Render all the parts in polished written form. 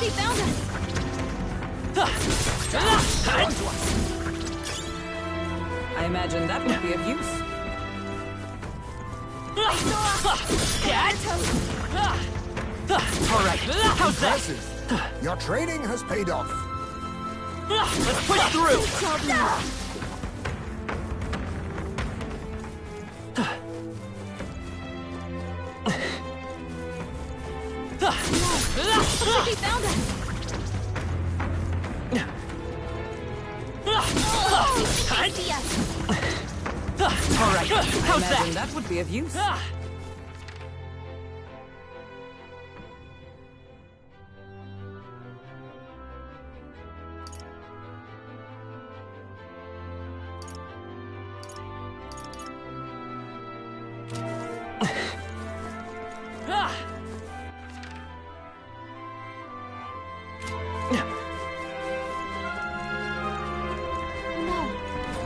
They found us! I imagine that would be of use. All right, how's that? Your training has paid off. Let's push through! They found us! All right, how's I imagine that would be of use. No!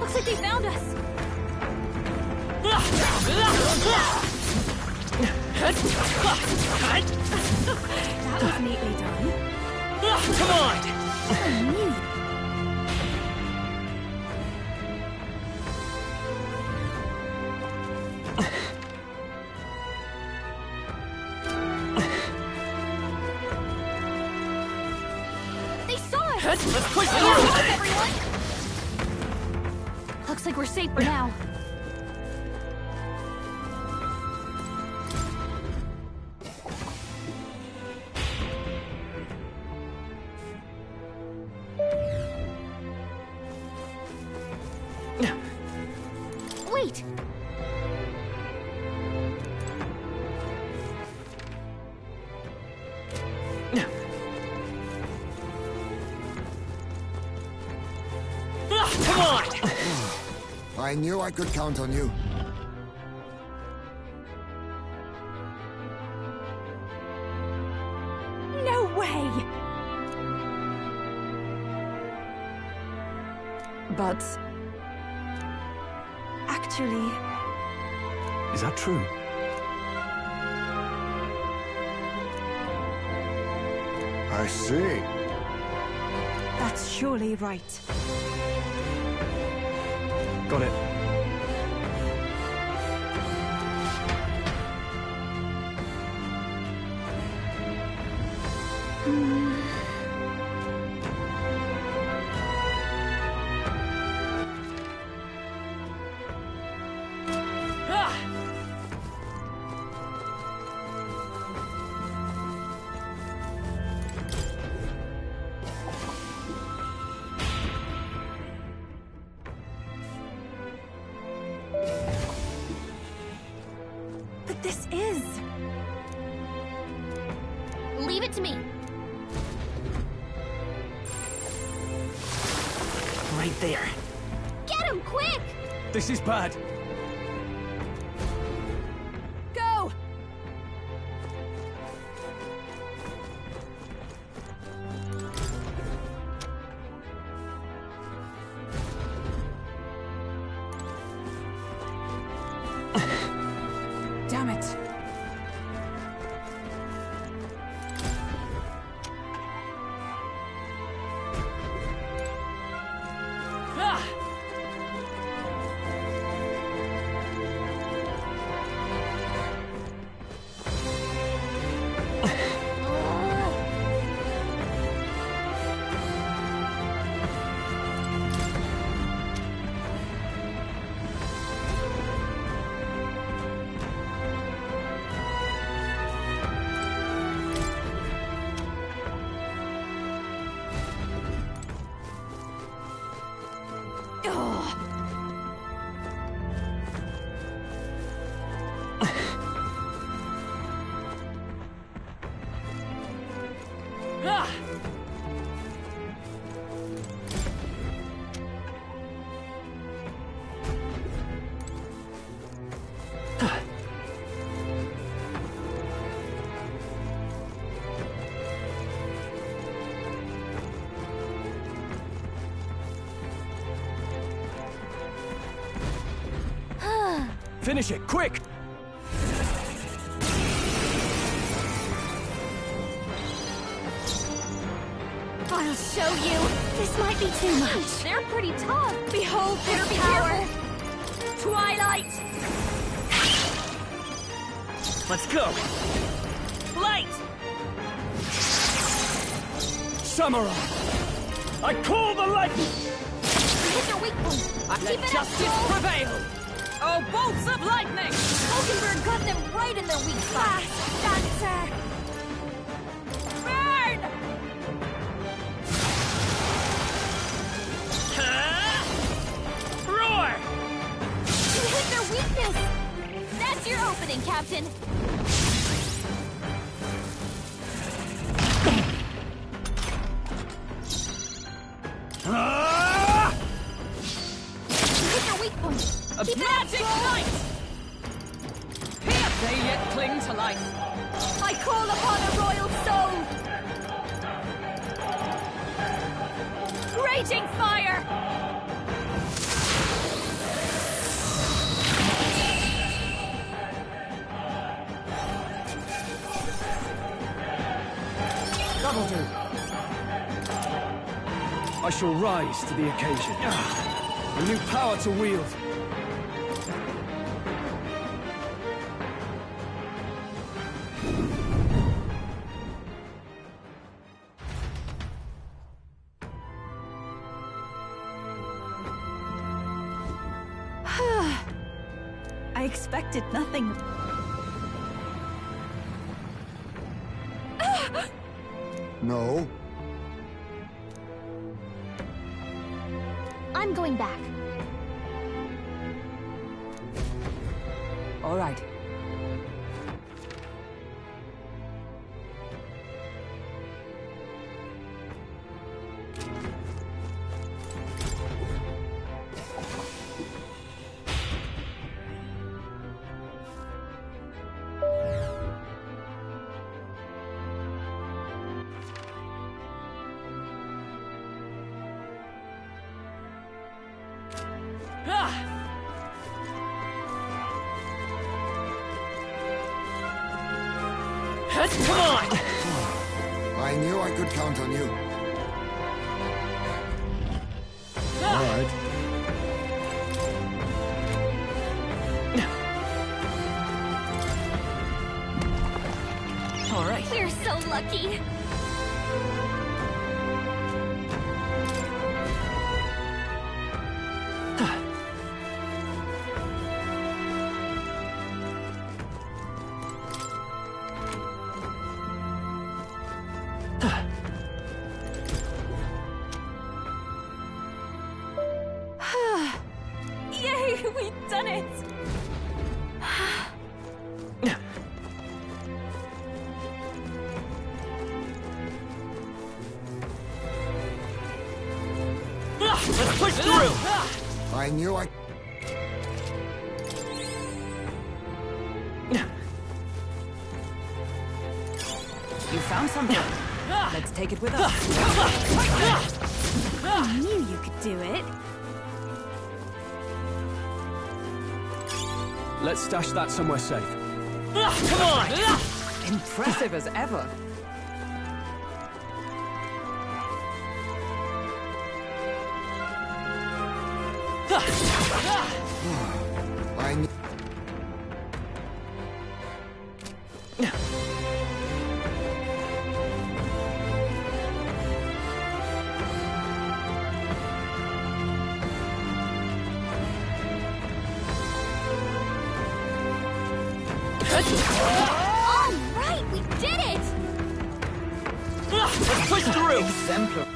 Looks like they found us! That was neatly done. Come on! They saw us! Let's push Look, through! everyone! Looks like we're safe for now. Wait! Come on! I knew I could count on you. No way! But Actually, Is that true? I see. that's surely right. Got it. But this is... Leave it to me. Right there. Get him, quick! This is bad. Go! damn it. Finish it, quick! I'll show you. This might be too much. They're pretty tough. Behold their power. Twilight. Let's go. Light. Samurai! I call the lightning! Hit their weak point. Let justice prevail! Oh, bolts of lightning! Hulkenberg got them right in their weak spot. Dancer. Burn! Roar! You hit their weakness. That's your opening, Captain. Hit their weak point. Keep it up, Magic light! Here they yet cling to life. I call upon a royal soul. Raging fire. That'll do. I shall rise to the occasion. A new power to wield. I expected nothing. No. I'm going back. All right. Come on! I knew I could count on you. All right. All right. We're so lucky. Yay, we've done it! Let's push through! I knew I... You found something. Let's take it with us. I knew you could do it. Let's stash that somewhere safe. Come on! Impressive as ever. I knew... All right, we did it! Let's push through! Exemplar.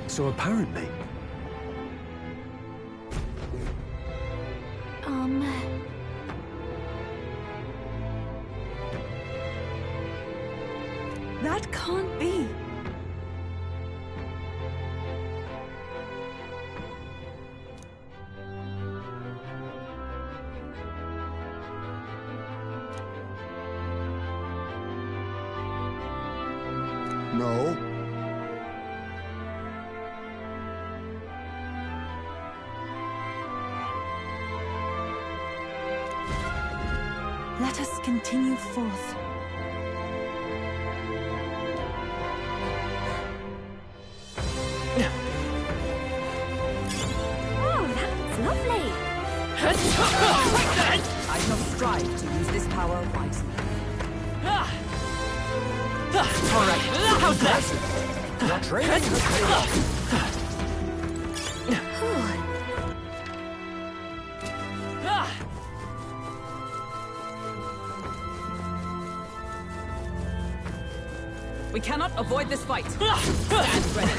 So apparently, That can't be. No. Let us continue forth. Oh, that's lovely. I shall strive to use this power wisely. Alright, how's that? Your training has paid off. We cannot avoid this fight. Stand ready.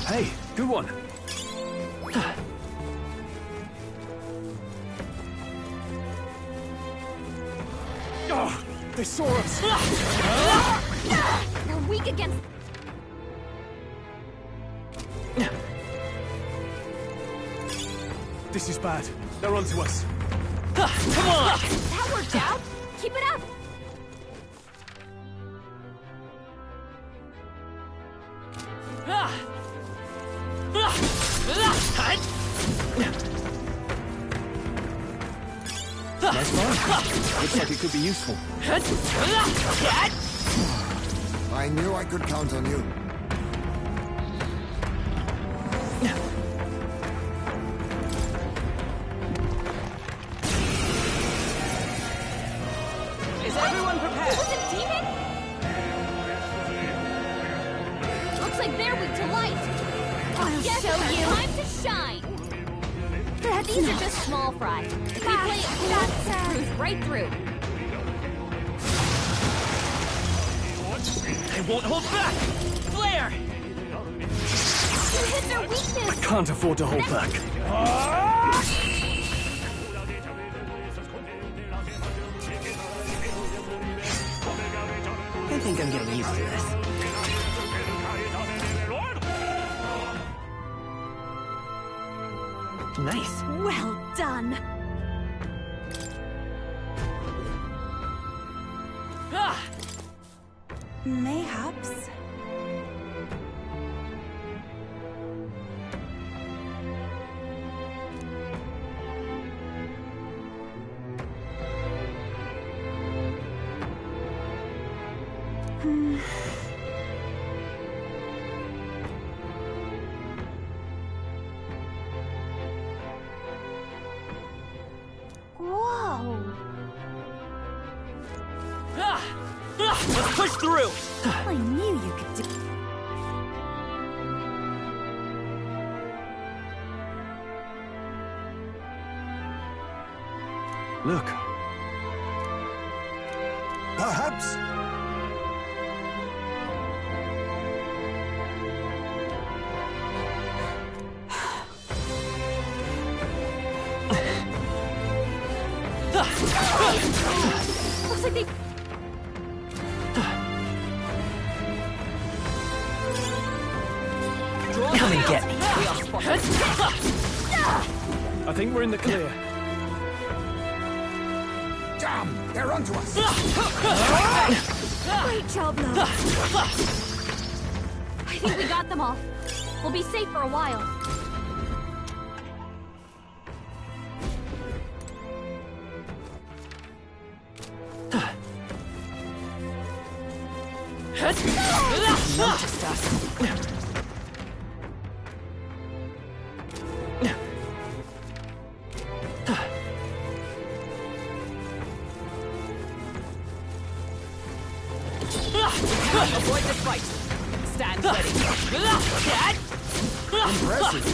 Hey, good one. Oh, they saw us. You're weak against... This is bad. They're onto us. Come on! That worked out. Keep it up. Nice fight. Looks like it could be useful. I knew I could count on you. Is everyone prepared? Was it demon? Looks like they're weak to light. I'll show you. Time to shine. These are just small fry. If we play it cool, cruise right through. They won't hold back! Flare! You hit their weakness. Can't afford to hold back. I think I'm getting used to this. Nice. Well done. Mayhaps. Whoa. Let's push through! I knew you could do... Look. Perhaps. Looks like they... Come and get me. I think we're in the clear. Damn, they're onto us. Great job, love. I think we got them all. We'll be safe for a while. Noticed us. Avoid this fight. Stand ready. Impressive.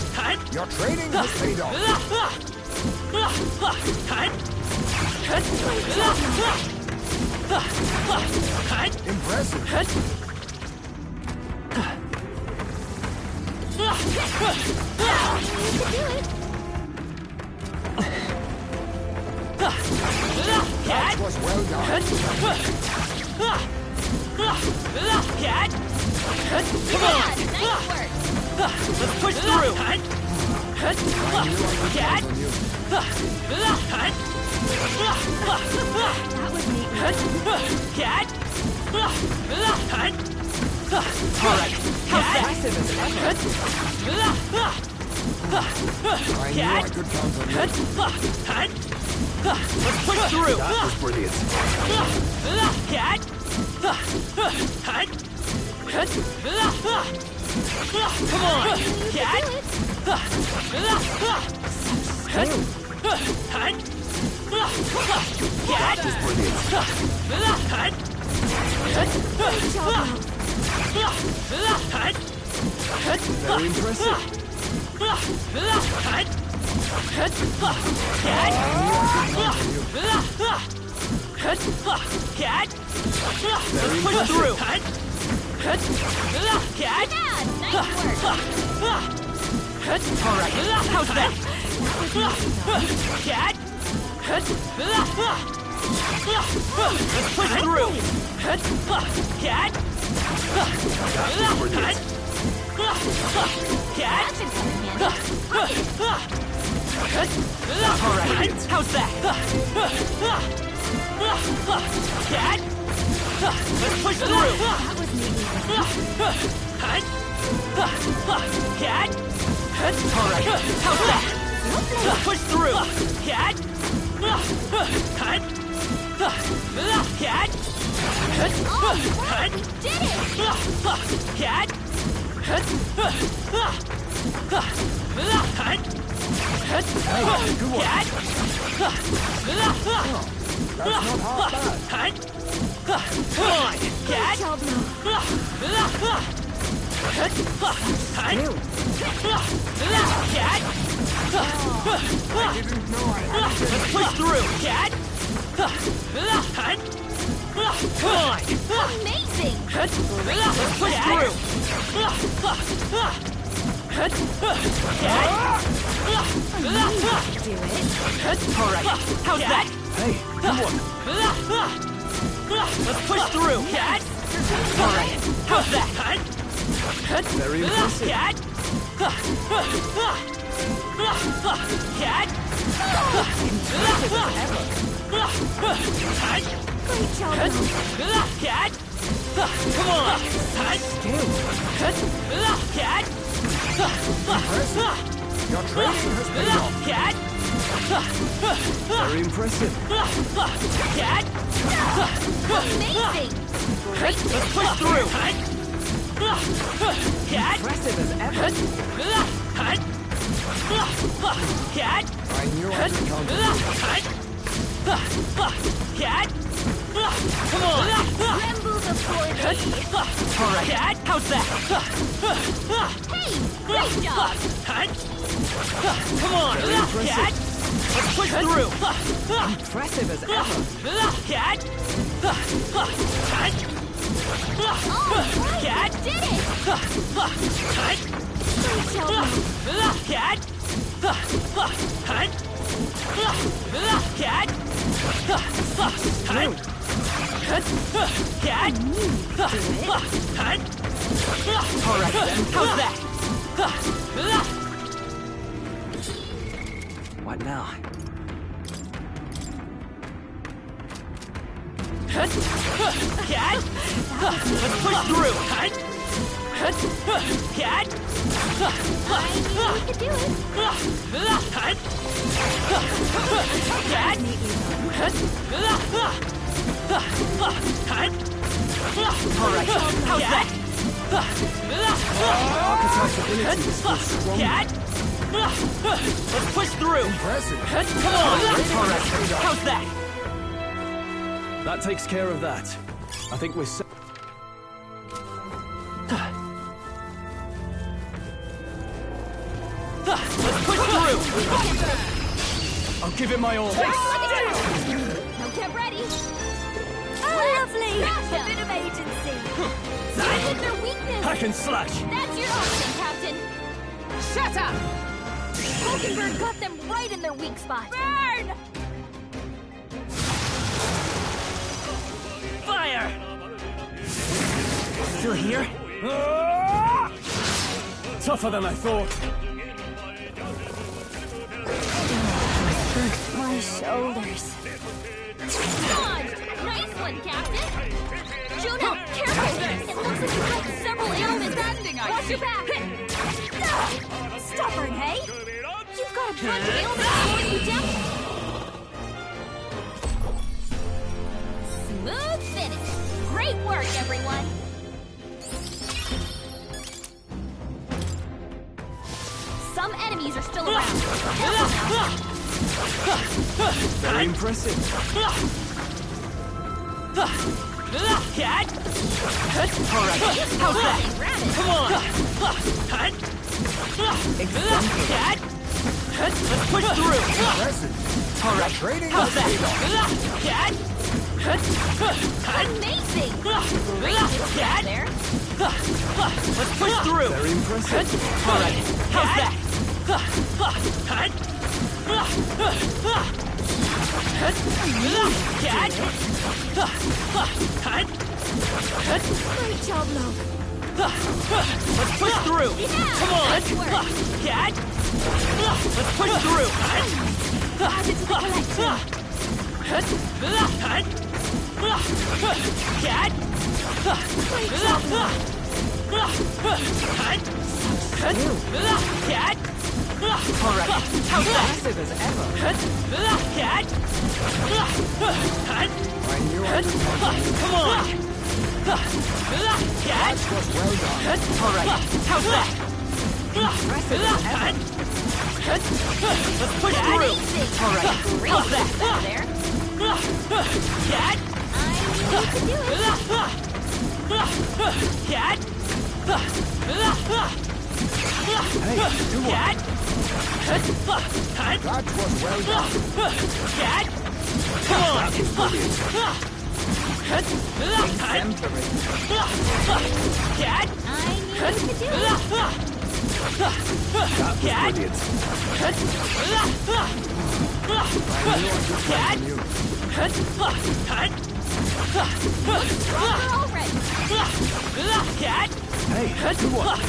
Your training has paid off. Impressive. That was well done. Come on! Nice work. Let's push through! I knew I could count on you. That was neat. Alright, how's that? I knew I could count on you. Let's push through! That was brilliant. Come on! Cat! That was brilliant. Very impressive. Let's push through! Dad, nice work. Alright, how's that? Let's push through! That's in handy. Alright, how's that? Let's push through! Alright, how's that? Push through! That's not half bad. Come on, Cat! Cat! I didn't know I had to Let's push through, Cat! Come on! Amazing! Let's push through! Alright, how's that? Hey, come on. Let's push through, Cat! Alright, how's that? Very impressive. Cat! Cat! Great job, Cat! Come on! Cat! Your training has paid off. Cat! Very impressive. Cat! Amazing! Let's push through! Cat! Impressive as ever. Cat! I knew I could count on you. Cat! Come on! Tremble before thee! Alright, Cat, how's that? Hey! Great job! Come on! Cat! Let's push through! Impressive as ever. Cat! Cat! Did it! Great job! Cat! Cat! Cat! Alright then, how's that? What now? Cat! Let's push through! Cat! I knew we could do it! Cat! Alright, how's that? Archetype's abilities were strong. Cat! Let's push through! Impressive. Come on! Alright, how's that? That takes care of that. I think we're set. Let's push through! I'll give it my all. Now get ready! Lovely! A bit of agency! That is their weakness! Hack and slash. That's your opening, Captain! Shut up! Hulkenberg got them right in their weak spot! Burn! Fire! Still here? Tougher than I thought. My shoulders. Dodge! Nice one, Captain! Juno, careful! It looks like you've got several ailments. Watch your back! Stubborn, hey? You've got a bunch of ailments slowing you down. Smooth finish. Great work, everyone. Some enemies are still around. Very impressive. Cat! Alright, how's that? Come on! Cat! Let's push through! Impressive. Alright, Training how's has paid off. that? Cat! Amazing! Great Cat! there. Let's push through! Very impressive. Alright, how's that? Cat! Great job, Lo. Let's push through! Come on! Nice work. Cat! Let's push through! Add it to the collection. Cat! Great job, Lo. Cat! Alright, how's that? Impressive as ever. Cat! I knew I didn't want to. Come on! Cat! That was well done. Alright, how's that? Let's push through! Amazing. Alright, Great how's that? stuff there. Cat! I knew you could do it. Cat! Hey, do what? Cat! That was well done. Cat! Come on! Exemplary. Cat! I knew you could do it. That was Cat! brilliant. I knew I just Cat! you. Stronger already. Cat! Hey, do what?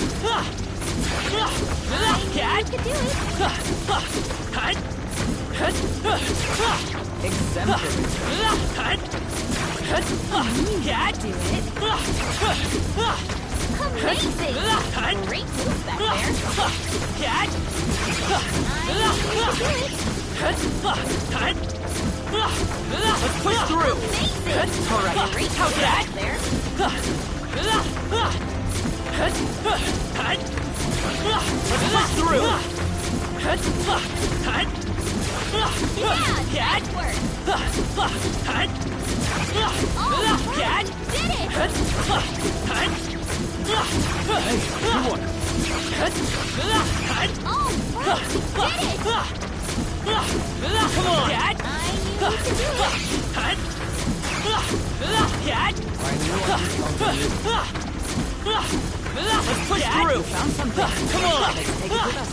Cat! You could do it. Exemplary. Cat! Do it. Amazing. Great move back there. Cat! I knew you could do it. Let's push through! Amazing. Alright, Great how's move that? back there. Let's push through! Yeah, Cat! nice work. Cat! All right, Cat! you did it. Hey, do what? All right, you did it. Come on! Cat! I knew you could do it. Cat! I knew I didn't want to. Let's push through! Found something. Come on! Let's take it with us.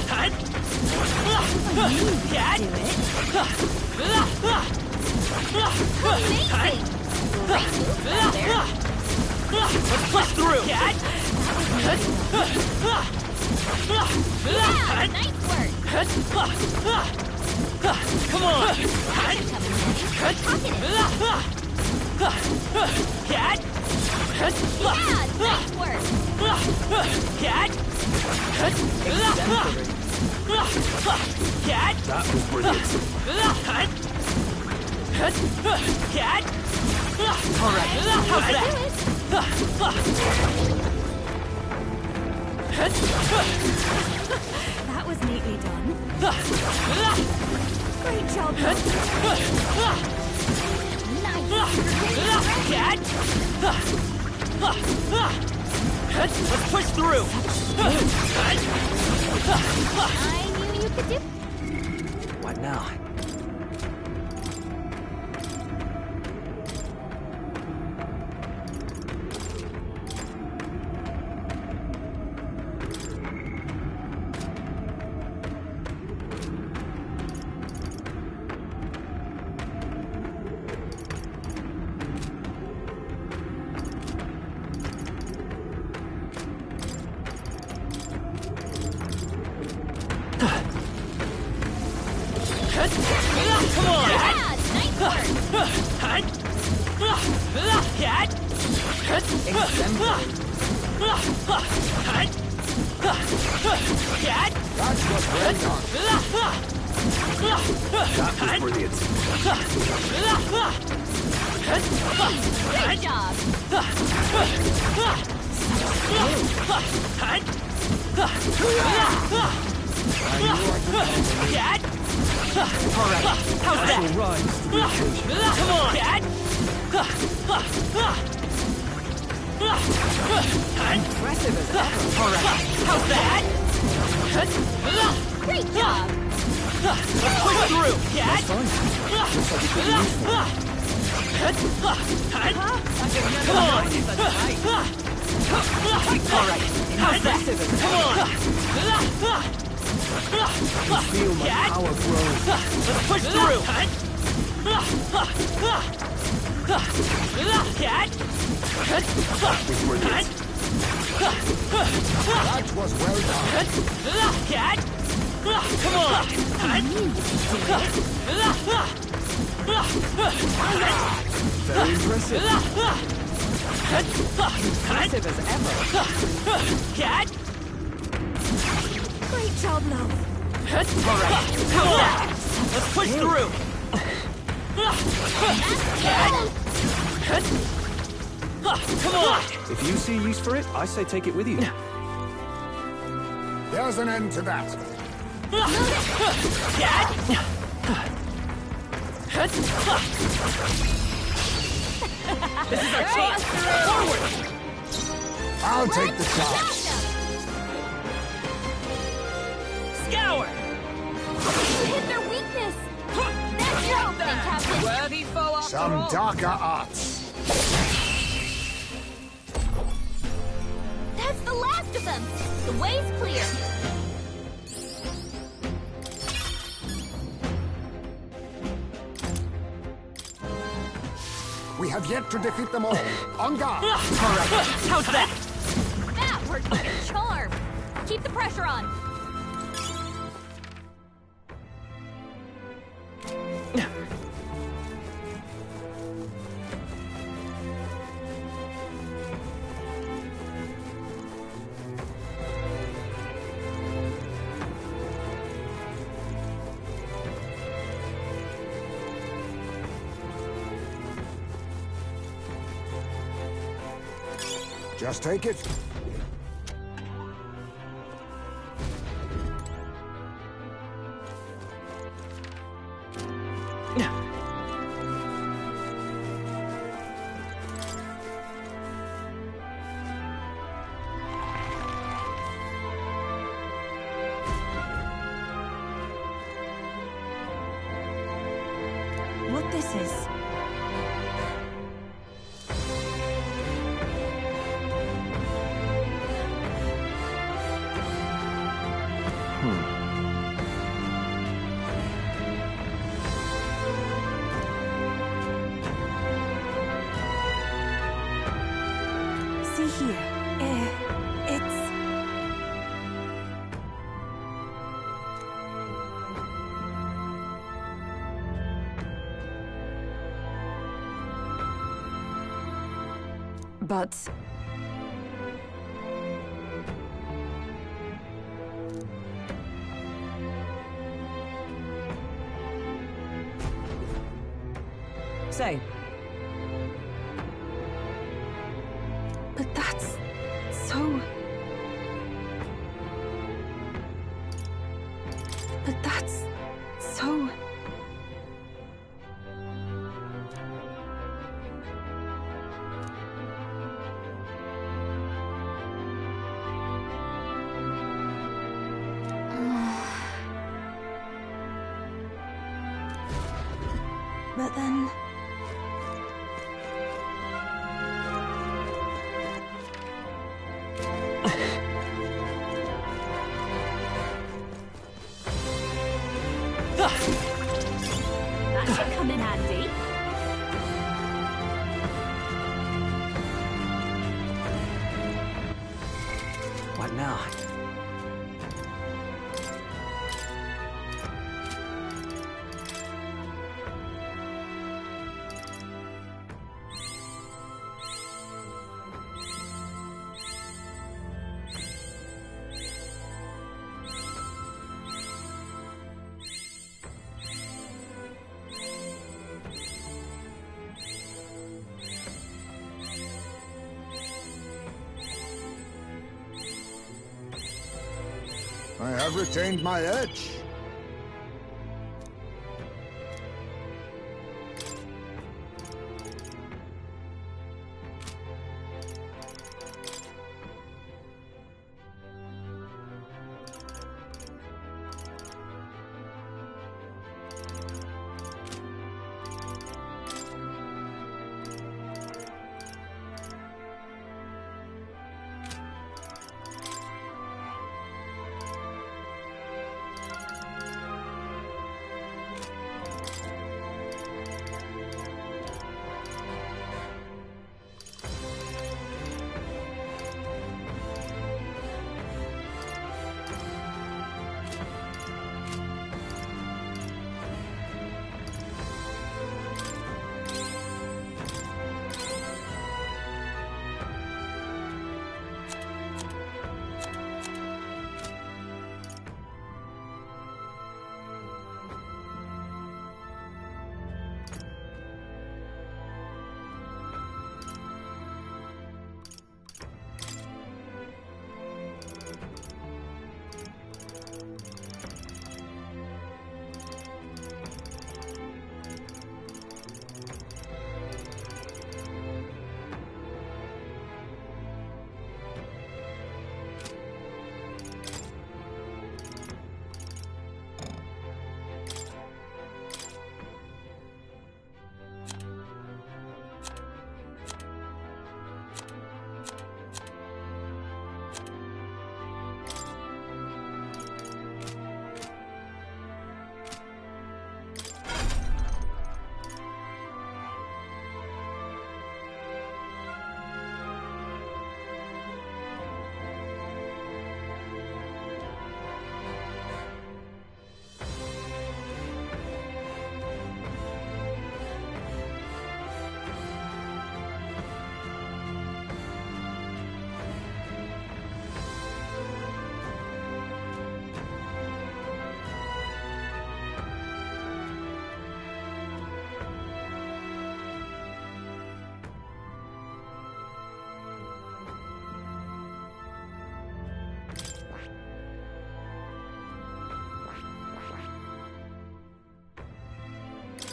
Cat! Cat! Amazing. Great move back there. Let's push through! Cat! Yeah, nice work. Come on! Cat! Pocket it. Cat! Yeah, nice work. Cat! Exemplary. Cat! That was brilliant. Cat! Alright, how's that? That was neatly done. Great job. Nice. Cat! Let's push through! I knew you could do. What now? Exemplary. That's what well done. That was brilliant. Great job. Alright, how's that? Will rise to the occasion. Come on! Impressive as ever. Alright, how's that? Great job. Push through! That's fine. Looks like it could be useful. Come on! Alright, how's that? Come on! I feel my power grow. Let's push through! That was well done. Come on! Very impressive. Impressive as ever. Great job, love. Alright, come on! Let's push through! Come on! If you see use for it, I say take it with you. There's an end to that. This is our chance! Forward! I'll take the charge. Scour! You hit their weakness. That's your opening, Captain. Worthy foe after Some all. darker arts. That's the last of them. The way's clear. We have yet to defeat them all. On guard. Alright, how's that? That worked like a charm. Keep the pressure on. Just take it. What this is? See here. It's... But... Say, But that's... so... But that's... so... But then... That should come in handy. What now? I have retained my edge.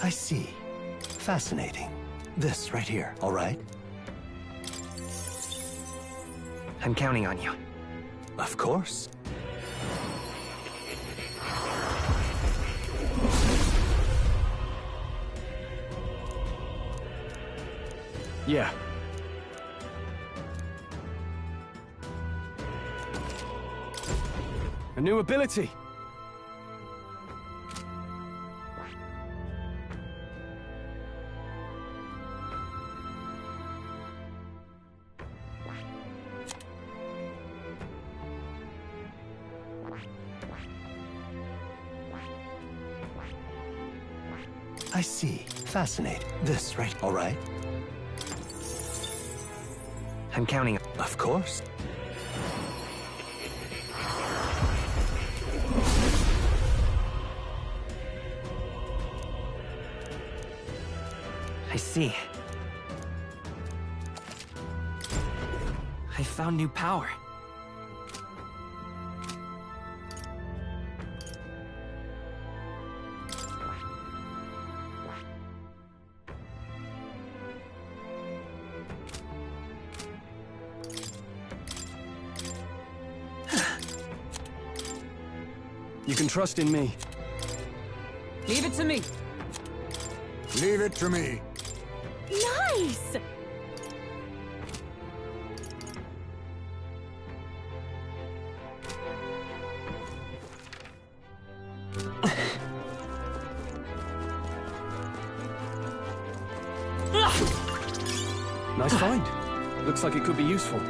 I see. Fascinating. This right here, all right? I'm counting on you. Of course. Yeah. A new ability. I see. Fascinating. This right, all right? I'm counting. Of course. I see. I found new power. You can trust in me. Leave it to me. Leave it to me. Nice! Nice find. Looks like it could be useful.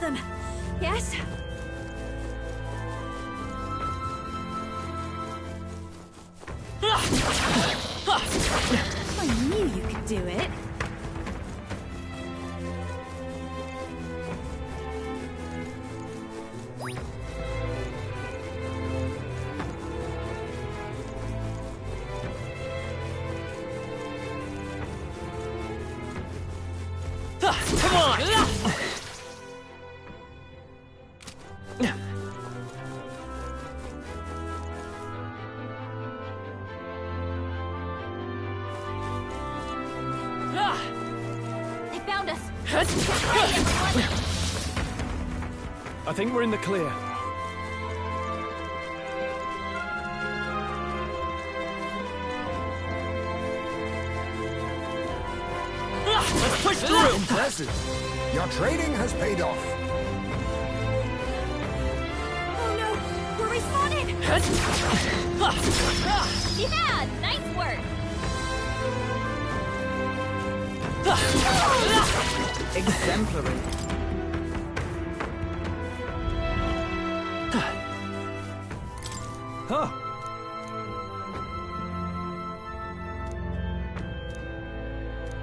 of them. Yes? I knew you could do it. Come on! They found us. I think we're in the clear. Let's push through! Impressive. Your training has paid off. Oh no! We're respawning! Yeah! Nice work! Exemplary. Huh.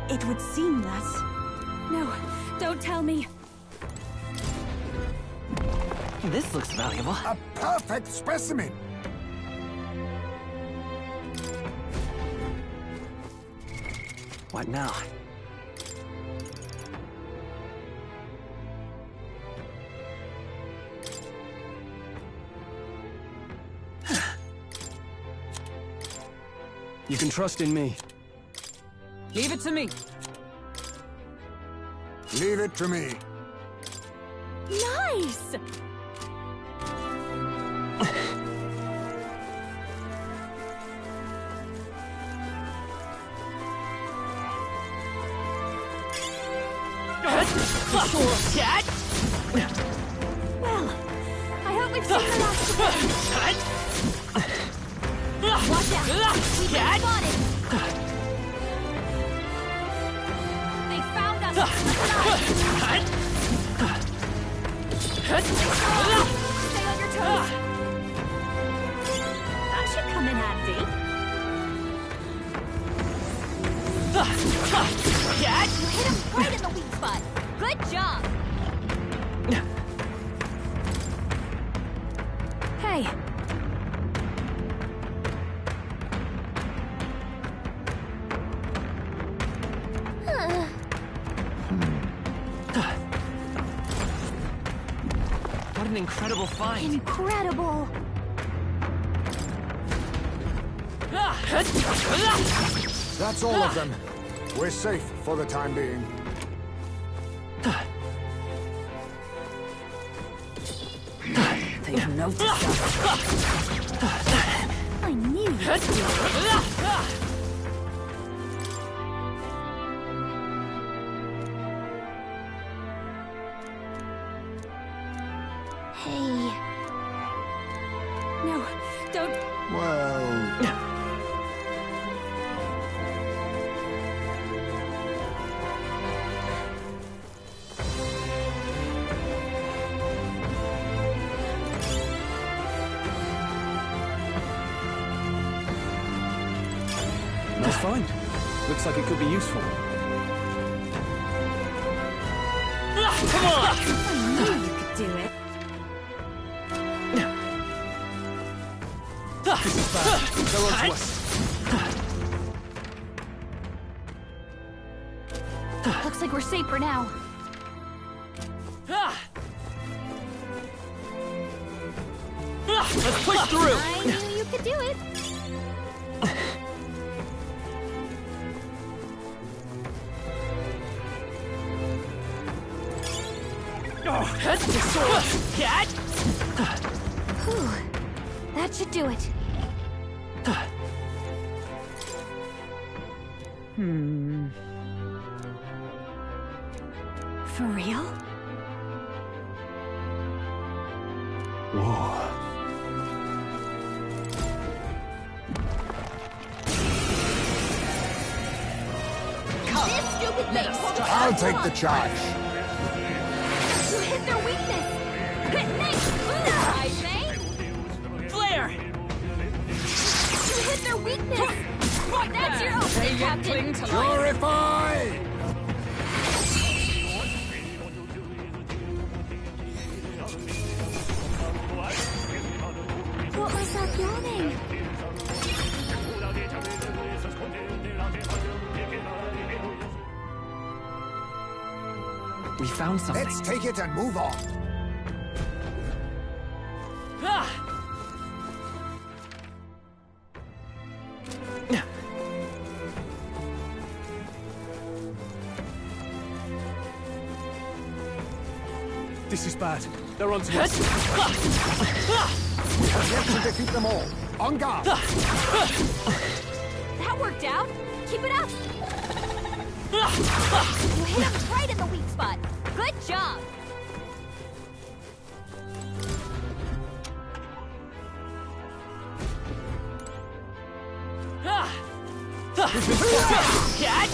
It would seem that... No, don't tell me. This looks valuable. A perfect specimen. What now? You can trust in me. Leave it to me. Leave it to me. Nice! Cat! Well, I hope we've seen the last of them. Watch out! We've been spotted! They found us! Stay on your toes! That should come in handy. Cat! You hit him right in the weak spot. Good job! Hey. What an incredible find. Incredible! That's all of them. We're safe for the time being. They've noticed us. I knew you'd do it. Hey. No, don't... Well... Nice find. Looks like it could be useful. Come on! I knew you could do it. This is bad. Go on to us. Looks like we're safe for now. Let's push through! I knew you could do it. Cat! Whew. That should do it. For real? Whoa. This stupid thing! I'll take the charge. You hit their weak weakness! That's your They opening, yet cling Captain! to life. Purify! Caught myself yawning. We found something. Let's take it and move on. Ah! This is bad. They're onto us. We have yet to defeat them all. On guard! That worked out. Keep it up. You hit him right in the weak spot. Good job.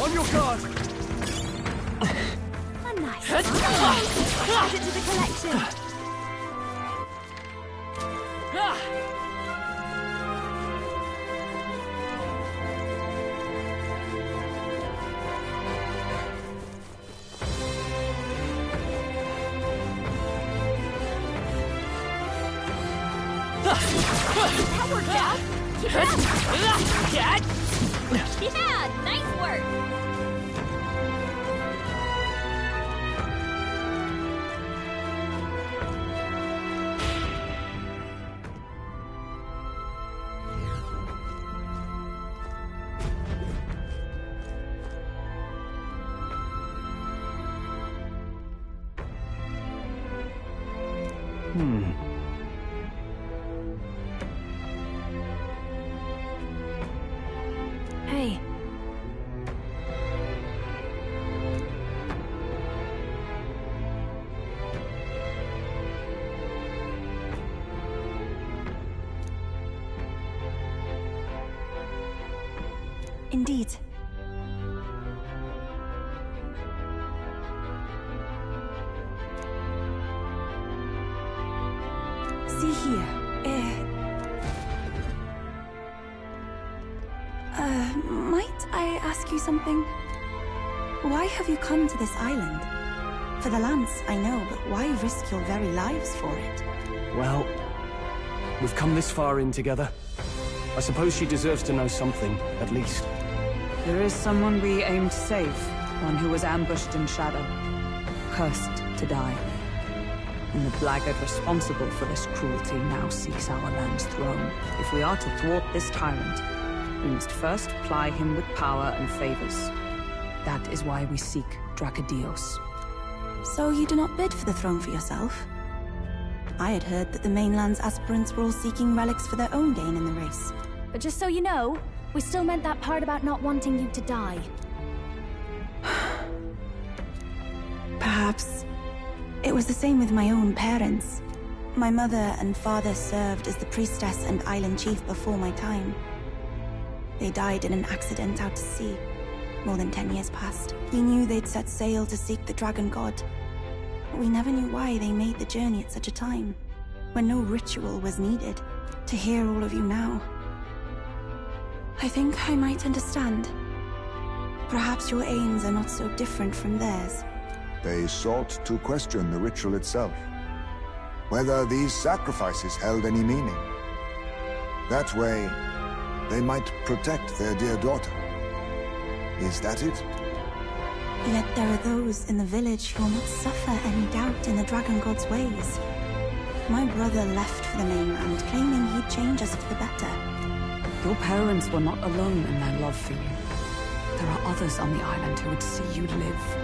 On your guard! A nice one. Add it to the collection. That worked out. Keep it up. Yeah, nice work. Hey. Indeed. See here. Might I ask you something? Why have you come to this island? For the lance, I know, but why risk your very lives for it? Well, we've come this far in together. I suppose she deserves to know something, at least. There is someone we aim to save. One who was ambushed in shadow. Cursed to die. And the blackguard responsible for this cruelty now seeks our land's throne. If we are to thwart this tyrant, we must first ply him with power and favors. That is why we seek Dracadios. So you do not bid for the throne for yourself? I had heard that the mainland's aspirants were all seeking relics for their own gain in the race. But just so you know, we still meant that part about not wanting you to die. Perhaps. It was the same with my own parents. My mother and father served as the priestess and island chief before my time. They died in an accident out to sea, more than 10 years past. We knew they'd set sail to seek the dragon god. But we never knew why they made the journey at such a time, when no ritual was needed. To hear all of you now, I think I might understand. Perhaps your aims are not so different from theirs. They sought to question the ritual itself, whether these sacrifices held any meaning. That way, they might protect their dear daughter. Is that it? Yet there are those in the village who will not suffer any doubt in the dragon god's ways. My brother left for the mainland, claiming he'd change us for the better. Your parents were not alone in their love for you. There are others on the island who would see you live.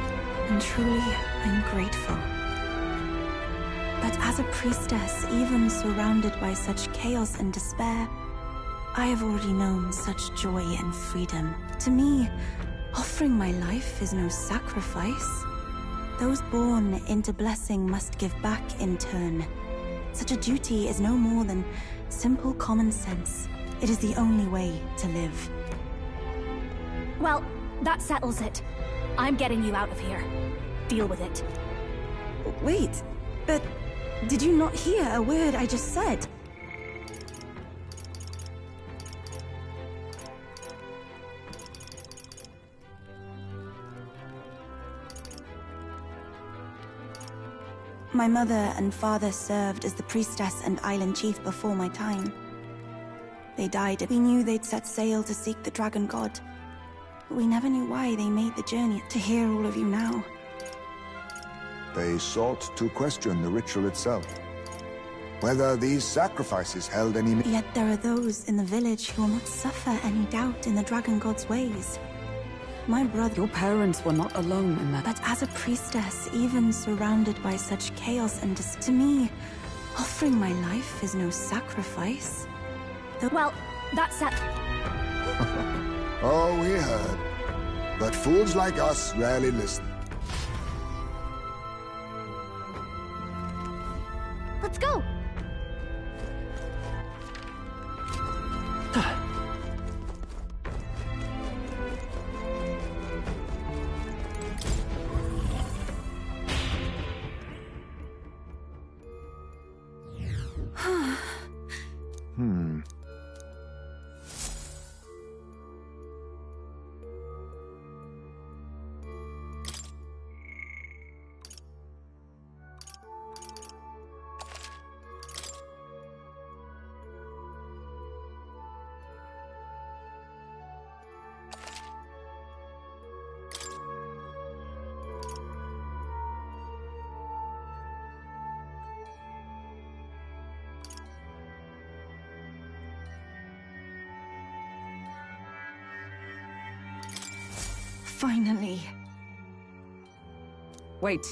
And truly, I'm grateful. But as a priestess, even surrounded by such chaos and despair, I have already known such joy and freedom. To me, offering my life is no sacrifice. Those born into blessing must give back in turn. Such a duty is no more than simple common sense. It is the only way to live. Well, that settles it. I'm getting you out of here. Deal with it. Wait, but did you not hear a word I just said? My mother and father served as the priestess and island chief before my time. They died. We knew they'd set sail to seek the dragon god. But we never knew why they made the journey. To hear all of you now. They sought to question the ritual itself. Whether these sacrifices held any meaning. Yet there are those in the village who will not suffer any doubt in the dragon god's ways. My brother... Your parents were not alone in that. But as a priestess, even surrounded by such chaos and to me, offering my life is no sacrifice. Well, that's that. Oh, we heard. But fools like us rarely listen. Let's go. Finally. Wait.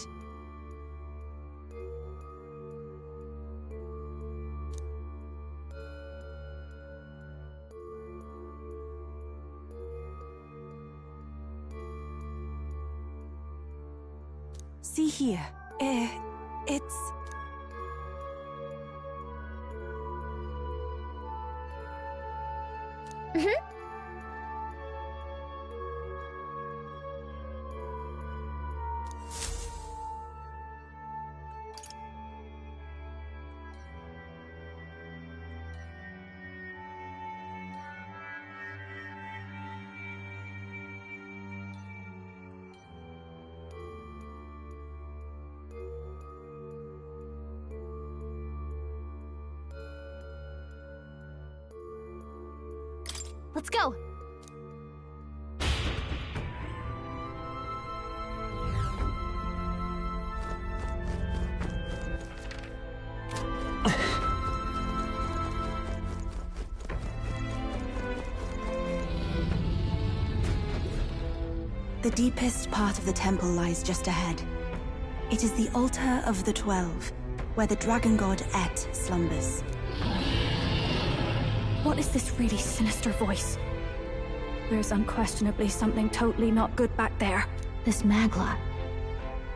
See here. It's... Let's go. The deepest part of the temple lies just ahead. It is the altar of the 12, where the dragon god Et slumbers. What is this really sinister voice? There's unquestionably something totally not good back there. This Magla.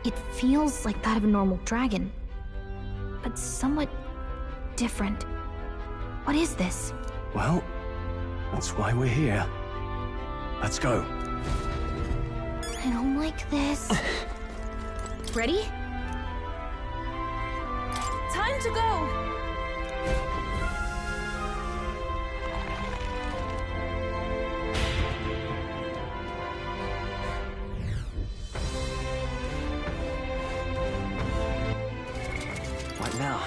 It feels like that of a normal dragon, but somewhat different. What is this? Well, that's why we're here. Let's go. I don't like this. Ready? Time to go! What now?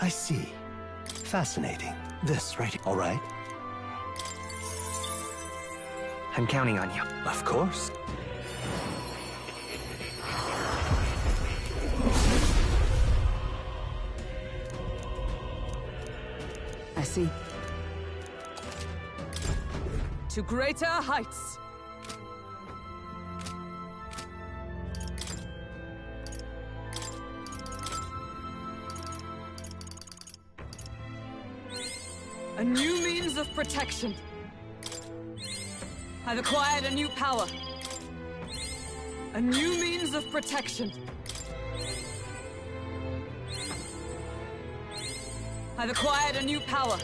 I see. Fascinating. This right here. All right. I'm counting on you. Of course. I see. To greater heights! A new means of protection. I've acquired a new power. A new means of protection. I've acquired a new power.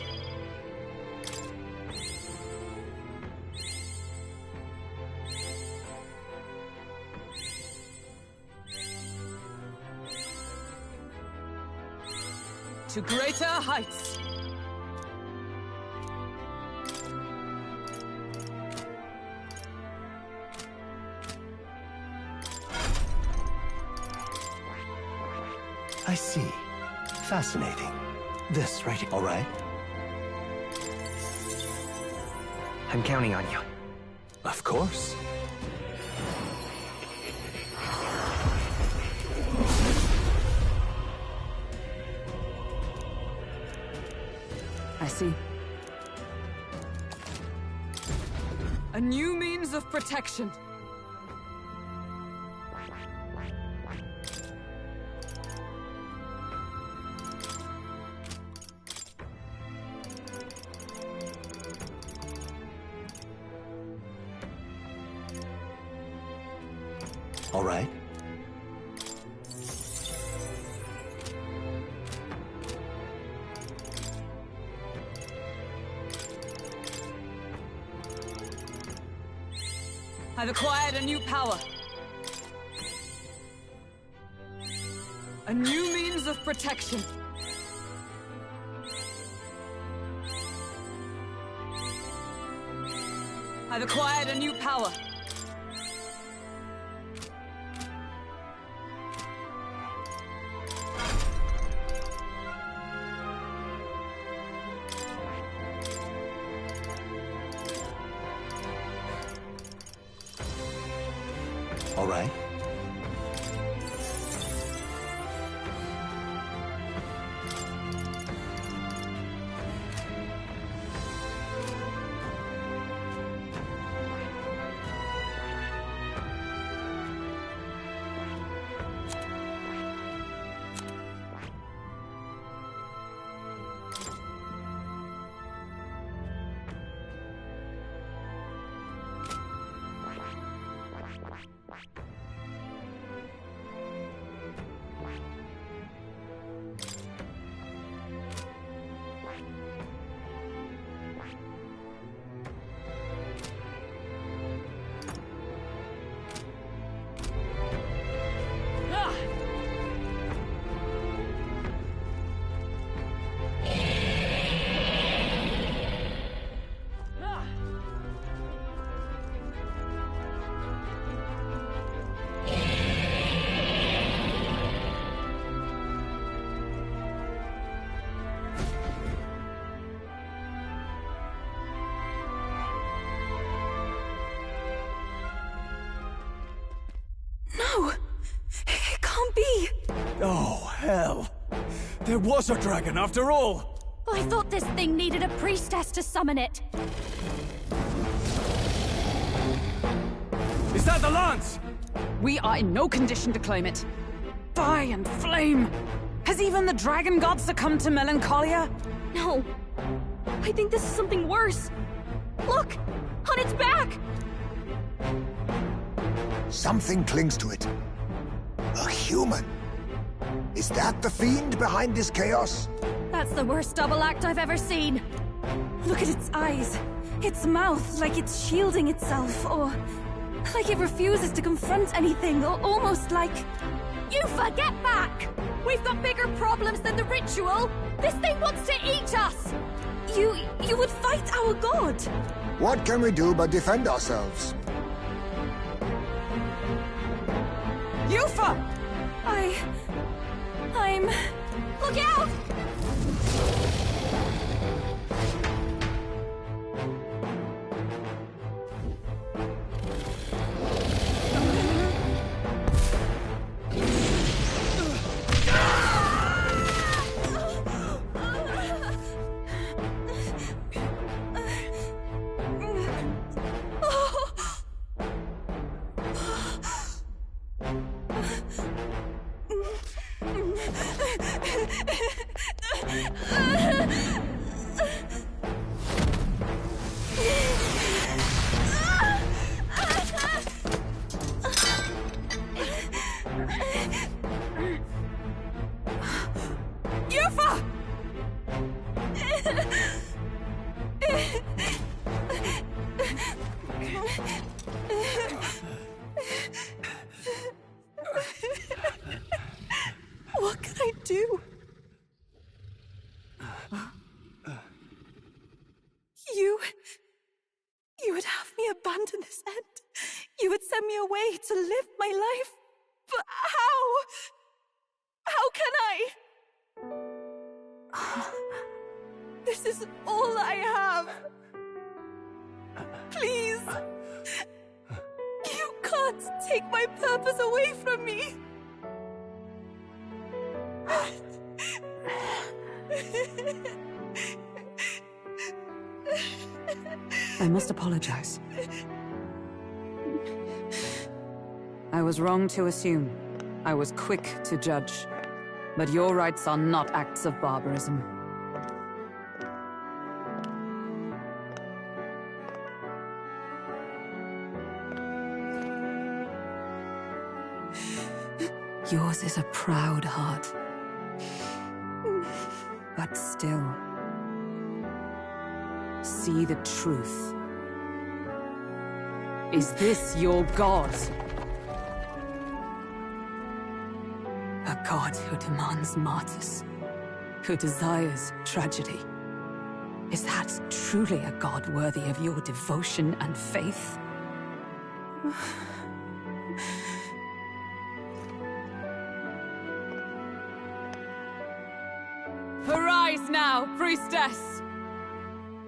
To greater heights. I see. Fascinating. This right here. All right. I'm counting on you. Of course. I see. A new means of protection. All right. I've acquired a new power. A new means of protection. I've acquired a new power. All right. No! It can't be! Oh, hell. There was a dragon after all! I thought this thing needed a priestess to summon it. Is that the lance? We are in no condition to claim it. Fire and flame! Has even the dragon god succumbed to melancholia? No. I think this is something worse. Look! On its back! Something clings to it. A human. Is that the fiend behind this chaos? That's the worst double act I've ever seen. Look at its eyes. Its mouth, like it's shielding itself, or like it refuses to confront anything, or almost like... Yufa, get back! We've got bigger problems than the ritual! This thing wants to eat us! You would fight our god! What can we do but defend ourselves? Yufa! I'm... Look out! Yufa! What can I do? You would have me abandon this end. You would send me away to live my life. But how? How can I? This is all I have. Please. You can't take my purpose away from me. I must apologize. I was wrong to assume. I was quick to judge. But your rights are not acts of barbarism. Yours is a proud heart. But still, see the truth. Is this your god? A god who demands martyrs, who desires tragedy. Is that truly a god worthy of your devotion and faith? Arise now, priestess!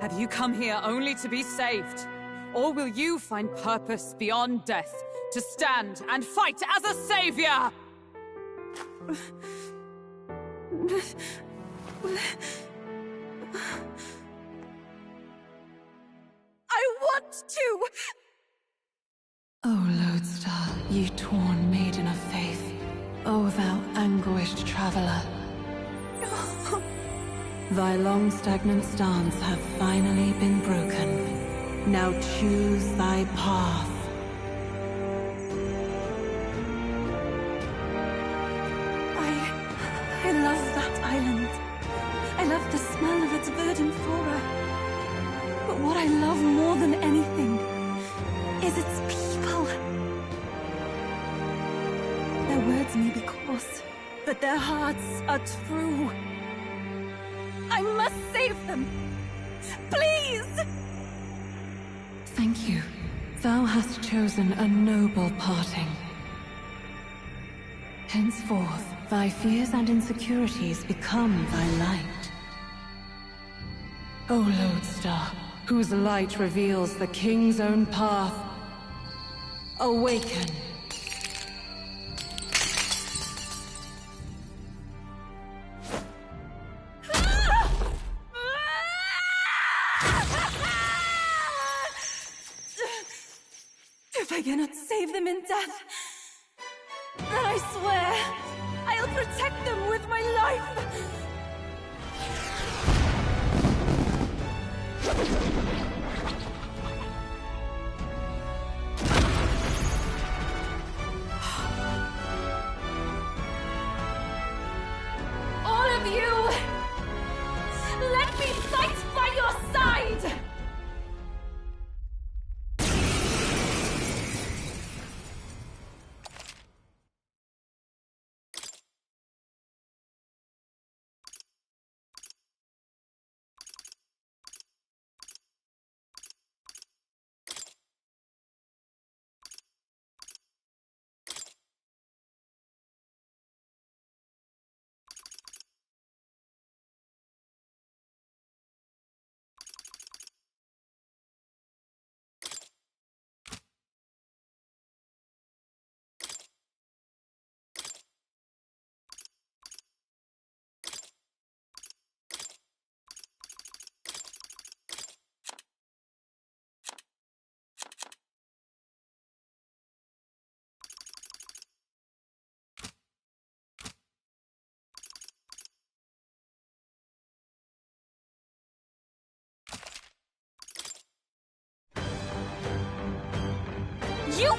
Have you come here only to be saved? Or will you find purpose beyond death, to stand and fight as a savior? I want to! O Lodestar, ye torn maiden of faith, O thou anguished traveler. Thy long stagnant stance hath finally been broken. Now choose thy path. I love that island. I love the smell of its verdant flora. But what I love more than anything is its people. Their words may be coarse, but their hearts are true. I must save them. Please! Thank you. Thou hast chosen a noble parting. Henceforth, thy fears and insecurities become thy light. O Lodestar, whose light reveals the king's own path, awaken! If I cannot save them in death, then I swear I'll protect them with my life!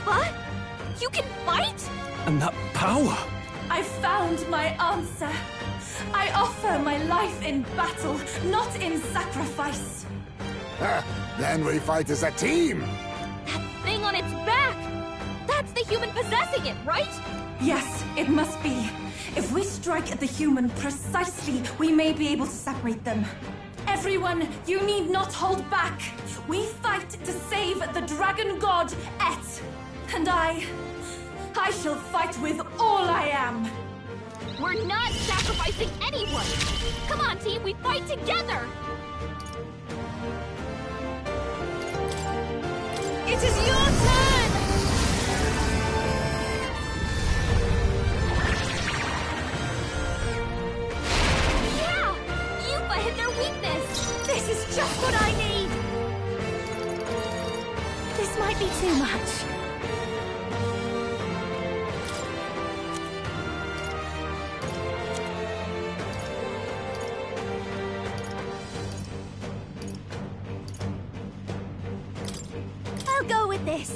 Tifa? You can fight? And that power! I found my answer. I offer my life in battle, not in sacrifice. Then we fight as a team! That thing on its back! That's the human possessing it, right? Yes, it must be. If we strike at the human precisely, we may be able to separate them. Everyone, you need not hold back. We fight to save the dragon god, Et. And I shall fight with all I am. We're not sacrificing anyone! Come on, team, we fight together! It is your turn! Yeah! Yuffie hit their weakness! This is just what I need! This might be too much. I'll go with this.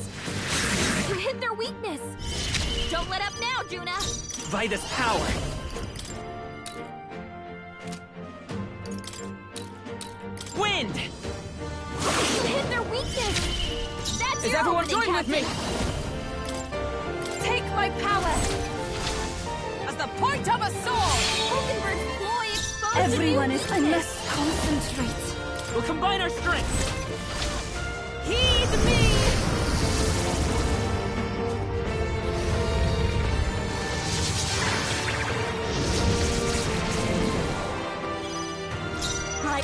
You hit their weakness. Don't let up now, Juna. Vida's power. Wind! You hit their weakness. That's Is your everyone opening, join with me? Take my power. As the point of a sword! Hulkenberg's ploy exposed Everyone a new is. I weakness. must concentrate. We'll combine our strengths! Heed me!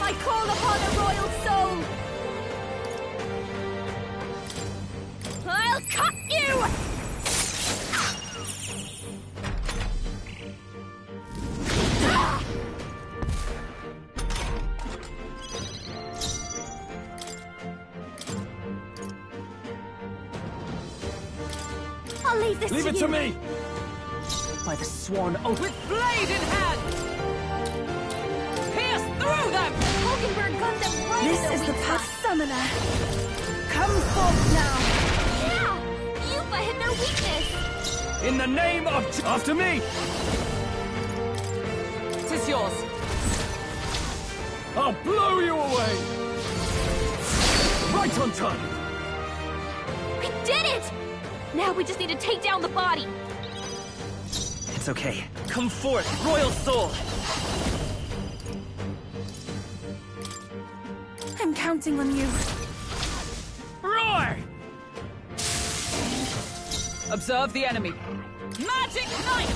I call upon a royal soul. I'll cut you! I'll leave this Leave to it you. to me! By the sworn oath. With blade in hand! Pierce through them! Hulkenberg got them right This in their is the weak path spot. summoner. Come forth now. Yeah! Yuffie hit their weakness. In the name of... After me! Tis yours. I'll blow you away! Right on time! We did it! Now we just need to take down the body. It's okay. Come forth, Royal Soul! I'm counting on you. Roar! Observe the enemy. Magic Knight!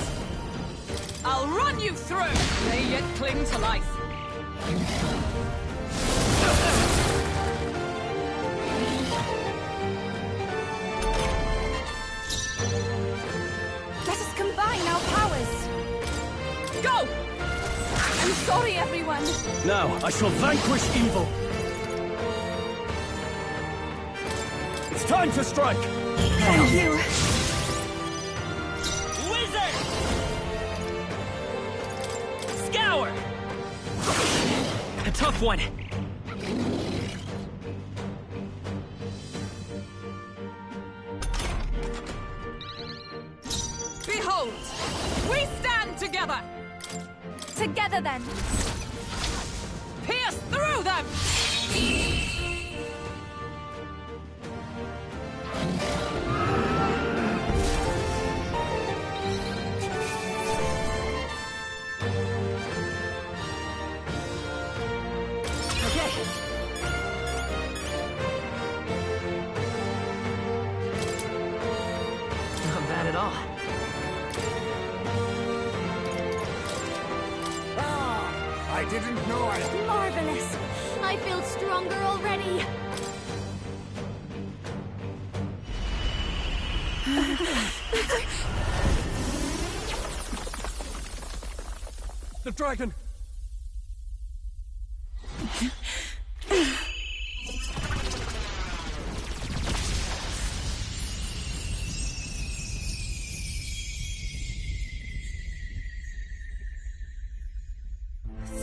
I'll run you through! They yet cling to life. Let us combine our powers. Go! I'm sorry, everyone. Now, I shall vanquish evil! It's time to strike! Thank you. Wizard! Scour! A tough one. Behold! We stand together! Together then. Pierce through them! Not bad at all. I didn't know I... Marvelous. I feel stronger already. The dragon!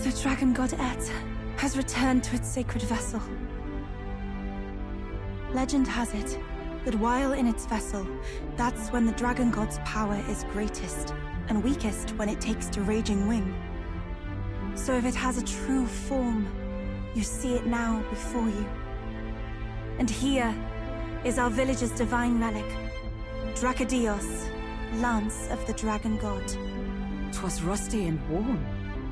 The dragon god Et has returned to its sacred vessel. Legend has it, But while in its vessel, that's when the Dragon God's power is greatest, and weakest when it takes to Raging Wing. So if it has a true form, you see it now before you. And here is our village's divine relic, Dracadios, Lance of the Dragon God. 'Twas rusty and worn,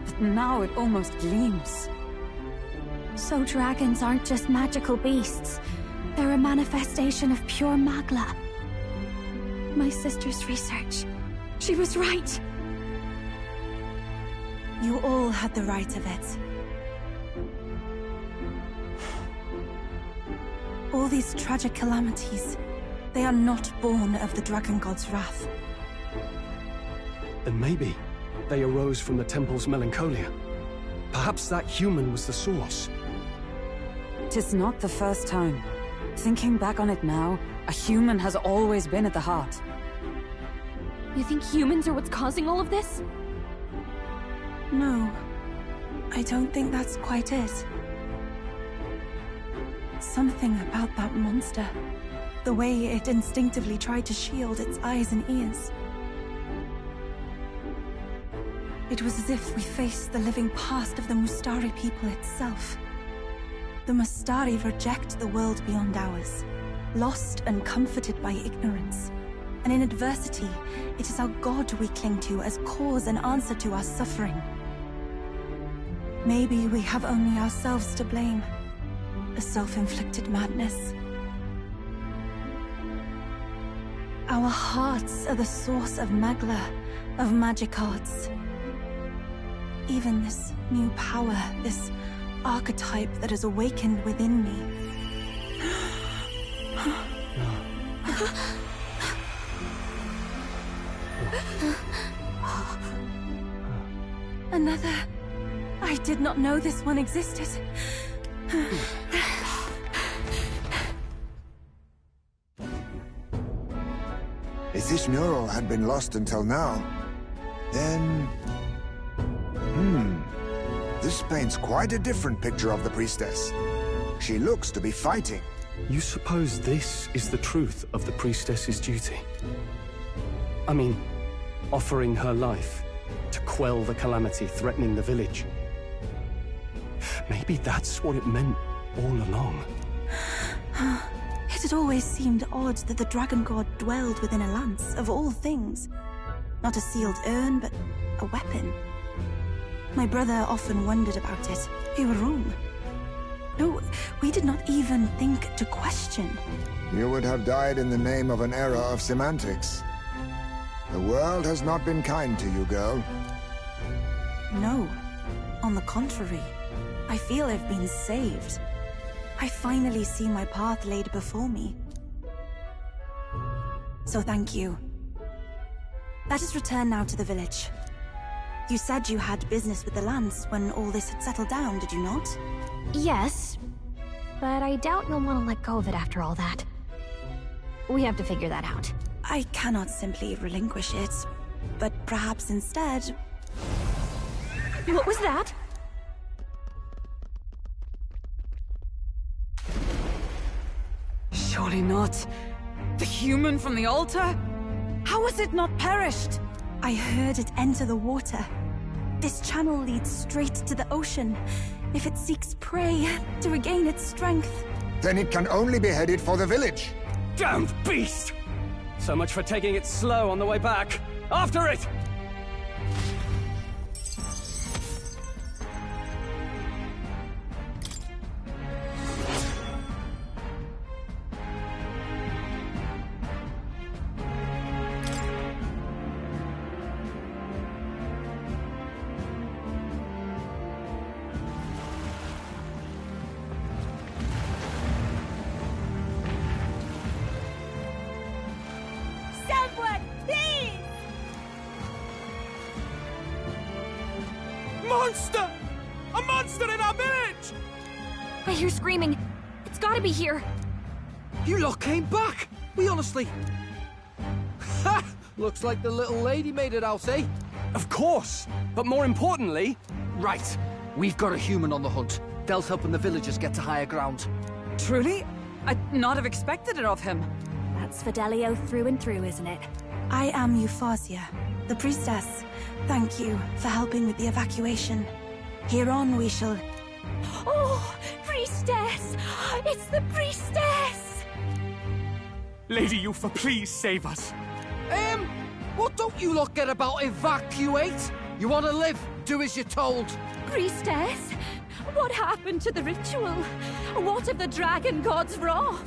but now it almost gleams. So dragons aren't just magical beasts. They're a manifestation of pure Magla. My sister's research. She was right. You all had the right of it. All these tragic calamities, they are not born of the Dragon God's wrath. Then maybe they arose from the temple's melancholia. Perhaps that human was the source. 'Tis not the first time. Thinking back on it now, a human has always been at the heart. You think humans are what's causing all of this? No, I don't think that's quite it. Something about that monster. The way it instinctively tried to shield its eyes and ears. It was as if we faced the living past of the Mustari people itself. The Mustari reject the world beyond ours, lost and comforted by ignorance. And in adversity, it is our God we cling to as cause and answer to our suffering. Maybe we have only ourselves to blame. A self-inflicted madness. Our hearts are the source of Magla, of magic arts. Even this new power, this archetype that has awakened within me. Another. I did not know this one existed. If this mural had been lost until now, then... This paints quite a different picture of the priestess. She looks to be fighting. You suppose this is the truth of the priestess's duty? I mean, offering her life to quell the calamity threatening the village. Maybe that's what it meant all along. It had always seemed odd that the Dragon God dwelled within a lance, of all things. Not a sealed urn, but a weapon. My brother often wondered about it. We were wrong. No, we did not even think to question. You would have died in the name of an era of semantics. The world has not been kind to you, girl. No. On the contrary, I feel I've been saved. I finally see my path laid before me. So thank you. Let us return now to the village. You said you had business with the Lance when all this had settled down, did you not? Yes, but I doubt you'll want to let go of it after all that. We have to figure that out. I cannot simply relinquish it, but perhaps instead... What was that? Surely not. The human from the altar? How has it not perished? I heard it enter the water. This channel leads straight to the ocean. If it seeks prey, to regain its strength. Then it can only be headed for the village. Damned beast! So much for taking it slow on the way back. After it! Monster! A monster in our village! I hear screaming. It's gotta be here. You lot came back! We honestly... Ha! Looks like the little lady made it out, eh? Of course! But more importantly... Right. We've got a human on the hunt. They'll help when the villagers get to higher ground. Truly? I'd not have expected it of him. That's Fidelio through and through, isn't it? I am Euphausia, the priestess. Thank you for helping with the evacuation. Here on we shall... Oh, priestess! It's the priestess! Lady Eupha, please save us. What don't you lot get about evacuate? You want to live, do as you're told. Priestess, what happened to the ritual? What of the dragon god's wrath?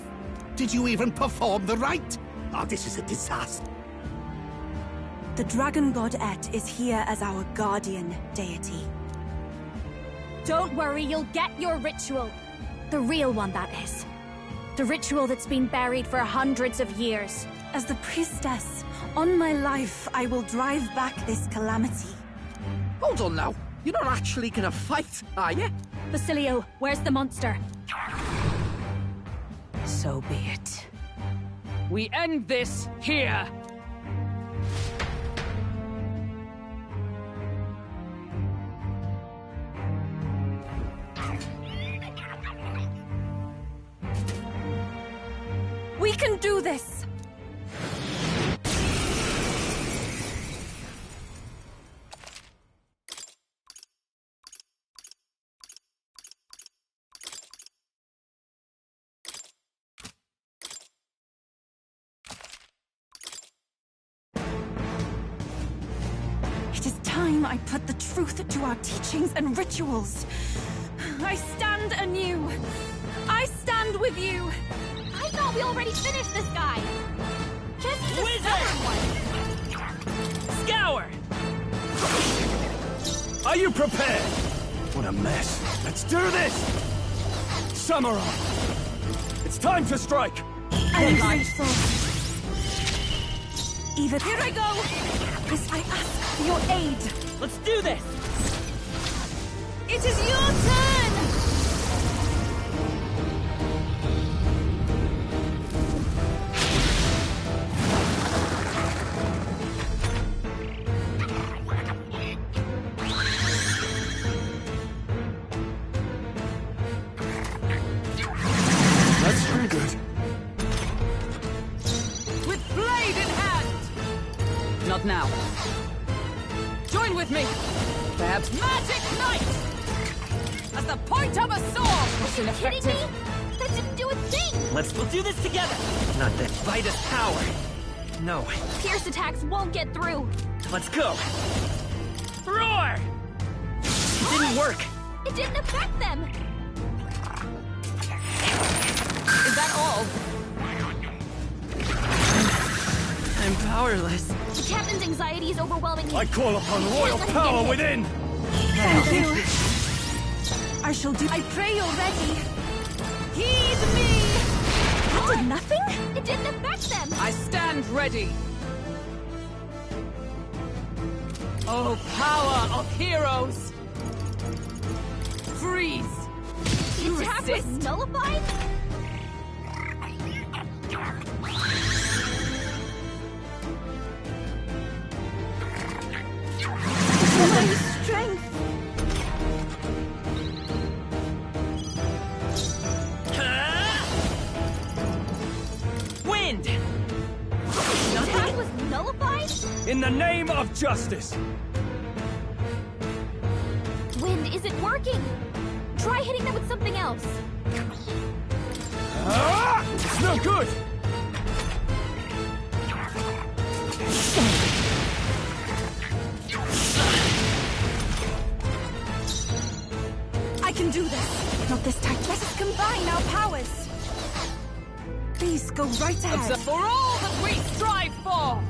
Did you even perform the rite? Oh, this is a disaster. The dragon god Et is here as our guardian deity. Don't worry, you'll get your ritual. The real one, that is. The ritual that's been buried for hundreds of years. As the priestess, on my life, I will drive back this calamity. Hold on now. You're not actually gonna fight, are you? Basilio, where's the monster? So be it. We end this here! We can do this! It is time I put the truth to our teachings and rituals. I stand anew. I stand with you. I thought we already finished this guy. Just the Wizard! Scour! Are you prepared? What a mess. Let's do this! Samurai! It's time to strike! I'm grateful. Even... Here I go! This I ask for your aid. Let's do this! It is your turn! That's very good. With blade in hand! Not now. Join with me! Perhaps Magic Knight! As the point of a sword! Are you kidding me? That didn't do a thing! We'll do this together! Not that Vitus power. No. Pierce attacks won't get through. Let's go! Roar! It didn't work! It didn't affect them! Is that all? I'm powerless. The captain's anxiety is overwhelming me. I call upon We can't royal let him power get hit. within! Thank you. I shall do... I pray you're ready. Heed me! It did nothing? It didn't affect them! I stand ready. Oh, power of heroes! Freeze! The You attack was resist? nullified? My strength! Wind! The attack was nullified? In the name of justice! Wind isn't working! Try hitting them with something else. Ah! It's no good! I can do this. Not this time. Let us combine our powers. Please go right ahead. For all that we strive for!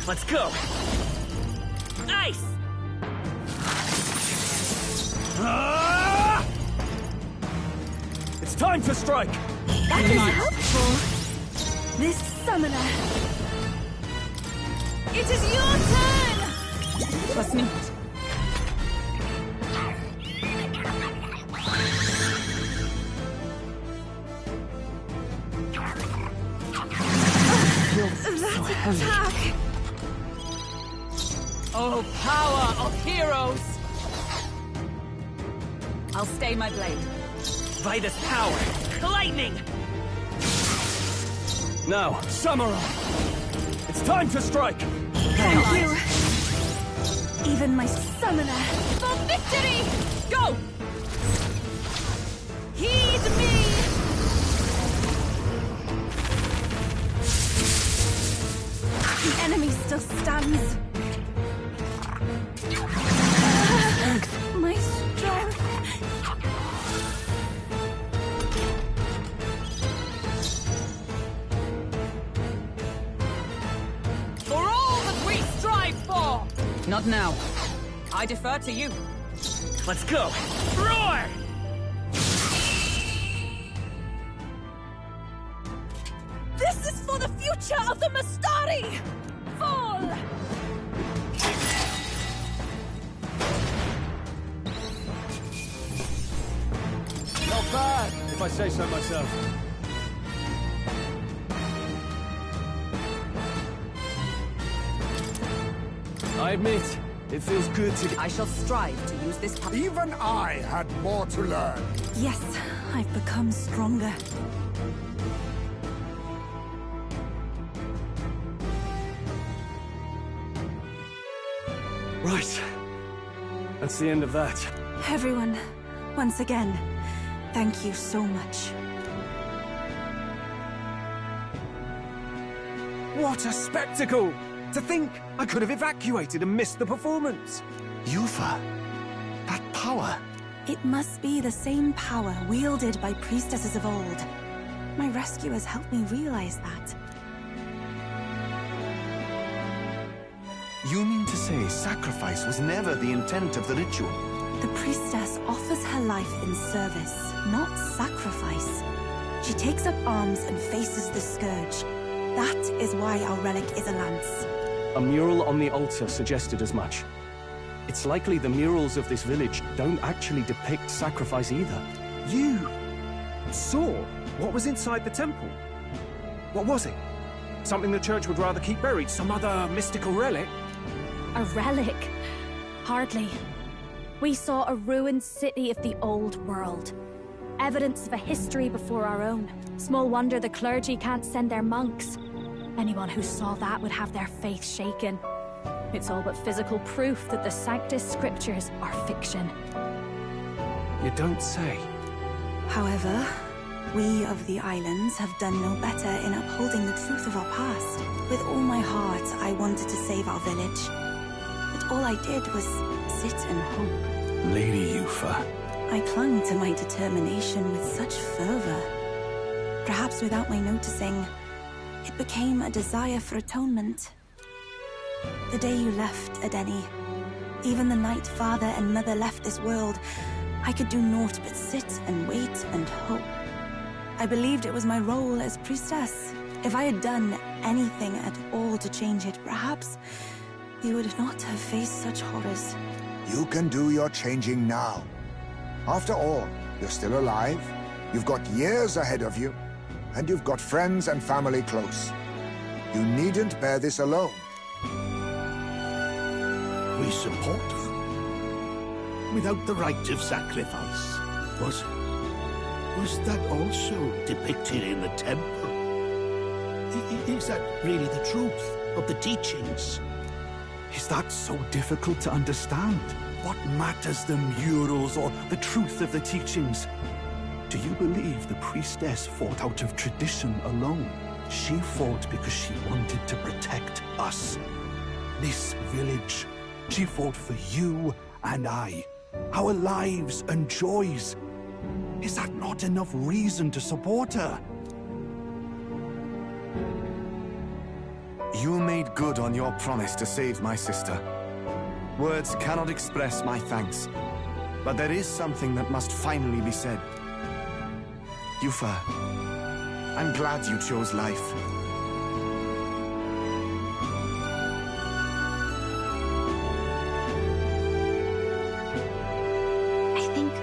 Let's go! Ice! Ah! It's time to strike! That is helpful. This summoner. It is your turn! Trust me. That attack! Oh, power of heroes! I'll stay my blade. Vitus power! Lightning! Now, Samurai! It's time to strike! Thank you. Even my summoner. For victory! Go! Heed me! The enemy still stands. My strength. For all that we strive for! Not now. I defer to you. Let's go! Roar! This is for the future of the Mastari! Fall! Not bad, if I say so myself. I admit, it feels good to... I shall strive to use this power. Even I had more to learn. Yes, I've become stronger. Right. That's the end of that. Everyone, once again, thank you so much. What a spectacle! To think I could have evacuated and missed the performance. Yufa, that power. It must be the same power wielded by priestesses of old. My rescuers helped me realize that. You mean to say sacrifice was never the intent of the ritual? The priestess offers her life in service, not sacrifice. She takes up arms and faces the scourge. That is why our relic is a lance. A mural on the altar suggested as much. It's likely the murals of this village don't actually depict sacrifice either. You saw what was inside the temple? What was it? Something the church would rather keep buried? Some other mystical relic? A relic? Hardly. We saw a ruined city of the old world. Evidence of a history before our own. Small wonder the clergy can't send their monks. Anyone who saw that would have their faith shaken. It's all but physical proof that the Sanctus Scriptures are fiction. You don't say. However, we of the islands have done no better in upholding the truth of our past. With all my heart, I wanted to save our village. But all I did was sit and hope. Lady Yufa. I clung to my determination with such fervor. Perhaps without my noticing, it became a desire for atonement. The day you left, Adeni, even the night father and mother left this world, I could do naught but sit and wait and hope. I believed it was my role as priestess. If I had done anything at all to change it, perhaps you would not have faced such horrors. You can do your changing now. After all, you're still alive, you've got years ahead of you, and you've got friends and family close. You needn't bear this alone. We support her. Without the rite of sacrifice. Was that also depicted in the temple? Is that really the truth of the teachings? Is that so difficult to understand? What matters the murals or the truth of the teachings? Do you believe the priestess fought out of tradition alone? She fought because she wanted to protect us. This village. She fought for you and I. Our lives and joys. Is that not enough reason to support her? You made good on your promise to save my sister. Words cannot express my thanks. But there is something that must finally be said. Yufa, I'm glad you chose life. I think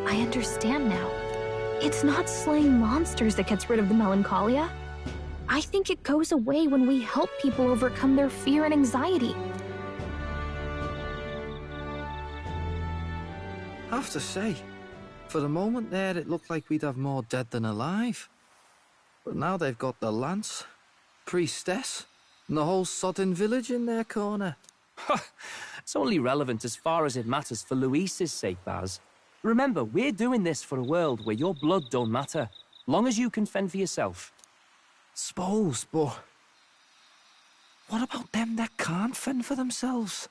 I understand now. It's not slaying monsters that gets rid of the melancholia. I think it goes away when we help people overcome their fear and anxiety. I have to say, for the moment there, it looked like we'd have more dead than alive. But now they've got the lance, priestess, and the whole sodden village in their corner. It's only relevant as far as it matters for Luis's sake, Baz. Remember, we're doing this for a world where your blood don't matter, long as you can fend for yourself. Suppose, but what about them that can't fend for themselves?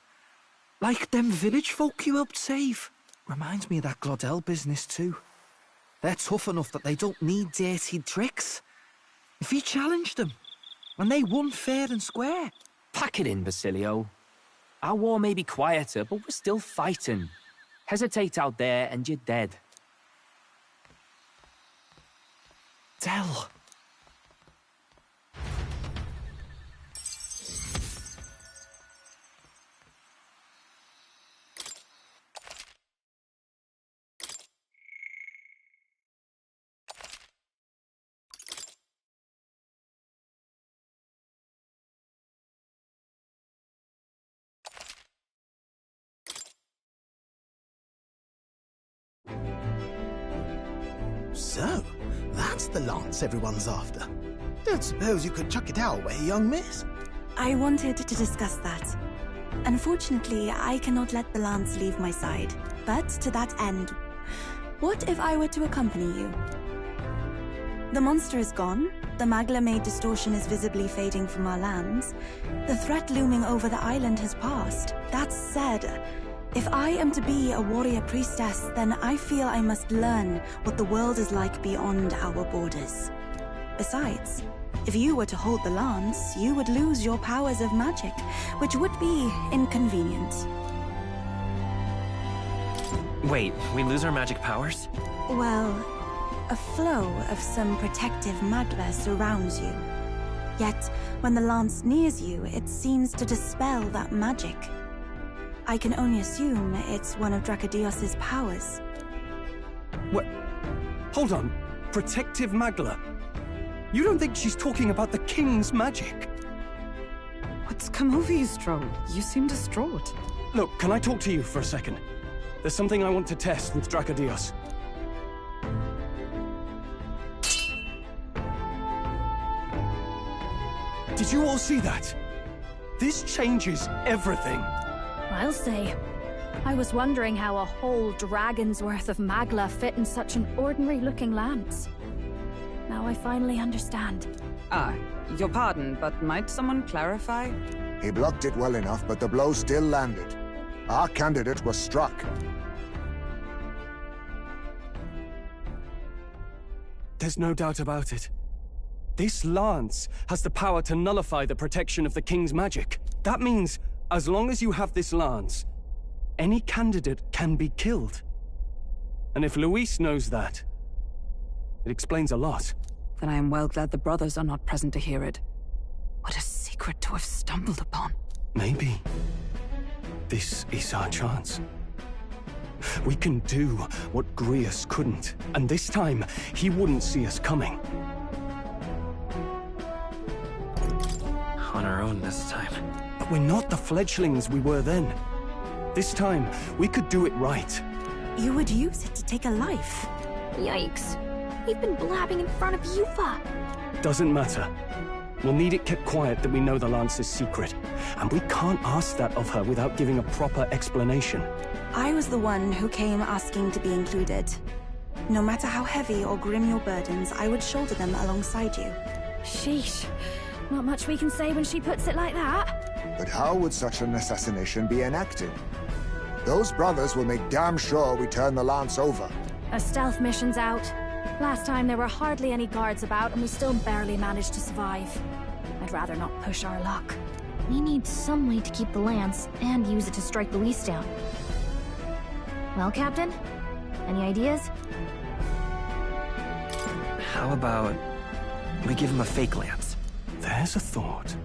Like them village folk you helped save. Reminds me of that Glodell business too. They're tough enough that they don't need dirty tricks. If you challenged them, and they won fair and square. Pack it in, Basilio. Our war may be quieter, but we're still fighting. Hesitate out there and you're dead. Tell. So, that's the lance everyone's after. Don't suppose you could chuck it our way, young miss? I wanted to discuss that. Unfortunately, I cannot let the lance leave my side. But to that end, what if I were to accompany you? The monster is gone, the Magla-made distortion is visibly fading from our lands, the threat looming over the island has passed. That said, if I am to be a warrior priestess, then I feel I must learn what the world is like beyond our borders. Besides, if you were to hold the lance, you would lose your powers of magic, which would be inconvenient. Wait, we lose our magic powers? Well, a flow of some protective magla surrounds you. Yet, when the lance nears you, it seems to dispel that magic. I can only assume it's one of Dracodios's powers. What? Hold on. Protective Magla? You don't think she's talking about the king's magic? What's come over you, Stroll? You seem distraught. Look, can I talk to you for a second? There's something I want to test with Dracodios. Did you all see that? This changes everything. I'll say. I was wondering how a whole dragon's worth of magla fit in such an ordinary-looking lance. Now I finally understand. Your pardon, but might someone clarify? He blocked it well enough, but the blow still landed. Our candidate was struck. There's no doubt about it. This lance has the power to nullify the protection of the king's magic. That means, as long as you have this lance, any candidate can be killed. And if Luis knows that, it explains a lot. Then I am well glad the brothers are not present to hear it. What a secret to have stumbled upon. Maybe this is our chance. We can do what Grius couldn't, and this time, he wouldn't see us coming. On our own this time. But we're not the fledglings we were then. This time, we could do it right. You would use it to take a life. Yikes. We've been blabbing in front of Yufa. Doesn't matter. We'll need it kept quiet that we know the lance is secret. And we can't ask that of her without giving a proper explanation. I was the one who came asking to be included. No matter how heavy or grim your burdens, I would shoulder them alongside you. Sheesh. Not much we can say when she puts it like that. But how would such an assassination be enacted? Those brothers will make damn sure we turn the lance over. A stealth mission's out. Last time there were hardly any guards about and we still barely managed to survive. I'd rather not push our luck. We need some way to keep the lance and use it to strike Luis down. Well, Captain? Any ideas? How about we give him a fake lance? There's a thought.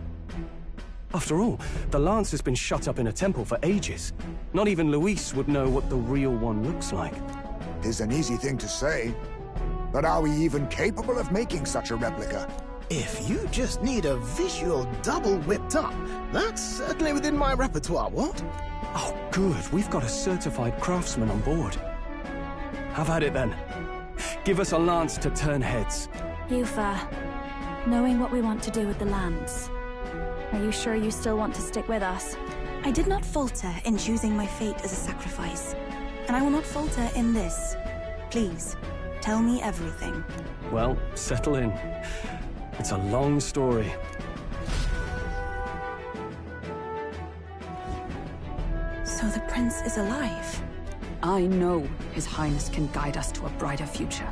After all, the lance has been shut up in a temple for ages. Not even Luis would know what the real one looks like. 'Tis an easy thing to say, but are we even capable of making such a replica? If you just need a visual double whipped up, that's certainly within my repertoire, what? Oh, good. We've got a certified craftsman on board. Have at it then. Give us a lance to turn heads. Yufa, Knowing what we want to do with the lands, are you sure you still want to stick with us? I did not falter in choosing my fate as a sacrifice, and I will not falter in this. Please, tell me everything. Well, settle in. It's a long story. So the prince is alive? I know His Highness can guide us to a brighter future.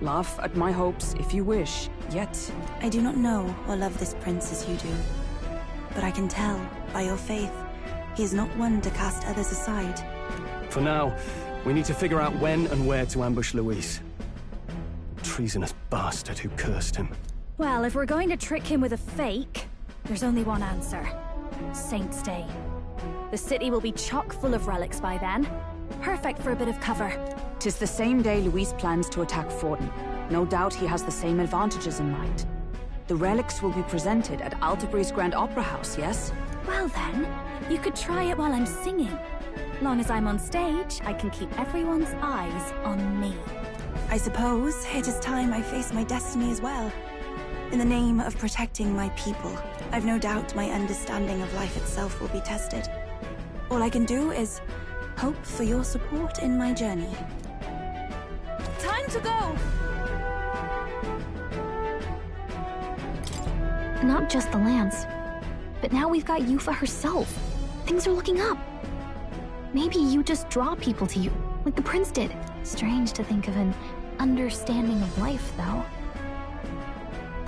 Laugh at my hopes if you wish, yet... I do not know or love this prince as you do. But I can tell, by your faith, he is not one to cast others aside. For now, we need to figure out when and where to ambush Luis. Treasonous bastard who cursed him. Well, if we're going to trick him with a fake, there's only one answer. Saint's Day. The city will be chock full of relics by then. Perfect for a bit of cover. 'Tis the same day Luis plans to attack Forden. No doubt he has the same advantages in mind. The relics will be presented at Altabury's Grand Opera House, yes? Well then, you could try it while I'm singing. Long as I'm on stage, I can keep everyone's eyes on me. I suppose it is time I face my destiny as well. In the name of protecting my people, I've no doubt my understanding of life itself will be tested. All I can do is hope for your support in my journey. Time to go! Not just the lance, but now we've got Yufa herself. Things are looking up. Maybe you just draw people to you, like the prince did. Strange to think of an understanding of life, though.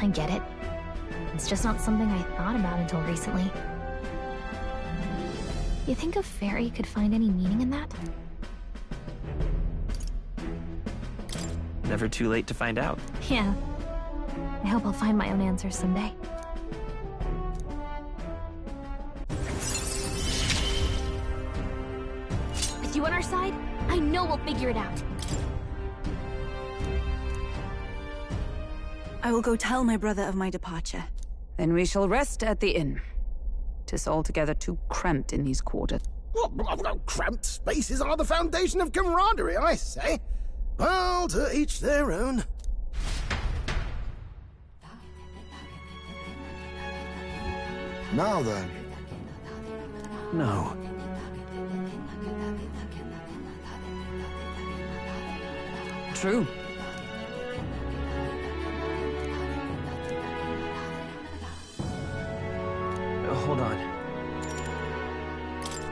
I get it. It's just not something I thought about until recently. You think a fairy could find any meaning in that? Never too late to find out. Yeah. I hope I'll find my own answers someday. With you on our side, I know we'll figure it out. I will go tell my brother of my departure. Then we shall rest at the inn. 'Tis altogether too cramped in these quarters. Well, cramped spaces are the foundation of camaraderie, I say. Well, to each their own. Now then. No. True. Hold on.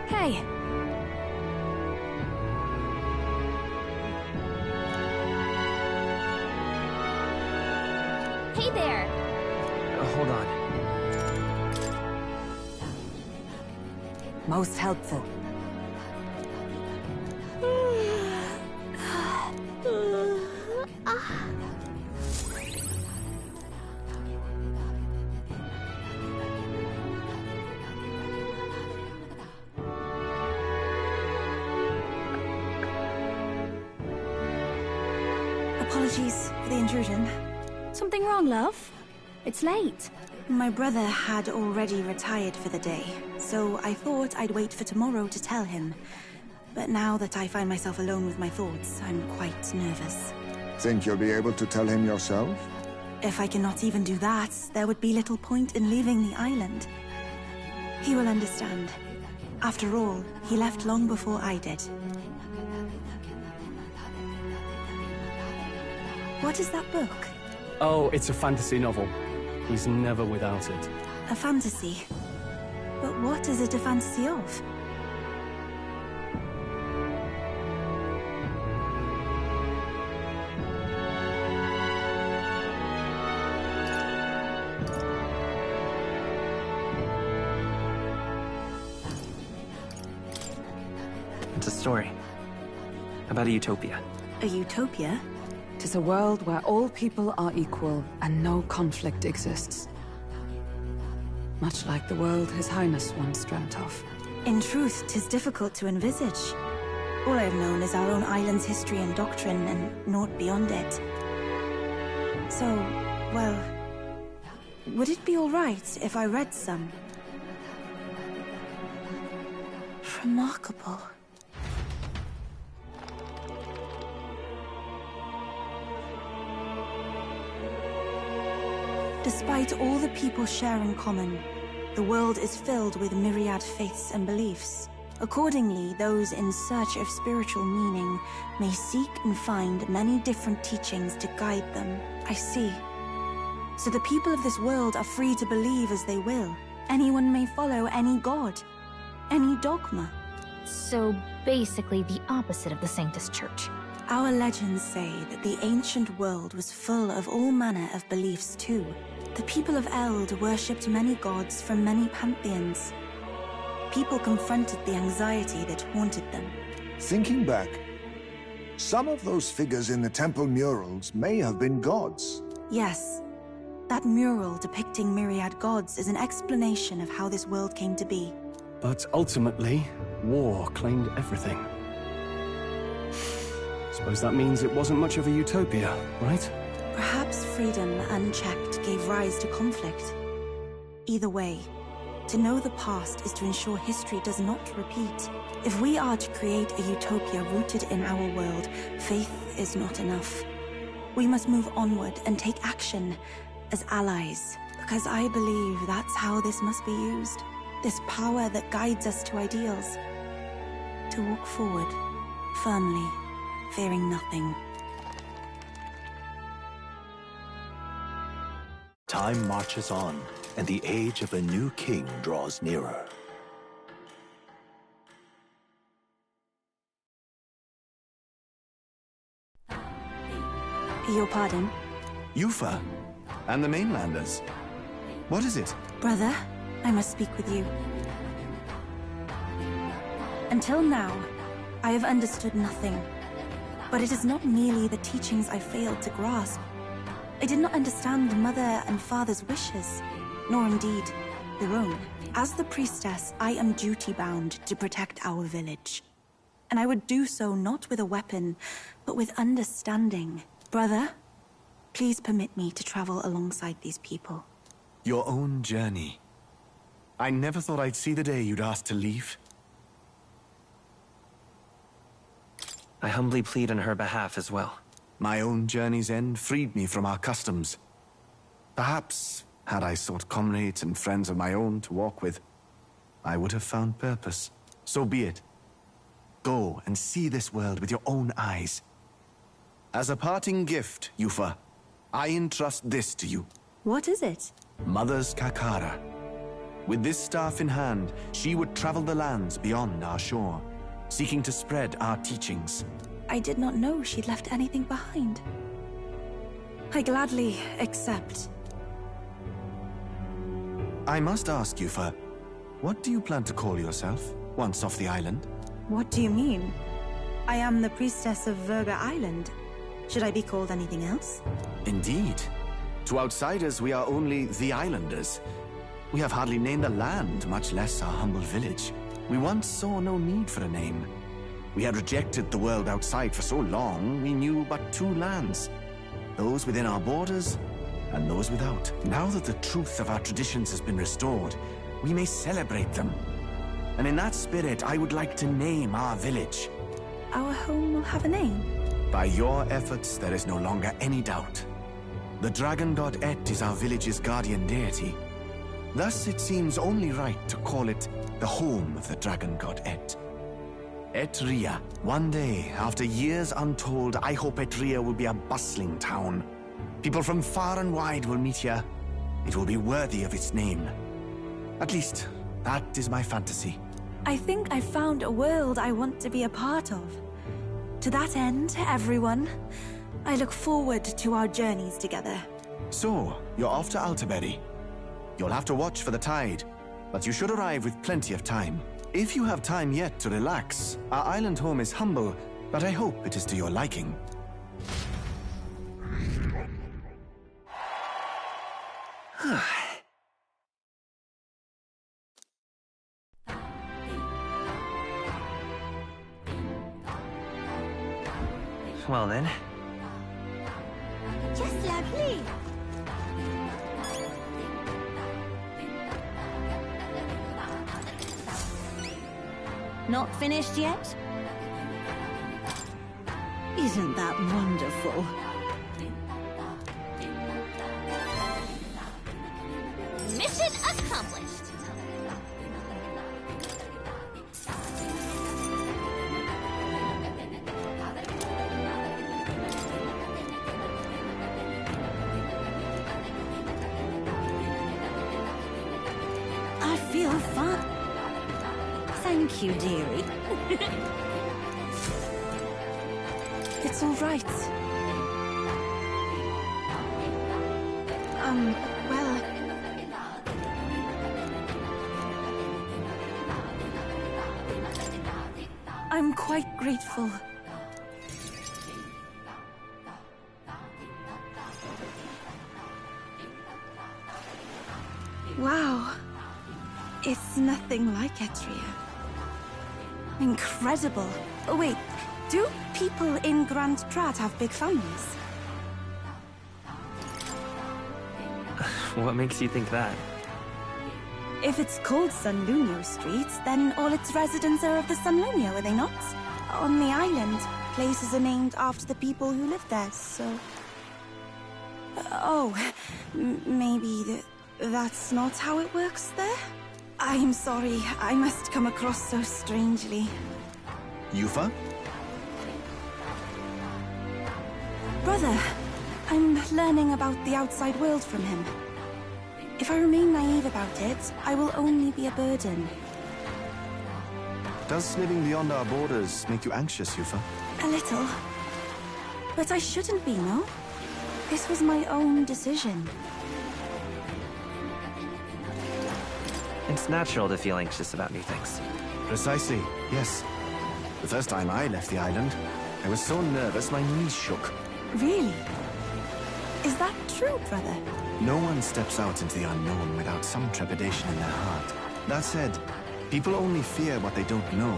Hey. Hey there. Hold on. Most helpful. Apologies for the intrusion. Something wrong, love? It's late. My brother had already retired for the day, so I thought I'd wait for tomorrow to tell him. But now that I find myself alone with my thoughts, I'm quite nervous. Think you'll be able to tell him yourself? If I cannot even do that, there would be little point in leaving the island. He will understand. After all, he left long before I did. What is that book? Oh, it's a fantasy novel. He's never without it. A fantasy? But what is it a fantasy of? It's a story about a utopia. A utopia? 'Tis a world where all people are equal and no conflict exists. Much like the world His Highness once dreamt of. In truth, 'tis difficult to envisage. All I've known is our own island's history and doctrine, and naught beyond it. So, well, would it be all right if I read some? Remarkable. Despite all the people share in common, the world is filled with myriad faiths and beliefs. Accordingly, those in search of spiritual meaning may seek and find many different teachings to guide them. I see. So the people of this world are free to believe as they will. Anyone may follow any god, any dogma. So basically the opposite of the Sanctus Church. Our legends say that the ancient world was full of all manner of beliefs too. The people of Eld worshipped many gods from many pantheons. People confronted the anxiety that haunted them. Thinking back, some of those figures in the temple murals may have been gods. Yes. That mural depicting myriad gods is an explanation of how this world came to be. But ultimately, war claimed everything. Suppose that means it wasn't much of a utopia, right? Perhaps freedom unchecked gave rise to conflict. Either way, to know the past is to ensure history does not repeat. If we are to create a utopia rooted in our world, faith is not enough. We must move onward and take action as allies, because I believe that's how this must be used. This power that guides us to ideals. To walk forward, firmly, fearing nothing. Time marches on, and the age of a new king draws nearer. Your pardon? Yufa, and the mainlanders. What is it? Brother, I must speak with you. Until now, I have understood nothing. But it is not merely the teachings I failed to grasp. I did not understand Mother and Father's wishes, nor indeed their own. As the priestess, I am duty-bound to protect our village. And I would do so not with a weapon, but with understanding. Brother, please permit me to travel alongside these people. Your own journey. I never thought I'd see the day you'd ask to leave. I humbly plead on her behalf as well. My own journey's end freed me from our customs. Perhaps, had I sought comrades and friends of my own to walk with, I would have found purpose. So be it. Go and see this world with your own eyes. As a parting gift, Yufa, I entrust this to you. What is it? Mother's Kakara. With this staff in hand, she would travel the lands beyond our shore, seeking to spread our teachings. I did not know she'd left anything behind. I gladly accept. I must ask, Yufa, what do you plan to call yourself, once off the island? What do you mean? I am the priestess of Verga Island. Should I be called anything else? Indeed. To outsiders, we are only the islanders. We have hardly named the land, much less our humble village. We once saw no need for a name. We had rejected the world outside for so long, we knew but two lands. Those within our borders, and those without. Now that the truth of our traditions has been restored, we may celebrate them. And in that spirit, I would like to name our village. Our home will have a name? By your efforts, there is no longer any doubt. The dragon god Et is our village's guardian deity. Thus, it seems only right to call it the home of the dragon god Et. Etria. One day, after years untold, I hope Etria will be a bustling town. People from far and wide will meet here. It will be worthy of its name. At least, that is my fantasy. I think I found a world I want to be a part of. To that end, everyone, I look forward to our journeys together. So, you're off to Altaberry. You'll have to watch for the tide, but you should arrive with plenty of time. If you have time yet to relax, our island home is humble, but I hope it is to your liking. Well then. Just lovely. Not finished yet? Isn't that wonderful? Thank you, dearie. It's all right. Well... I'm quite grateful. Wow. It's nothing like Etria. Incredible. Oh, wait. Do people in Grand Trat have big families? What makes you think that? If it's called San Lunio Street, then all its residents are of the San Lunio, are they not? On the island, places are named after the people who live there, so... maybe that's not how it works there? I'm sorry, I must come across so strangely. Yufa? Brother, I'm learning about the outside world from him. If I remain naive about it, I will only be a burden. Does living beyond our borders make you anxious, Yufa? A little. But I shouldn't be, no? This was my own decision. It's natural to feel anxious about new things. Precisely, yes. The first time I left the island, I was so nervous my knees shook. Really? Is that true, brother? No one steps out into the unknown without some trepidation in their heart. That said, people only fear what they don't know,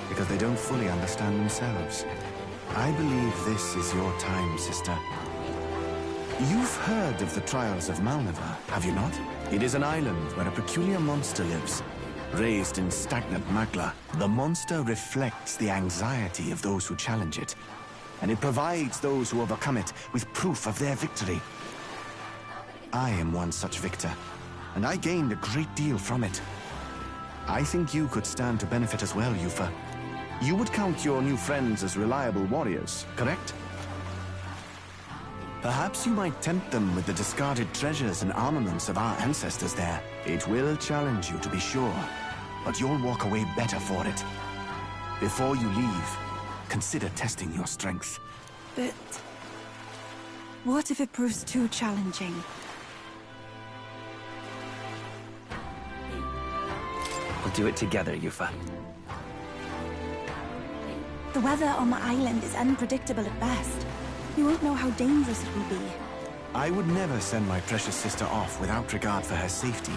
because they don't fully understand themselves. I believe this is your time, sister. You've heard of the trials of Malnever, have you not? It is an island where a peculiar monster lives. Raised in stagnant magma, the monster reflects the anxiety of those who challenge it, and it provides those who overcome it with proof of their victory. I am one such victor, and I gained a great deal from it. I think you could stand to benefit as well, Yufa. You would count your new friends as reliable warriors, correct? Perhaps you might tempt them with the discarded treasures and armaments of our ancestors there. It will challenge you, to be sure, but you'll walk away better for it. Before you leave, consider testing your strength. But... what if it proves too challenging? We'll do it together, Yufa. The weather on the island is unpredictable at best. You won't know how dangerous it will be. I would never send my precious sister off without regard for her safety.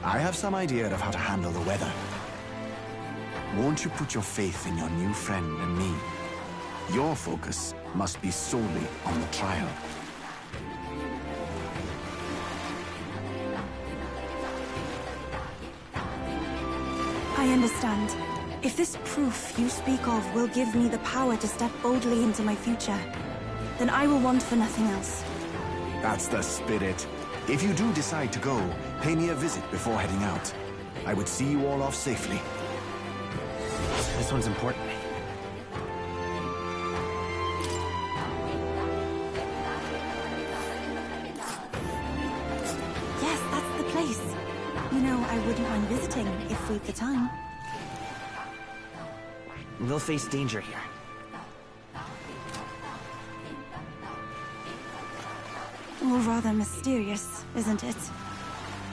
I have some idea of how to handle the weather. Won't you put your faith in your new friend and me? Your focus must be solely on the trial. I understand. If this proof you speak of will give me the power to step boldly into my future, then I will want for nothing else. That's the spirit. If you do decide to go, pay me a visit before heading out. I would see you all off safely. This one's important. Yes, that's the place. You know, I wouldn't mind visiting if we've the time. They'll face danger here. All rather mysterious, isn't it?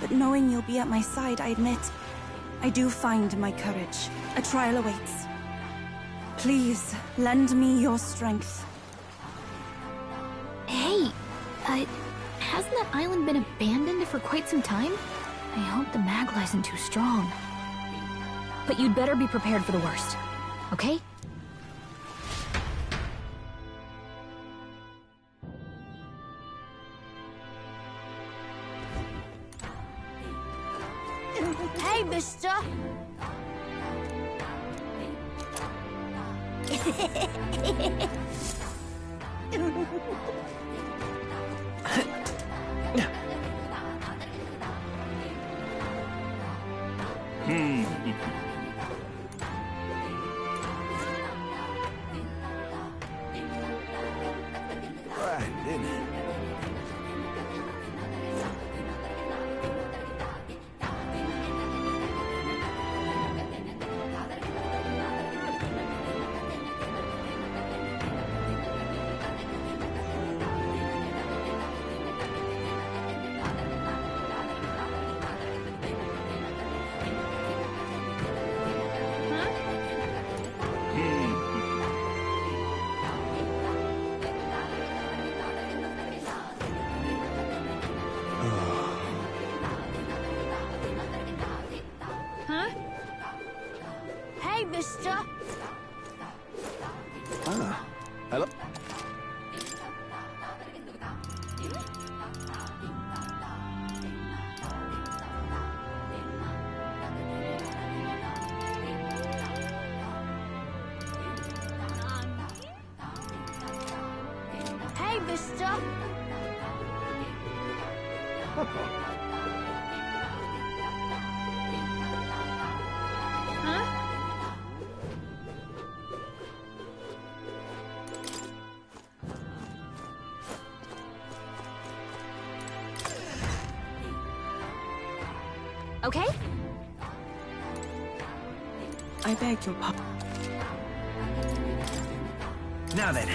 But knowing you'll be at my side, I admit, I do find my courage. A trial awaits. Please, lend me your strength. Hey, hasn't that island been abandoned for quite some time? I hope the Magla isn't too strong. But you'd better be prepared for the worst, okay? Hey, mister! Huh? Hey, mister! Ah, hello? Hey, mister! Huh? Okay? I beg your pardon. Now then.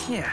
Yeah.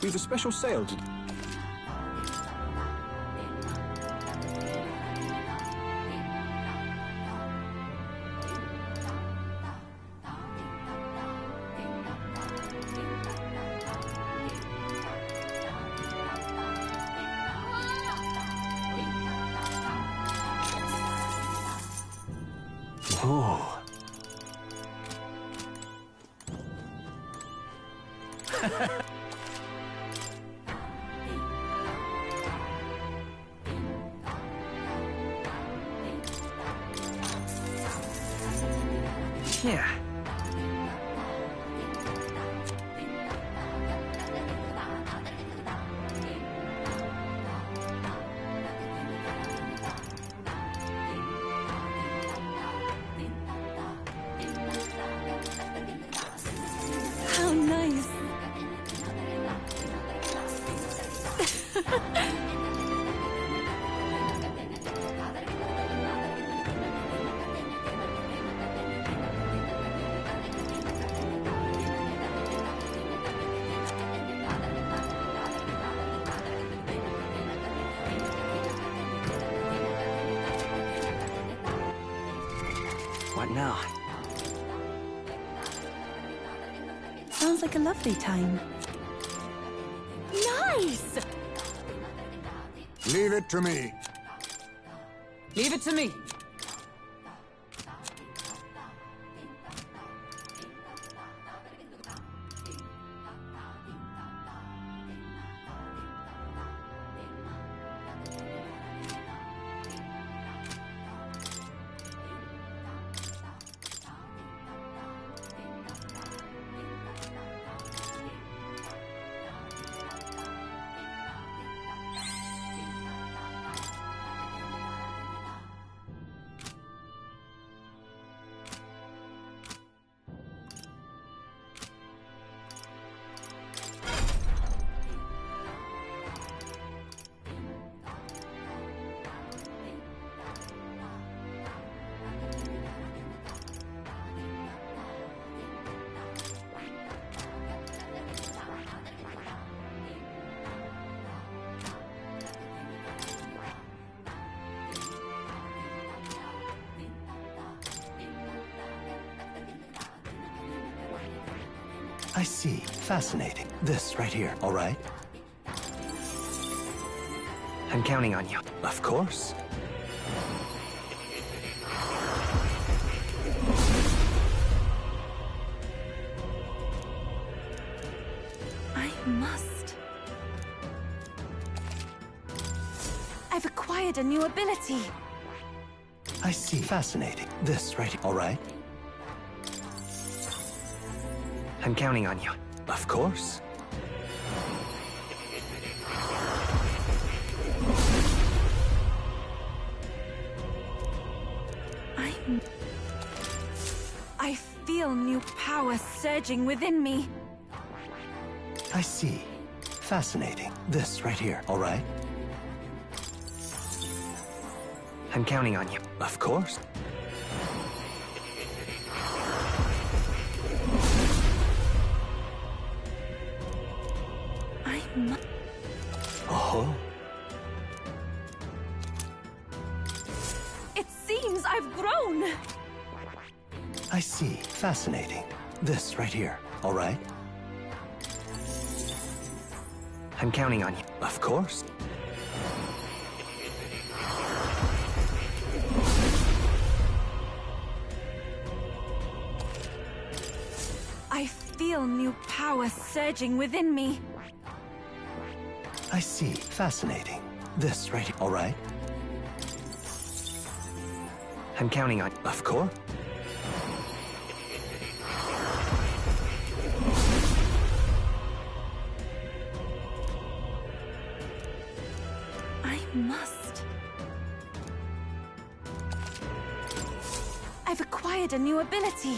We've a special sale to... Oh. Yeah. How nice. What now? Sounds like a lovely time. Nice! Leave it to me. Leave it to me. I see. Fascinating. This right here, all right? I'm counting on you. Of course. I must. I've acquired a new ability. I see. Fascinating. This right here. All right. I'm counting on you. Of course. I feel new power surging within me. I see. Fascinating. This right here. All right. I'm counting on you. Of course. Oh. It seems I've grown. I see. Fascinating. This right here. All right. I'm counting on you. Of course. I feel new power surging within me. I see. Fascinating. This right here. All right. I'm counting on you. Of course. I must. I've acquired a new ability.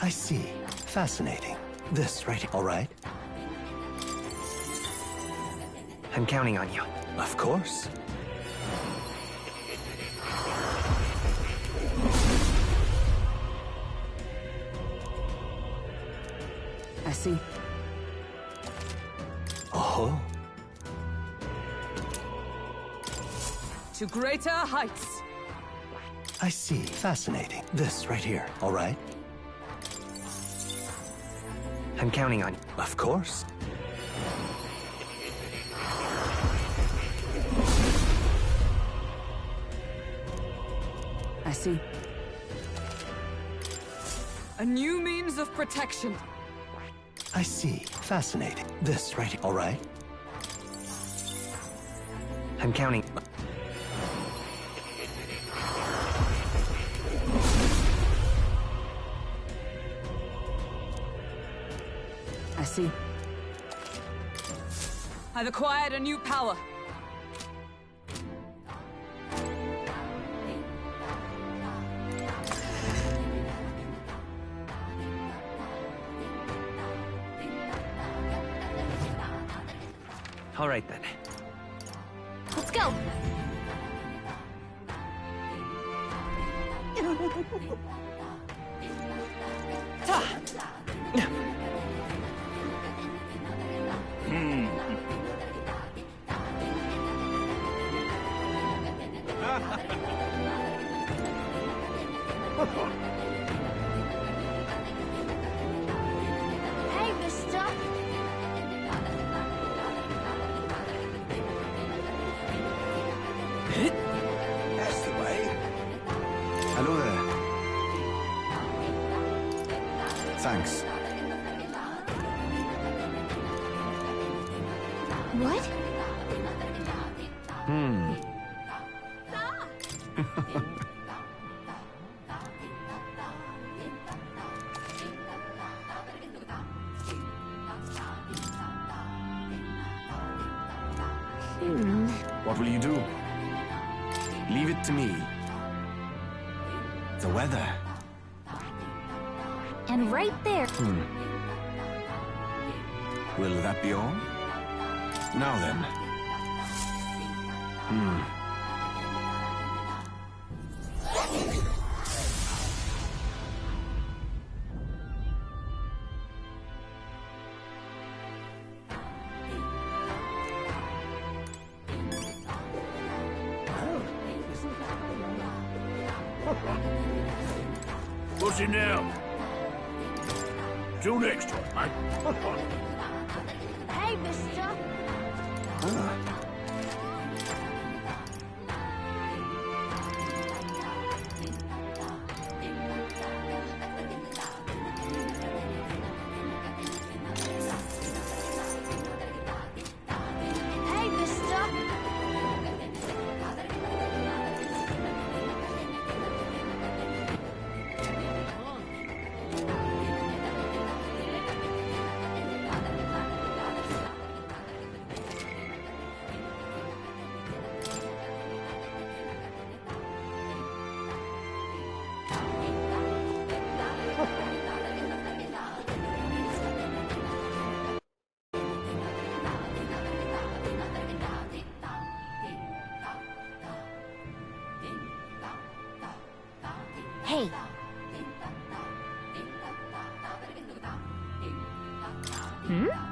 I see. Fascinating. This right here. All right. I'm counting on you. Of course. I see. Oh. To greater heights. I see. Fascinating. This right here. All right. I'm counting on you. Of course. I see. A new means of protection. I see. Fascinating. This right here. All right. I'm counting. I see. I've acquired a new power. All right then. Let's go. Hey, mister. That's the way. Hello there. Thanks. What? What will you do? Leave it to me. The weather. And right there. Will that be all? Now then. What's it now? Till next time, mate. Hey, mister! Hey, mister! Hey! Hmm?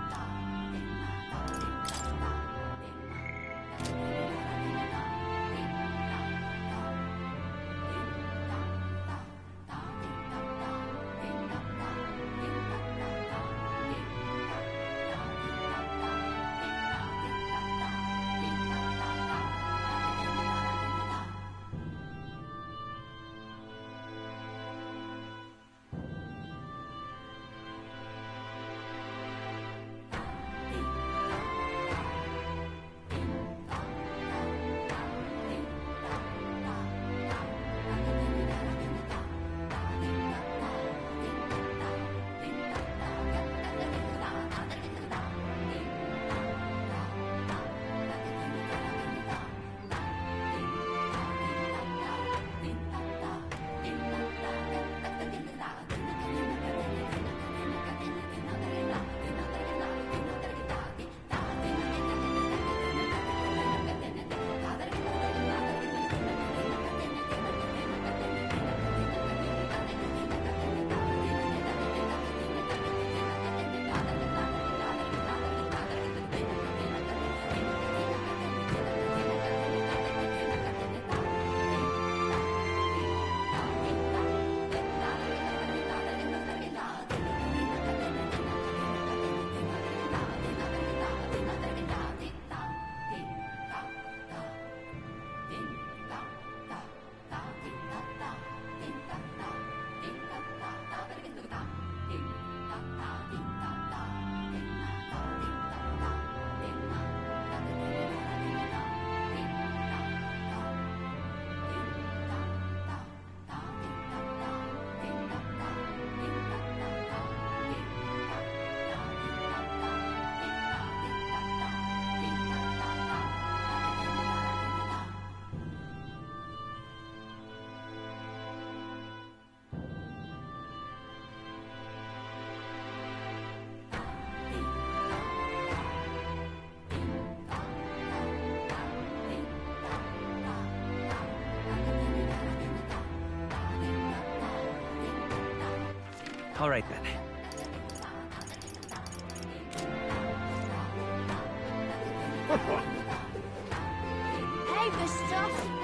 All right, then. Hey, mister!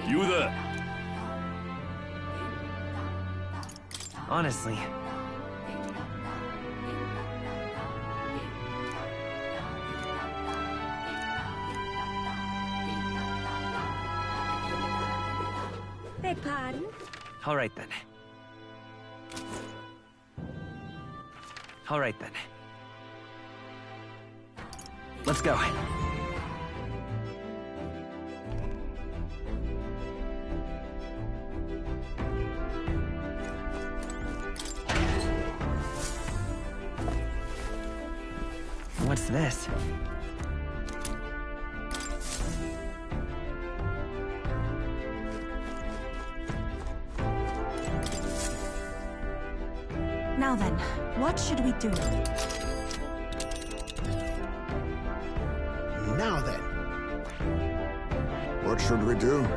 You there? Honestly, Beg pardon? all right then. All right then. Let's go. What's this? Now then, what should we do? Now then. What should we do?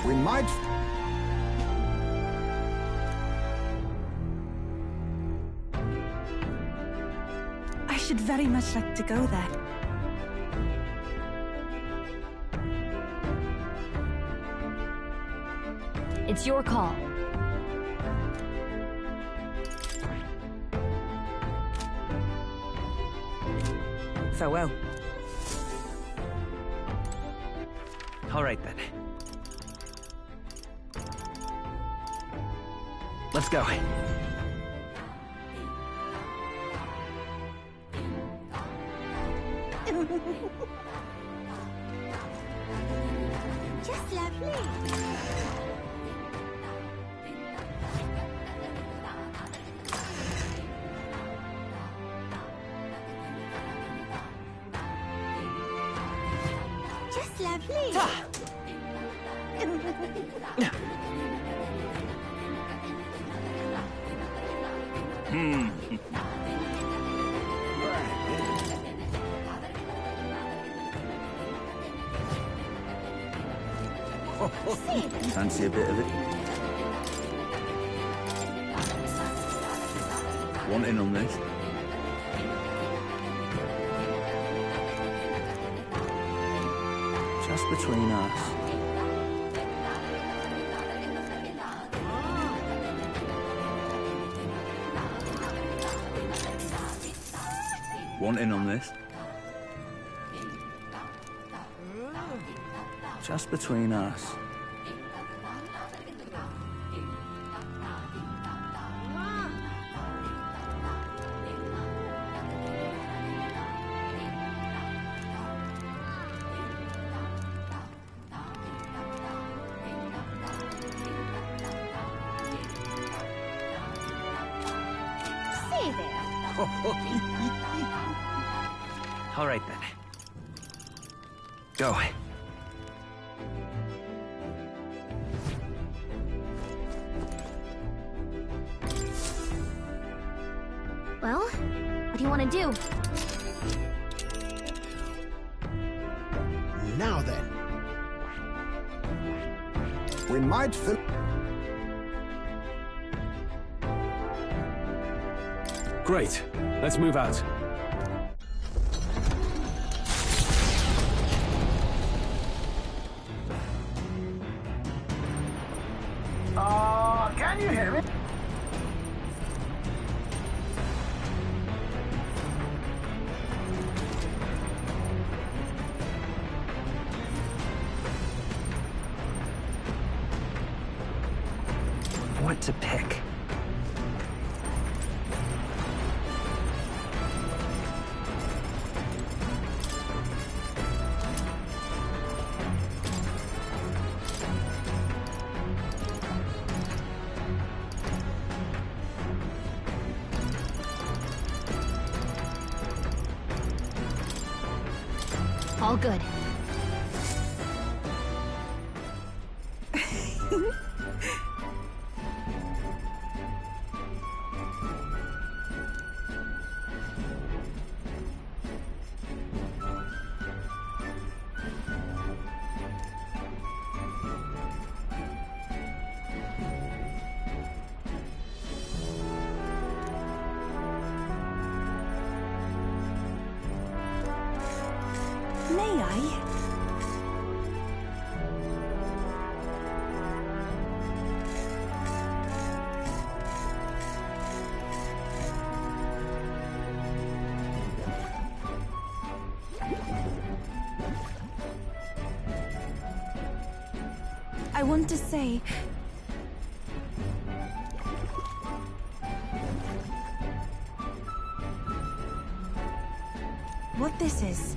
We might... I should very much like to go there. It's your call. Farewell. All right, then. Let's go. Just lovely. Just lovely. Fancy a bit of it? Want in on this? Just between us. Want in on this? Just between us. See there. All right, then. Go. Well, what do you want to do? Now then. We might fill... Great. Let's move out. Can you hear me? What to pick? All good. May I? I want to say... what this is.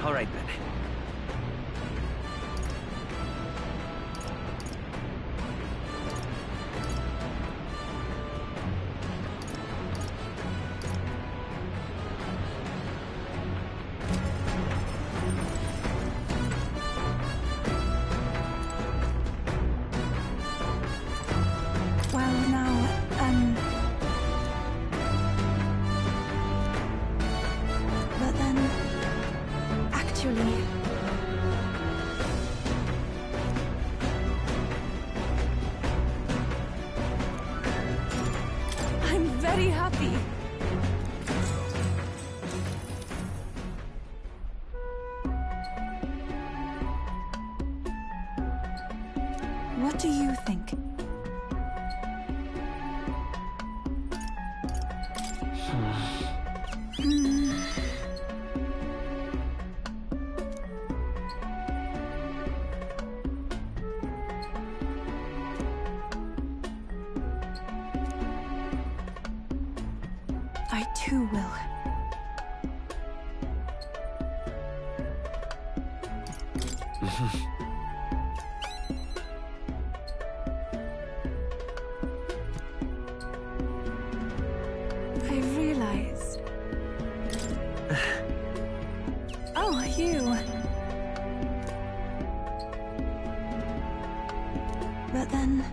All right, then. Well, now, but then... actually... I'm very happy. What do you think? I too will. I realized. Oh, you. But then...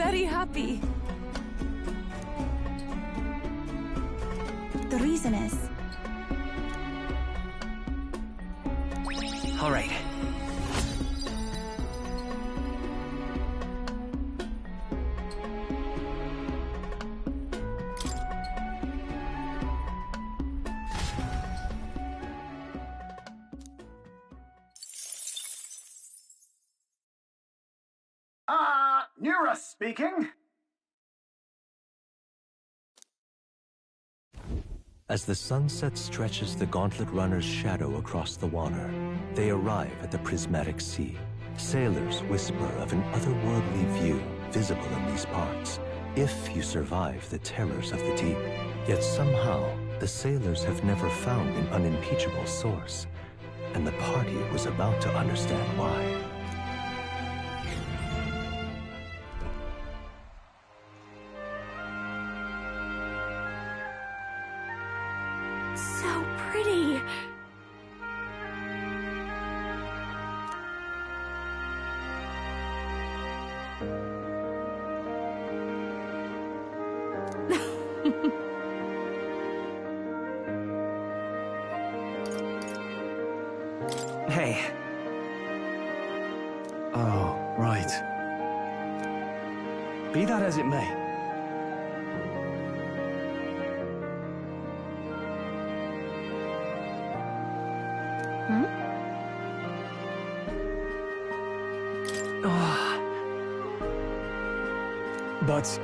very happy. The reason is... All right. Nura speaking. As the sunset stretches the Gauntlet Runner's shadow across the water, they arrive at the Prismatic Sea. Sailors whisper of an otherworldly view visible in these parts, if you survive the terrors of the deep. Yet somehow, the sailors have never found an unimpeachable source, and the party was about to understand why. So pretty. Hey. Oh, right. Be that as it may. But...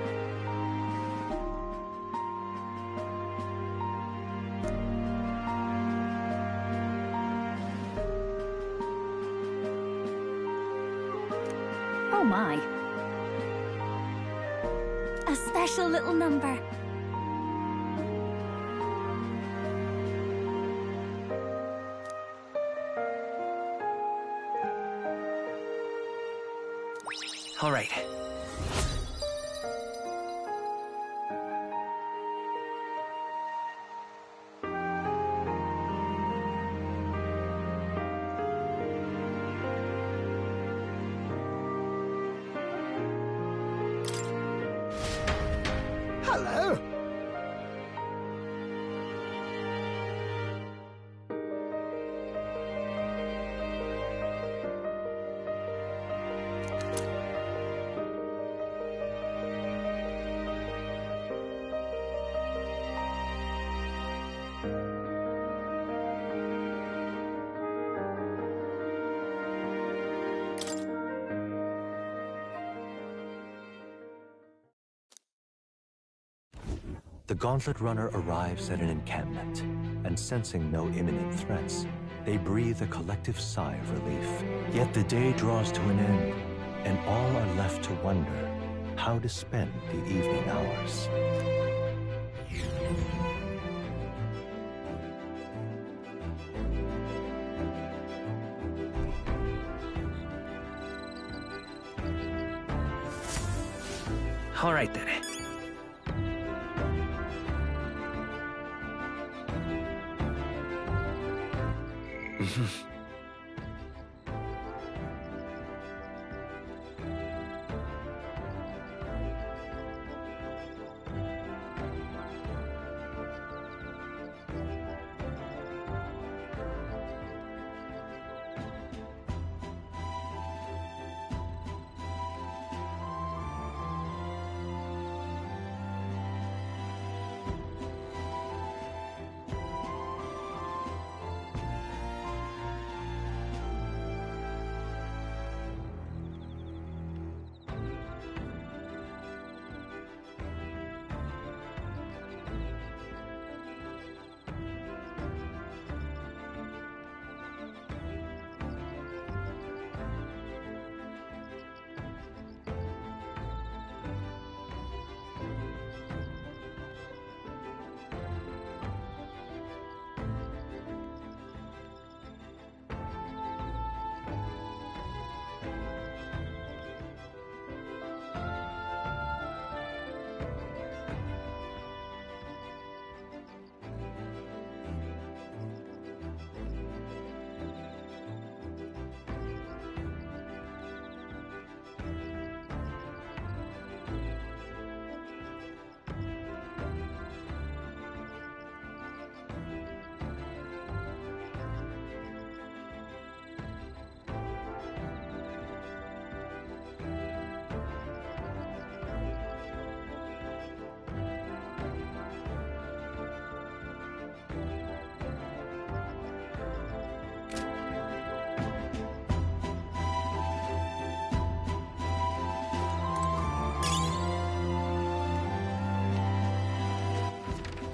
Oh my. A special little number. All right. Hello. The Gauntlet Runner arrives at an encampment, and sensing no imminent threats, they breathe a collective sigh of relief. Yet the day draws to an end, and all are left to wonder how to spend the evening hours. All right, then.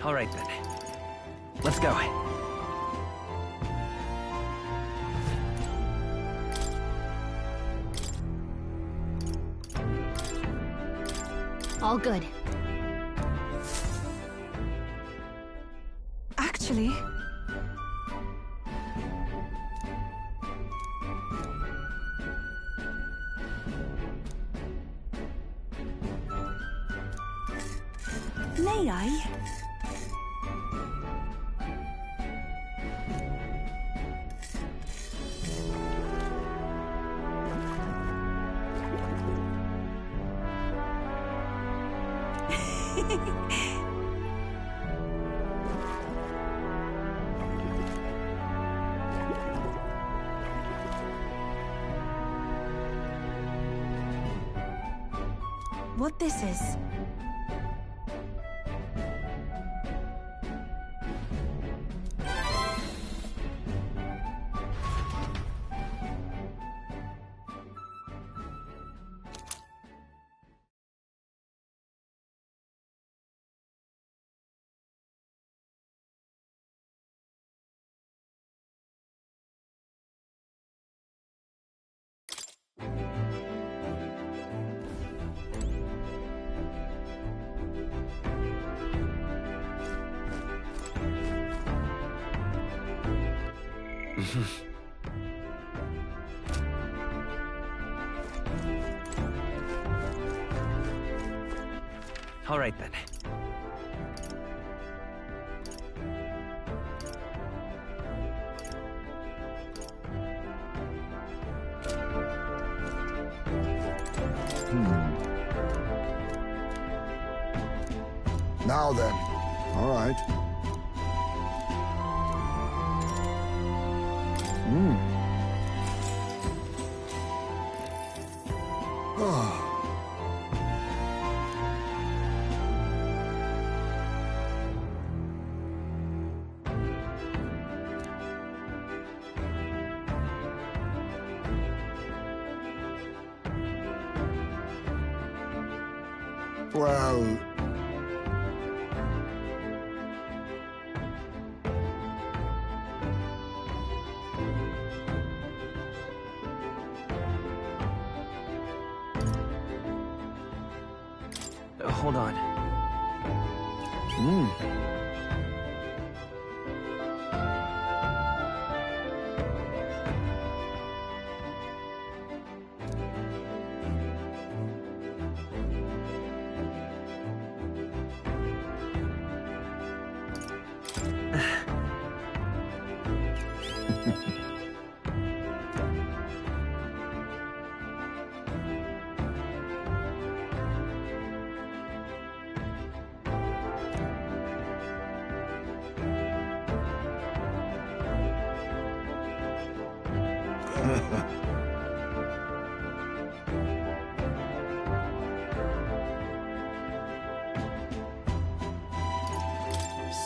All right, then. Let's go. All good. Actually... May I? What this is? All right, then. Now then. All right. Oh. Well... Hold on.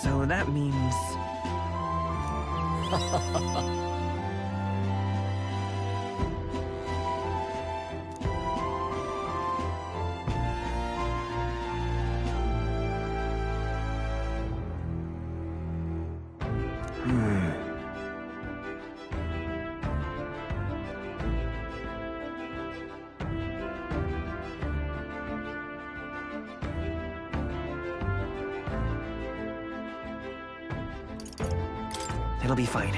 So that means... It'll be fine.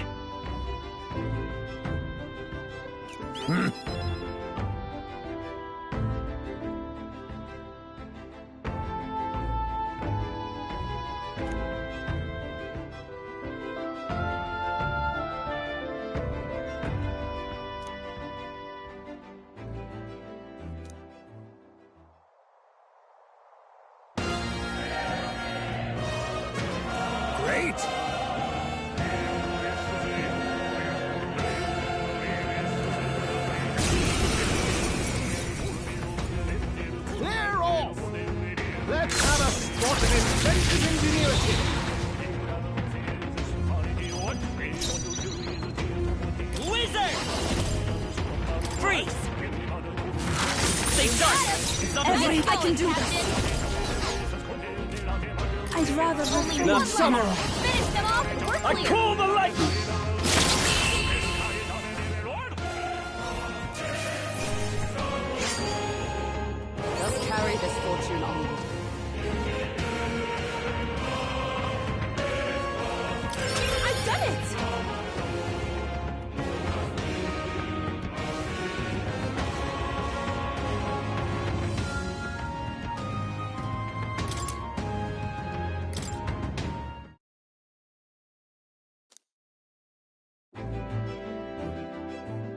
Great! Clear off! Let's have a spot of inventive ingenuity! Wizard! Freeze! Stay sharp! I can do this. I'd rather Only Now, one Summer! left. Finish them off and we're I clear. call the lightning! Just carry this fortune onward. I've done it!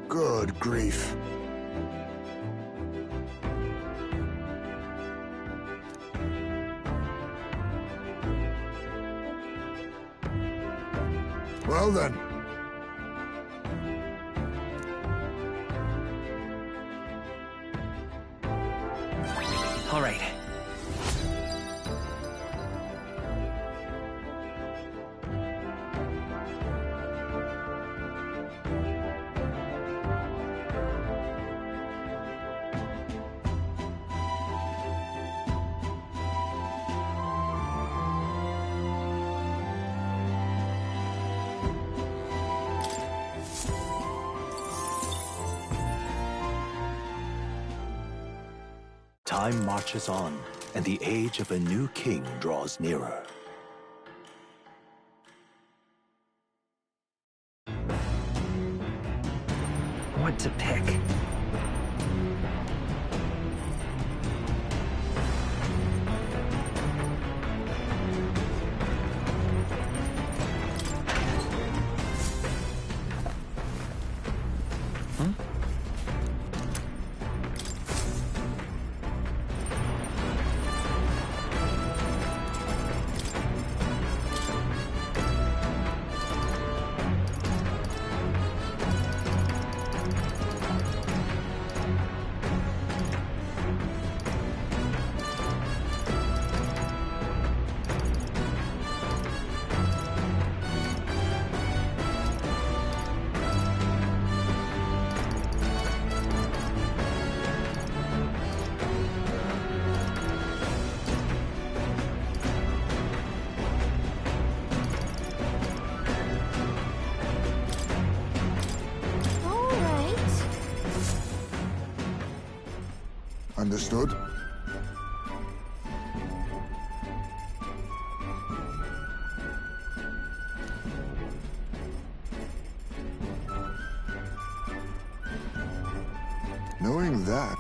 Good grief. Well then. All right. Time marches on, and the age of a new king draws nearer. What to pick? Understood? Knowing that,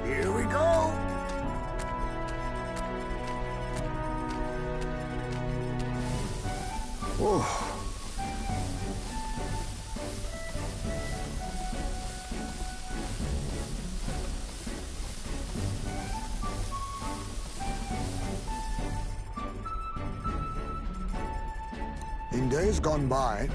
here we go! Oh. In days gone by,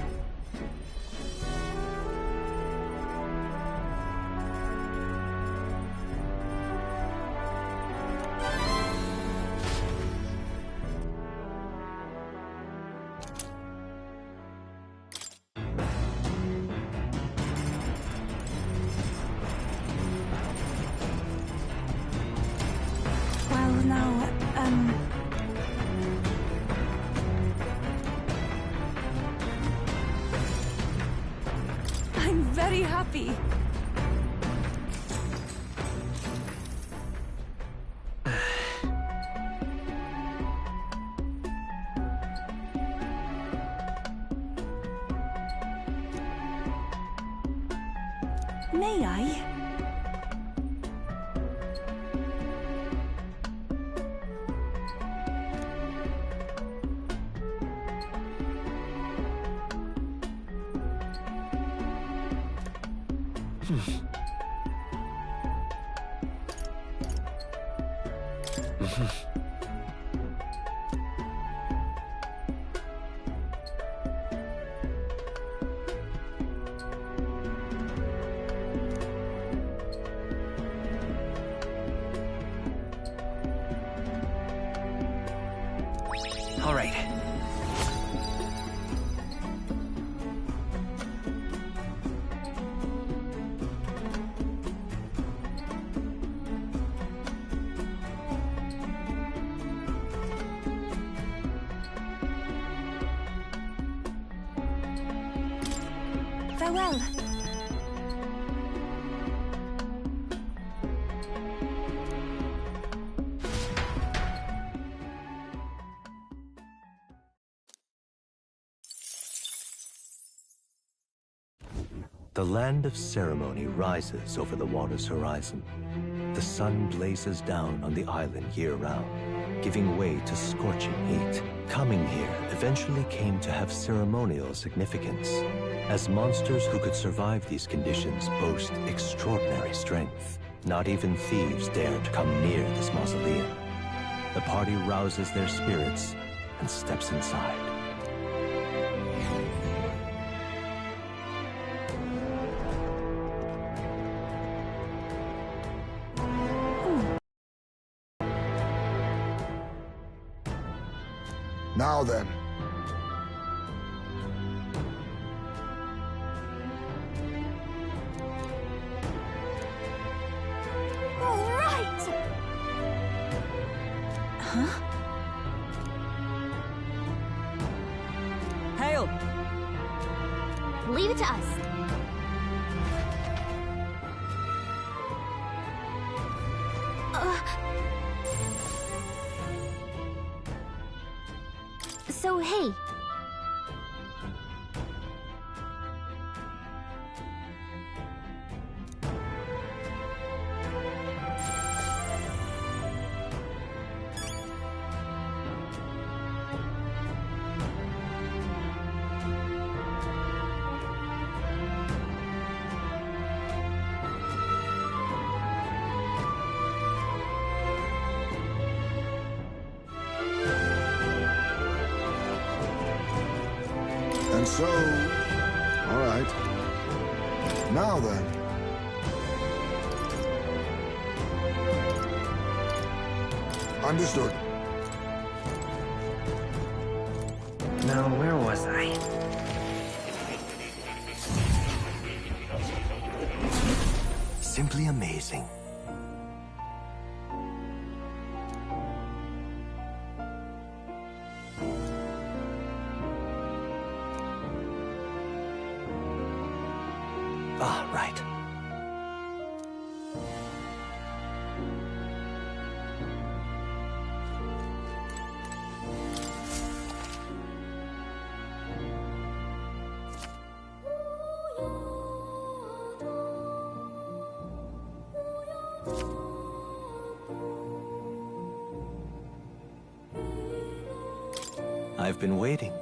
Well, now, I'm very happy. may I? All right. Farewell. The land of ceremony rises over the water's horizon. The sun blazes down on the island year-round, giving way to scorching heat. Coming here eventually came to have ceremonial significance, as monsters who could survive these conditions boast extraordinary strength. Not even thieves dare to come near this mausoleum. The party rouses their spirits and steps inside. Now then. All right! Huh? Hail! Leave it to us. So, hey. And so... All right. Now then. Understood. Now, where was I? Simply amazing. Ah, right. I've been waiting.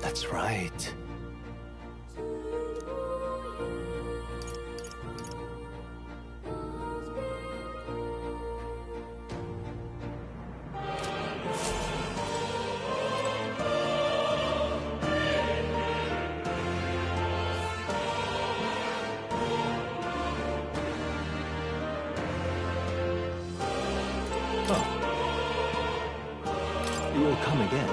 That's right. You'll come again.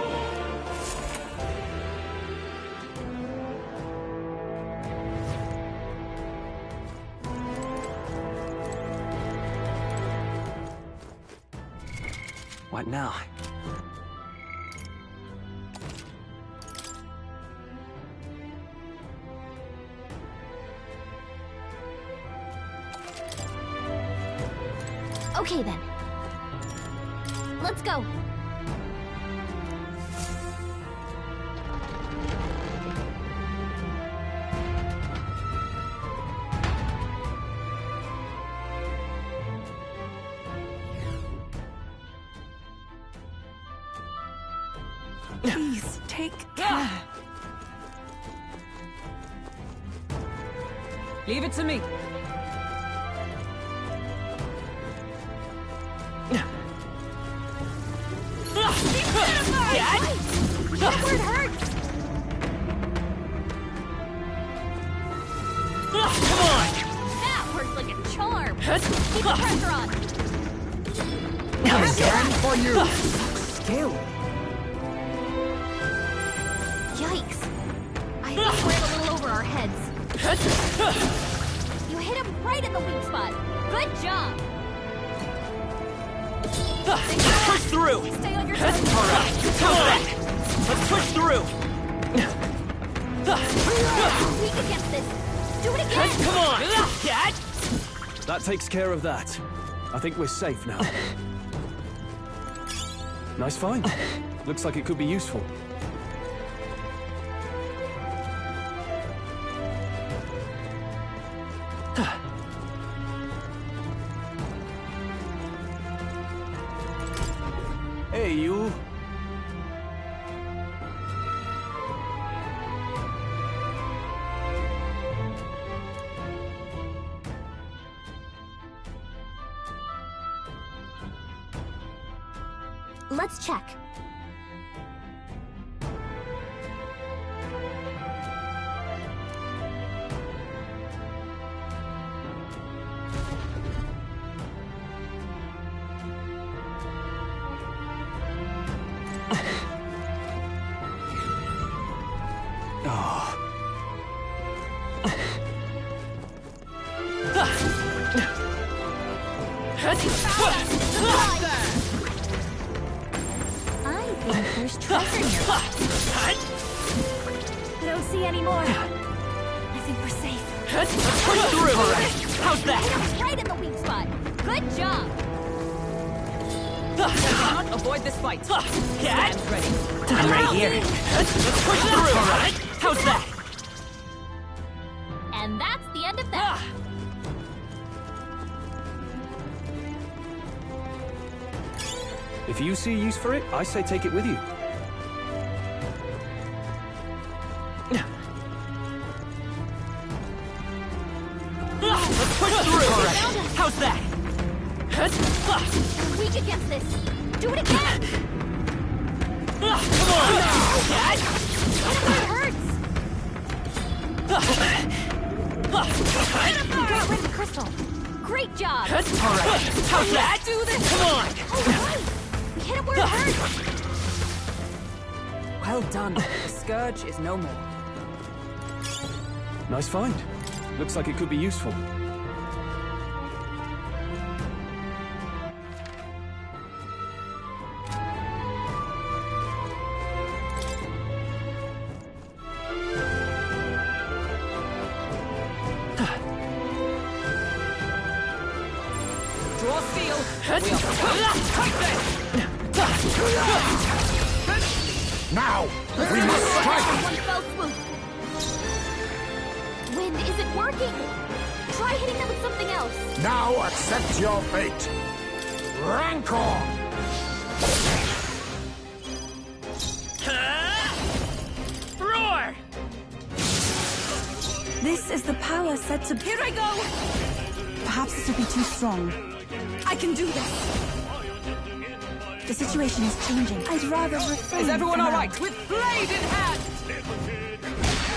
What now? Okay then. Let's go. Please, take care. Leave it to me. Dad? That word hurts! Come on! That works like a charm! Keep the pressure on! Again for you! Skill! Yikes! I think we're in a little over our heads. You hit him right in the weak spot. Good job! Push through! Stay on your toes. Alright, come on! Let's push through! Weak against this. Do it again! Come on! Dad! That takes care of that. I think we're safe now. Nice find. Looks like it could be useful. Hey, you. Let's check. I think there's treasure here. I don't see any more. I think we're safe. Let's push through! Alright, how's that? Hit him right in the weak spot. Good job. Cannot avoid this fight. Cat? Stand ready. I'm right here. Let's push through! Alright, how's that? And that's the end of that. If you see use for it, I say take it with you. Let's push through! Alright, how's that? Weak against this. Do it again. Come on! Cat? It hurts. You got rid of the crystal. Great job. Alright, how's that? Do this! Come on! Oh, right. We hit him where it hurts. Well done. The scourge is no more. Nice find. Looks like it could be useful. Draw steel. Now, we must strike! One fell swoop. Wind isn't working. Try hitting them with something else. Now accept your fate. Rancor! This is the power set to... Here I go! Perhaps this will be too strong. I can do this! The situation is changing. I'd rather refrain. Is everyone for now. alright? With blade in hand!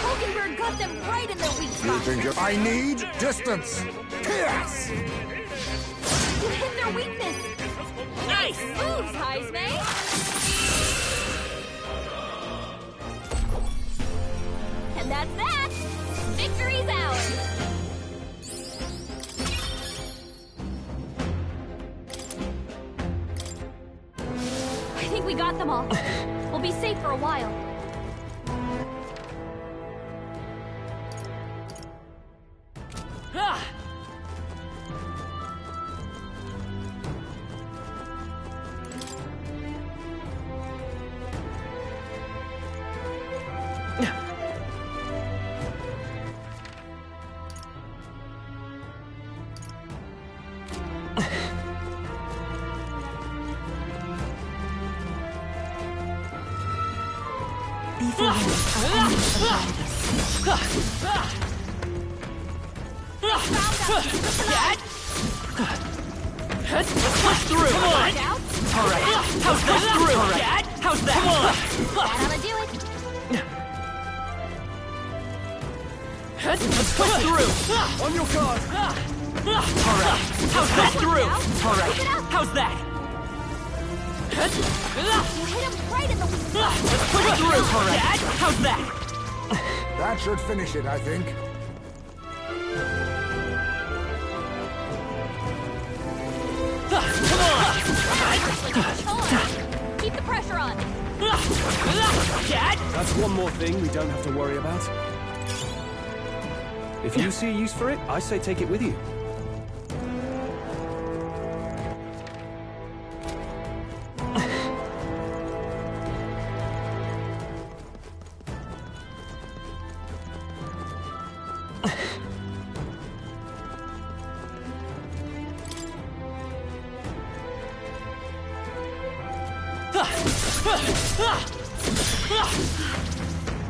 Hogenberg got them right in their weak You spot. think I need distance? Pierce! You hit their weakness. Nice! Moves, Heisme. And that's that. Victory's ours. I think we got them all. We'll be safe for a while. Ah! Before him, Let's push through! Come on! Alright, how's that? Alright, how's that? Come on! That ought to do it. Let's push through! On your guard! Alright, how's that? Through! Alright, how's that? You hit him right in the weak spot. Let's push through! Alright, how's that? That should finish it, I think. Keep the pressure on. That's one more thing we don't have to worry about. If you see a use for it, I say take it with you.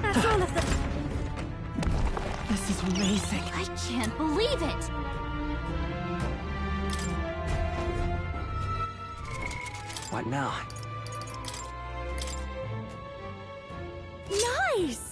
That's all of them. This is amazing. I can't believe it. What now? Nice.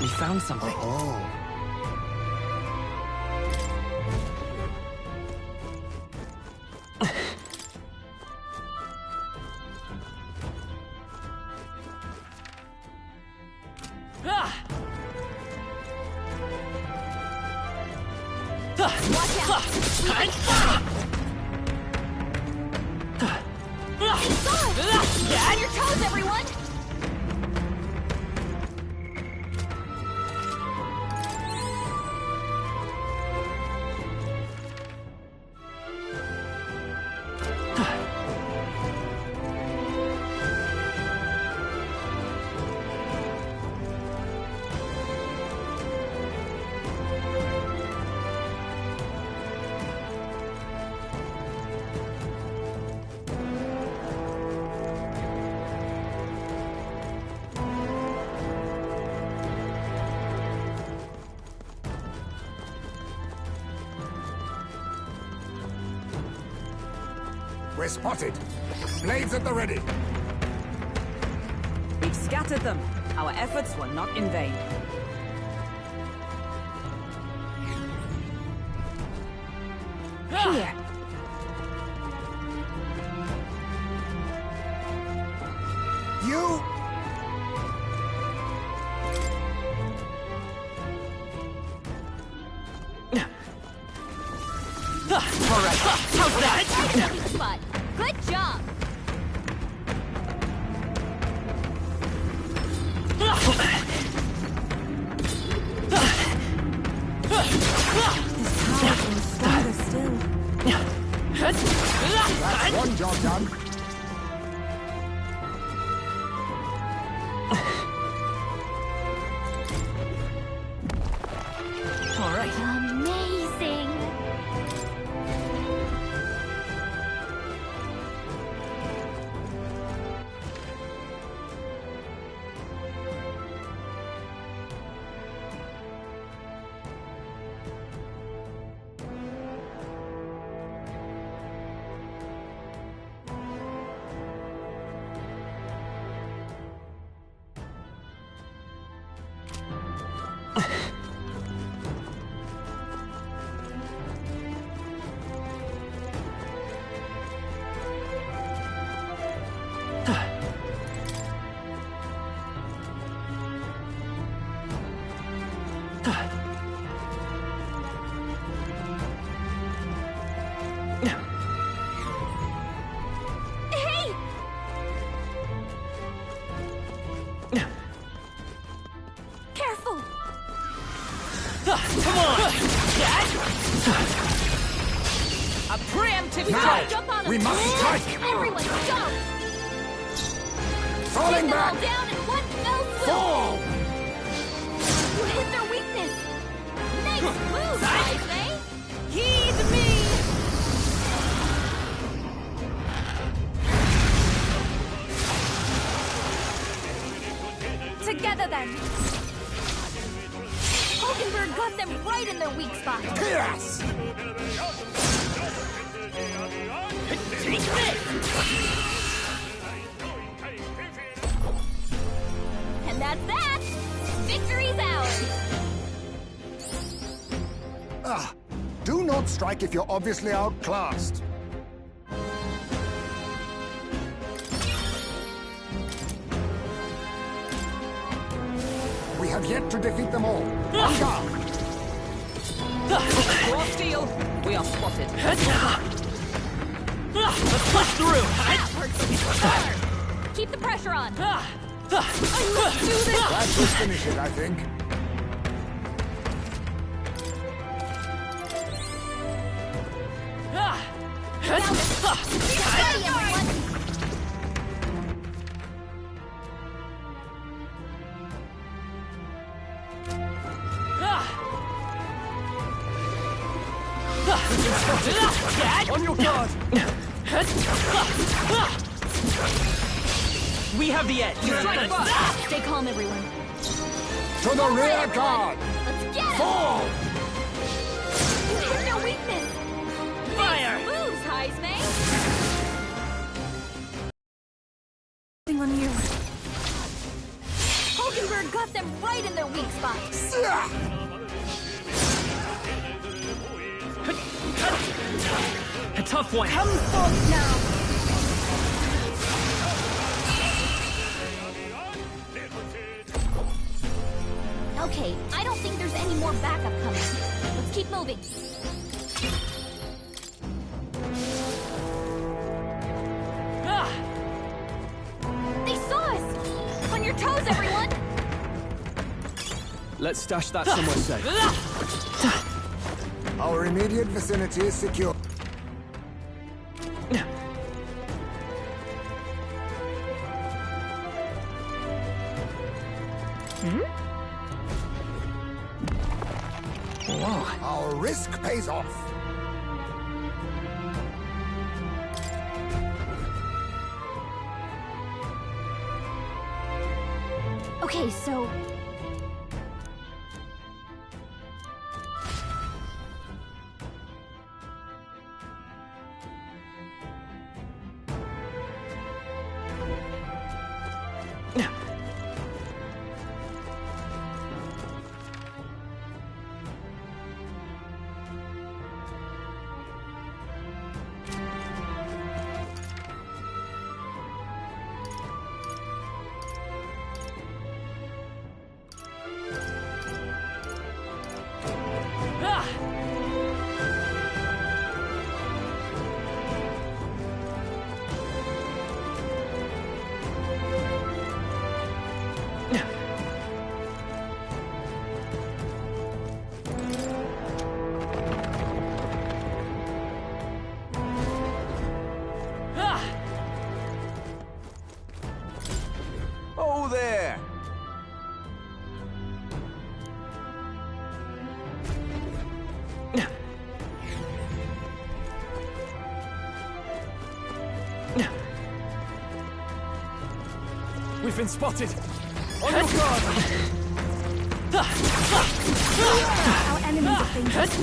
We found something. Oh. On your toes, everyone! We're spotted. Blades at the ready. We've scattered them. Our efforts were not in vain. Here. You... Alright, how's that? Sweet spot. Good job. Stronger still. That's one job done. All right. Amazing. Hey! Careful! Come on! A preemptive strike! Jump on 'em. We must strike! Everyone, go! Falling Take them all back! down in one fell swoop! Fall! You hit their weakness! Nice move, I say! Heed me! Together then! Hulkenberg got them right in their weak spot! Yes! Take this! And that's that! Victory's ours! Ah, do not strike if you're obviously outclassed. We have yet to defeat them all. On guard! Raw steel, we are spotted. Let's push through! That works hard! Keep the pressure on! I must do this! That should finish it, I think. Steady, everyone! On your guard! We have the edge. Stay calm, everyone. To the rear guard! Let's get 'em! Fall! You hit their weakness! Fire! Nice moves, Heisman! Thing on you. Hulkenberg got them right in their weak spot! A tough one. Come forth now! Okay, I don't think there's any more backup coming. Let's keep moving. They saw us! On your toes, everyone! Let's stash that somewhere safe. Our immediate vicinity is secure. Whoa. Our risk pays off. Okay, so... We've been spotted! On your guard! Our enemies are dangerous.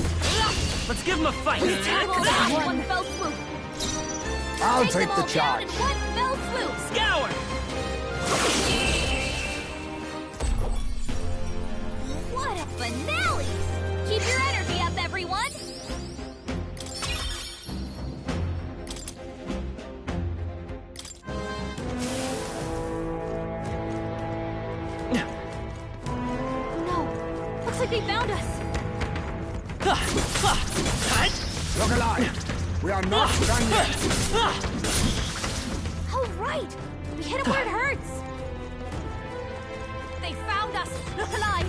Let's give him a fight! Take them all down in one fell swoop. I'll take the charge. In one fell swoop. Scour! What a finale! Keep your energy up, everyone! No! Looks like they found us! Look alive! We are not done yet! Oh, right! We hit him where it hurts! They found us! Look alive!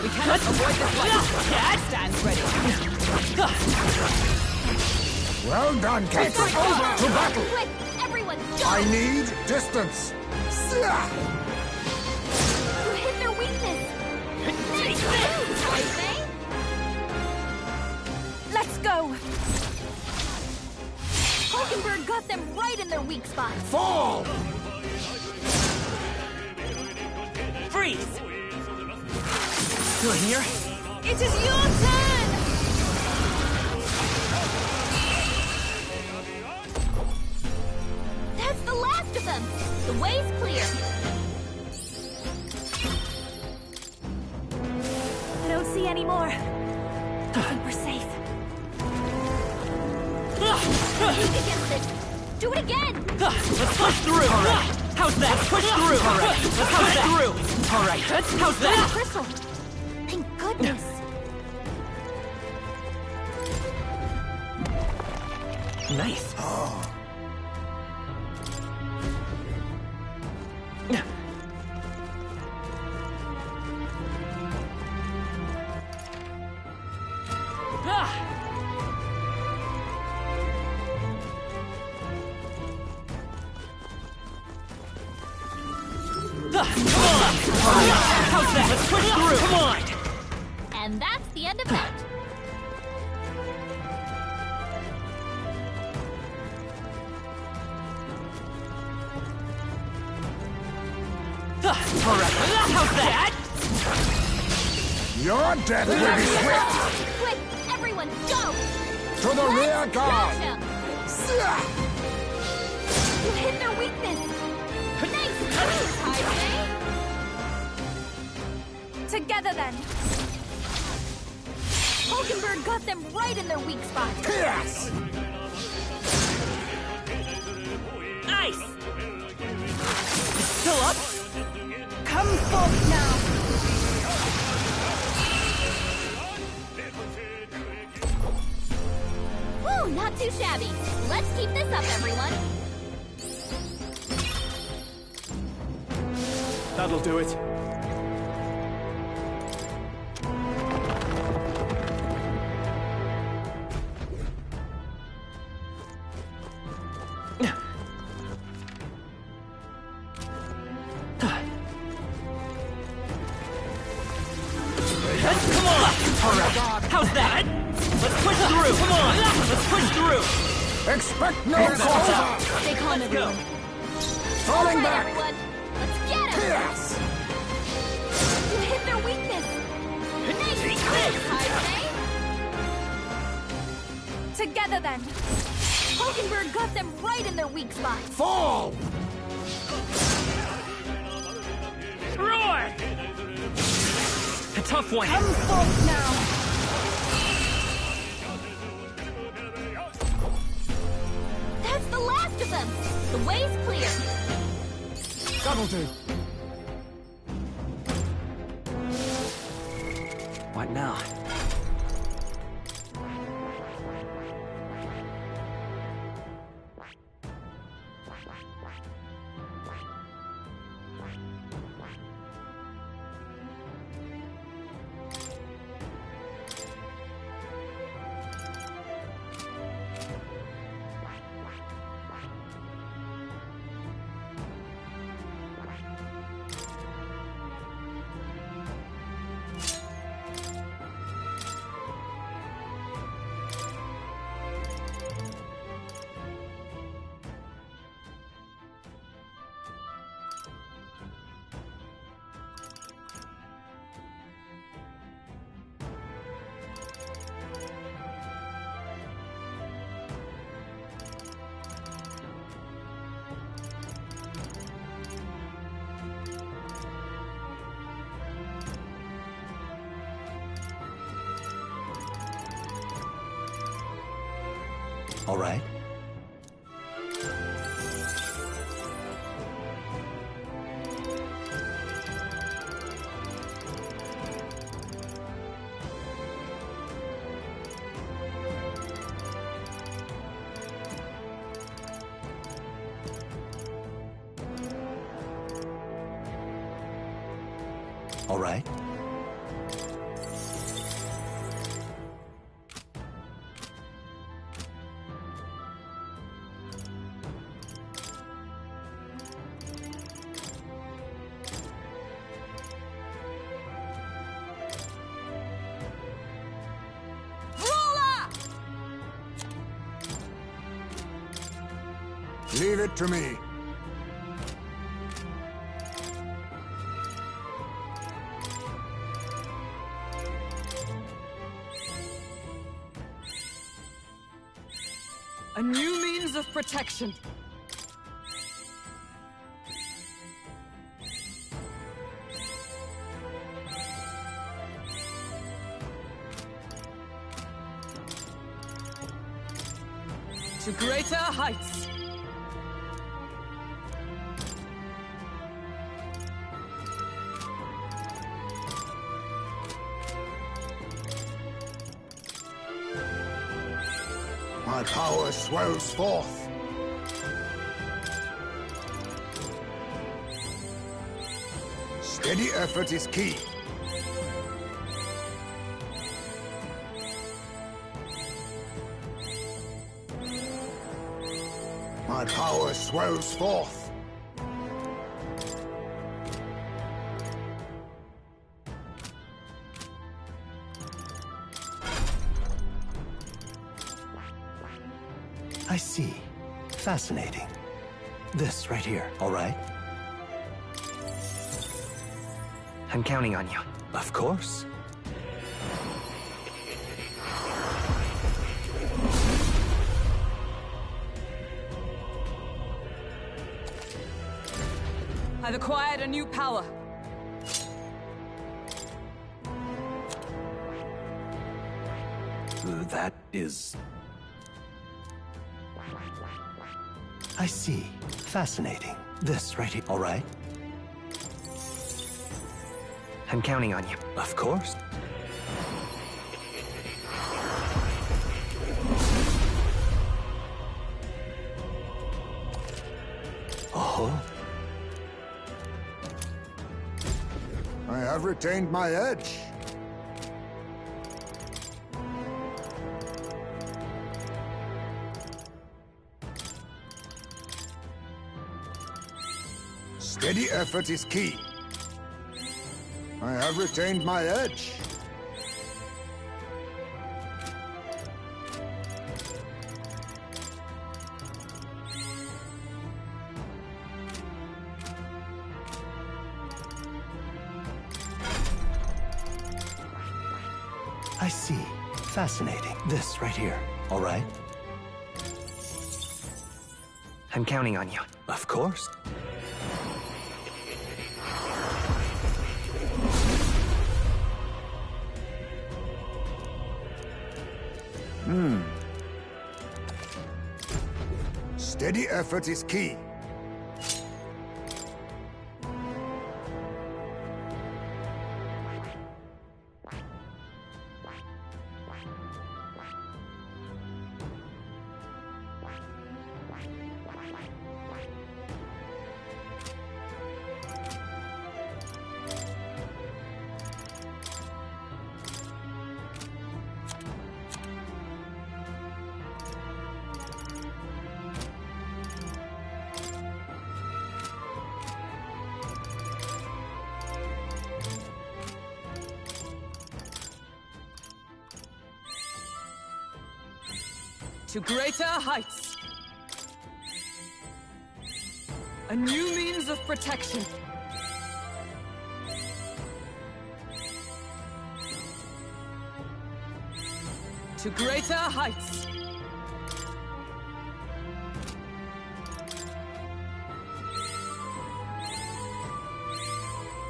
We cannot avoid this fight. Cat stands ready. Well done, Kate! To battle! Quick! Everyone, go! I need distance! You hit their weakness! Nice move, Taipei! Let's go! Hulkenberg got them right in their weak spot! Fall! Freeze! Still here? It is your turn! That's the last of them! The way's clear! I don't see any more. I think we're safe. Weak against it! Do it again! Let's push through! Alright! How's that? Push through! Alright! Let's push through! Alright! How's that? Crystal! Thank goodness! Nice! How's that? Let's push through! Come on! And that's the end of that. Alright, how's that? Your death will be swift! Quick, everyone, go! To the rear guard! Gotcha. You hit their weakness! Nice move, Taipei! Together then! Hulkenberg got them right in their weak spot! Yes! Nice! Still up? Come forth now! Woo, not too shabby. Let's keep this up, everyone. That'll do it. Come on! Alright, how's that? Let's push through! Come on! Let's push through! Expect no counter! Stay calm, everyone. Falling All right, back! everyone. Let's get him! Yes! You hit their weakness! Nice move, Taipei! Together then! Hulkenberg got them right in their weak spot! Fall! Roar! A tough one! Come forth now! That's the last of them! The way's clear! That'll do. What now? all right? All right. Leave it to me. A new means of protection. To greater heights. My power swells forth. Steady effort is key. My power swells forth. I see. Fascinating. This right here, all right? I'm counting on you. Of course. I've acquired a new power. That is... I see. Fascinating. This right here, all right? I'm counting on you. Of course. Oh. I have retained my edge. Steady effort is key. I have retained my edge. I see. Fascinating. This right here, all right? I'm counting on you. Of course. Steady effort is key. To greater heights. A new means of protection. To greater heights.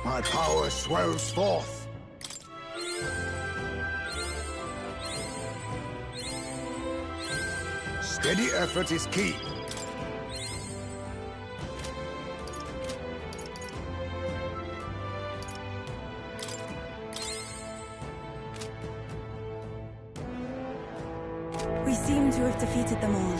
My power swells forth. Steady effort is key. We seem to have defeated them all.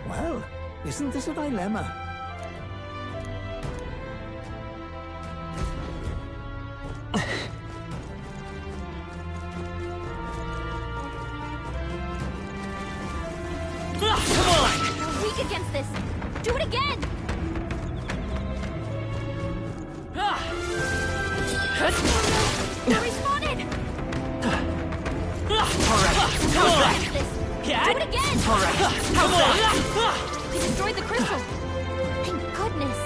Well, isn't this a dilemma? Come on! You're weak against this. Do it again! You're respawning! Alright, how's that? Do it again! Alright, how's that? You destroyed the crystal. Thank goodness.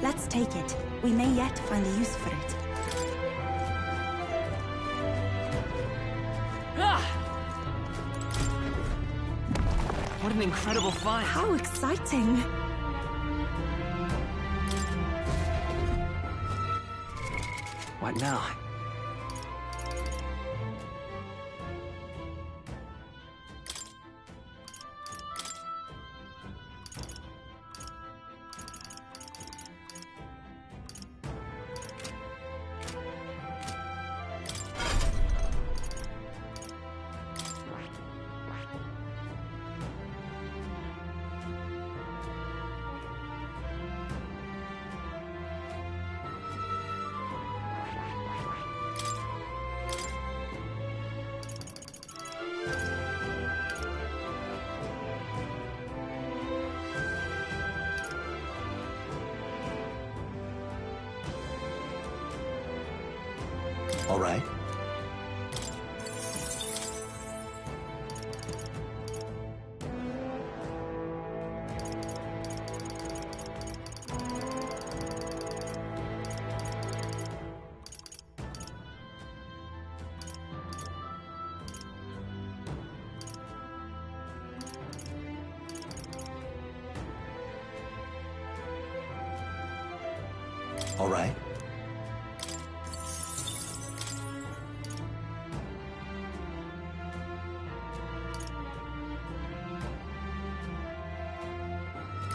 Let's take it. We may yet find a use for it. What an incredible find. How exciting! What now? All right. All right.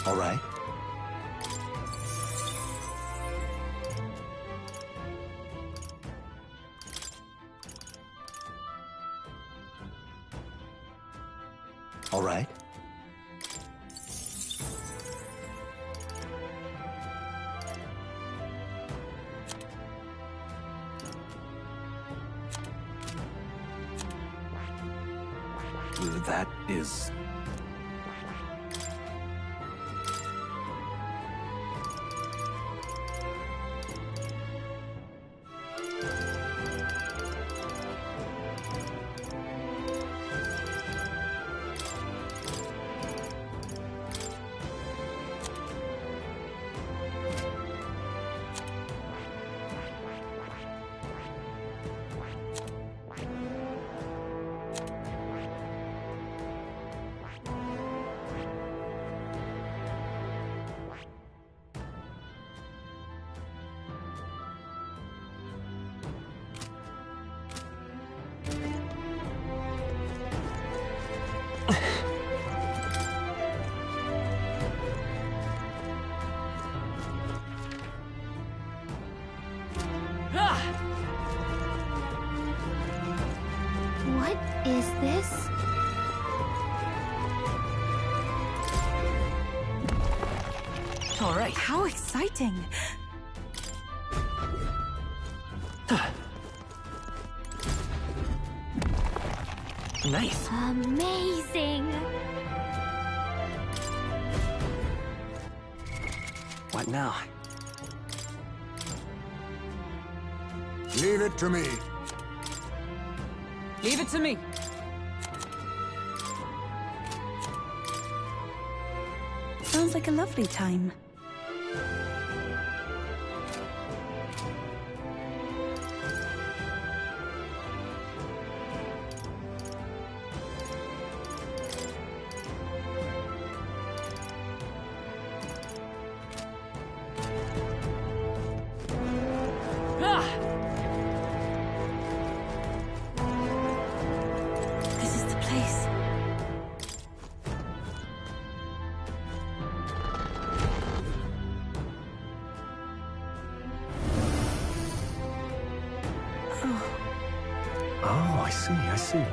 All right. All right. That is... All right. How exciting! Nice. Amazing! What now? Leave it to me. Leave it to me. Sounds like a lovely time. This is the place. Oh, I see.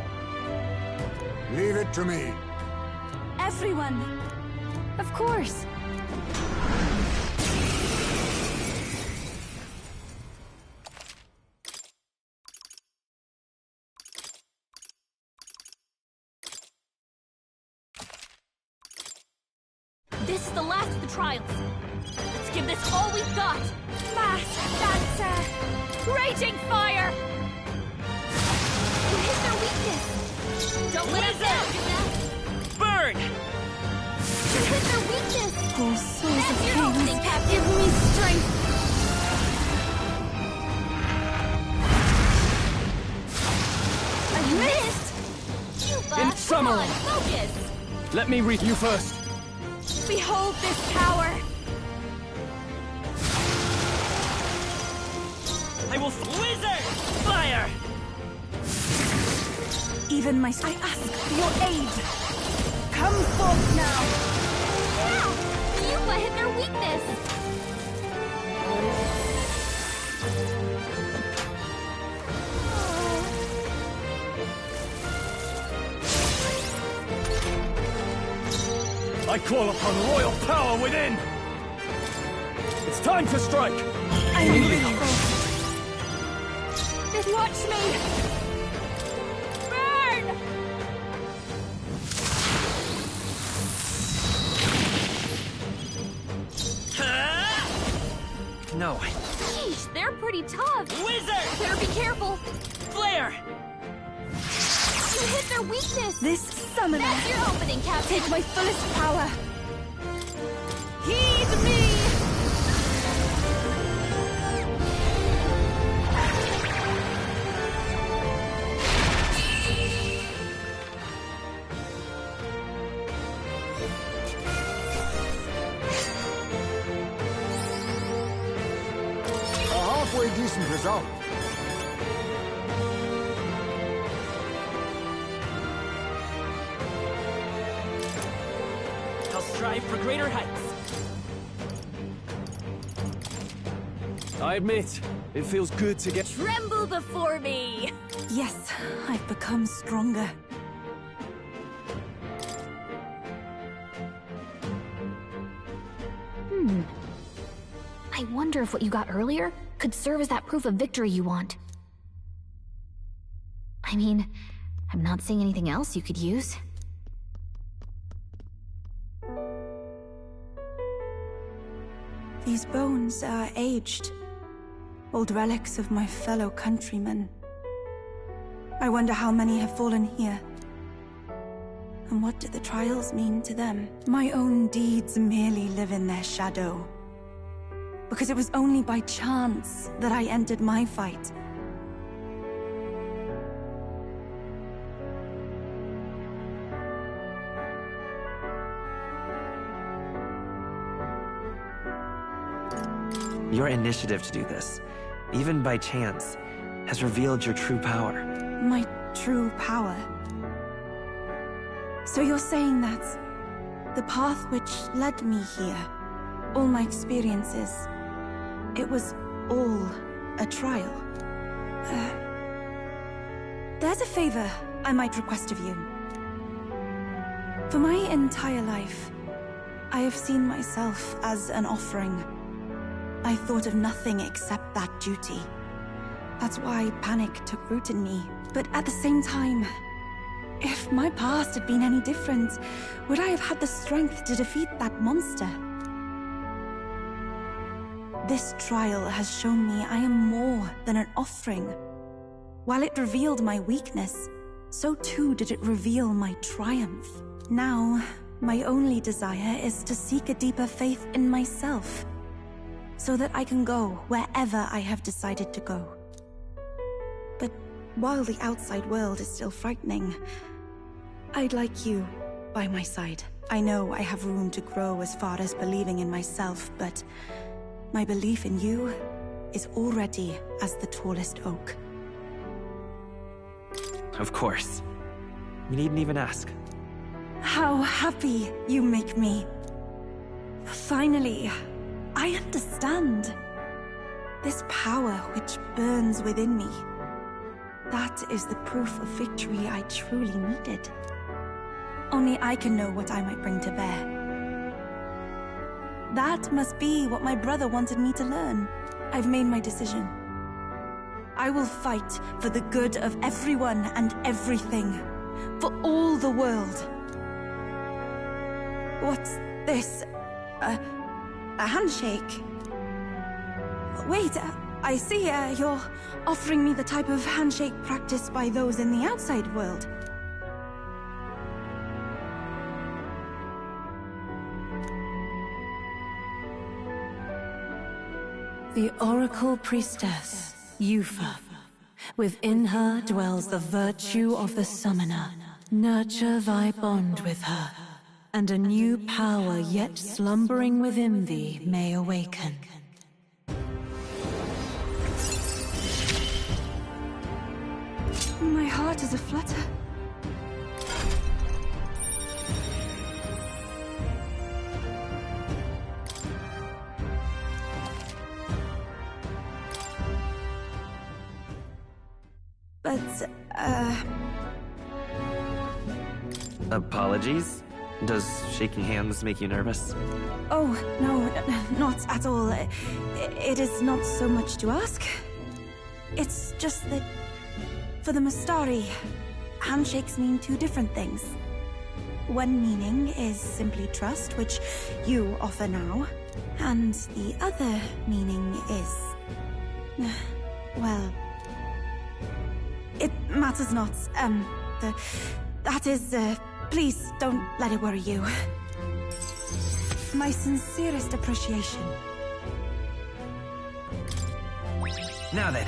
Leave it to me. Everyone! Of course! This is the last of the trials. Let's give this all we've got. Mass Dancer! Raging Fire! You hit their weakness! Don't let us down, Gazette! Burn! You hit their weakness! Oh, souls That's of your opening, kings, Captain! give me strength! I missed! You In bust! summary. Come on, focus! Let me read you first. Behold this power! I will wizard! Fire! Even my... I ask your aid! Come forth now! Yeah! Yuba hit their weakness! I call upon royal power within! It's time to strike! I'm grateful. Watch me! Burn! No. Sheesh, they're pretty tough. Wizard! Better be careful. Flare! You hit their weakness. This summoner. That's your opening, Captain. Take my fullest power. Heed me! Halfway decent result. I'll strive for greater heights. I admit, it feels good to get... Tremble before me! Yes, I've become stronger. I wonder if what you got earlier could serve as that proof of victory you want. I mean, I'm not seeing anything else you could use. These bones are aged. Old relics of my fellow countrymen. I wonder how many have fallen here. And what do the trials mean to them? My own deeds merely live in their shadow. Because it was only by chance that I entered my fight. Your initiative to do this, even by chance, has revealed your true power. My true power. So you're saying that the path which led me here, all my experiences, it was all a trial? There's a favor I might request of you. For my entire life, I have seen myself as an offering. I thought of nothing except that duty. That's why panic took root in me. But at the same time, if my past had been any different, would I have had the strength to defeat that monster? This trial has shown me I am more than an offering. While it revealed my weakness, so too did it reveal my triumph. Now, my only desire is to seek a deeper faith in myself, so that I can go wherever I have decided to go. But while the outside world is still frightening, I'd like you by my side. I know I have room to grow as far as believing in myself, but my belief in you is already as the tallest oak. Of course. You needn't even ask. How happy you make me. Finally, I understand. This power which burns within me. That is the proof of victory I truly needed. Only I can know what I might bring to bear. That must be what my brother wanted me to learn. I've made my decision. I will fight for the good of everyone and everything. For all the world. What's this? A handshake? Wait, I see you're offering me the type of handshake practiced by those in the outside world. The Oracle Priestess, Yufa. Within her dwells the virtue of the Summoner. Nurture thy bond with her, and a new power yet slumbering within thee may awaken. My heart is aflutter. But, Apologies? Does shaking hands make you nervous? Oh, no, not at all. It is not so much to ask. It's just that, for the Mistari, handshakes mean two different things. One meaning is simply trust, which you offer now. And the other meaning is... well... it matters not. That is, please don't let it worry you. My sincerest appreciation. Now then.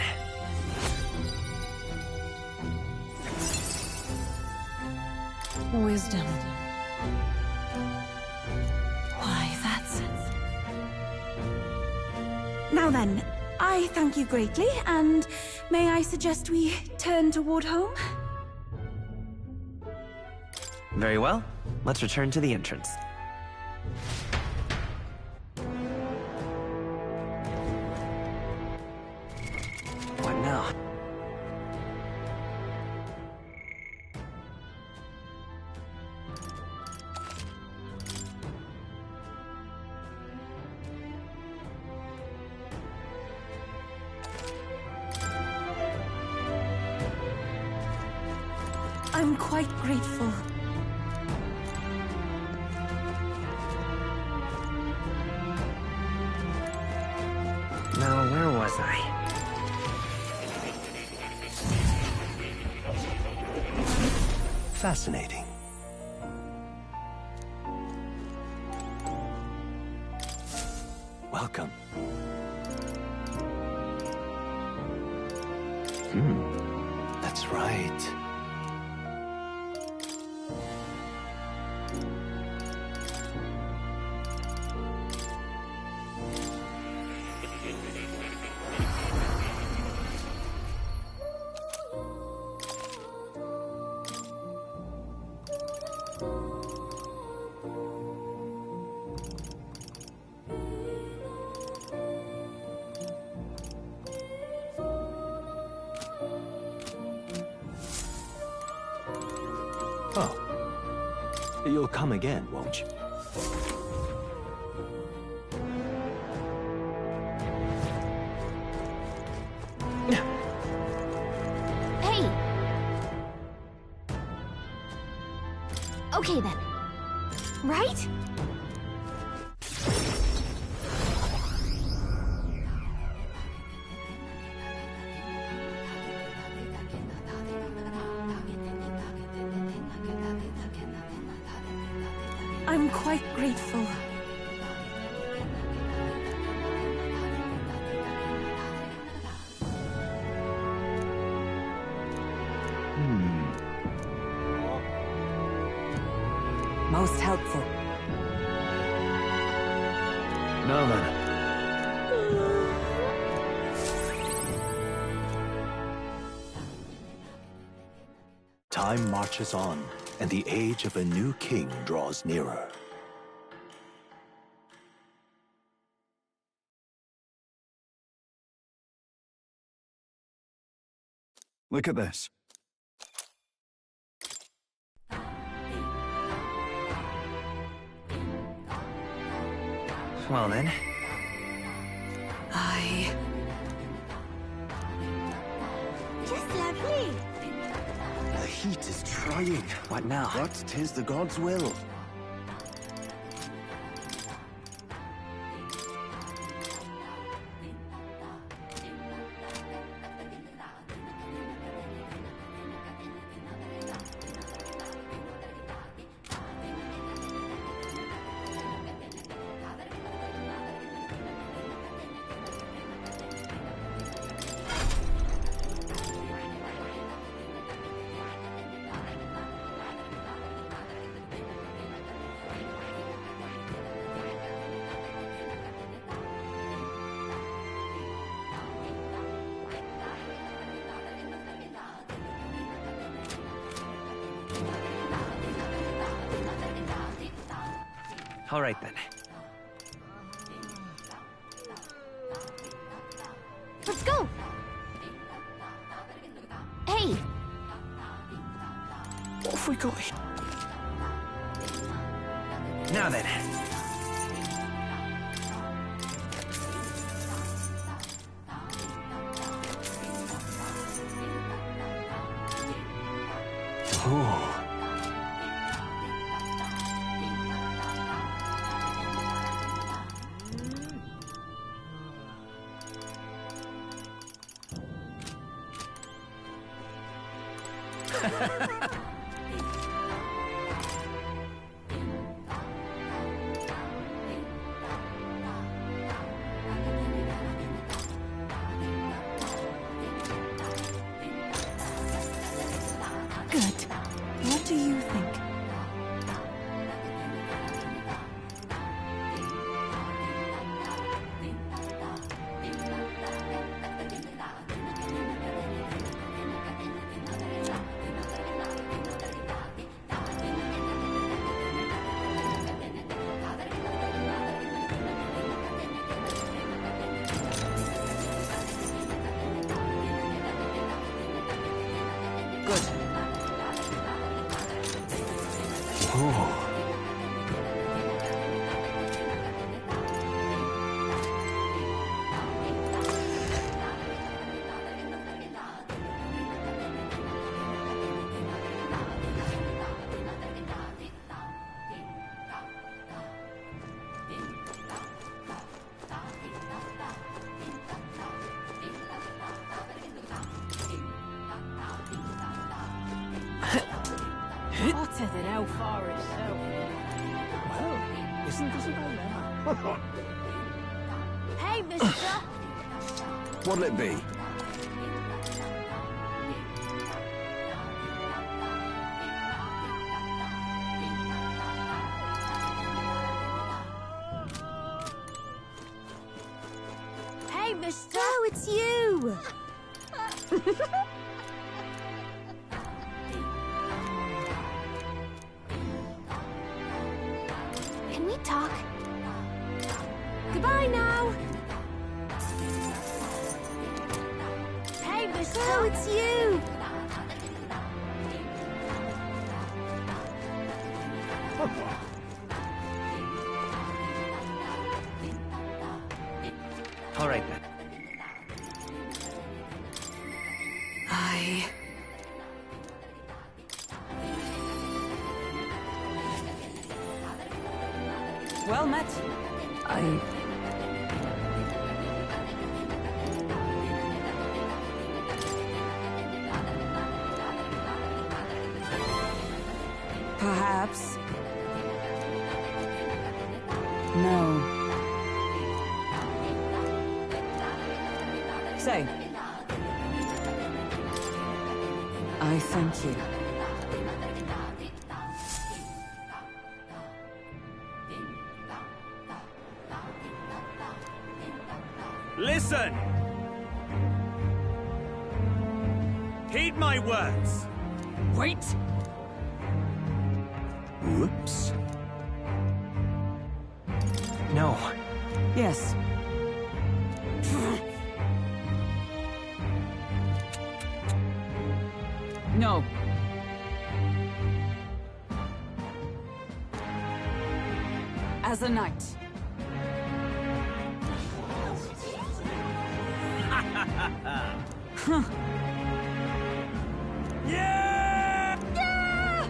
Wisdom. Why, that's... Now then, I thank you greatly, and may I suggest we turn toward home? Very well. Let's return to the entrance. What now? I'm quite grateful. Now, where was I? Fascinating. Welcome. That's right. Oh. You'll come again, won't you? Okay then. Right? I'm quite grateful. Most helpful. Now then. Time marches on, and the age of a new king draws nearer. Look at this. Well then. Just lovely. The heat is trying. What now? But 'tis the gods' will. All right then. Let's go! Hey! What have we got here? Now then. Oh. Good. What do you think? Hotter than hellfire itself. Well, isn't this about now? Hey, mister! What'll it be? Hey, mister! Oh, it's you! Can we talk? Goodbye now! Hey, mister! Oh, it's you! All right then. Well met. Perhaps. No. Say. I thank you. Listen! Heed my words. Wait! Whoops. No. Yes. No. As a knight. Huh. Yeah! Yeah!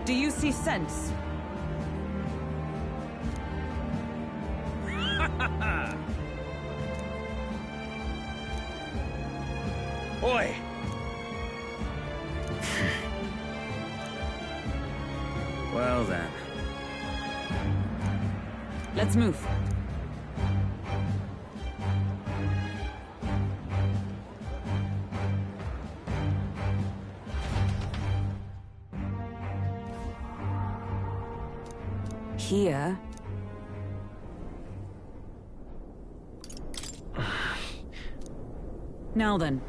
Do you see sense? Oi! Well then. Let's move. Here. Now then.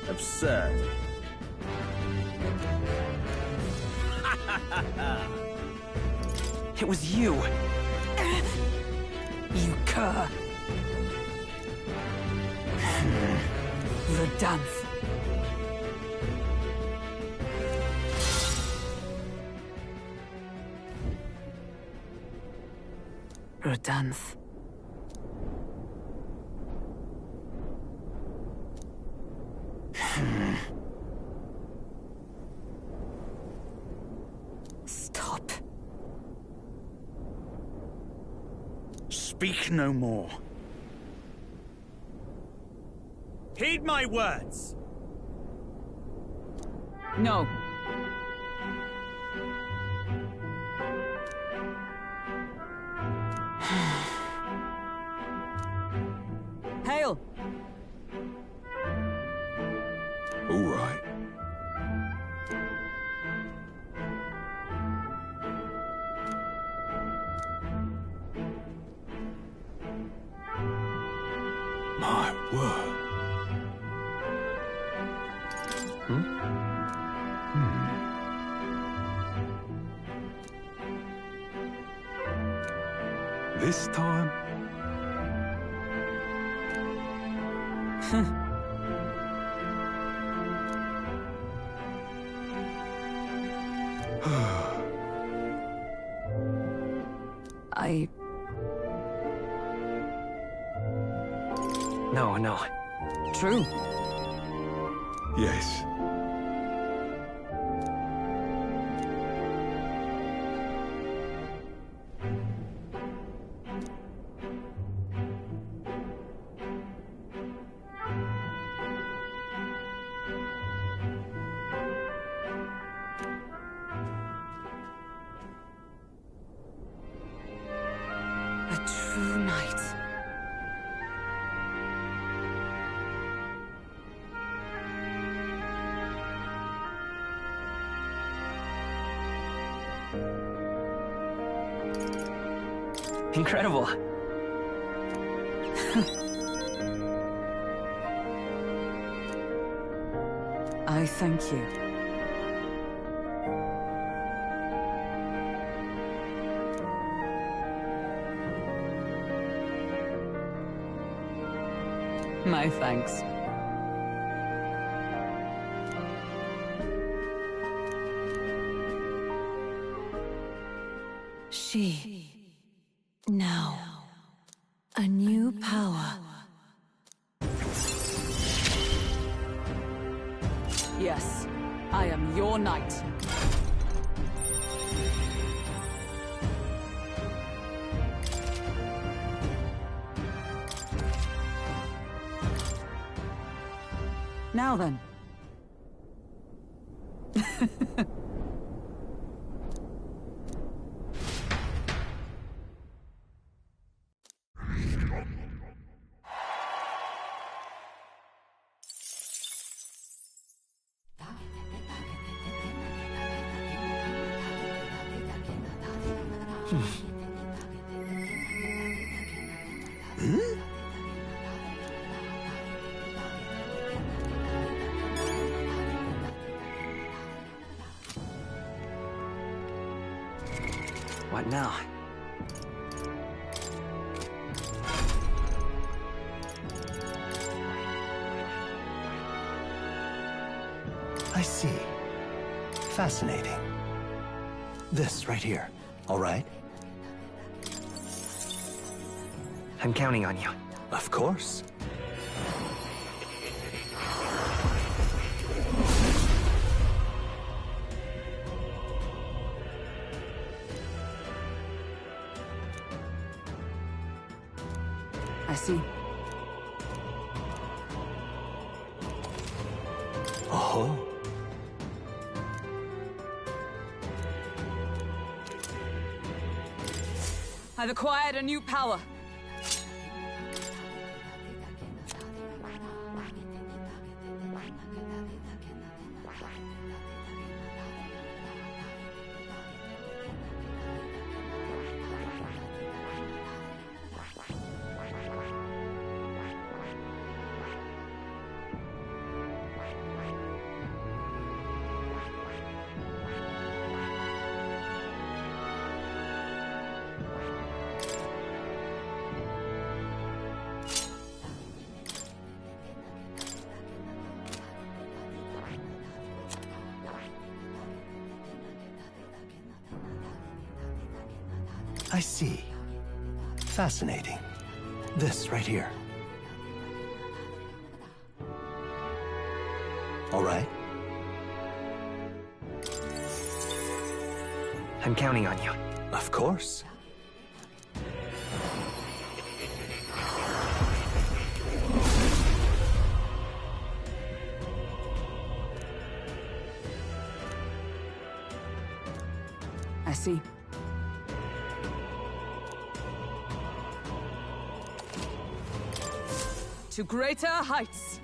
Absurd. It was you! You cur! The dance. Dance. Stop. Speak no more. Heed my words. No. Hail! All right. My word. This time? No. True. Yes. A true knight. Incredible. I thank you. My thanks. She. Now. A new power. Yes, I am your knight. Now then. What now? I see. Fascinating. This right here, all right? I'm counting on you. Of course. I see. Oh. I've acquired a new power. I see. Fascinating. This right here. All right. I'm counting on you. Of course. I see. To greater heights.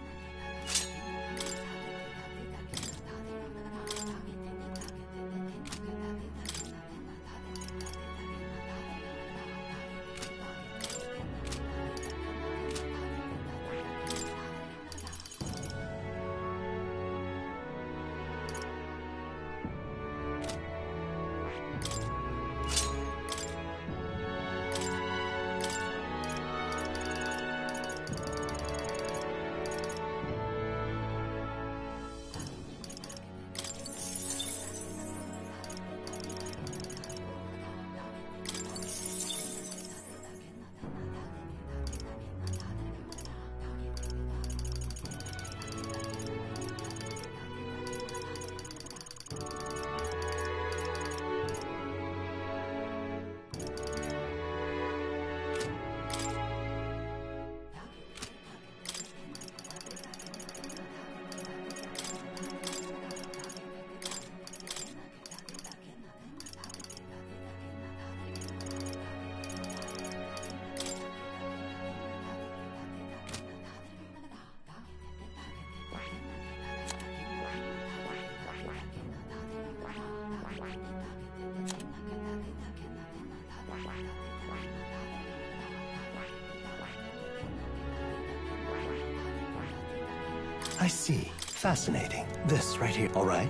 I see. Fascinating. This right here, all right?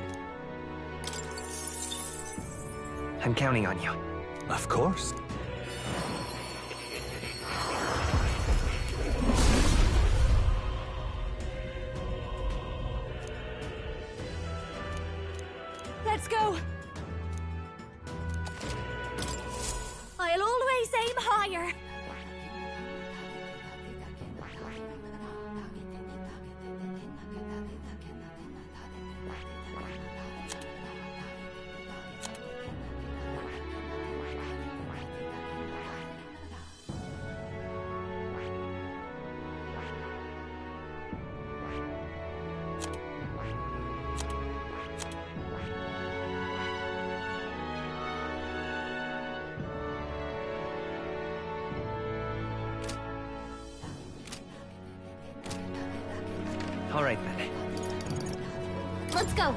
I'm counting on you. Of course. Let's go! I'll always aim higher! All right, then. Let's go!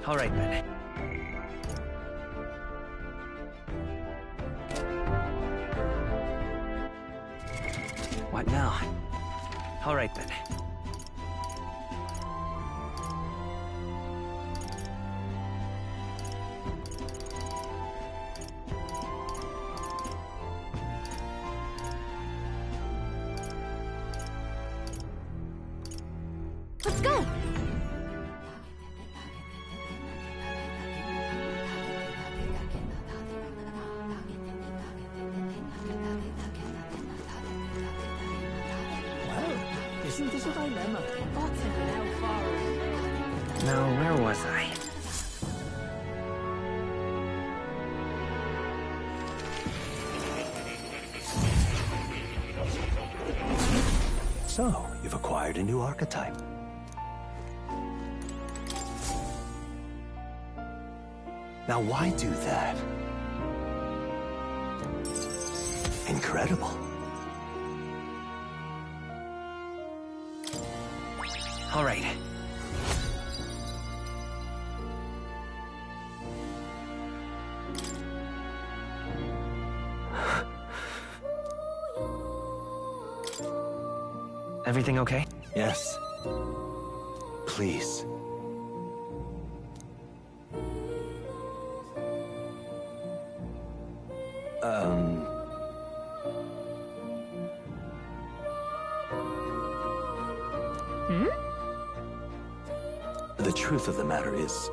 All right, then. What now? All right, then. Let's go! Isn't this a dilemma? Bottom and how far? Now, where was I? So, you've acquired a new archetype. Now why do that? Incredible. All right. Everything okay? Yes. Please. The truth of the matter is,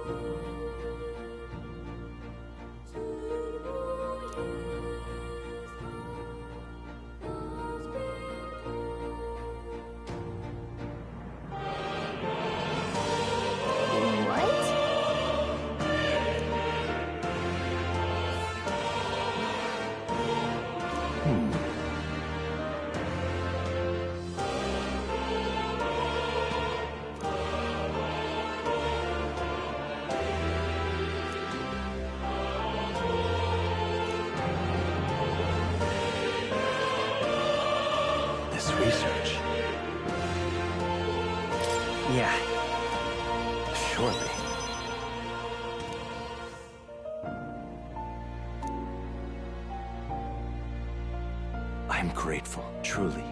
research. Yeah. Surely. I'm grateful, truly.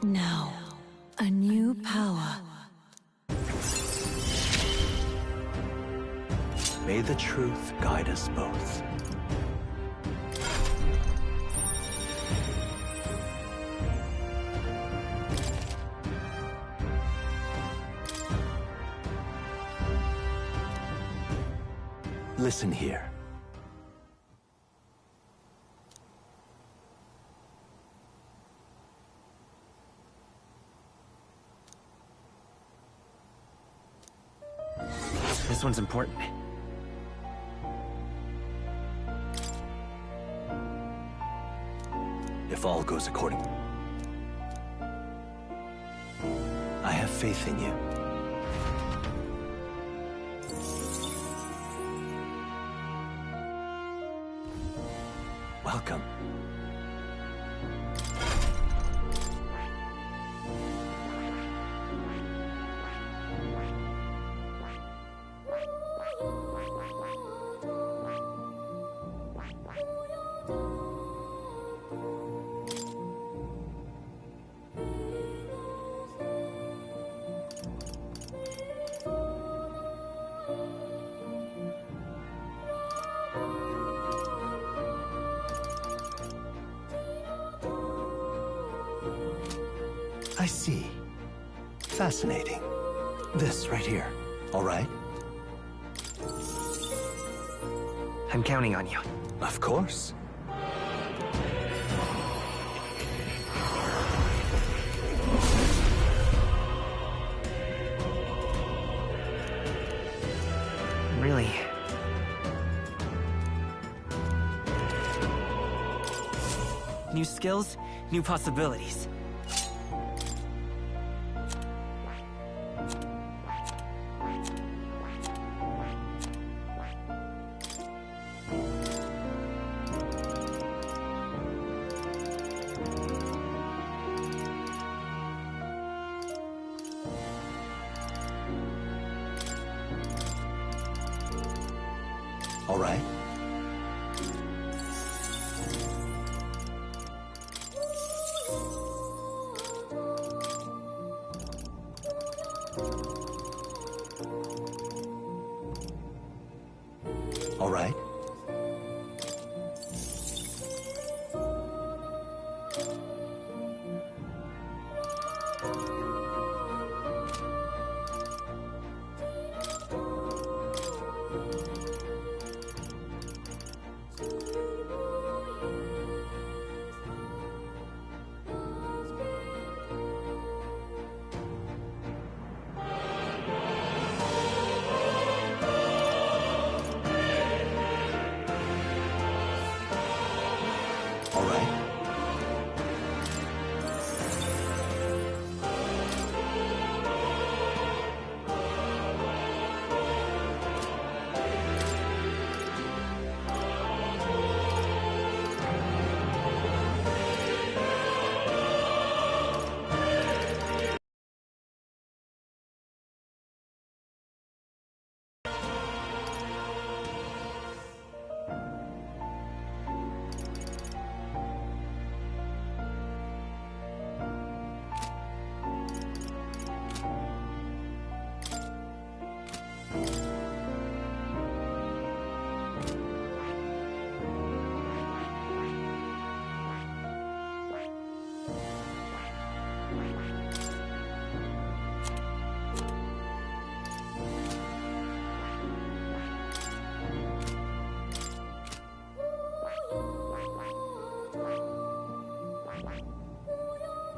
Now, a new power. May the truth guide us both. Listen here. This one's important. If all goes according, I have faith in you. Welcome. I see. Fascinating. This right here, all right? I'm counting on you. Of course. New skills, new possibilities. All right. All right.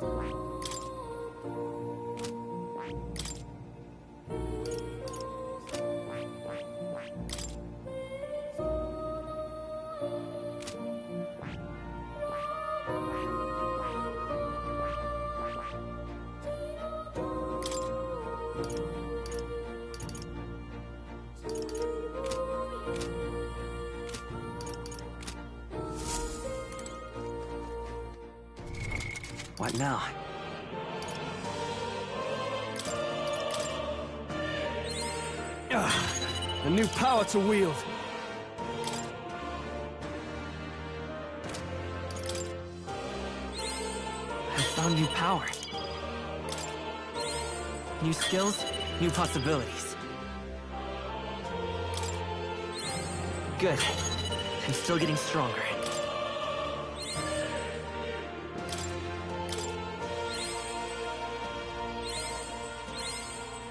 All right. What now? A new power to wield. I found new power. New skills, new possibilities. Good. I'm still getting stronger.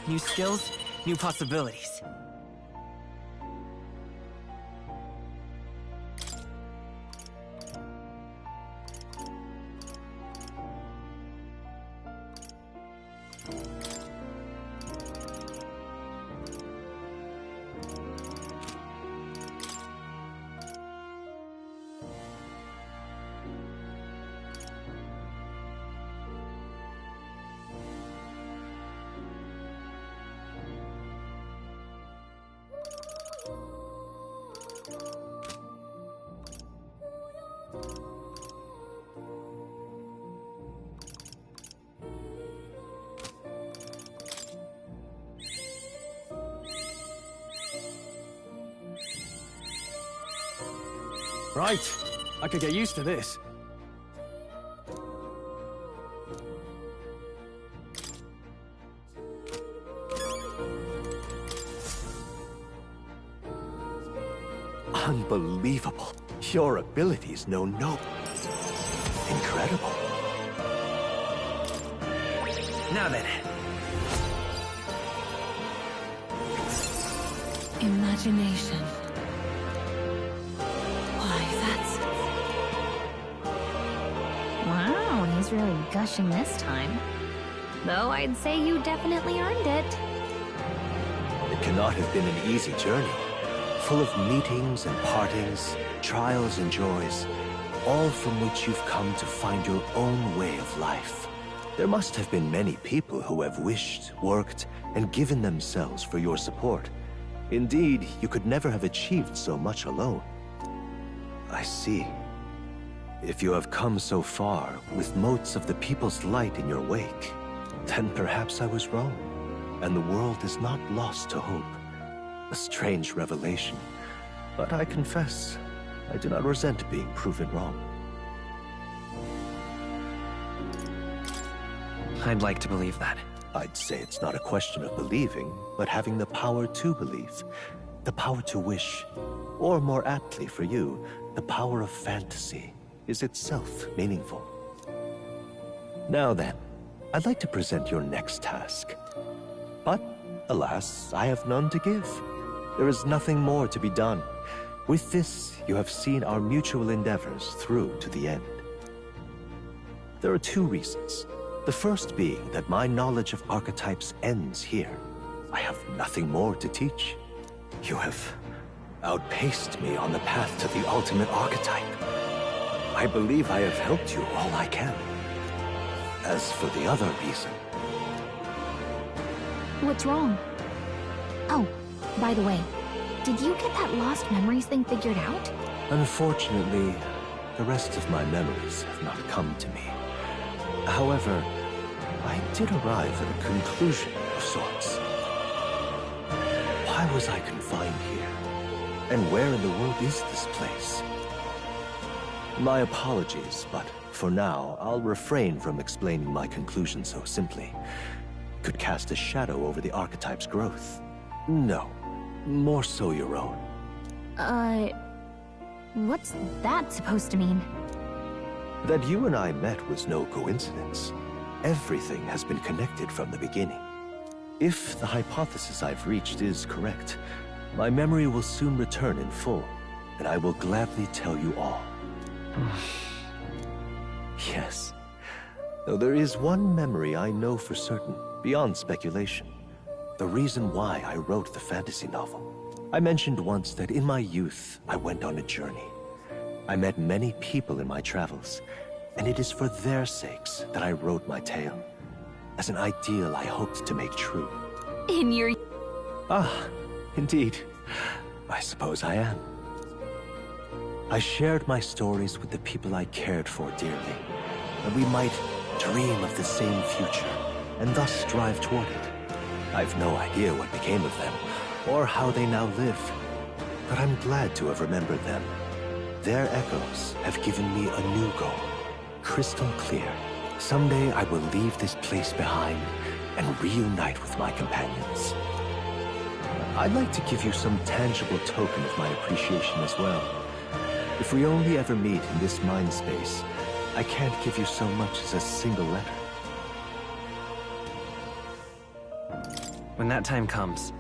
New skills, new possibilities. Right. I could get used to this. Unbelievable. Your abilities know no... Incredible. Now then. Imagination. Wow, he's really gushing this time. Though I'd say you definitely earned it. It cannot have been an easy journey, full of meetings and partings, trials and joys. all from which you've come to find your own way of life. There must have been many people who have wished, worked, and given themselves for your support. Indeed, you could never have achieved so much alone. I see. If you have come so far with motes of the people's light in your wake, then perhaps I was wrong, and the world is not lost to hope. A strange revelation, but I confess, I do not resent being proven wrong. I'd like to believe that. I'd say it's not a question of believing, but having the power to believe, the power to wish, or more aptly for you, the power of fantasy, is itself meaningful. Now then, I'd like to present your next task. But, alas, I have none to give. There is nothing more to be done. With this, you have seen our mutual endeavors through to the end. There are two reasons. The first being that my knowledge of archetypes ends here. I have nothing more to teach. You have outpaced me on the path to the ultimate archetype. I believe I have helped you all I can. As for the other reason... What's wrong? Oh, by the way, did you get that lost memories thing figured out? Unfortunately, the rest of my memories have not come to me. However, I did arrive at a conclusion of sorts. Why was I confined here? And where in the world is this place? My apologies, but for now, I'll refrain from explaining my conclusion so simply. It could cast a shadow over the archetype's growth. No, more so your own. What's that supposed to mean? That you and I met was no coincidence. Everything has been connected from the beginning. If the hypothesis I've reached is correct, my memory will soon return in full, and I will gladly tell you all. Yes, though there is one memory I know for certain, beyond speculation. The reason why I wrote the fantasy novel. I mentioned once that in my youth, I went on a journey. I met many people in my travels, and it is for their sakes that I wrote my tale, as an ideal I hoped to make true. In your... Ah, indeed. I suppose I am. I shared my stories with the people I cared for dearly, that we might dream of the same future, and thus strive toward it. I've no idea what became of them, or how they now live, but I'm glad to have remembered them. Their echoes have given me a new goal, crystal clear. Someday I will leave this place behind and reunite with my companions. I'd like to give you some tangible token of my appreciation as well. If we only ever meet in this mind space, I can't give you so much as a single letter. When that time comes,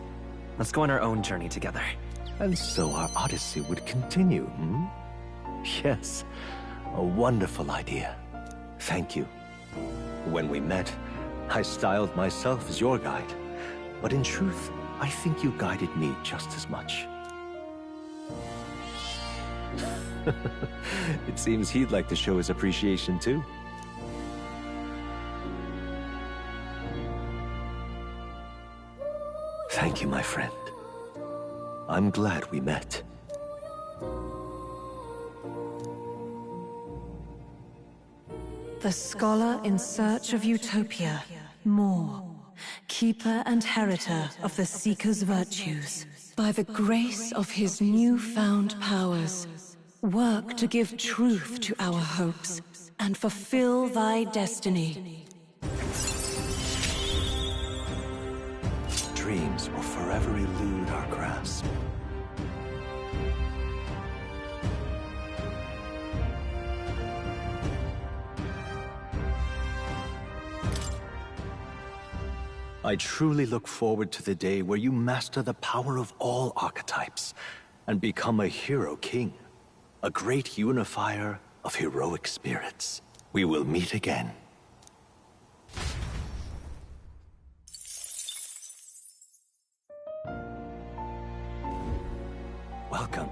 let's go on our own journey together. And so our odyssey would continue, hmm? Yes, a wonderful idea. Thank you. When we met, I styled myself as your guide. But in truth, I think you guided me just as much. It seems he'd like to show his appreciation too. Thank you, my friend. I'm glad we met. The scholar in search of utopia, more, keeper and heriter of the seeker's virtues. By the grace of his newfound powers, work to give truth to our hopes and fulfill thy destiny. Dreams will forever elude our grasp. I truly look forward to the day where you master the power of all archetypes and become a hero king, a great unifier of heroic spirits. We will meet again. Welcome.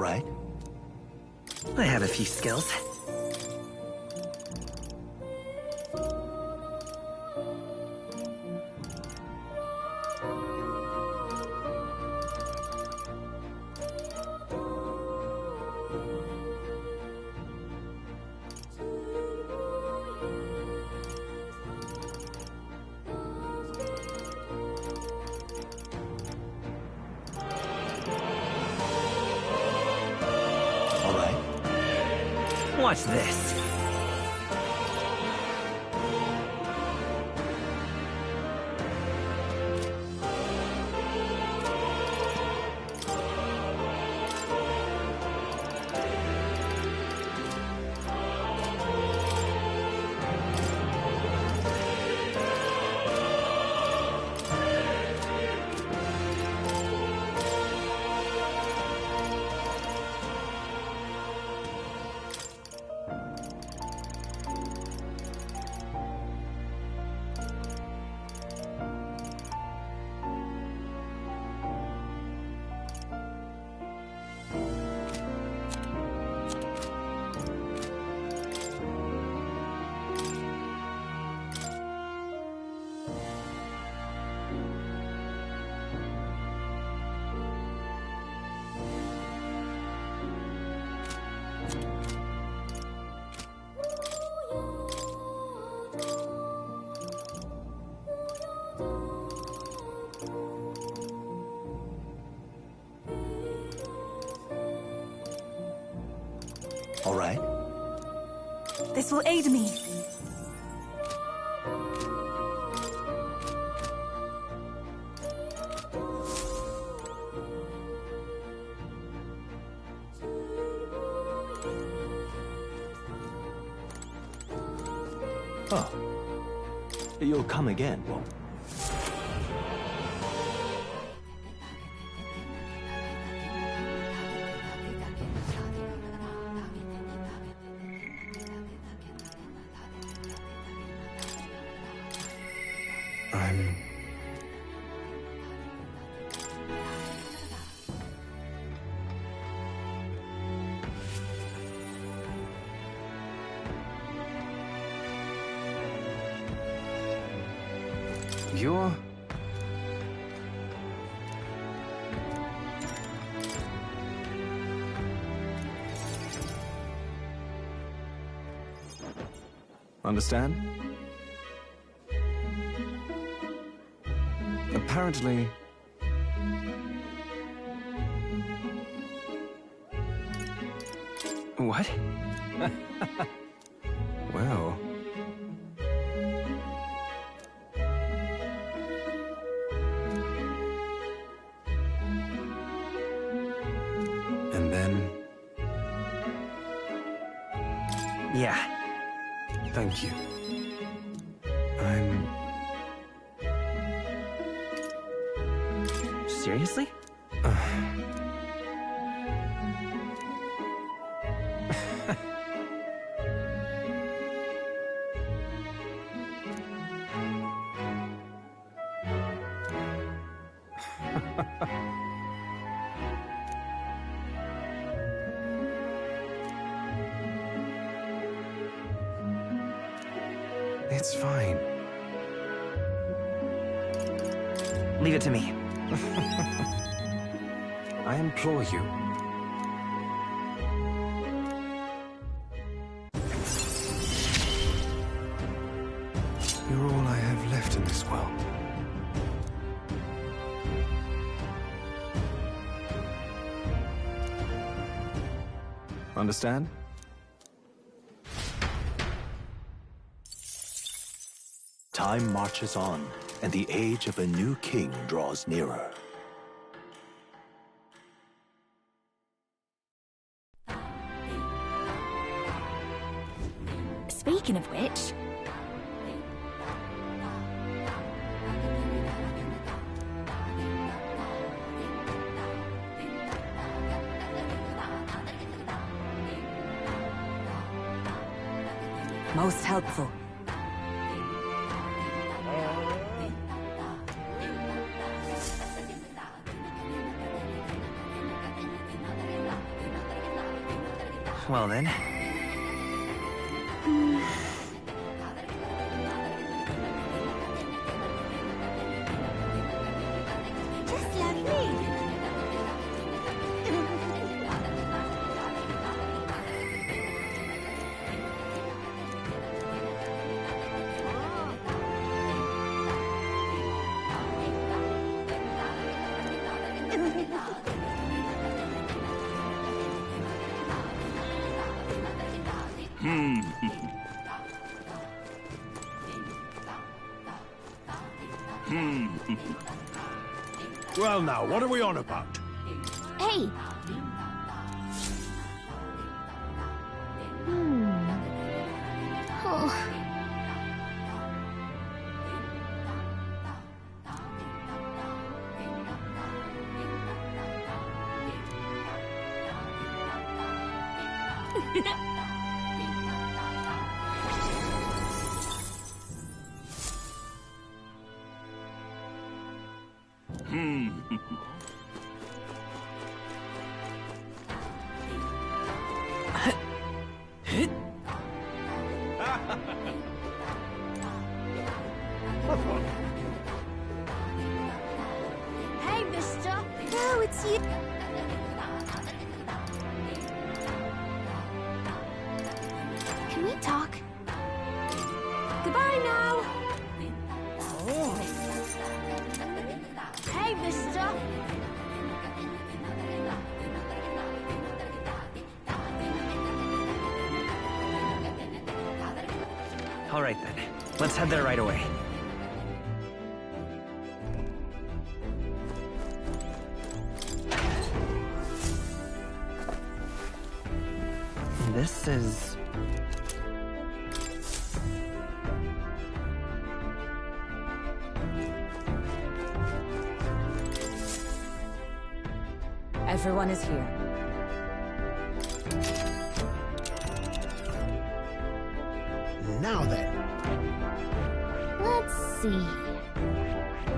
right? I have a few skills. Watch this. All right. This will aid me. Oh. You'll come again, won't? You're... Understand? Apparently... What? Well... And then... Yeah. Thank you. I'm... Seriously? It's fine. Leave it to me. I implore you. You're all I have left in this world. Understand? Time marches on, and the age of a new king draws nearer. Speaking of which... Most helpful. Well then. Just like me. Well now, what are we on about? Hey! Oh. Hey, mister. No, it's you. Can we talk? Goodbye now. Hey, mister. All right then. Let's head there right away. This is... Everyone is here. Now then. Let's see.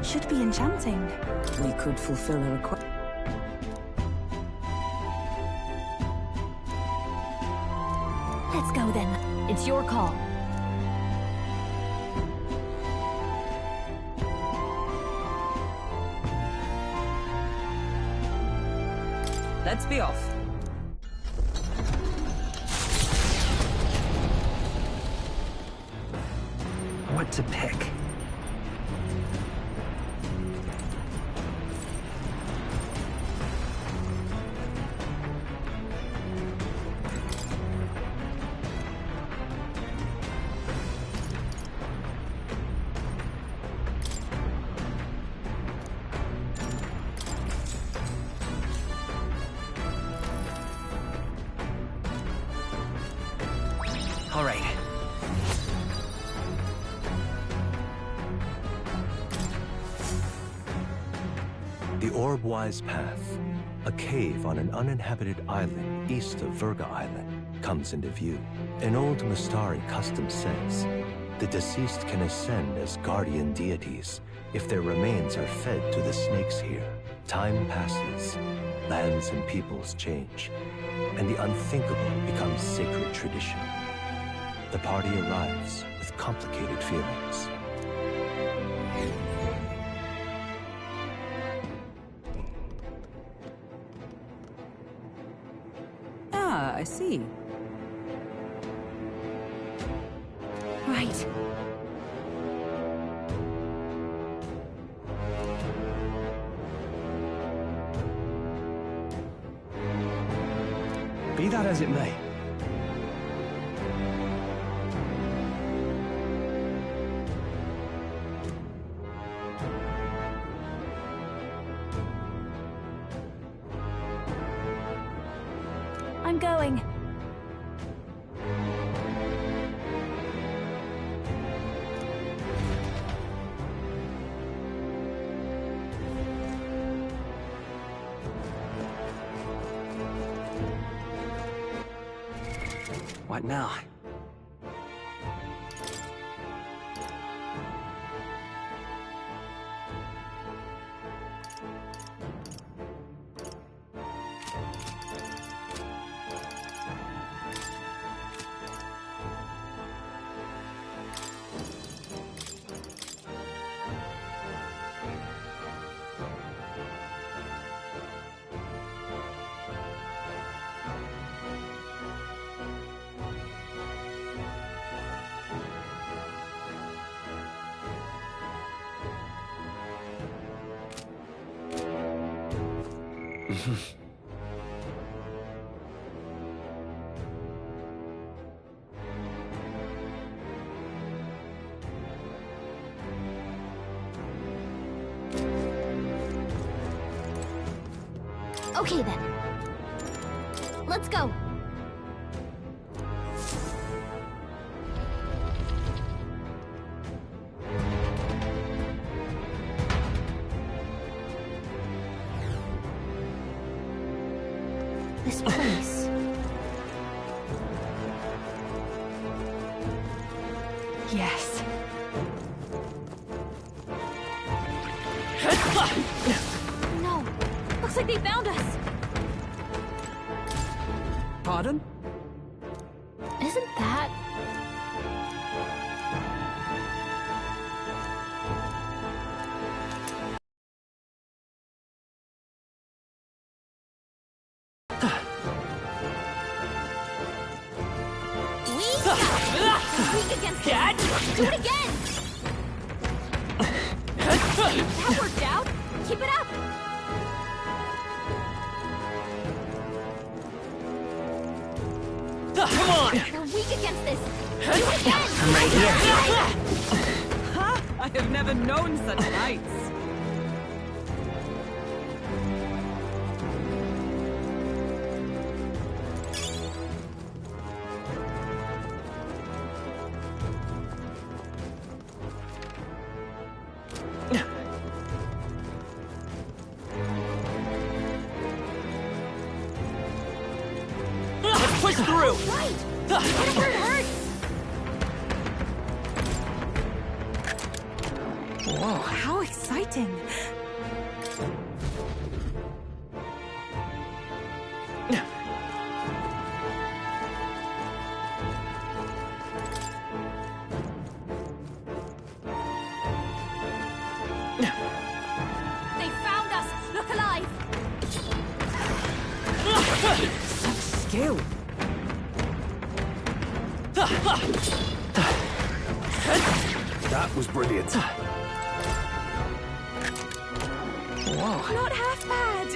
Should be enchanting. We could fulfill a request. Let's go then. It's your call. Let's be off. what to pick. All right. The Orb-Wise Path, a cave on an uninhabited island east of Virga Island, comes into view. An old Mystari custom says, the deceased can ascend as guardian deities if their remains are fed to the snakes here. Time passes, lands and peoples change, and the unthinkable becomes sacred tradition. The party arrives with complicated feelings. Ah, I see. Right. Be that as it may. I'm going. What now? Okay then. Let's go. This place. Yes. No. Looks like they found us. Pardon? Isn't that... Weak against it. Do it again. That worked out. Keep it up. Come on! We're weak against this. Do it again. I'm right here. Ha! I have never known such nights. Let's push through! Right. Whatever it hurts. Whoa, how exciting. They found us. Look alive. Skill. That was brilliant. Whoa. Not half bad.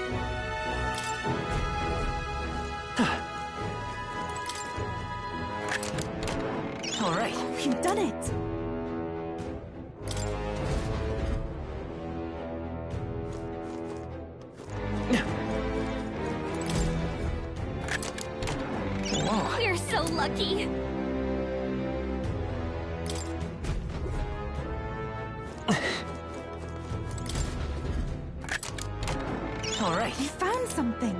All right, we've done it. Whoa. We're so lucky. All right, we found something.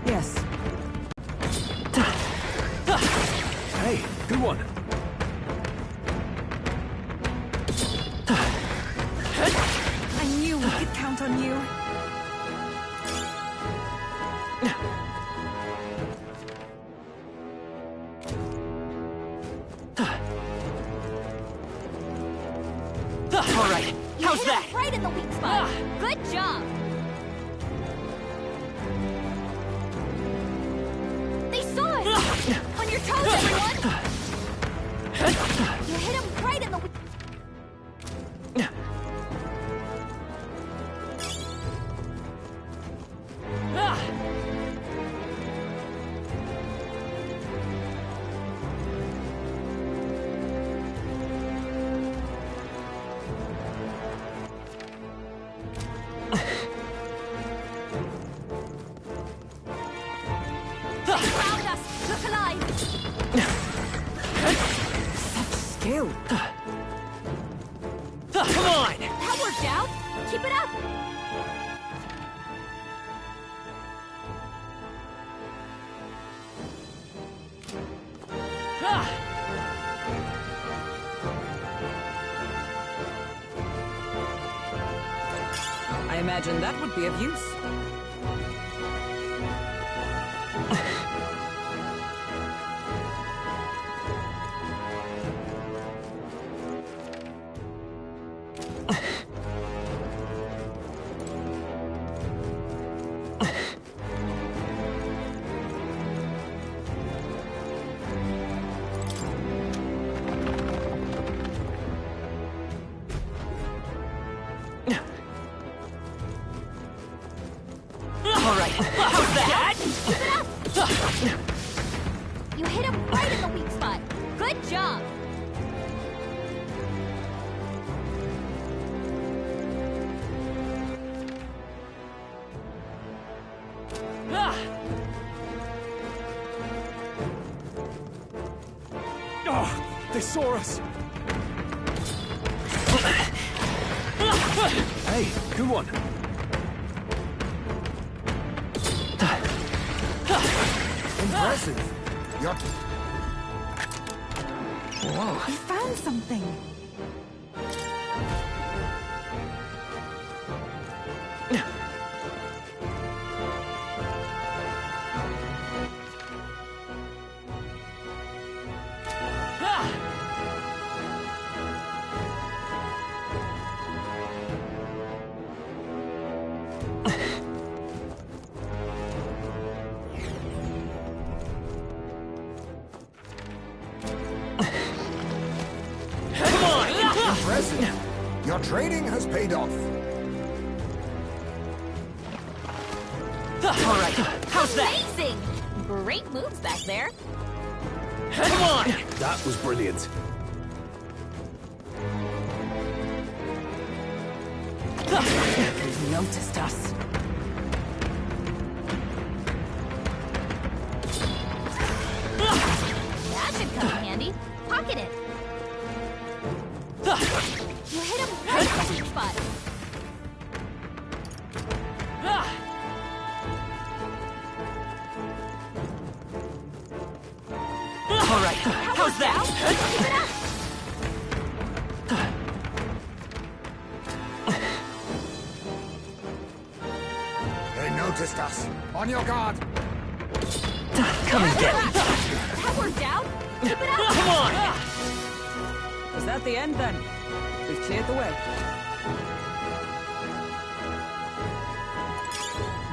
Yes. Hey, good one. I knew we could count on you. All right, You how's hit that? him right in the weak spot. Good job. They saw us. On your toes, everyone. You hit him right in the weak. They found us. Look alive. Skill. Come on! That worked out. Keep it up. I imagine that would be of use. right in the weak spot. Good job. Oh, they saw us. Hey, good one. Impressive. You're... Whoa. We found something. Impressive. Your training has paid off. All right, how's that? Amazing! Great moves back there. Come on! That was brilliant. They've noticed us. That should come in handy. Pocket it. You hit him right in the weak spot. All right, how's that? Keep it up. They noticed us. On your guard. Come and get it. That worked out. Keep it up. Come on! Is that the end then? We've cleared the way.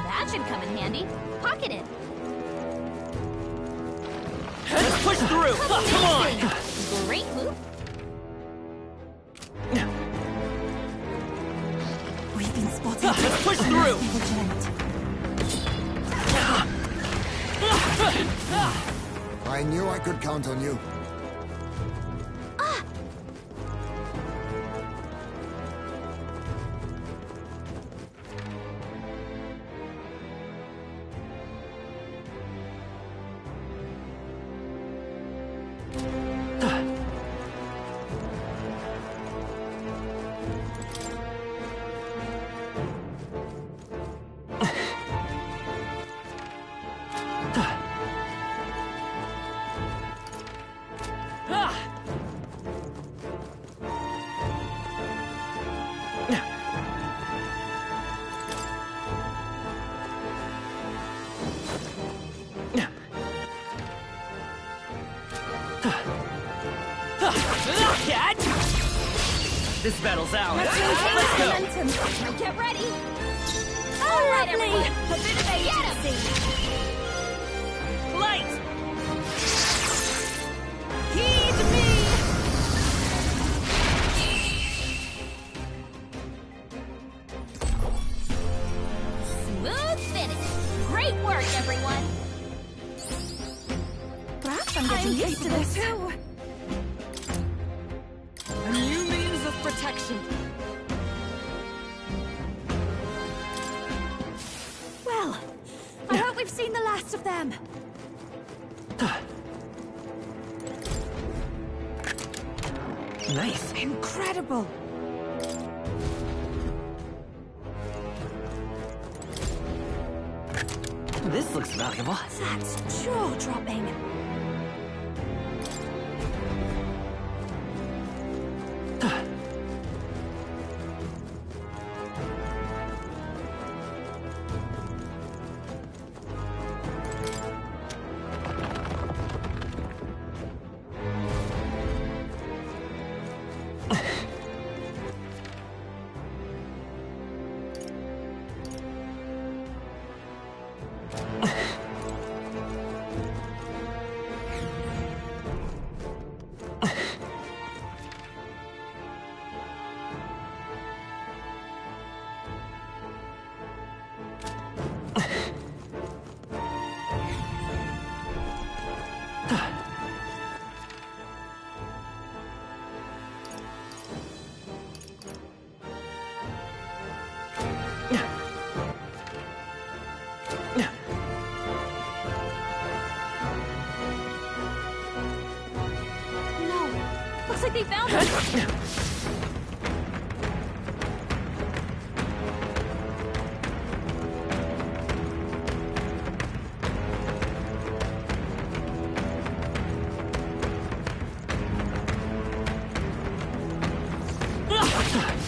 That should come in handy. Pocket it. Let's push through! Come on! Great move. We've been spotted. Let's push through! Be vigilant. I knew I could count on you. This battle's ours. Let's go. Now get ready. All right, everyone. A bit of get him. Light! Heed me! Smooth finish. Great work, everyone. Perhaps I'm getting used to this too. A new means of protection. Well, I hope we've seen the last of them. Nice. Incredible. This looks valuable. That's jaw-dropping. Looks like they found us!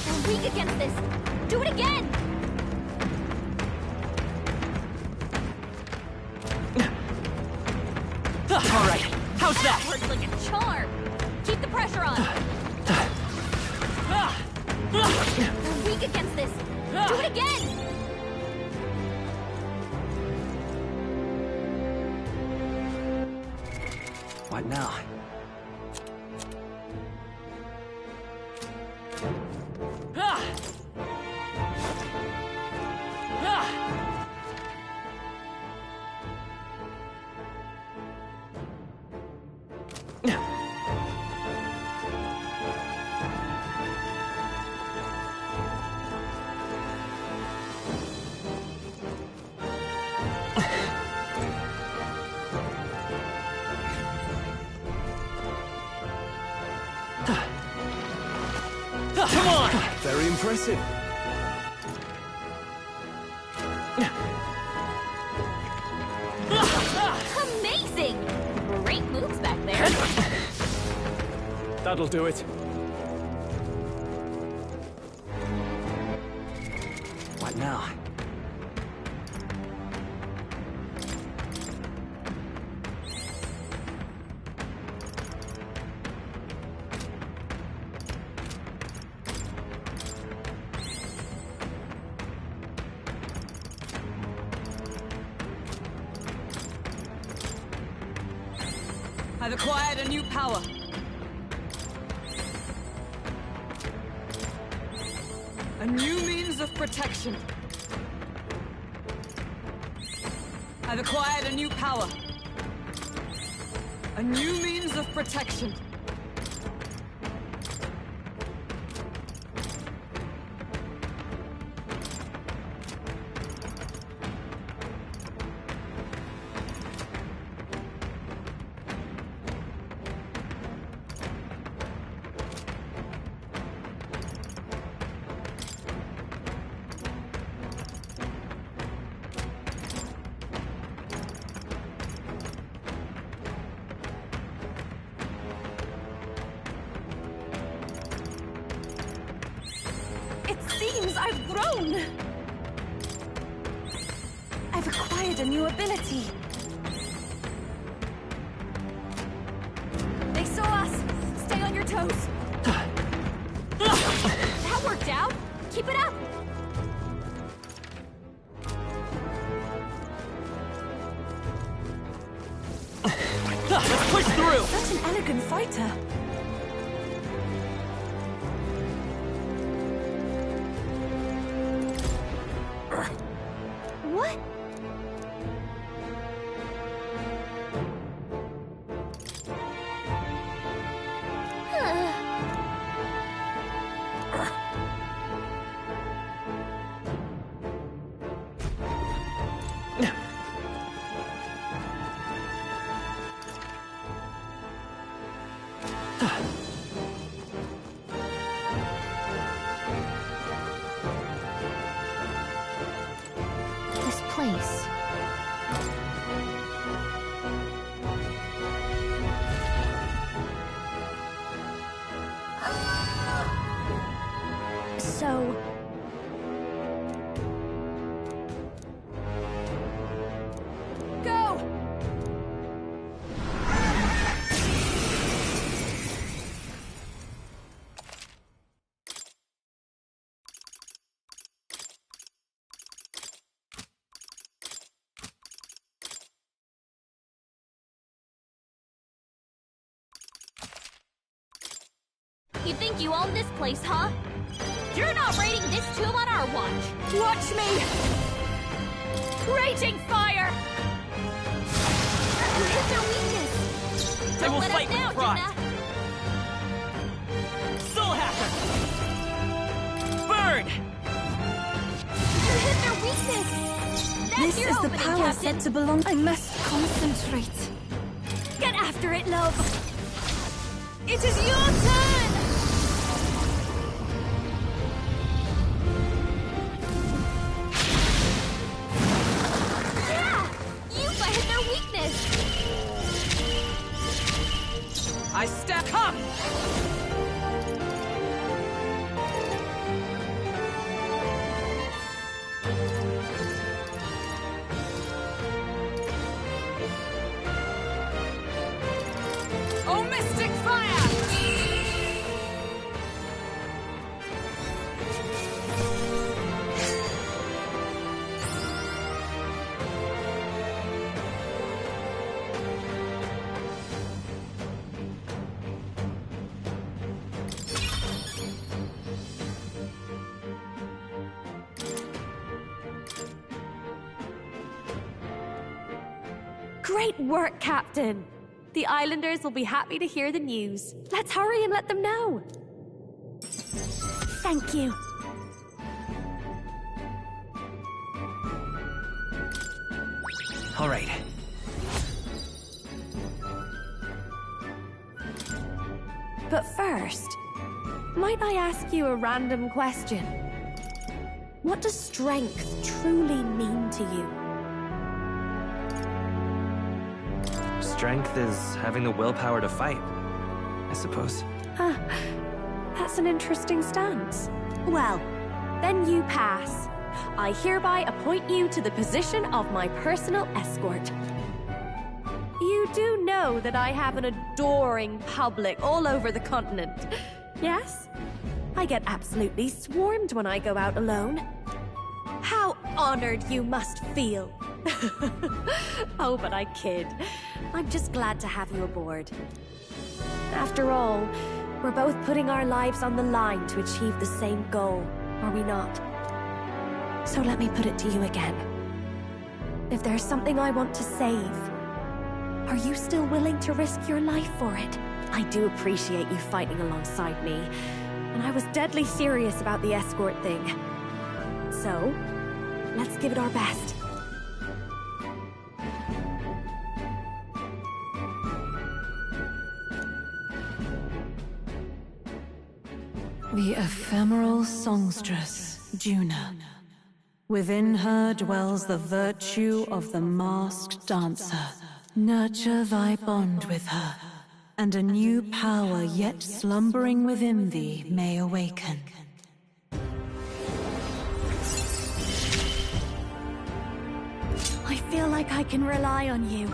We're weak against this! Do it again! Alright, how's that? Works like a charm! Keep the pressure on! We're weak against this! Do it again! What now? Come on! Very impressive. Amazing! Great moves back there. That'll do it. What now? I've acquired a new power. A new means of protection. I've acquired a new power. A new means of protection. I've grown! I've acquired a new ability. They saw us! Stay on your toes! That worked out! Keep it up! Let's push through! Such an elegant fighter! What? This place. So... Go! You think you own this place, huh? You're not raiding this tomb on our watch! Watch me! Raging fire! You hit their weakness! They Don't will let fight us down, with pride! Gymna! Soul Hacker! Burn! You hit their weakness! That's This your is the opening, power Captain. set to belong. I must concentrate. Get after it, love! It is your turn! I step. Come! Oh, mystic fire! Great work, Captain! The islanders will be happy to hear the news. Let's hurry and let them know. Thank you. All right. But first, might I ask you a random question? What does strength truly mean to you? Strength is having the willpower to fight, I suppose. That's an interesting stance. Well, then you pass. I hereby appoint you to the position of my personal escort. You do know that I have an adoring public all over the continent, yes? I get absolutely swarmed when I go out alone. How honored you must feel. Oh, but I kid. I'm just glad to have you aboard. After all, we're both putting our lives on the line to achieve the same goal, are we not? So let me put it to you again. If there's something I want to save, are you still willing to risk your life for it? I do appreciate you fighting alongside me, and I was deadly serious about the escort thing. So, let's give it our best. The ephemeral songstress, Juna. Within her dwells the virtue of the masked dancer. Nurture thy bond with her, and a new power yet slumbering within thee may awaken. I feel like I can rely on you.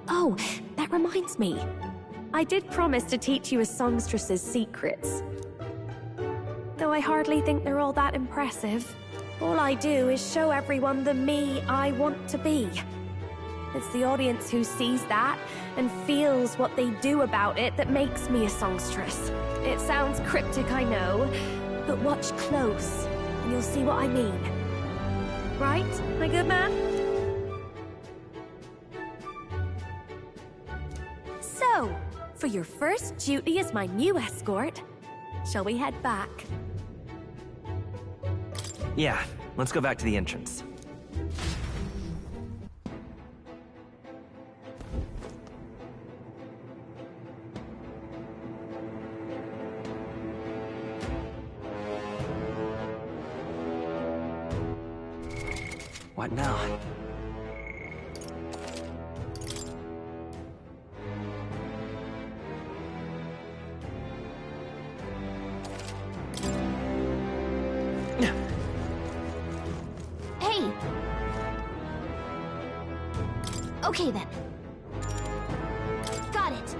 Oh, that reminds me. I did promise to teach you a songstress's secrets. Though I hardly think they're all that impressive. All I do is show everyone the me I want to be. It's the audience who sees that and feels what they do about it that makes me a songstress. It sounds cryptic, I know, but watch close and you'll see what I mean. Right, my good man? So, for your first duty as my new escort, shall we head back? Yeah, let's go back to the entrance. What now? Okay then. Got it.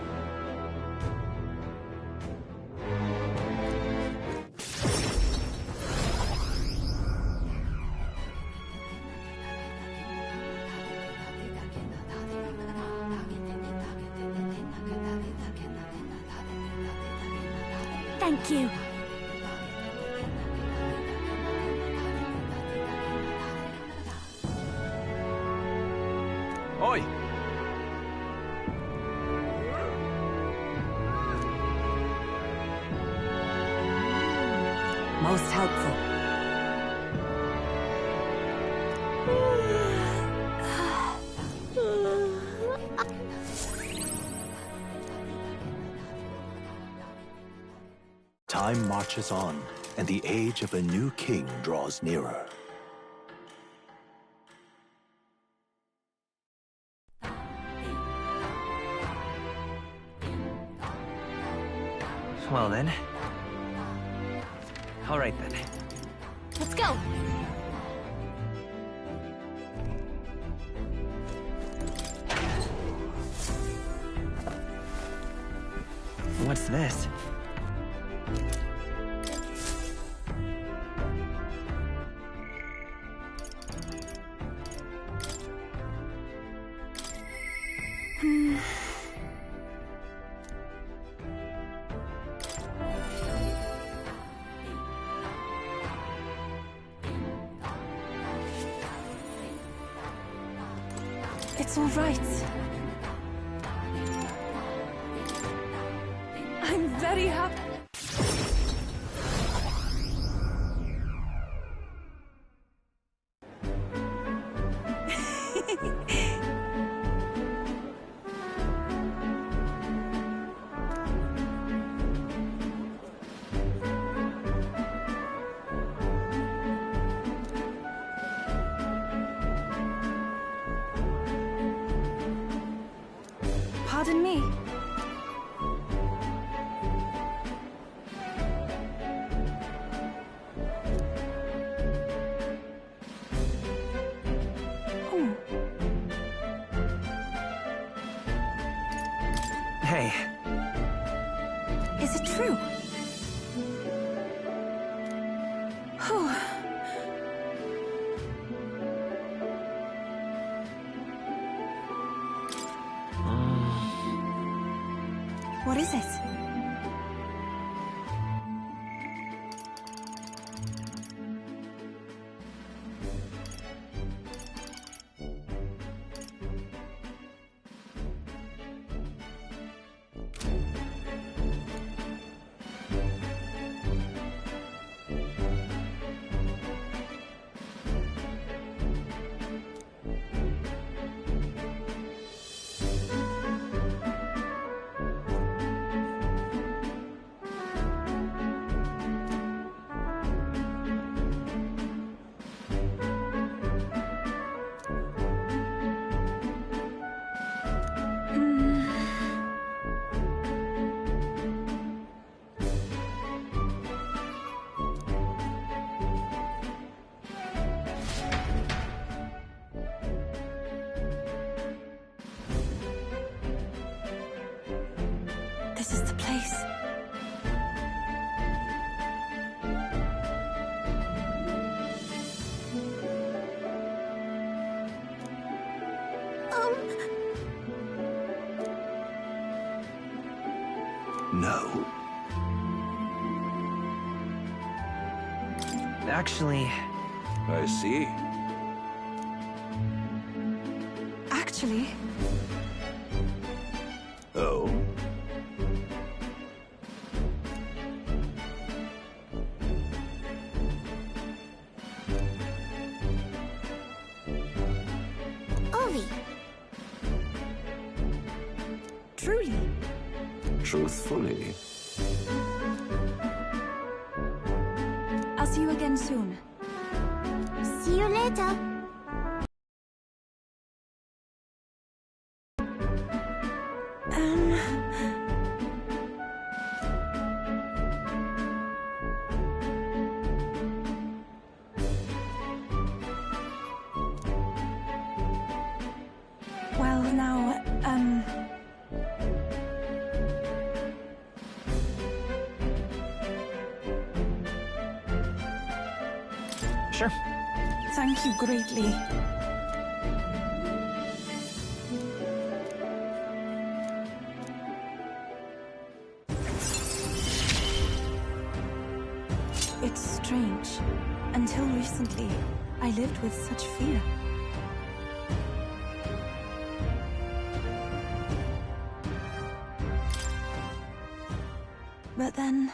Thank you. Oi! Most helpful. Time marches on, and the age of a new king draws nearer. Well then. All right then. Let's go. What's this? It's all right. I'm very happy. Pardon me. Oh. Hey. Is it true? Whew. What is it? This is the place. No. Actually... I see. Actually... Oh? Ovi. Truly. Truthfully. I'll see you again soon. See you later. Well... Sure. Thank you greatly. It's strange. Until recently, I lived with such fear. But then...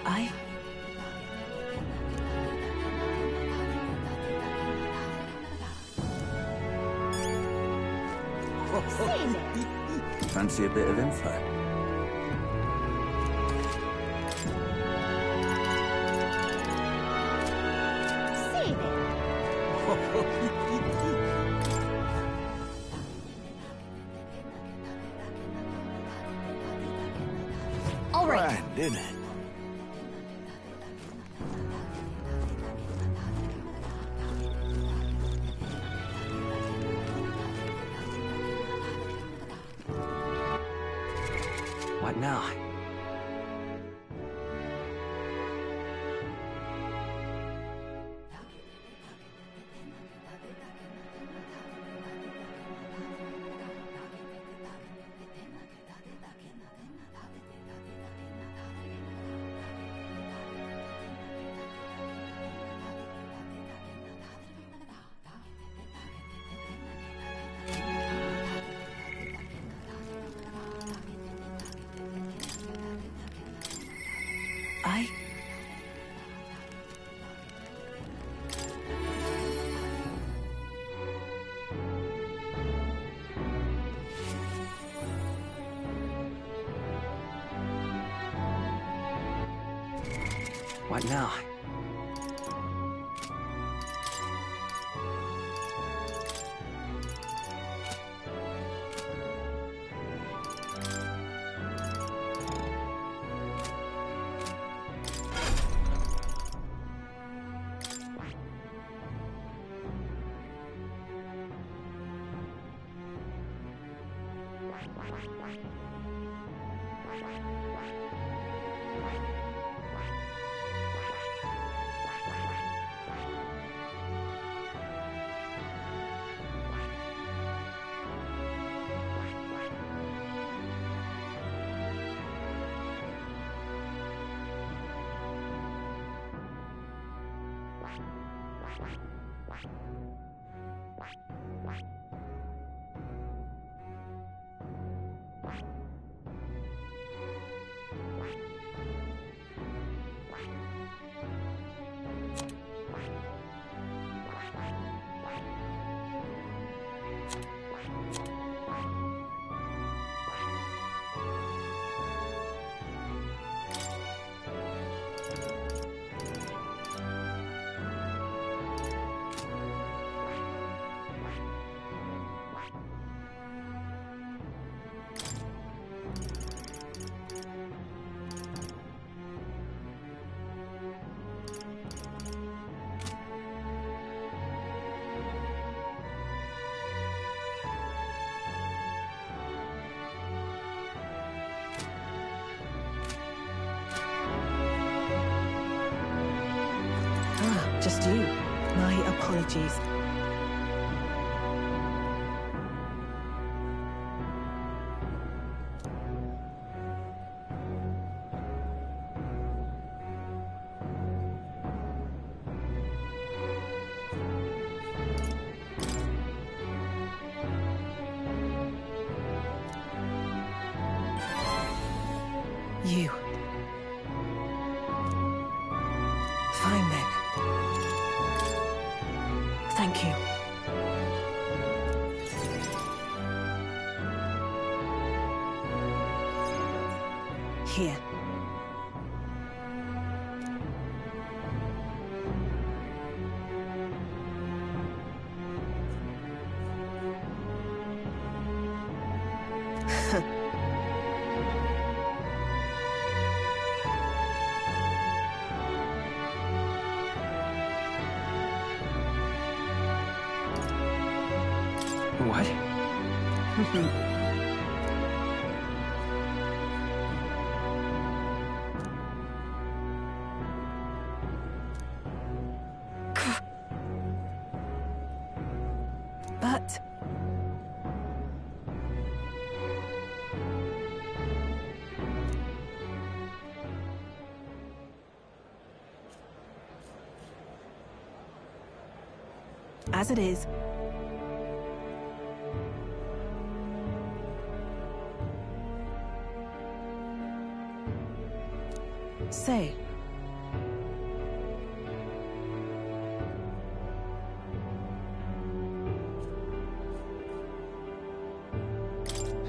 I... Fancy a bit of info? All right. Grand, isn't it? What now? What now? Just you. My apologies. You. Fine then. Thank you. Here. What? But... as it is. Say.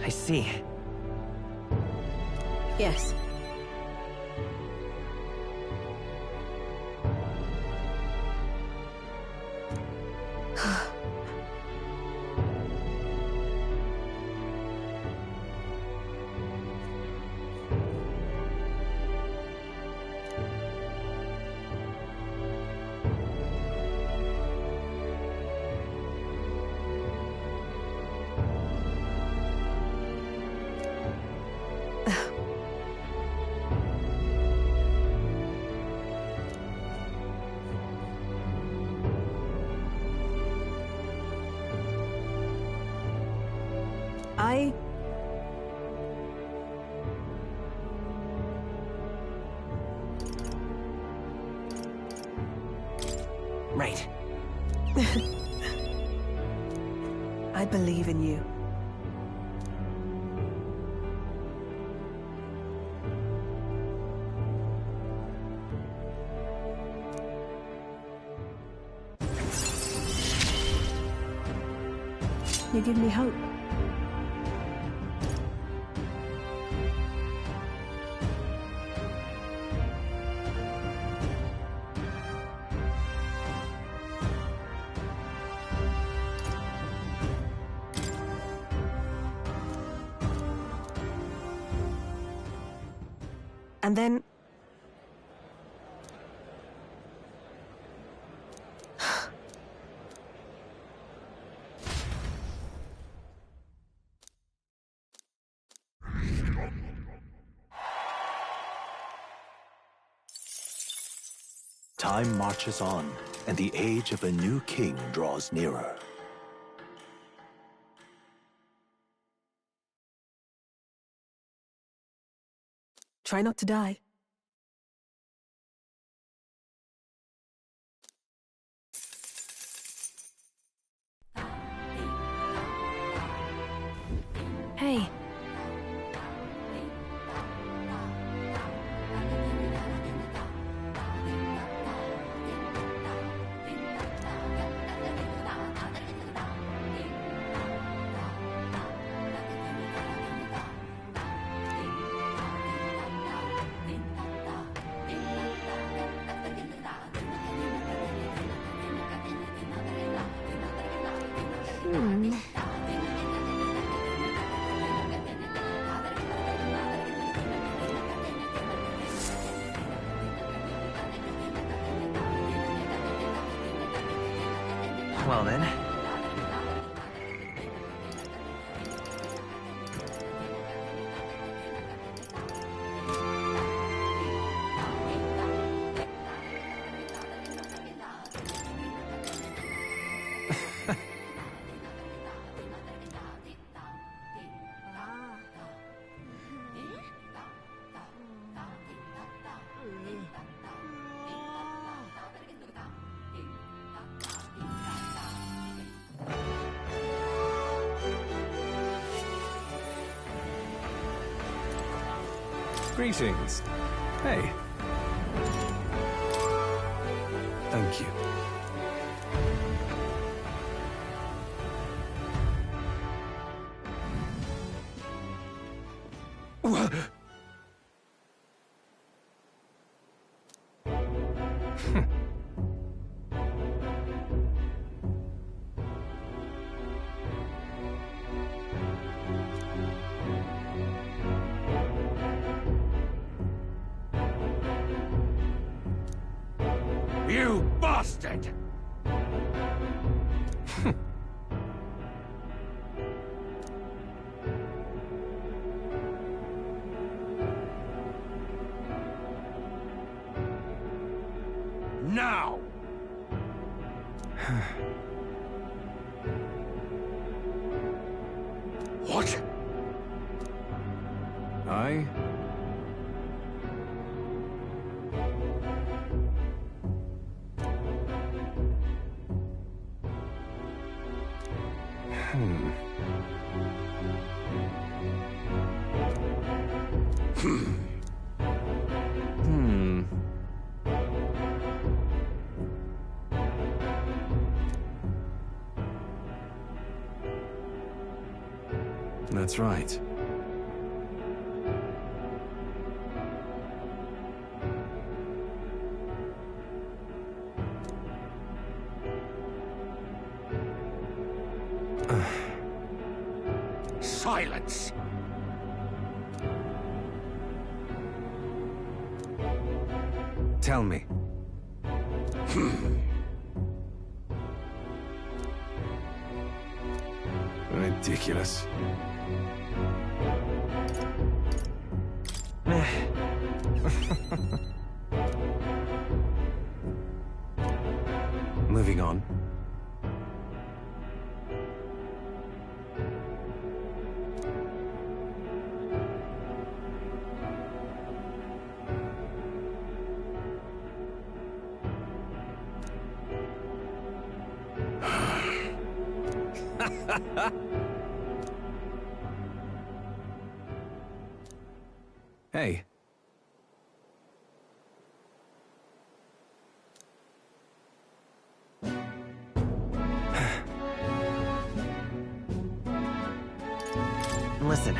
I see. Yes. Right. I believe in you. You give me hope. And then... Time marches on, and the age of a new king draws nearer. Try not to die. Hey. Well then. Greetings. Hey. Thank you. You bastard! Now! What? I... That's right. Silence! Tell me. Ridiculous. Moving on. Hey. Listen.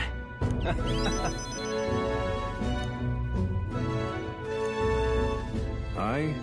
I...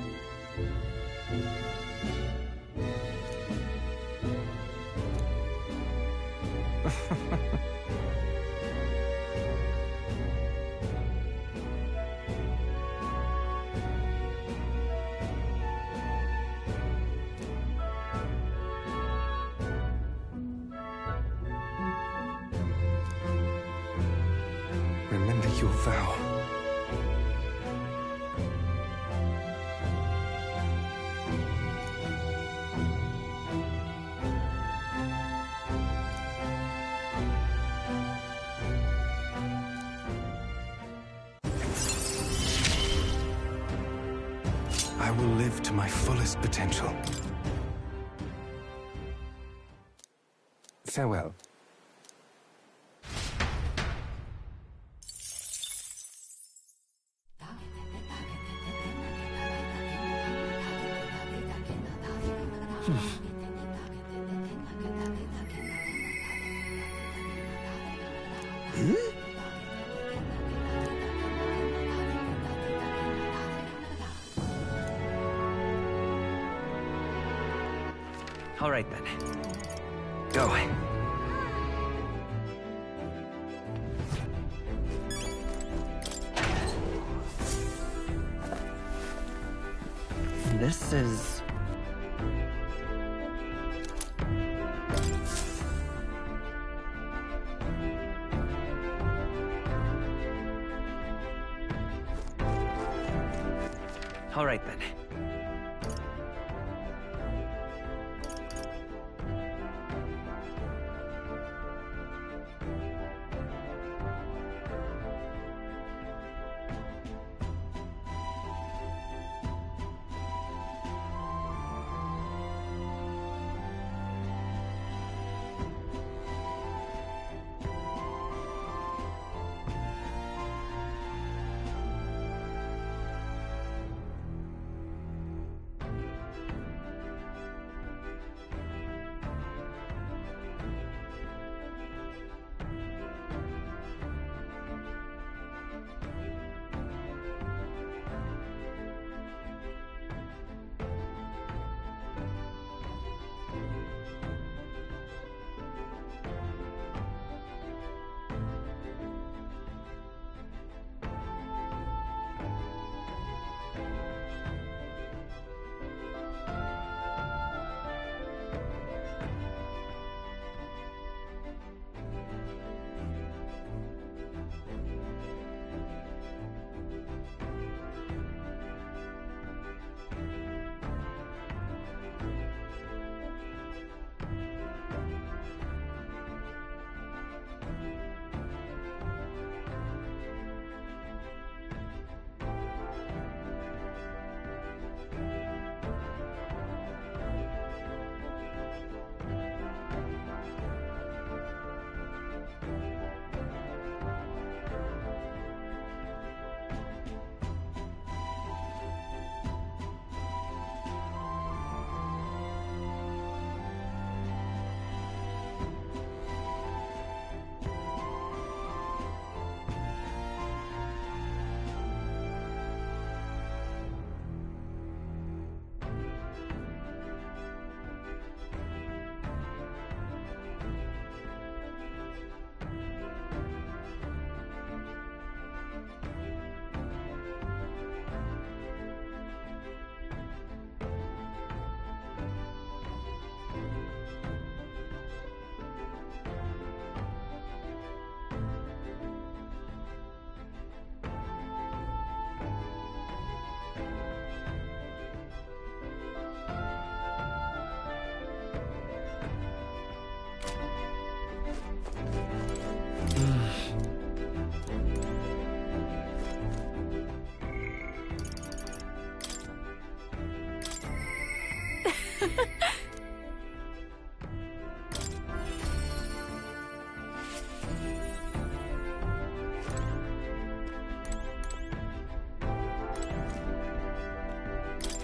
Remember your vow. I will live to my fullest potential. Farewell. All right, then. Go. This is... All right, then.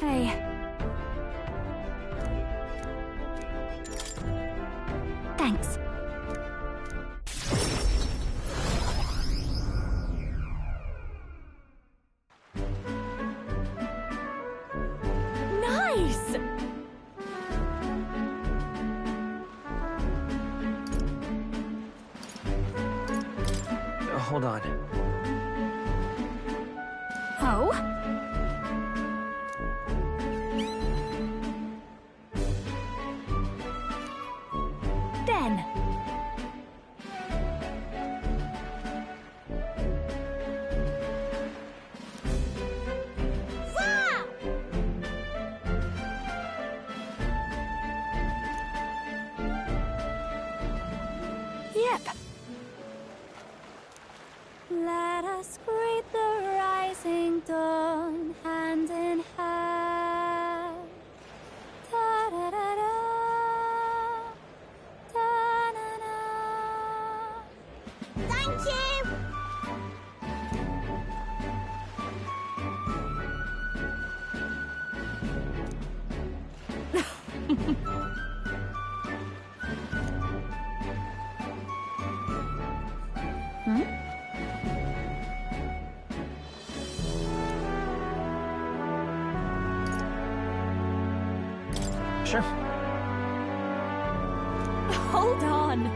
Okay. Thanks. Nice! Hold on. Oh? Den. Yep. Let us greet the rising dawn, hand in hand. Da da da da, da na na. Thank you. Sure. Hold on.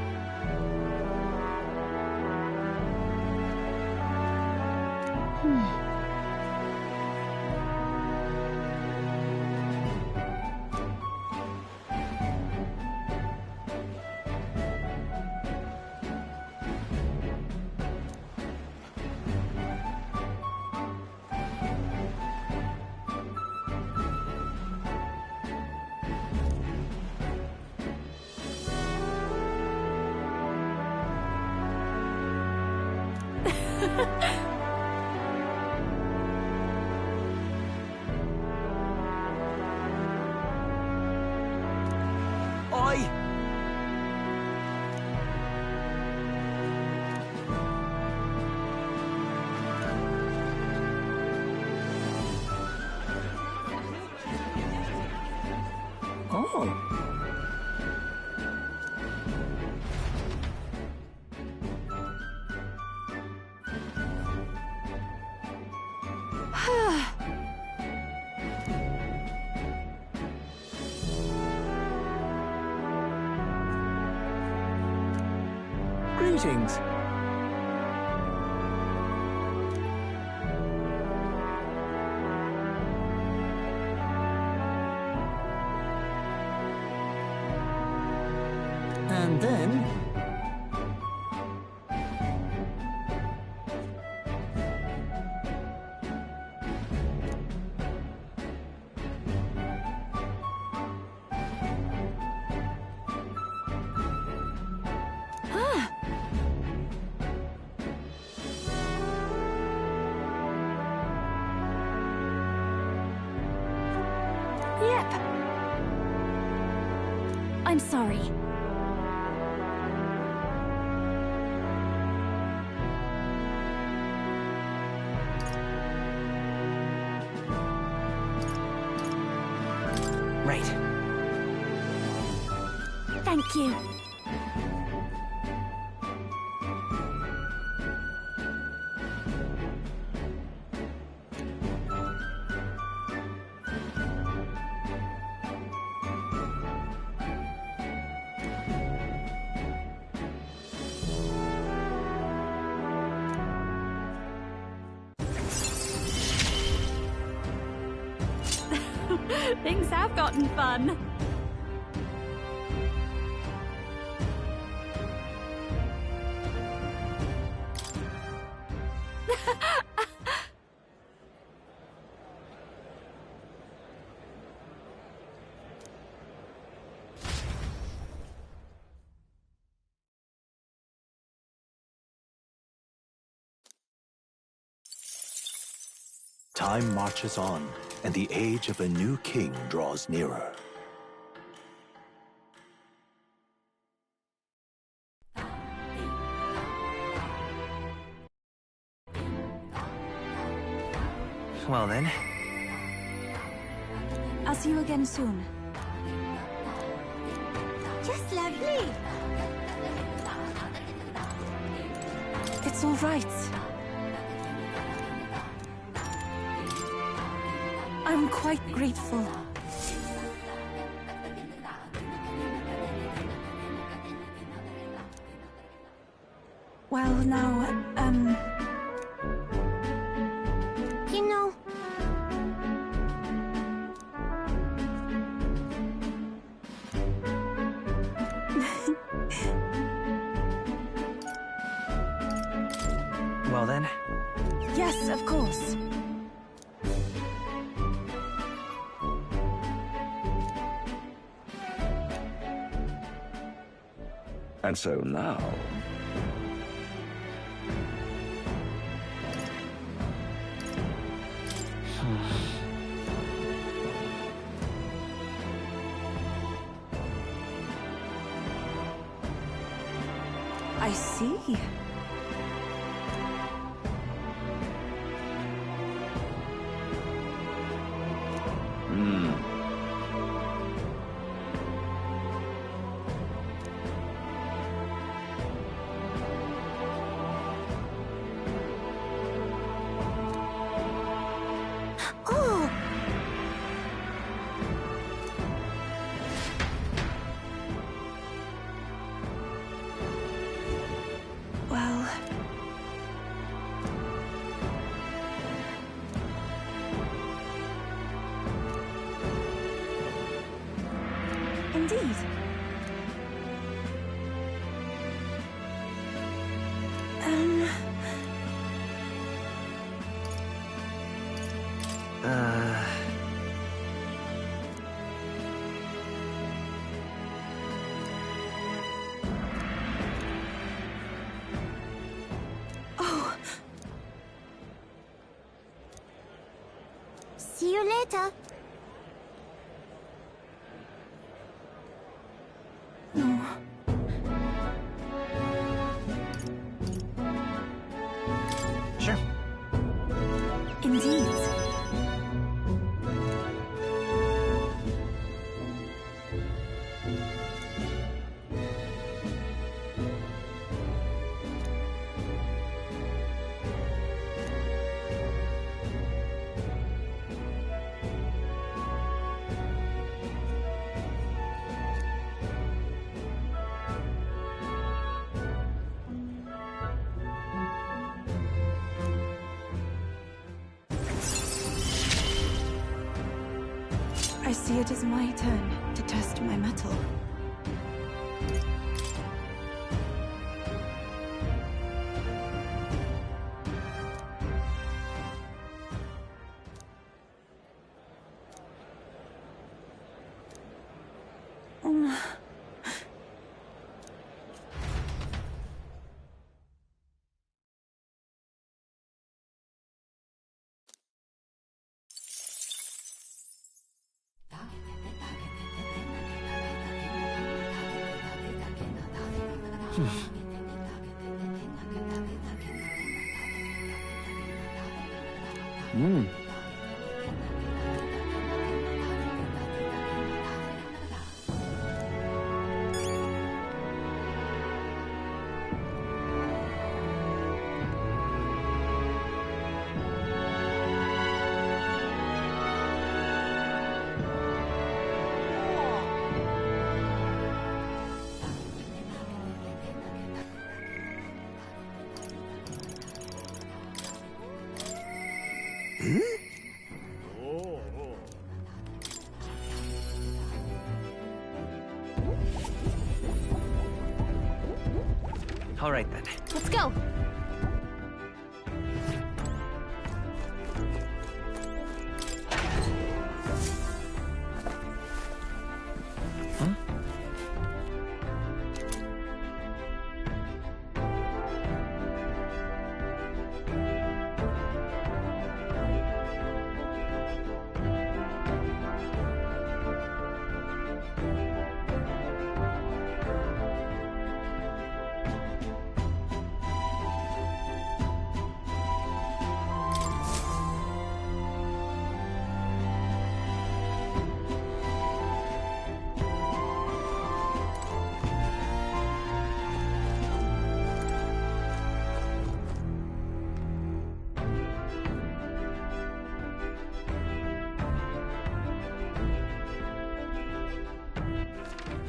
Oi! Oh. Greetings. And then... Yep. I'm sorry. Right. Thank you. Things have gotten fun. Time marches on, and the age of a new king draws nearer. Well then. I'll see you again soon. Just lovely. It's all right. I'm quite grateful. Well, now, You know, Well then, yes, of course. And so now... I see. oh, Well... Indeed. Oh, see you later. no. sure. Indeed. I see it is my turn to test my mettle. All right then. Let's go.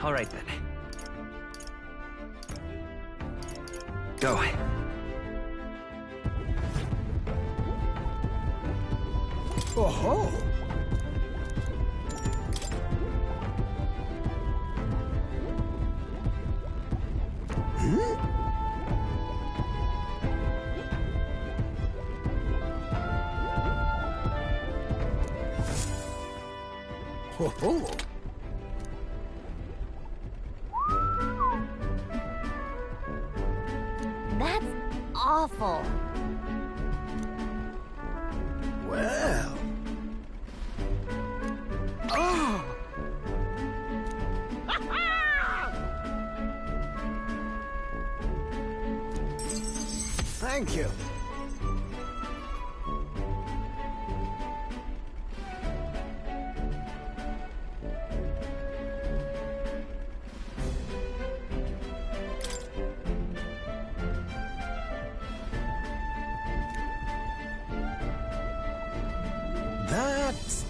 All right, then. Go. Oh-ho! Ho-ho! That's awful. Well... Oh! Thank you. That's...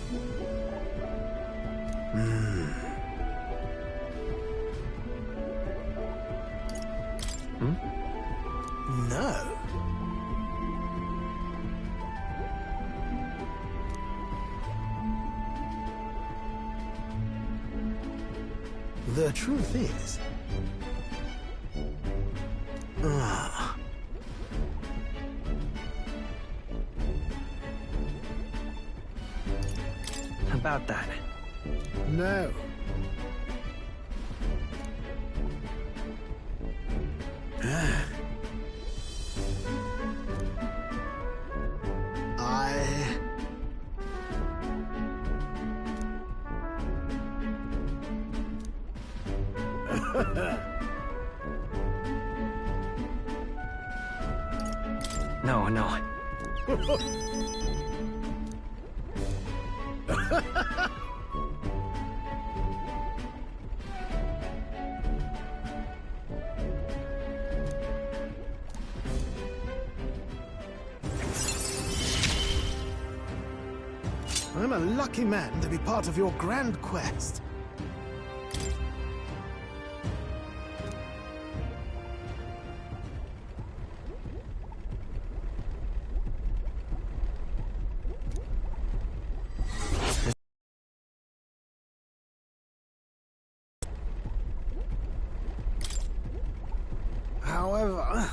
No. The truth is... About that. No. No. I'm a lucky man to be part of your grand quest. However...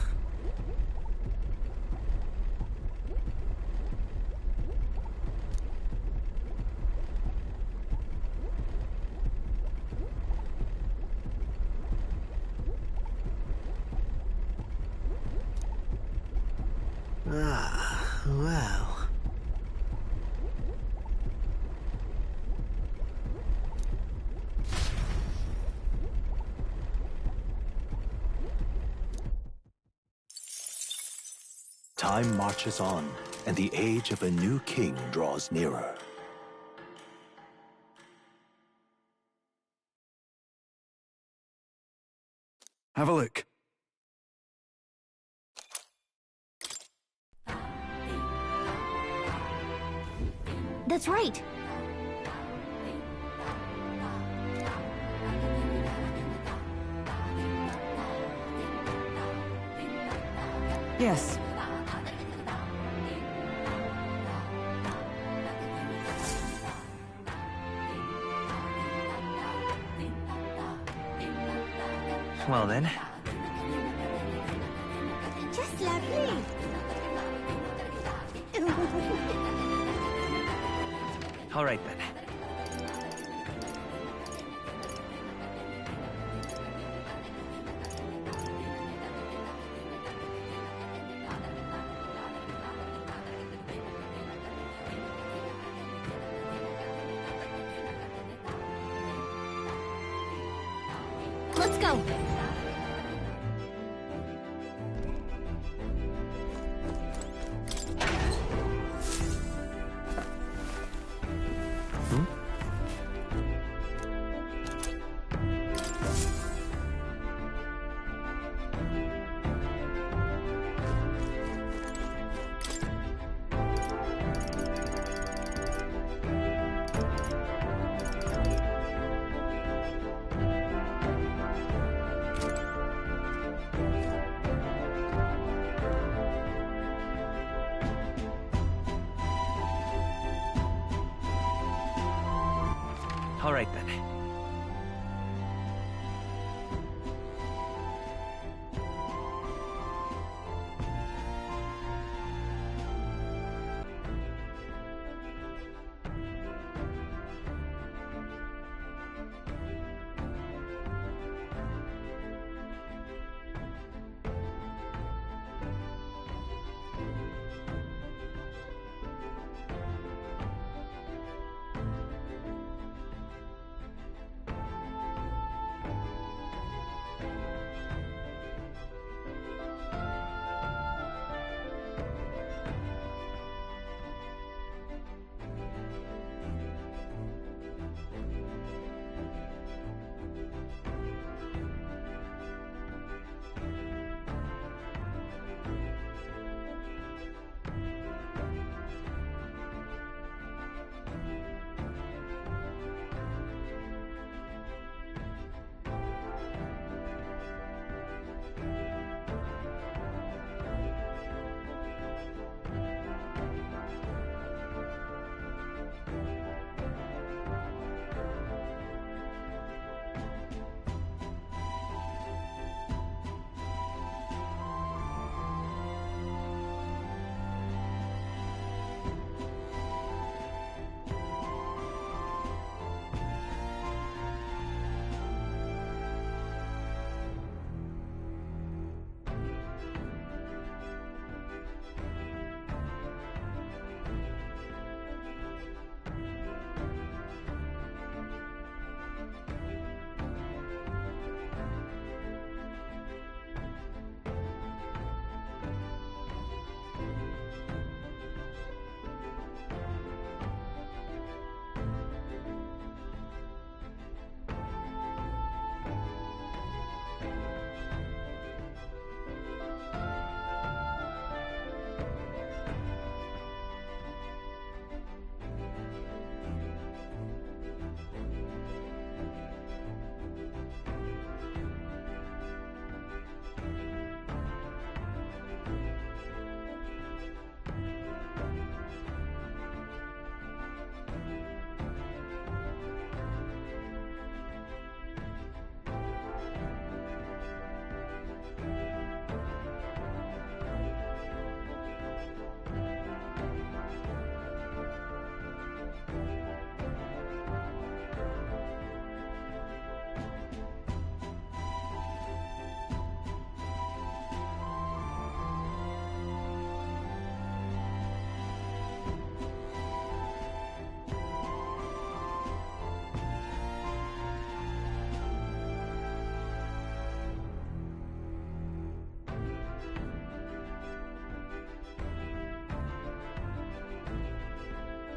well... Time marches on, and the age of a new king draws nearer. Have a look. That's right. Yes. Well then. Just lovely. All right then. Let's go. All right then.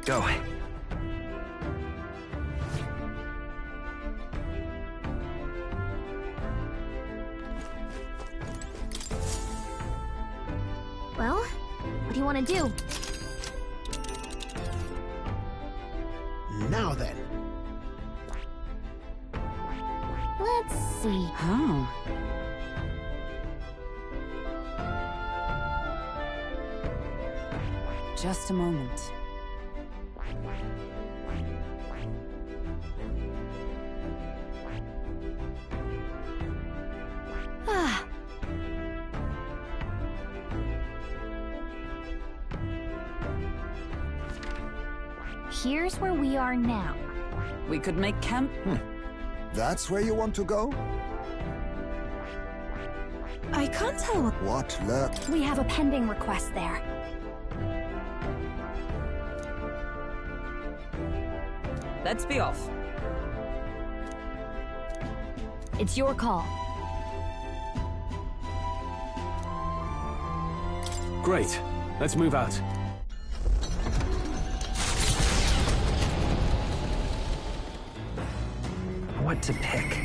Go. Well, what do you want to do? Now then. Let's see. Oh. Just a moment. Ah. Here's where we are now. We could make camp. That's where you want to go? I can't tell. What lurk? We have a pending request there. Let's be off. It's your call. Great. Let's move out. What to pick?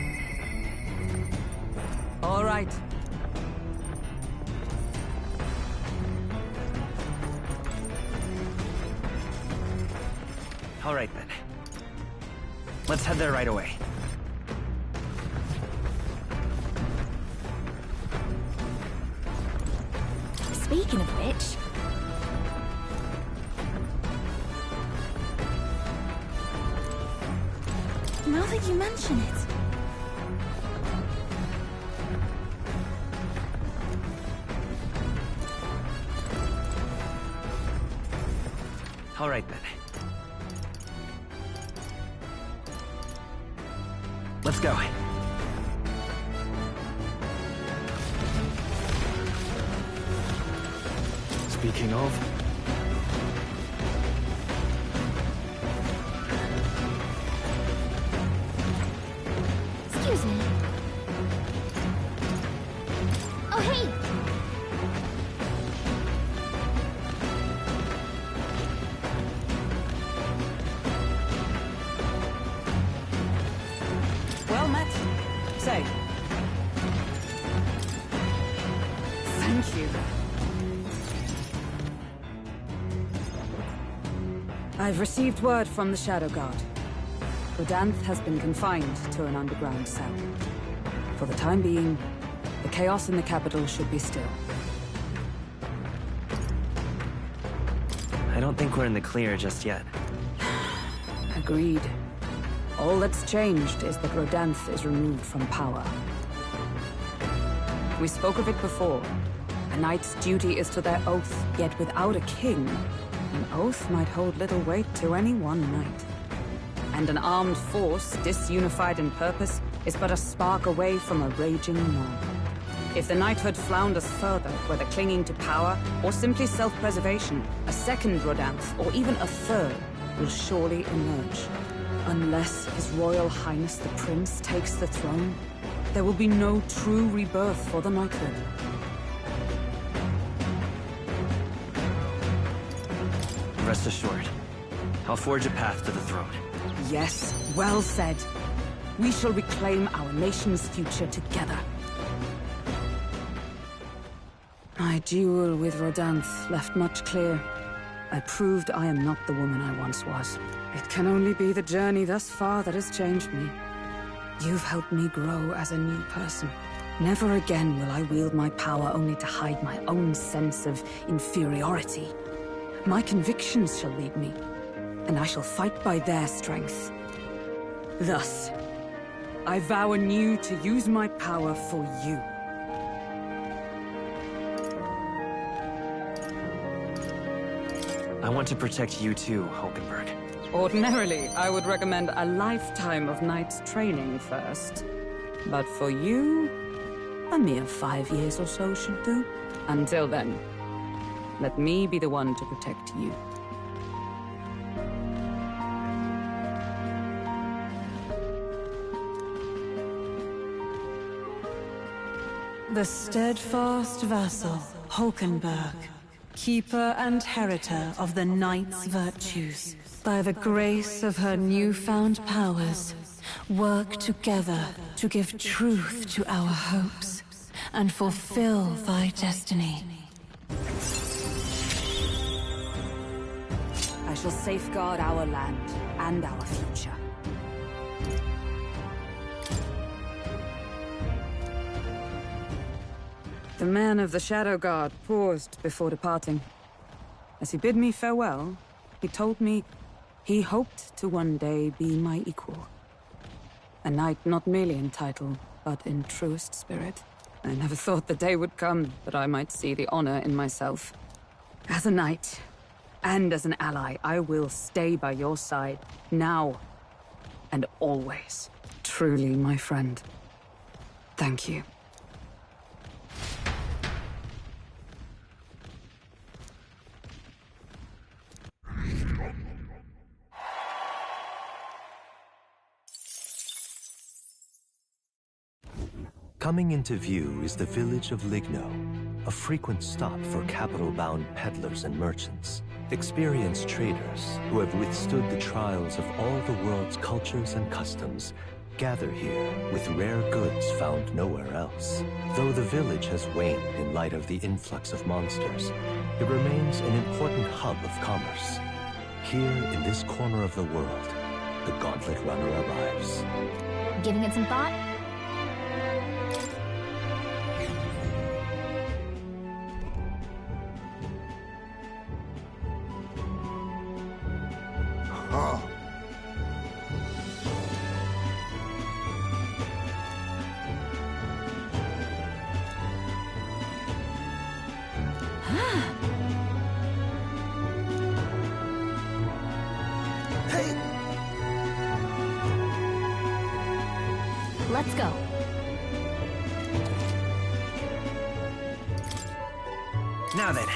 All right. All right then. Let's head there right away. Speaking of which... did you mention it? All right, then. Let's go. Speaking of... Excuse me. Oh, hey! Well met. Say. Thank you. I've received word from the Shadow Guard. Rodanth has been confined to an underground cell. For the time being, the chaos in the capital should be still. I don't think we're in the clear just yet. Agreed. All that's changed is that Rodanth is removed from power. We spoke of it before. A knight's duty is to their oath, yet without a king, an oath might hold little weight to any one knight. And an armed force, disunified in purpose, is but a spark away from a raging mob. If the knighthood flounders further, whether clinging to power or simply self-preservation, a second Rodanth, or even a third, will surely emerge. Unless His Royal Highness the Prince takes the throne, there will be no true rebirth for the knighthood. Rest assured, I'll forge a path to the throne. Yes, well said. We shall reclaim our nation's future together. My duel with Rodanth left much clear. I proved I am not the woman I once was. It can only be the journey thus far that has changed me. You've helped me grow as a new person. Never again will I wield my power only to hide my own sense of inferiority. My convictions shall lead me, and I shall fight by their strength. Thus, I vow anew to use my power for you. I want to protect you too, Hulkenberg. Ordinarily, I would recommend a lifetime of knight's training first. But for you, a mere 5 years or so should do. Until then, let me be the one to protect you. The steadfast vassal, Hulkenberg, keeper and heritor of the knight's virtues, by the grace of her newfound powers, work together to give truth to our hopes and fulfill thy destiny. I shall safeguard our land and our future. The man of the Shadow Guard paused before departing. As he bid me farewell, he told me he hoped to one day be my equal. A knight not merely in title, but in truest spirit. I never thought the day would come that I might see the honor in myself. As a knight, and as an ally, I will stay by your side, now and always. Truly, my friend. Thank you. Coming into view is the village of Ligno, a frequent stop for capital-bound peddlers and merchants, experienced traders who have withstood the trials of all the world's cultures and customs, gather here with rare goods found nowhere else. Though the village has waned in light of the influx of monsters, it remains an important hub of commerce. Here in this corner of the world, the Gauntlet Runner arrives. Giving it some thought? Let's go. Now then.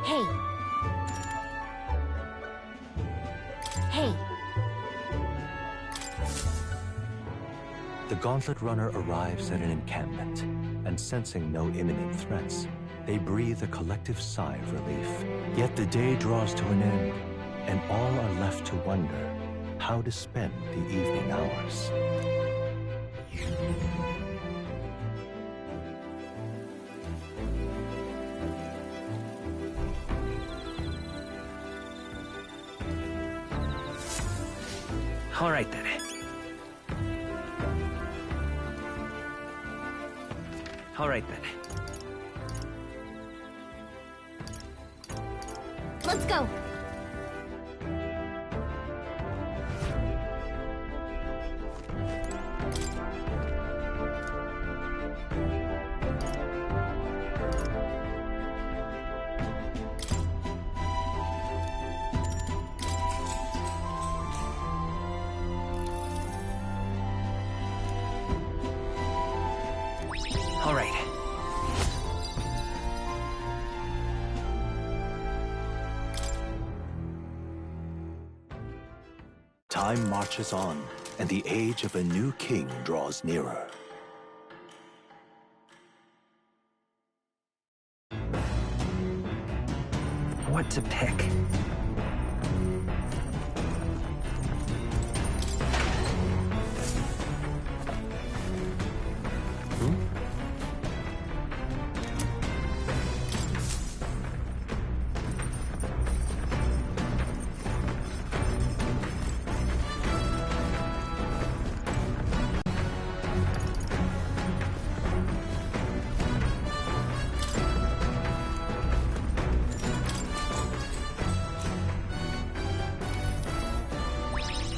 Hey. Hey. The Gauntlet Runner arrives at an encampment, and sensing no imminent threats, they breathe a collective sigh of relief. Yet the day draws to an end, and all are left to wonder how to spend the evening hours. All right then. All right then. Let's go. All right. Time marches on, and the age of a new king draws nearer. What to pick?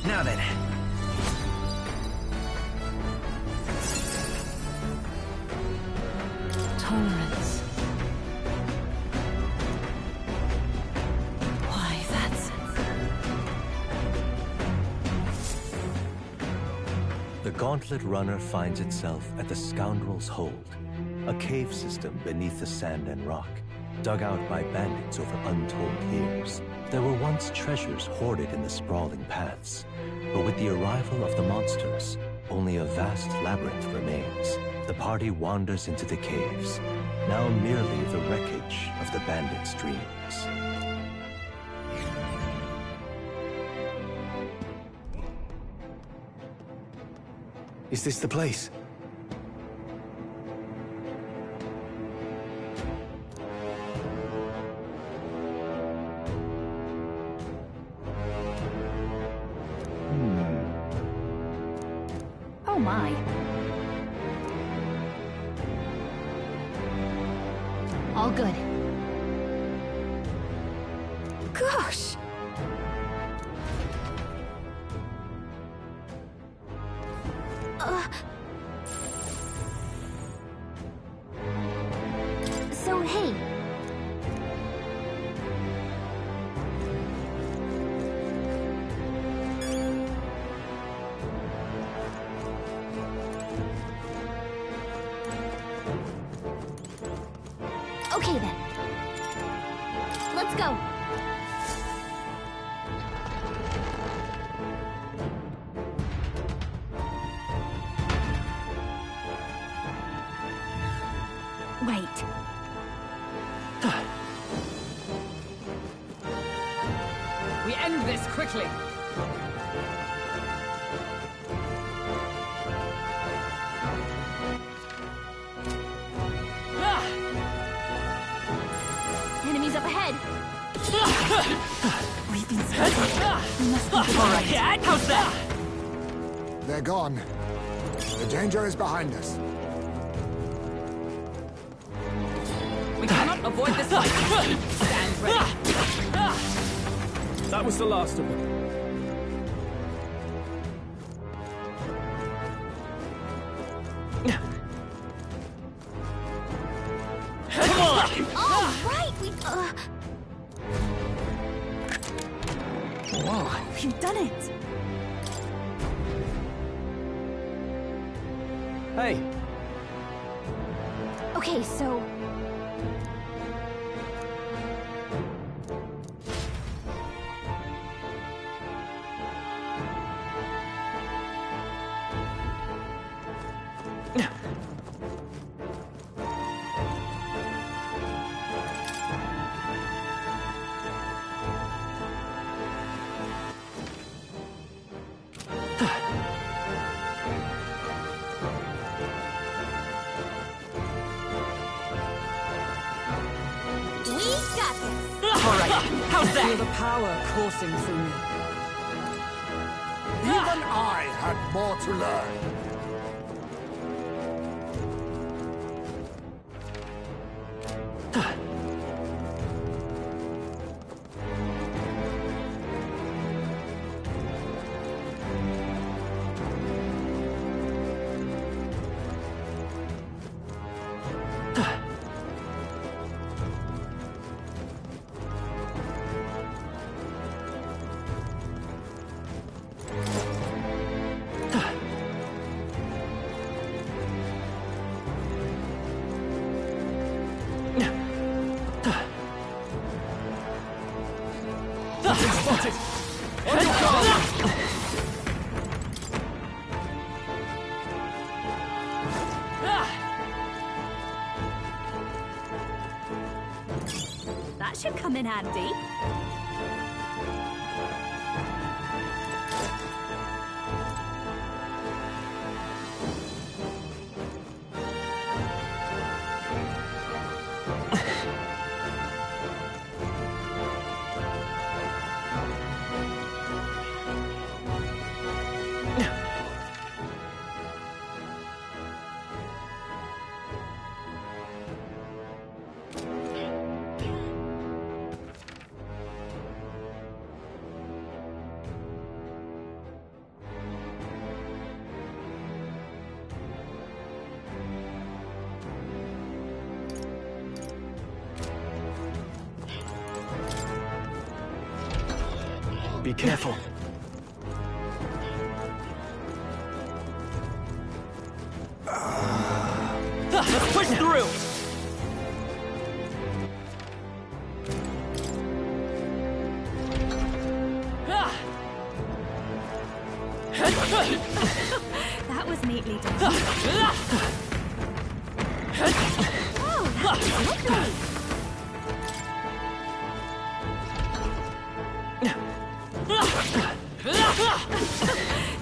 Now then. Tolerance. Why, that's... The Gauntlet Runner finds itself at the Scoundrel's Hold, a cave system beneath the sand and rock, dug out by bandits over untold years. There were once treasures hoarded in the sprawling paths, but with the arrival of the monsters, only a vast labyrinth remains. The party wanders into the caves, now merely the wreckage of the bandits' dreams. Is this the place? Oh my. All good. Gosh! So, hey. Let's go! Wait. We end this quickly. Enemies up ahead. We've been spotted. We must be All right, how's that? They're gone. The danger is behind us. We cannot avoid this fight. Stand ready. That was the last of them. Come on! All right, we... Whoa, you've done it! Hey. Okay, so... How's that? Feel the power coursing through me. Even I had more to learn. Spotted! On your guard! That should come in handy. Be careful. Let's push through! That was neatly done. Oh, that was lovely.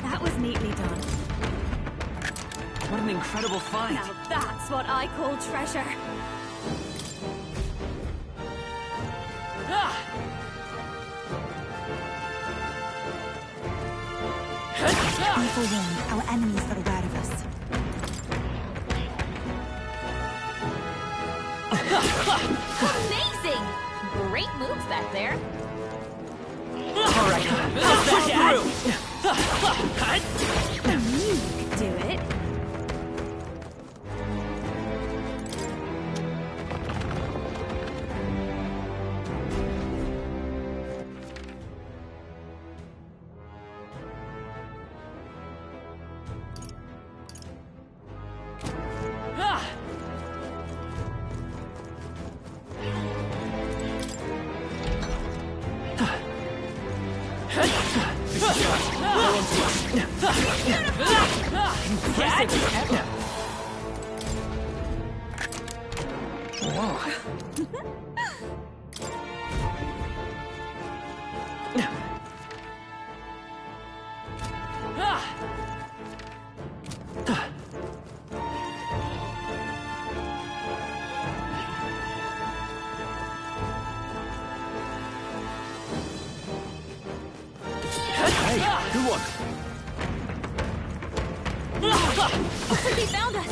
That was neatly done. What an incredible find. Now that's what I call treasure. Be forewarned, our enemies are aware of us. Amazing! Great moves back there. All right, let's push through! You could do it. Impressive as ever. Whoa. Hey, good one. Looks like they found us.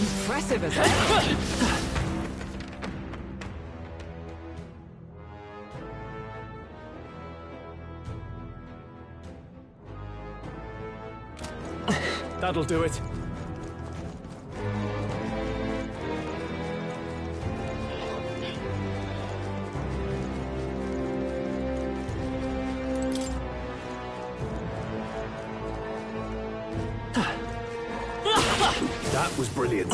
Impressive as ever. That'll do it. That was brilliant.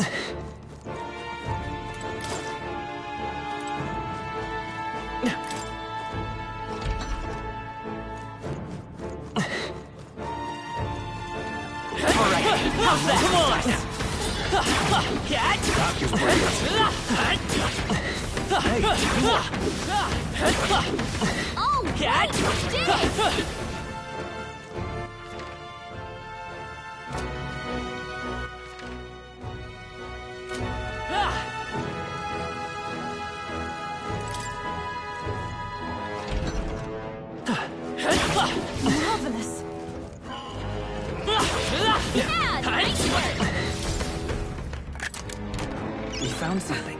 How's that? Come on! That was brilliant. Hey, come on. Oh, Cat! did it! Marvelous! Yeah, nice work! We found something.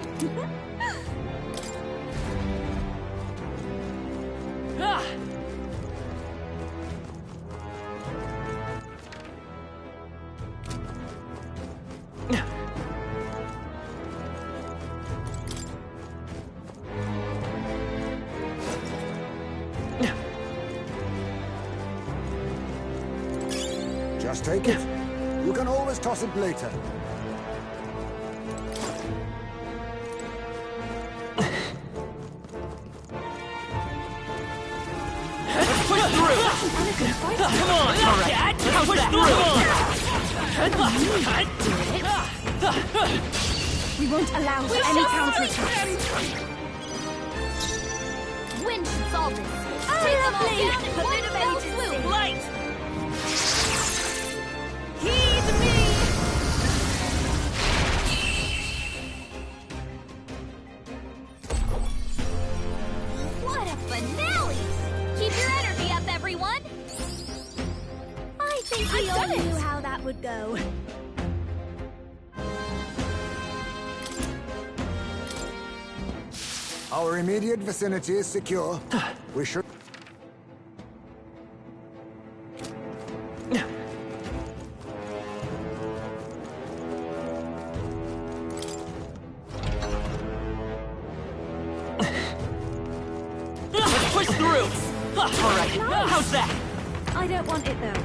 Just take it. You can always toss it later. Push through! Come on, Cat! Push through! We won't allow for any counterattack. Wind should solve this. Take them all down in one fell swoop. Light! Heed me! What a finale! Keep your energy up, everyone! I think we all knew how that would go. Our immediate vicinity is secure. We should... push through! Alright, how's that? I don't want it though.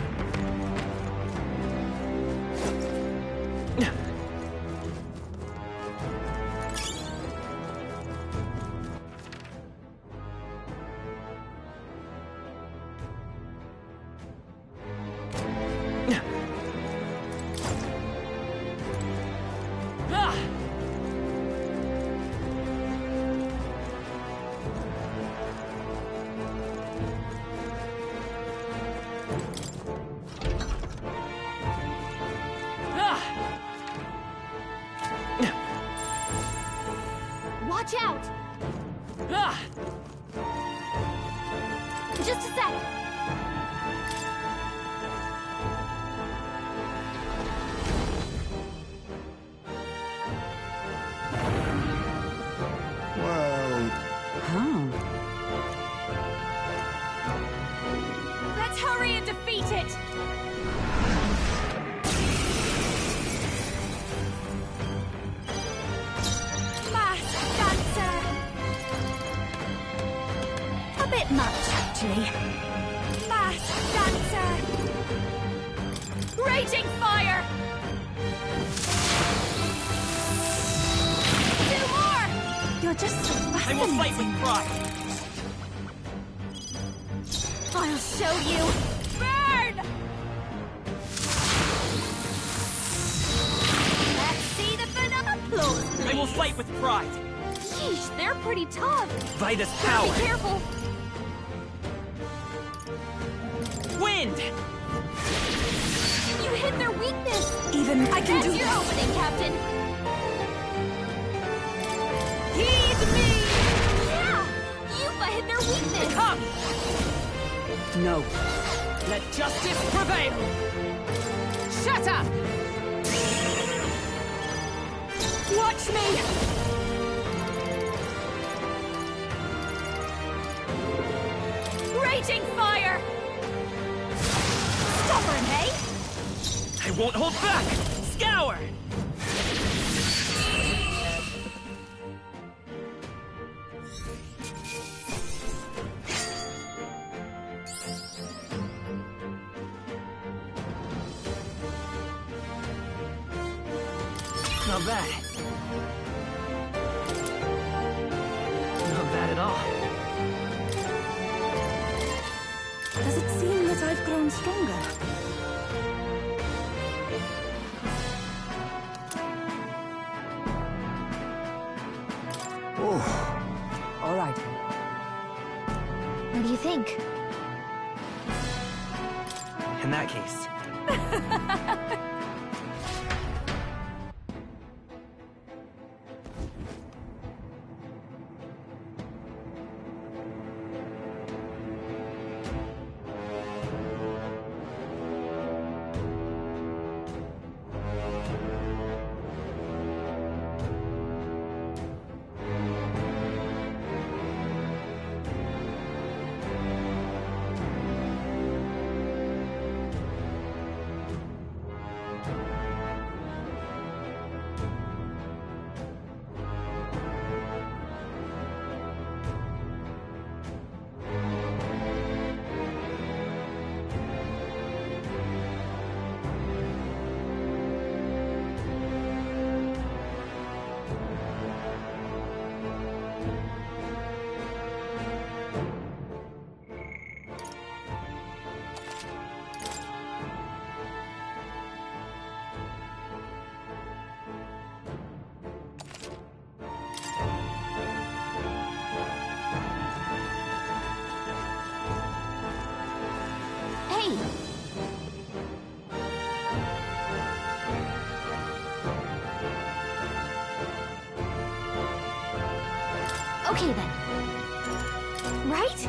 Watch out! Just a sec. Well... Let's hurry and defeat it! Mass Dancer! A bit much, actually. Mass Dancer! Raging Fire! Do more! You're just so I will fight with pride! I'll show you! Burn! Let's see the binoculars, please. I will fight with pride! Yeesh, they're pretty tough. Vitus Gotta power! be careful. Wind! You hit their weakness. Even I can That's do your this. opening, Captain. Heed me! Yeah! Yufa hit their weakness. Come! No. Let justice prevail! Shut up! Watch me! Raging Fire! Stubborn, eh? I won't hold back! Scour! Not bad. Not bad at all. Does it seem that I've grown stronger? Oh, All right. What do you think? In that case, Hey! Okay then. Right?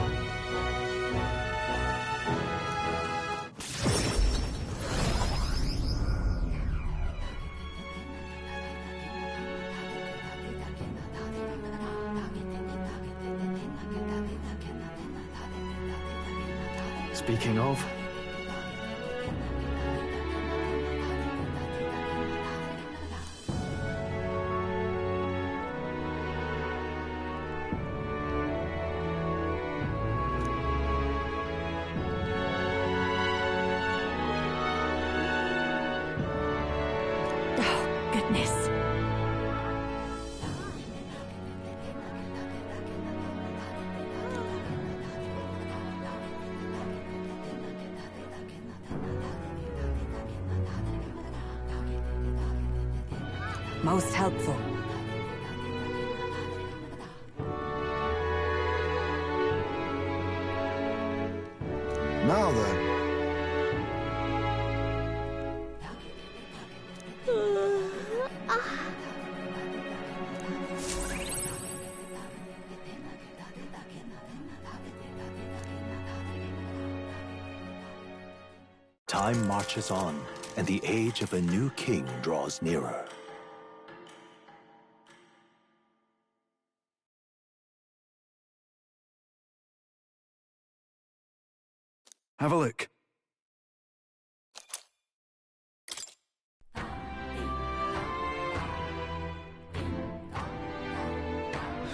Speaking of... Most helpful. Now then. Time marches on, and the age of a new king draws nearer. Have a look.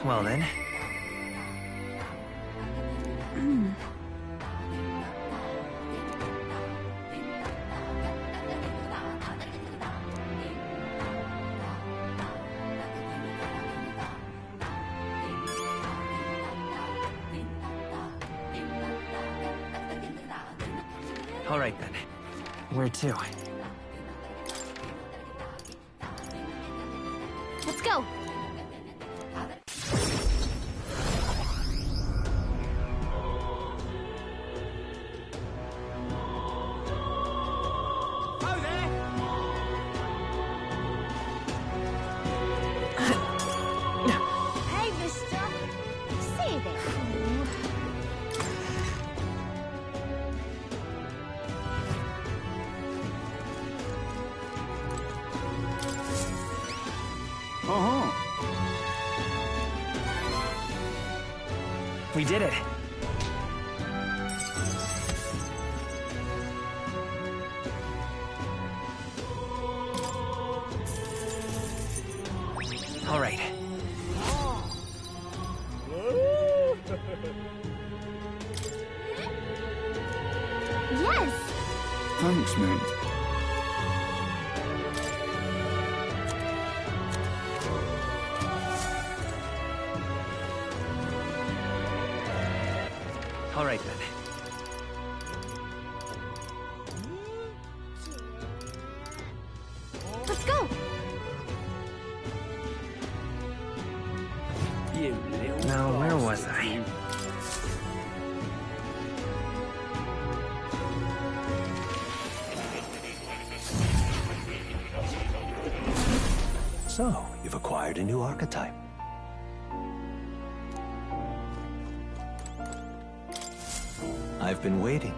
Well then. All right then. Where to? Let's go. Hey, mister. Say that. We did it. All right. Yes. Thanks, mate. All right then. Let's go. You little Now, where was bastard, I? you. So, you've acquired a new archetype. I've been waiting.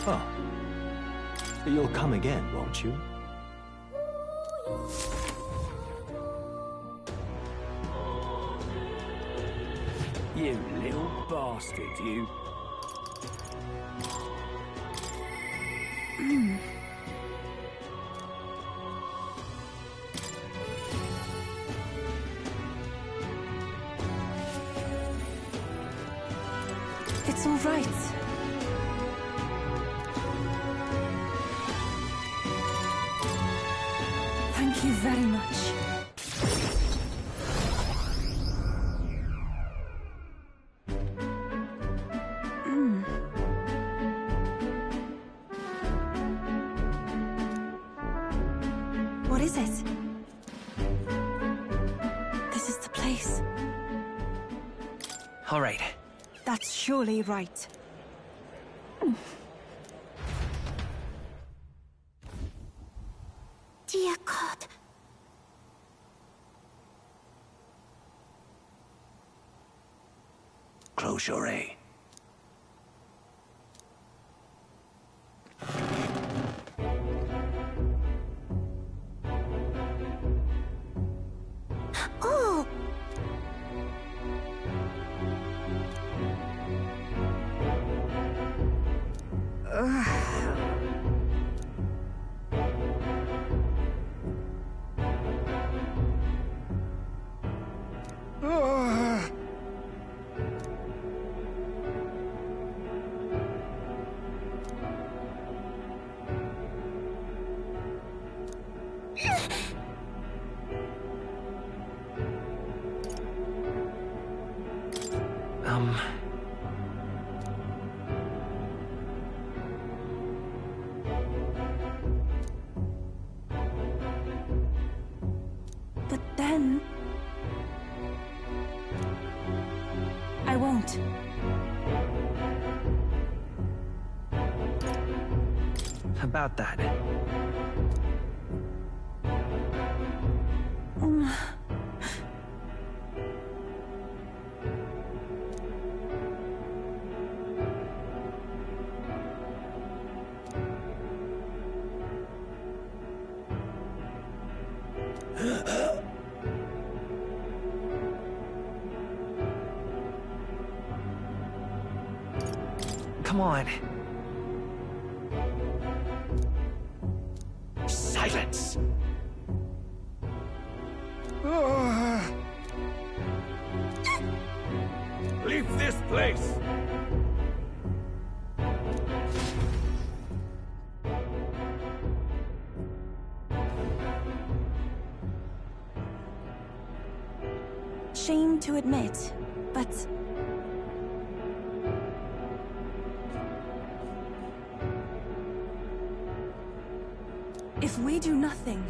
Oh. But you'll come again, won't you? You little bastard, you. It's all right. Thank you very much. What is it? This is the place. All right. That's surely right. Dear God. Close your eye. Oh! But then... I won't. About that. Come on. Silence! Leave this place! Shame to admit, but... if we do nothing...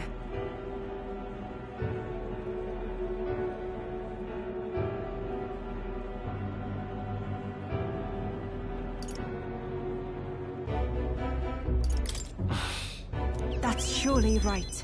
that's surely right.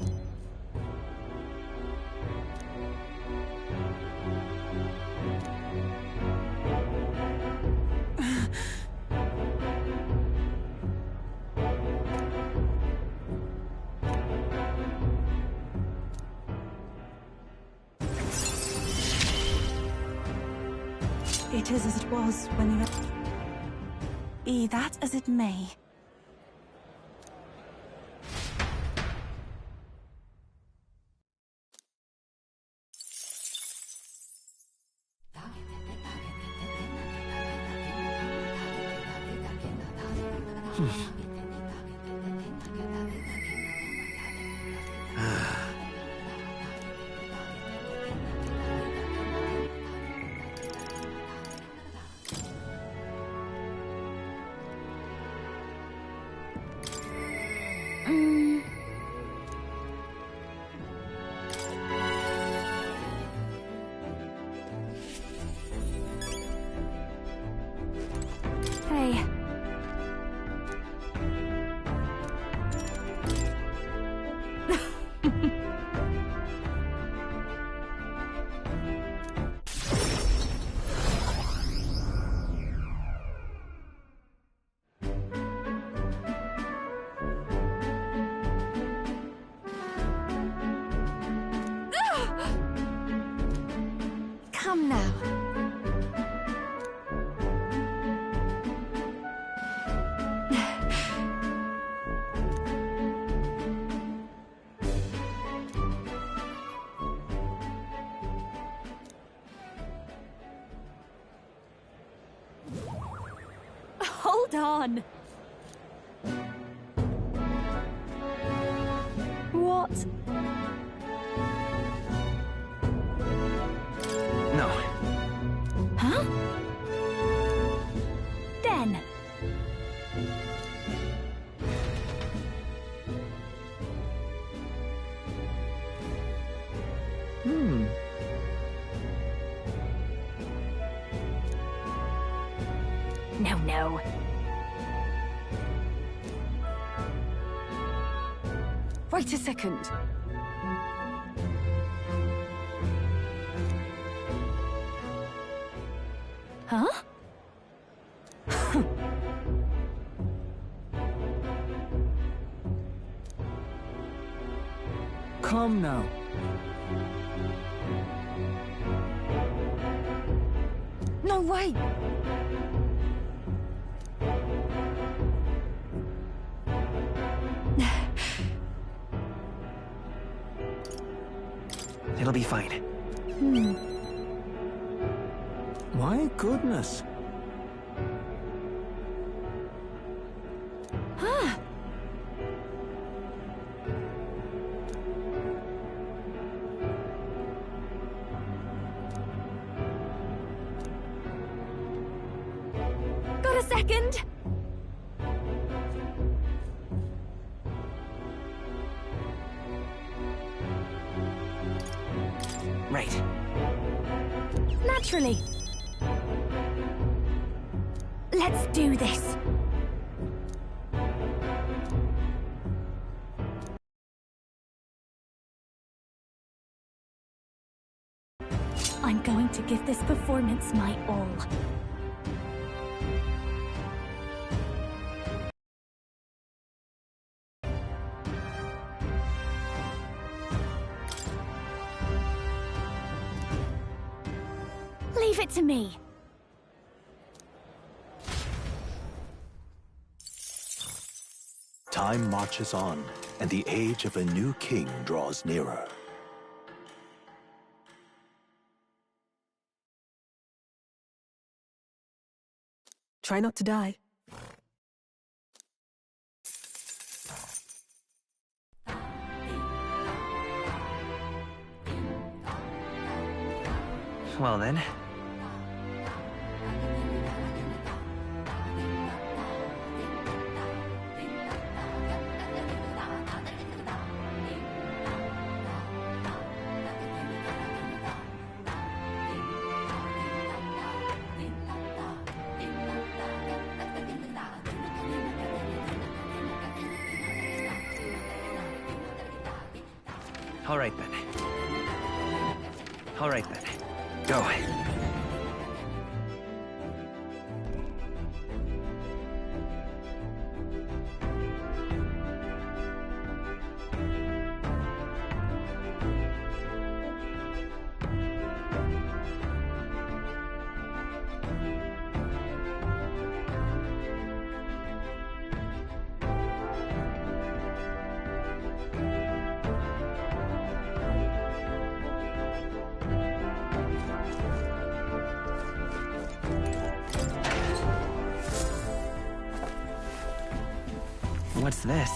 It is as it was when you... Be that as it may. Hey. hold on. What? No. Huh? Den. No. Wait a second. Huh? Come now. No way! It'll be fine. My goodness. Huh? Got a second? Right. Naturally. Let's do this. I'm going to give this performance my all. Leave it to me. Time marches on, and the age of a new king draws nearer. Try not to die. Well then. All right then. All right then. Go. What's this?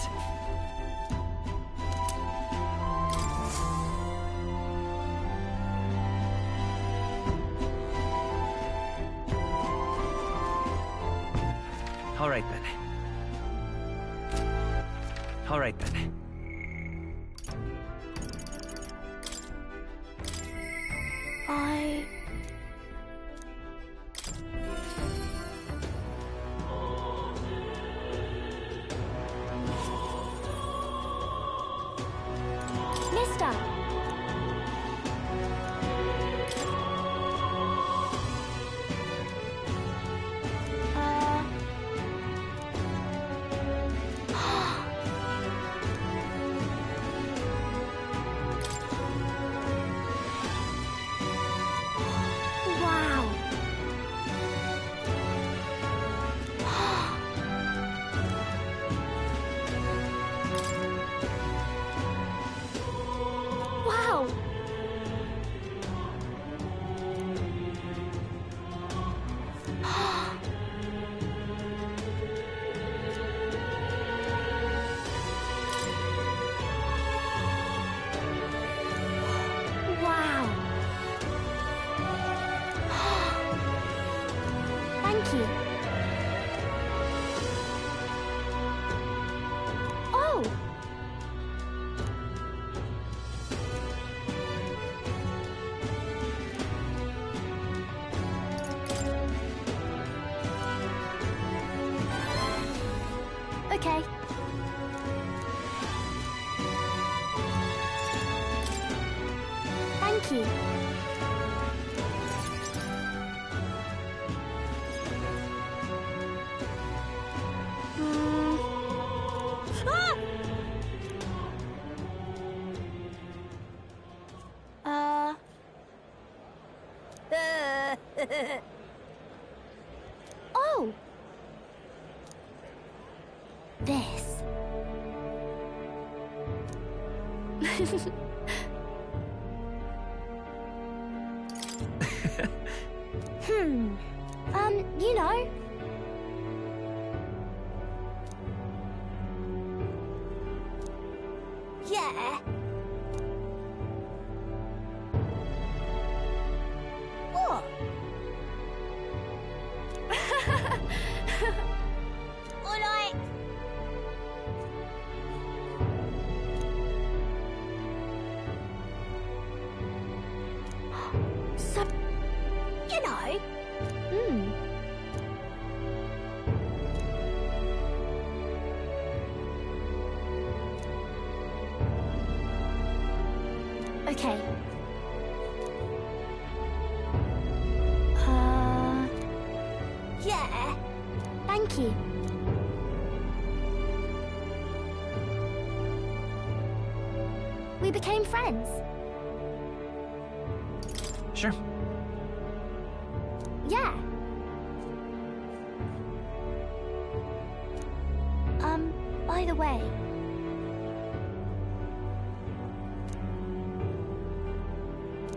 All right then. All right then. Mister! Okay. Thank you. Ah! Oh! This. You know. Yeah. What? Or like... So, you know. Okay. Yeah. Thank you. We became friends. Sure. Yeah. By the way.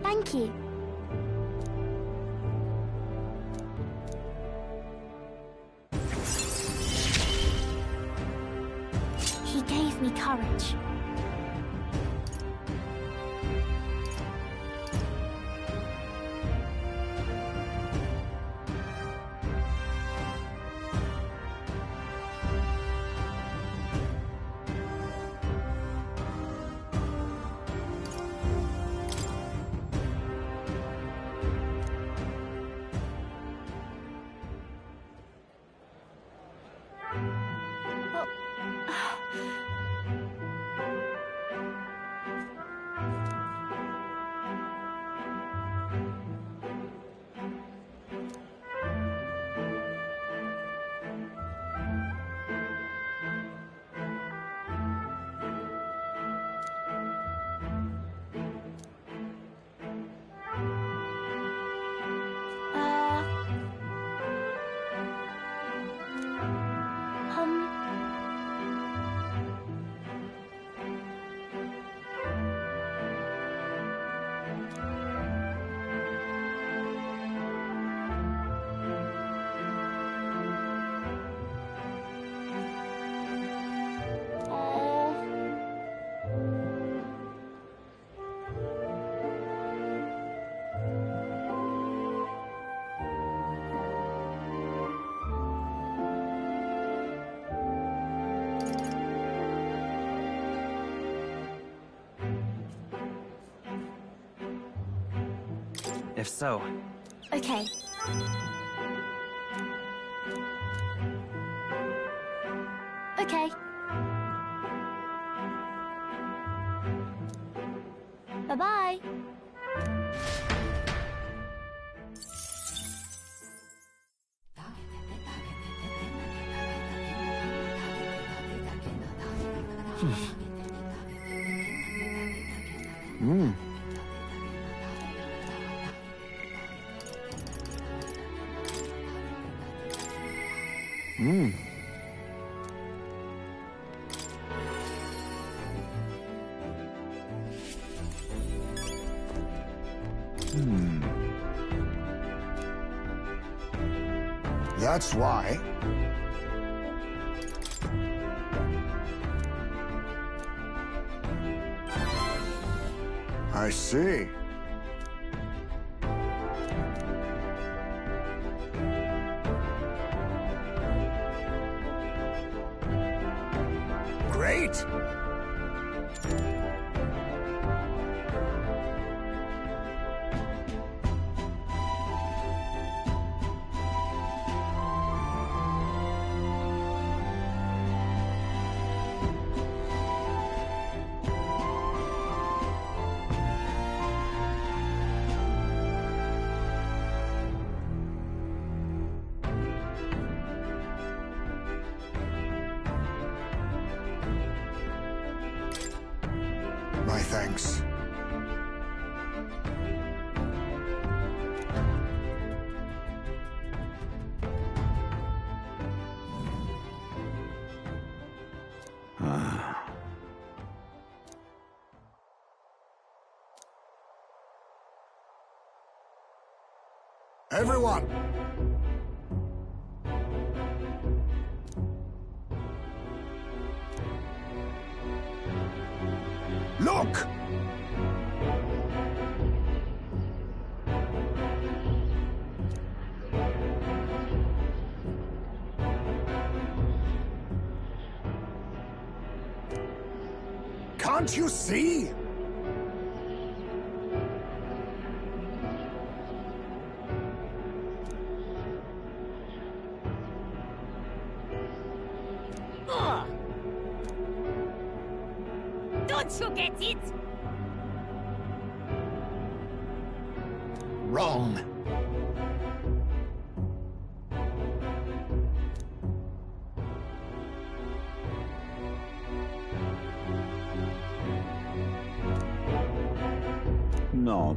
Thank you. He gave me courage. If so... Okay. Okay. Bye-bye. That's why. I see. Great! thanks. Everyone! Look! Can't you see? Don't you get it? Wrong. No.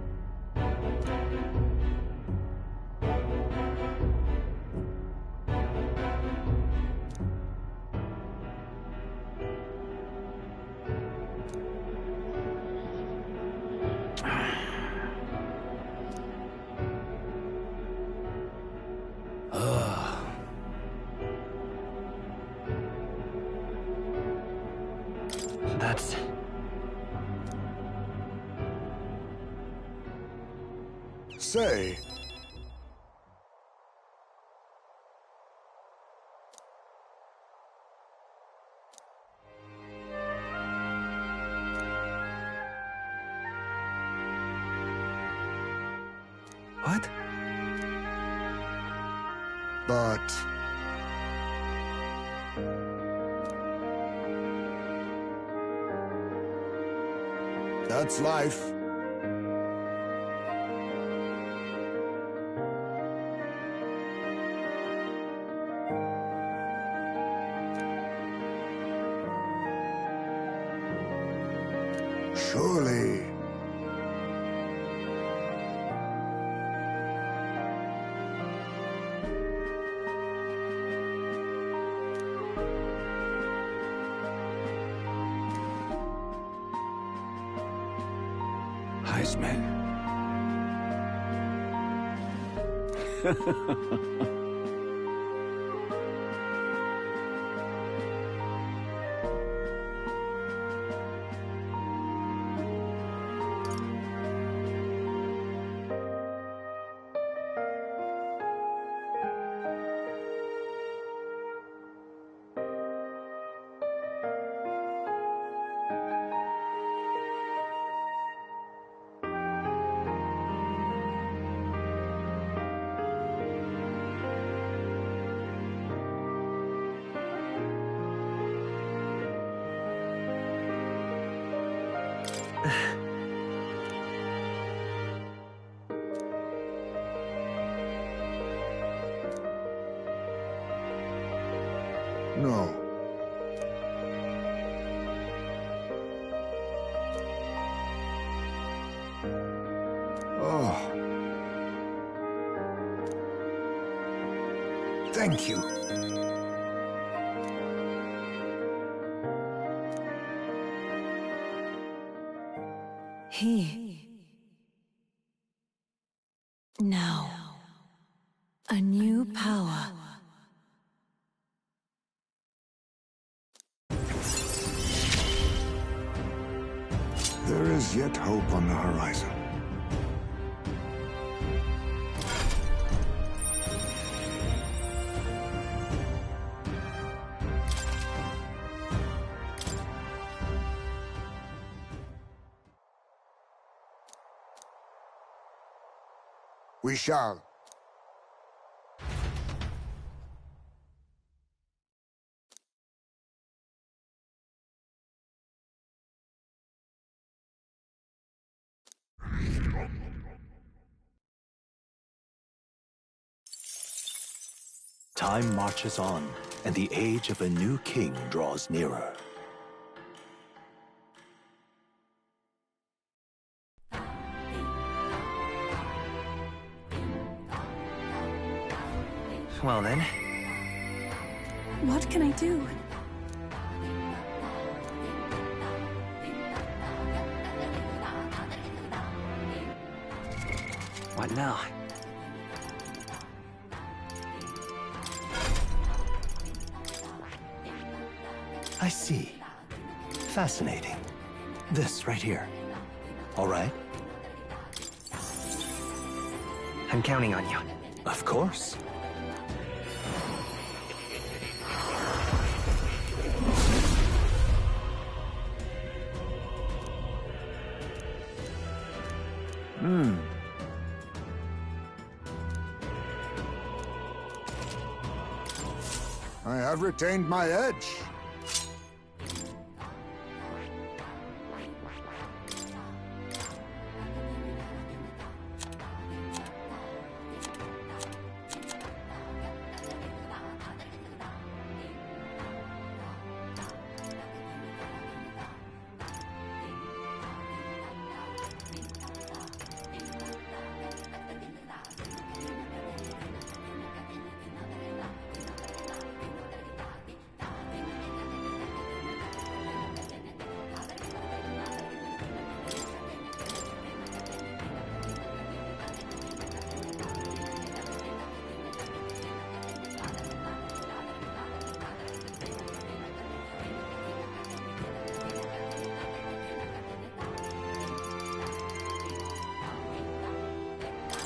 That's... Say, What? but... That's life. Surely. Heisman. No. Oh. Thank you. Now, a new power. There is yet hope on the horizon. We shall. Time marches on, and the age of a new king draws nearer. Well then. What can I do? What now? I see. Fascinating. This right here. All right? I'm counting on you. Of course. I have retained my edge.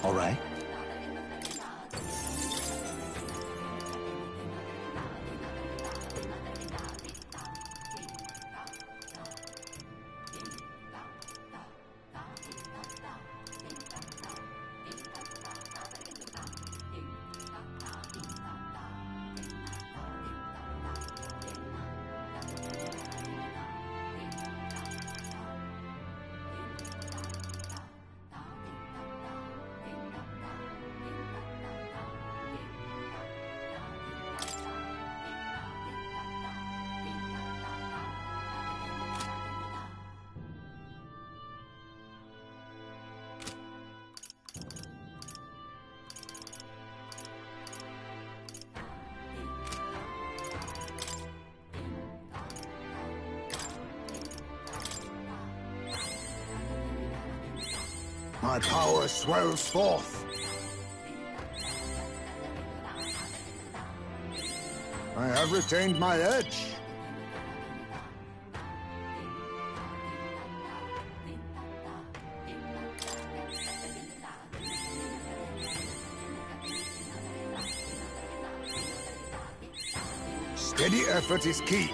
All right? My power swells forth. I have retained my edge. Steady effort is key.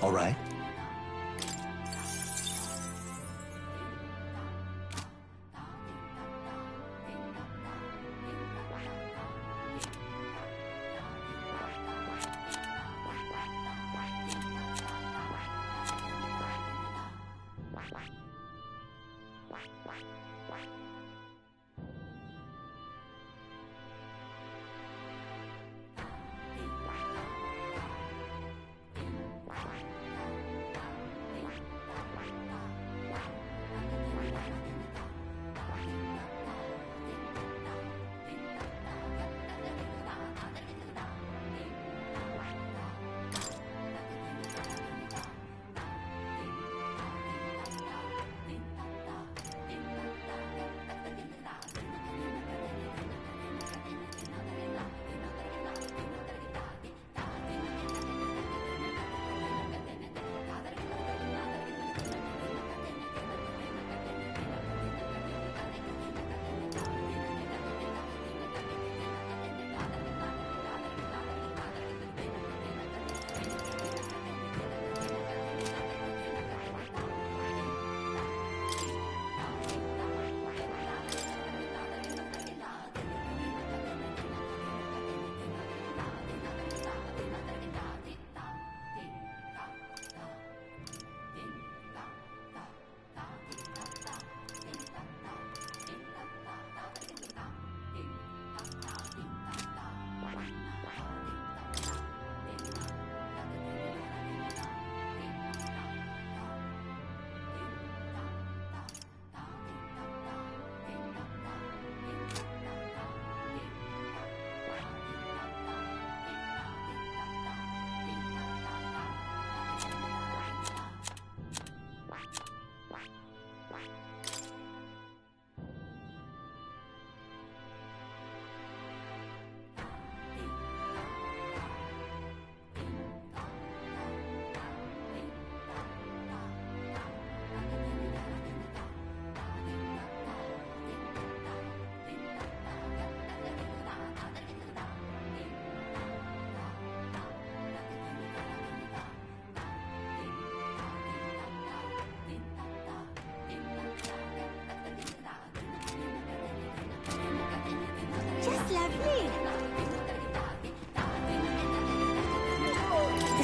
All right?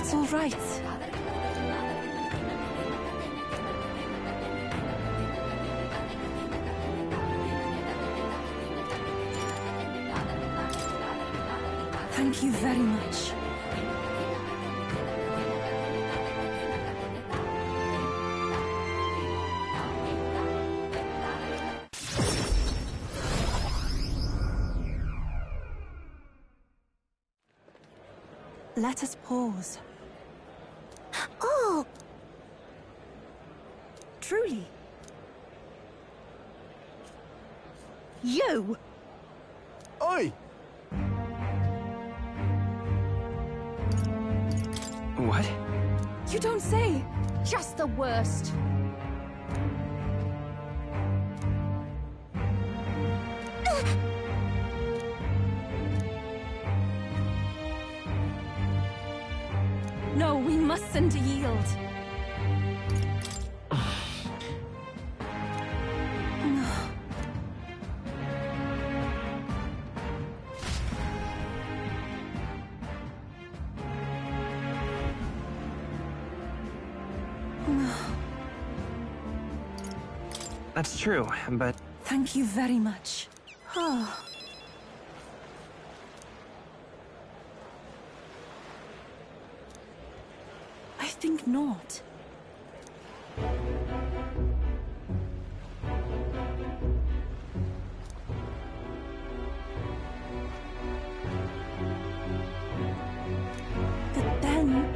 That's all right. Thank you very much. Let us pause. Oh! Truly? You! Oi! What? You don't say! Just the worst. No, we mustn't yield. No. No. That's true, but... Thank you very much. Oh. I think not. But then...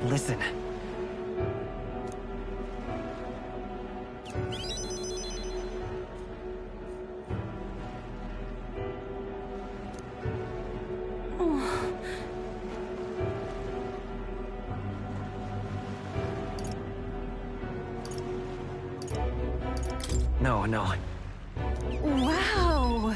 Listen. Oh. No, no. Wow!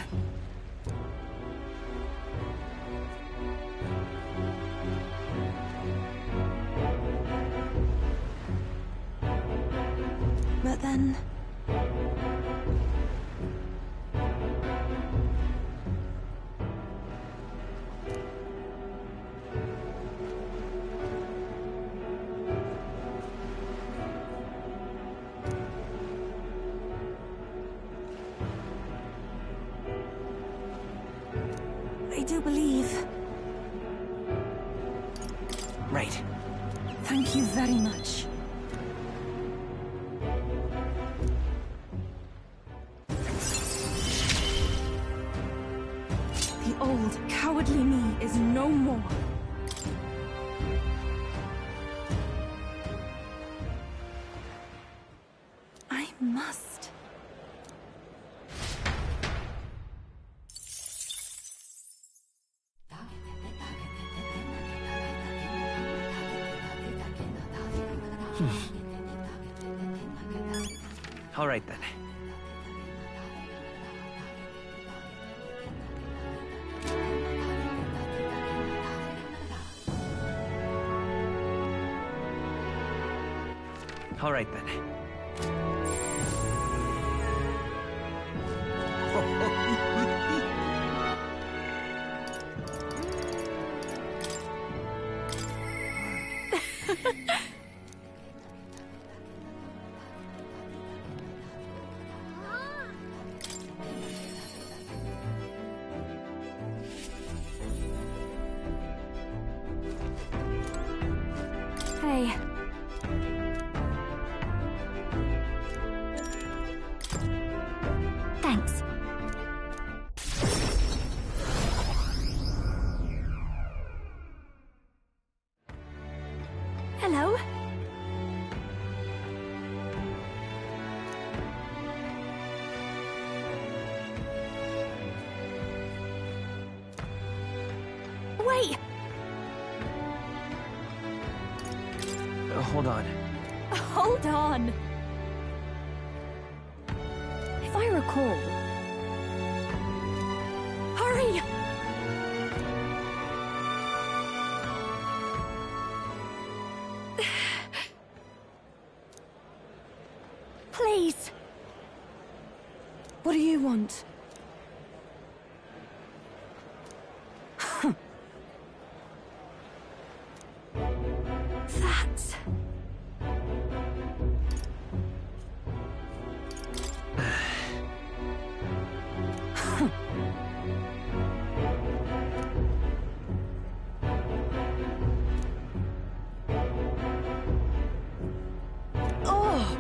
But then... I do believe... Right. Thank you very much. The old, cowardly me is no more. I must. All right, then. All right, then. Hey. Thanks. Hello? Wait! Hold on. Hold on! If I recall... Hurry! Please. What do you want? That's... Oh!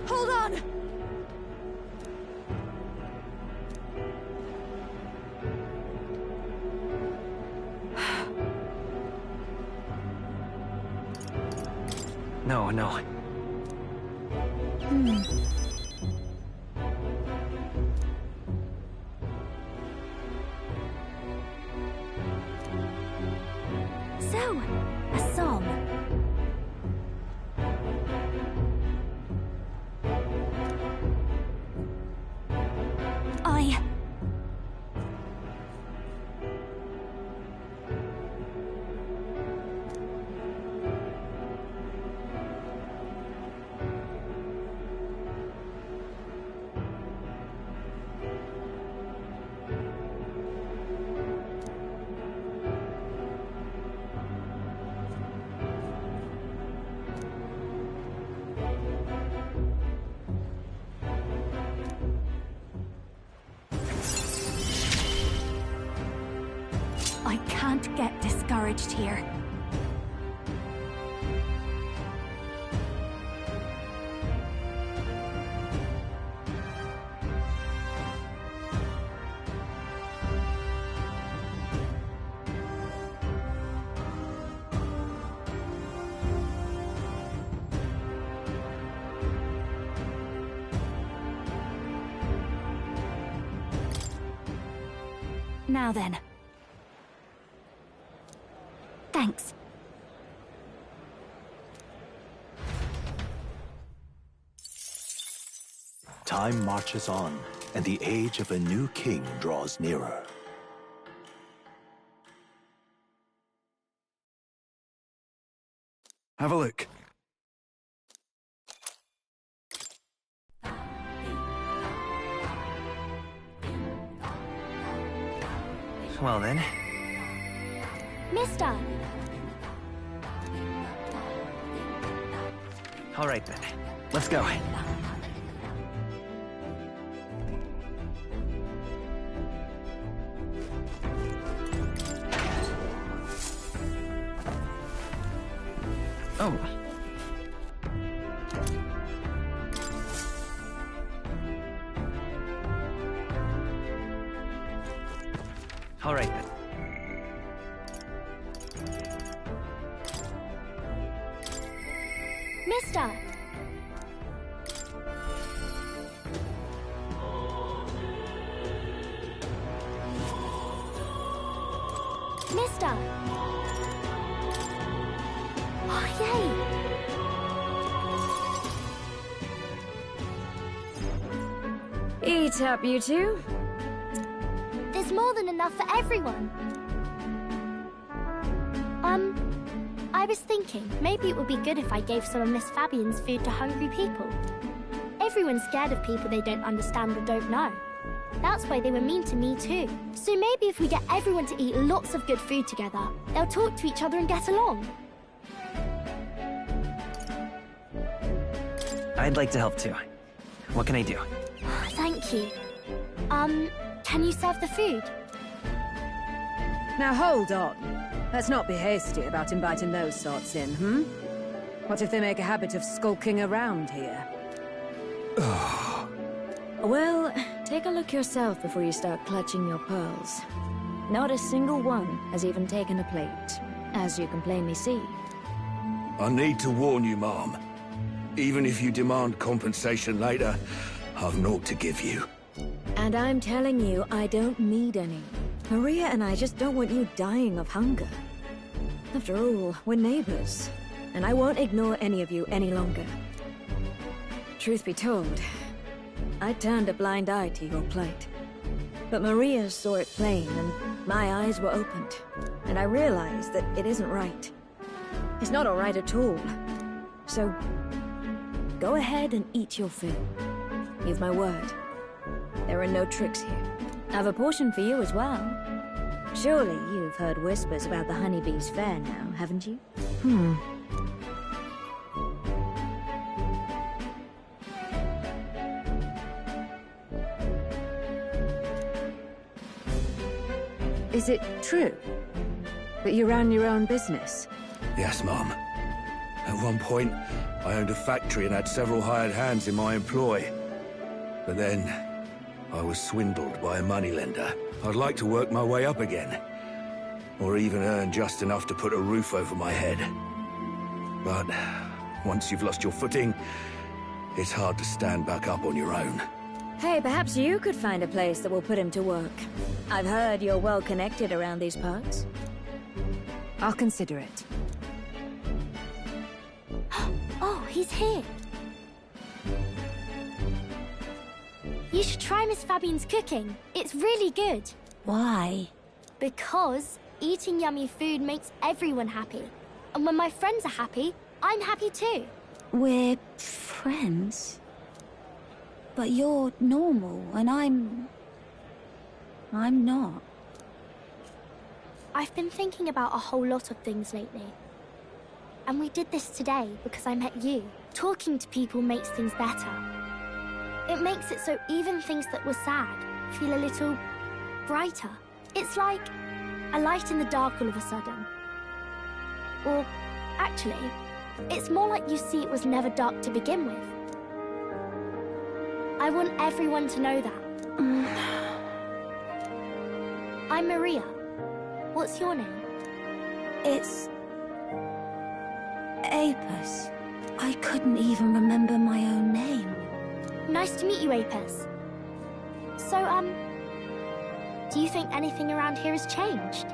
Hold on! No, no. So, a song. I can't get discouraged here. Now then. Thanks. Time marches on, and the age of a new king draws nearer. Have a look. Well then. Mister! All right then. Let's go. Oh. All right then. Mister! Mister! Oh, yay! Eat up, you two. There's more than enough for everyone. I was thinking, maybe it would be good if I gave some of Miss Fabian's food to hungry people. Everyone's scared of people they don't understand or don't know. That's why they were mean to me too. So maybe if we get everyone to eat lots of good food together, they'll talk to each other and get along. I'd like to help too. What can I do? Thank you. Can you serve the food? Now hold on. Let's not be hasty about inviting those sorts in, What if they make a habit of skulking around here? Well, take a look yourself before you start clutching your pearls. Not a single one has even taken a plate, as you can plainly see. I need to warn you, Mom. Even if you demand compensation later, I've naught to give you. And I'm telling you, I don't need any. Maria and I just don't want you dying of hunger. After all, we're neighbors, and I won't ignore any of you any longer. Truth be told, I turned a blind eye to your plight. But Maria saw it plain, and my eyes were opened. And I realized that it isn't right. It's not all right at all. So, go ahead and eat your fill. You've my word. There are no tricks here. I have a portion for you as well. Surely you've heard whispers about the honeybees' fair now, haven't you? Is it true that you ran your own business? Yes, Mum. At one point, I owned a factory and had several hired hands in my employ. But then, I was swindled by a moneylender. I'd like to work my way up again. Or even earn just enough to put a roof over my head. But once you've lost your footing, it's hard to stand back up on your own. Hey, perhaps you could find a place that will put him to work. I've heard you're well connected around these parts. I'll consider it. Oh, he's here. You should try Miss Fabian's cooking. It's really good. Why? Because eating yummy food makes everyone happy. And when my friends are happy, I'm happy too. We're friends? But you're normal, and I'm not. I've been thinking about a whole lot of things lately. And we did this today because I met you. Talking to people makes things better. It makes it so even things that were sad feel a little brighter. It's like a light in the dark all of a sudden. Or, actually, it's more like you see it was never dark to begin with. I want everyone to know that. I'm Maria. What's your name? It's... Apis. I couldn't even remember my own name. Nice to meet you, Apis. So, do you think anything around here has changed?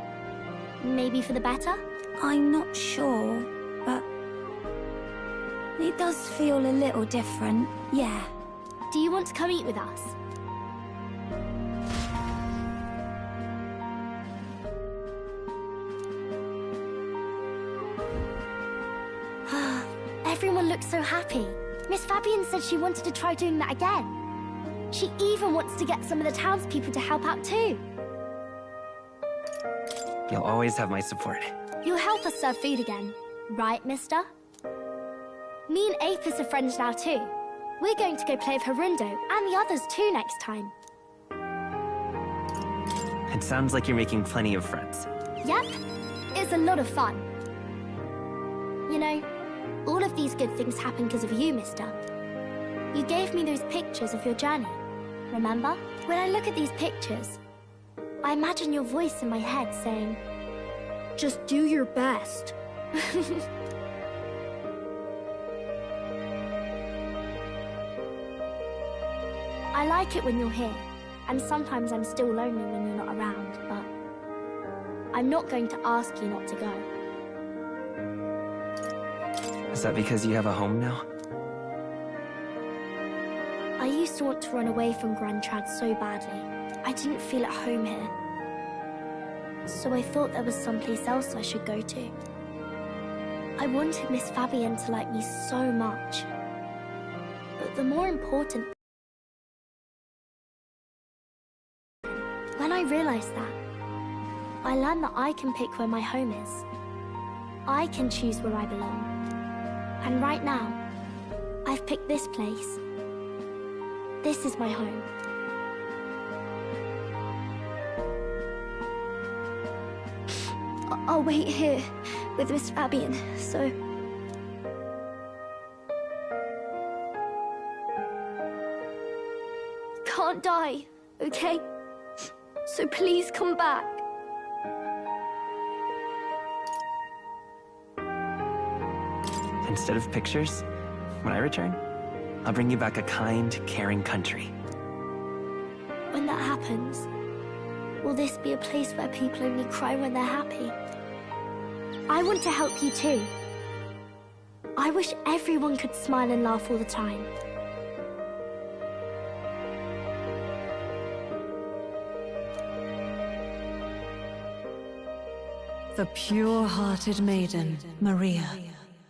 Maybe for the better? I'm not sure, but... it does feel a little different, yeah. Do you want to come eat with us? Everyone looks so happy. Miss Fabian said she wanted to try doing that again. She even wants to get some of the townspeople to help out too. You'll always have my support. You'll help us serve food again, right, mister? Me and Apis are friends now too. We're going to go play with Harundo and the others too next time. It sounds like you're making plenty of friends. Yep, it's a lot of fun. You know, all of these good things happen because of you, mister. You gave me those pictures of your journey, remember? When I look at these pictures, I imagine your voice in my head saying, just do your best. I like it when you're here, and sometimes I'm still lonely when you're not around, but I'm not going to ask you not to go. Is that because you have a home now? I used to want to run away from Grand Trad so badly. I didn't feel at home here. So I thought there was someplace else I should go to. I wanted Miss Fabian to like me so much. But the more important... When I realized that, I learned that I can pick where my home is. I can choose where I belong. And right now, I've picked this place. This is my home. I'll wait here with Miss Fabian, so... Can't die, okay? So please come back. Instead of pictures, when I return, I'll bring you back a kind, caring country. When that happens, will this be a place where people only cry when they're happy? I want to help you too. I wish everyone could smile and laugh all the time. The pure-hearted maiden, Maria,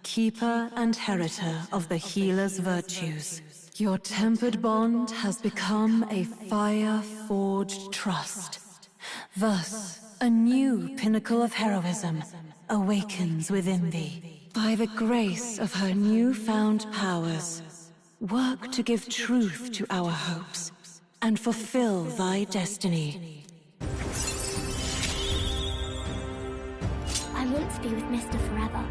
keeper and heritor of the healer's virtues. Your tempered bond has become a fire-forged trust. Thus, a new pinnacle of heroism awakens within thee. By the grace of her newfound powers, work to give truth to our hopes and fulfill thy destiny. I want to be with Mr. forever.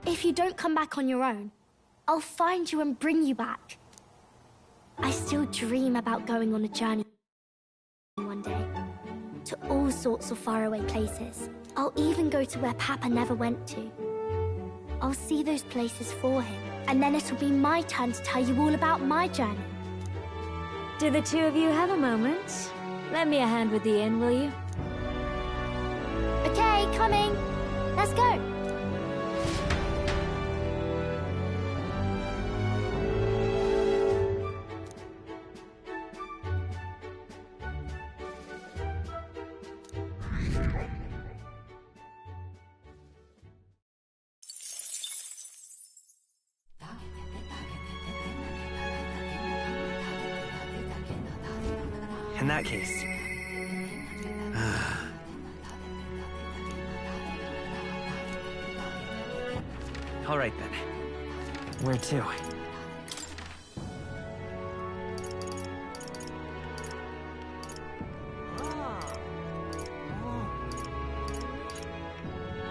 If you don't come back on your own, I'll find you and bring you back. I still dream about going on a journey one day, to all sorts of faraway places. I'll even go to where Papa never went to. I'll see those places for him, and then it'll be my turn to tell you all about my journey. Do the two of you have a moment? Lend me a hand with the inn, will you? Okay, coming. Let's go. In that case... All right, then. Where to?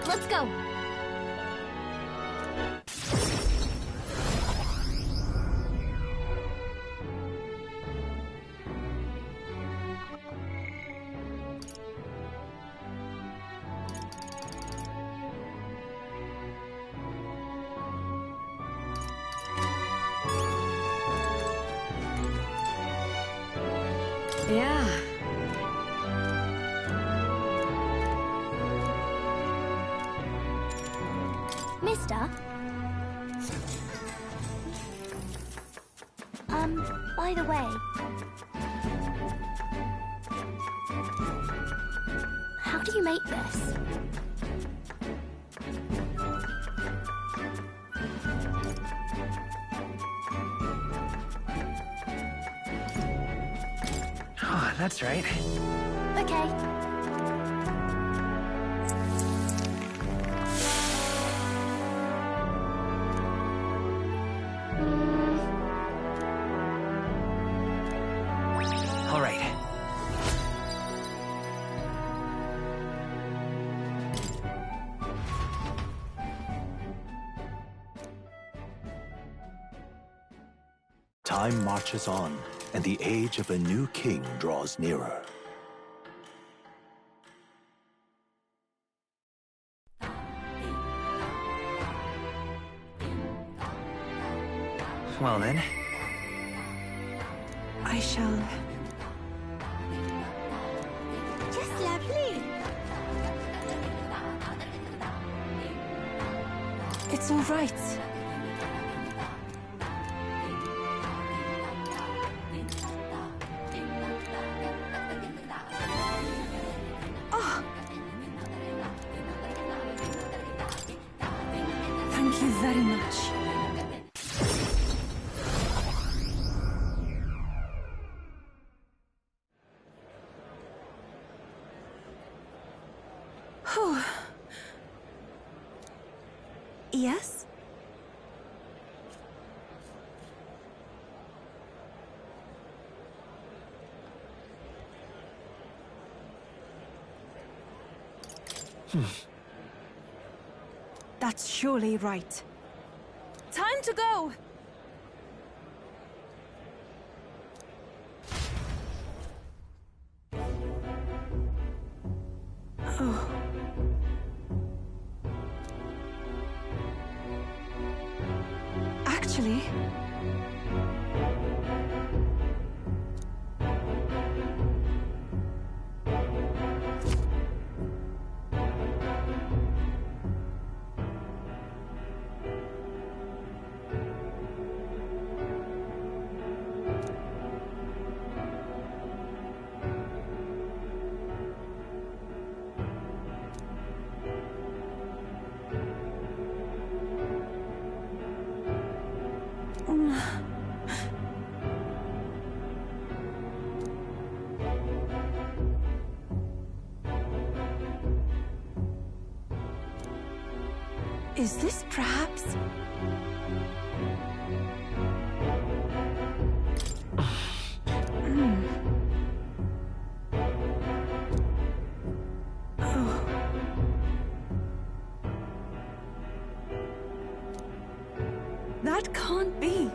Let's go. Yeah. Mister? By the way... How do you make this? Oh, that's right. Okay. All right. Time marches on, and the age of a new king draws nearer. Well then. I shall... Just lovely. It's all right. Oh. Thank you very much. Whew. Yes? That's surely right. Time to go! Oh. Actually... Is this perhaps... Oh. That can't be.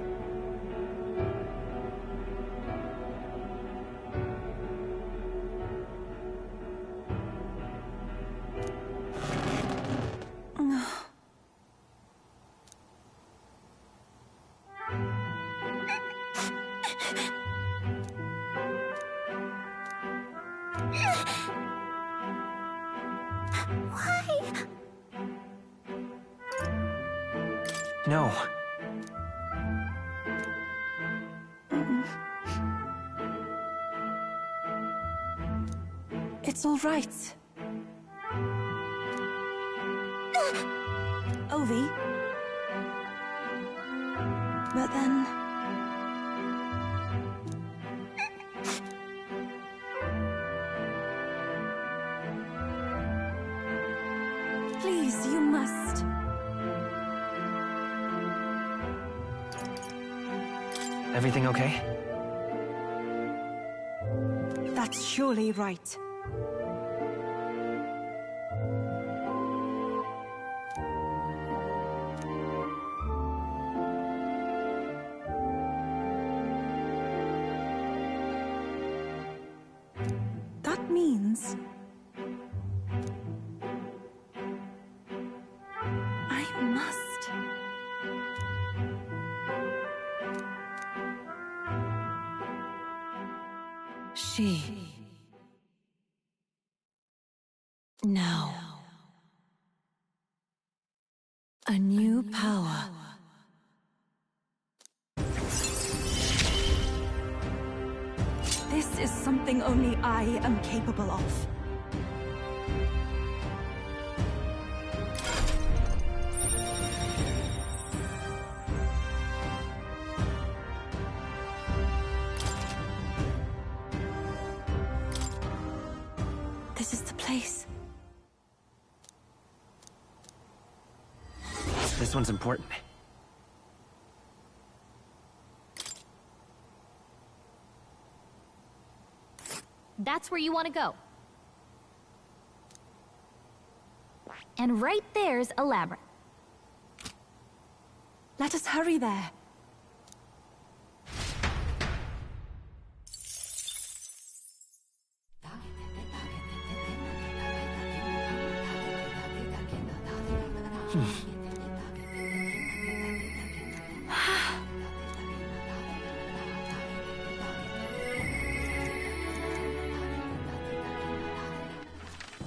No. It's all right. Ovi. But then... Please, you must. Everything okay? That's surely right. That means... I must... She. Now. A new power. This is something only I am capable of. This is the place. This one's important. That's where you want to go. And right there's a labyrinth. Let us hurry there.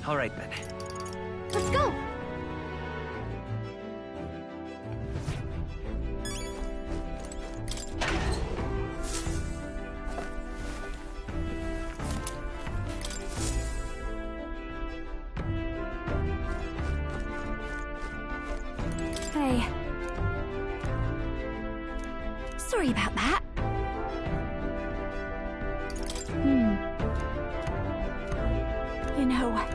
All right, then. Let's go! Hey. Sorry about that. You know...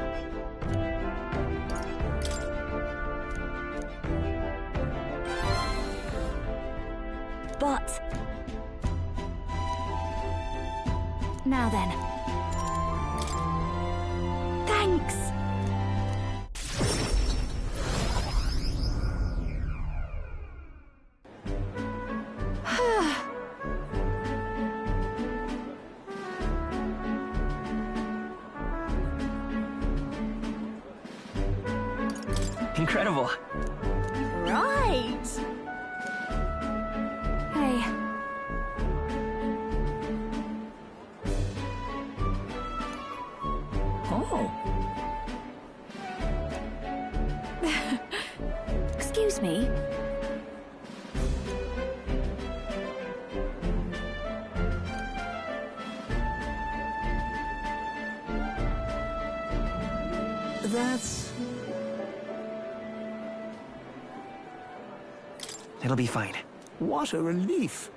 But... Now then. Thanks! Incredible. Right! Hey. Oh. Excuse me. That's... It'll be fine. What a relief.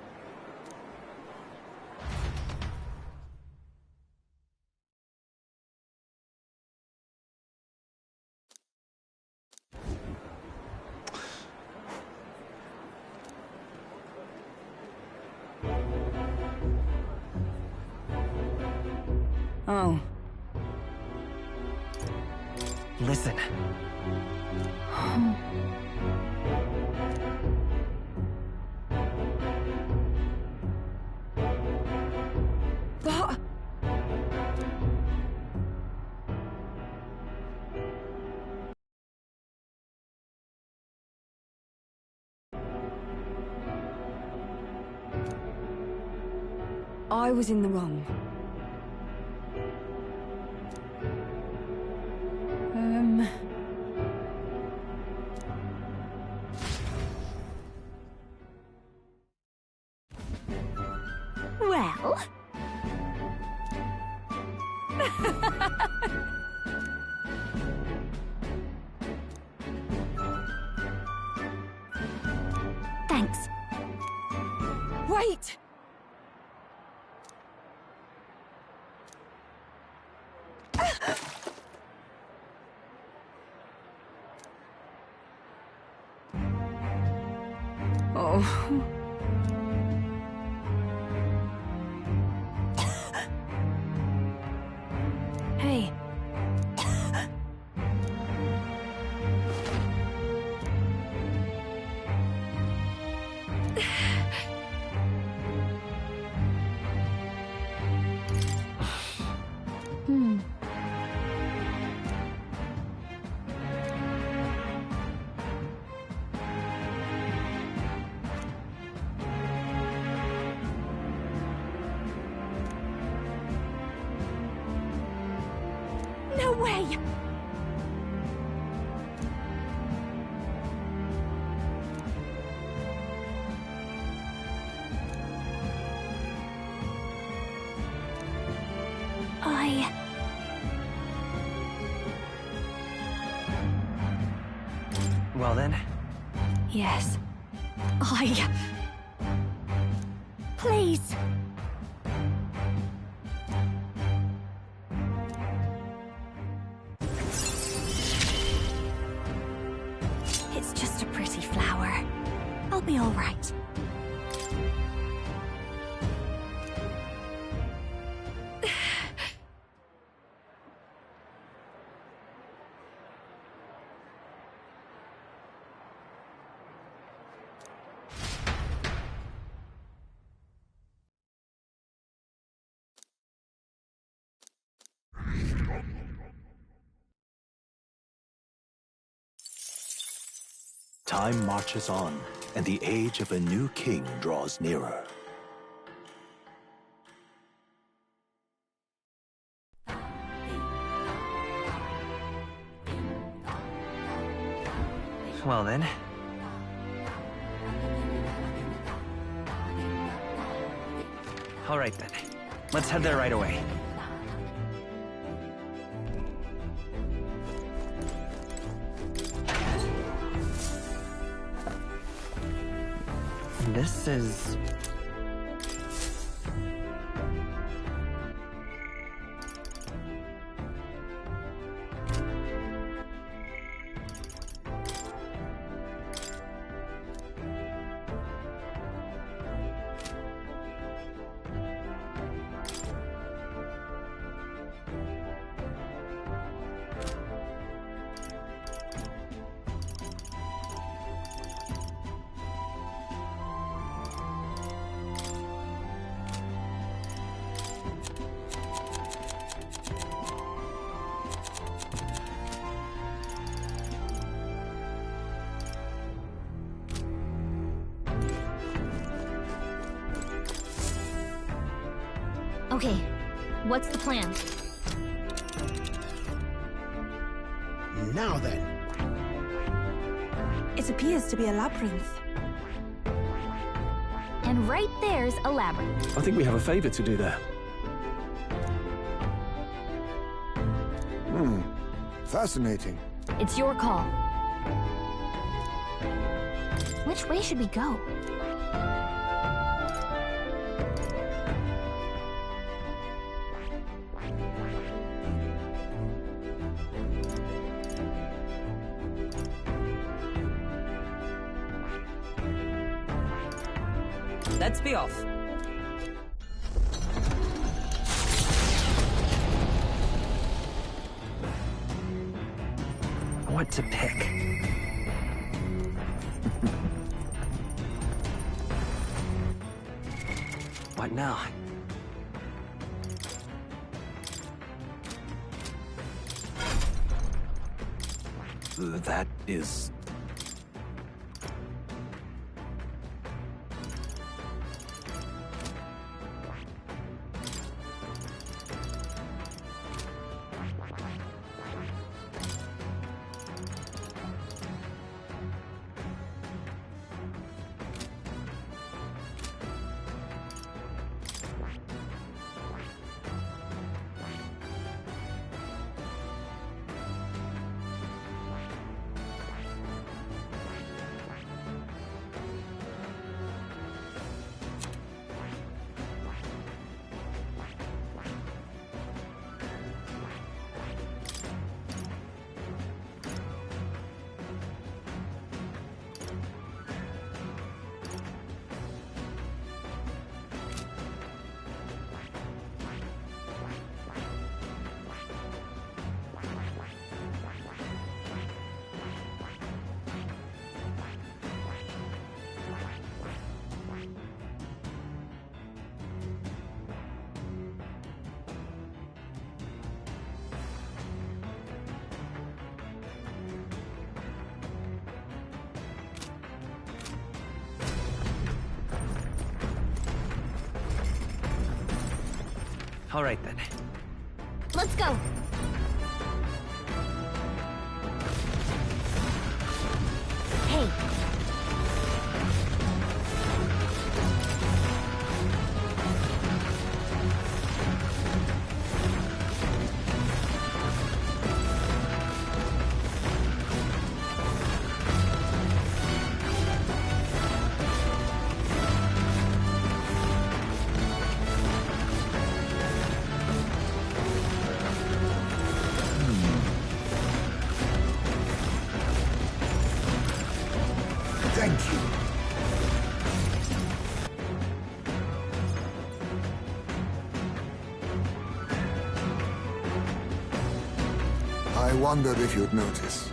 Oh. Listen. That... I was in the wrong. Well... Thanks. Wait! Oh... Hey. No way! Well then. Yes. Please! It's just a pretty flower. I'll be all right. Time marches on, and the age of a new king draws nearer. Well then. All right then. Let's head there right away. This is... Okay, what's the plan? Now then. It appears to be a labyrinth. And right there's a labyrinth. I think we have a favor to do there. Fascinating. It's your call. Which way should we go? Let's be off. what to pick. What now? That is... All right, then. Let's go! Hey! Thank you. I wondered if you'd notice.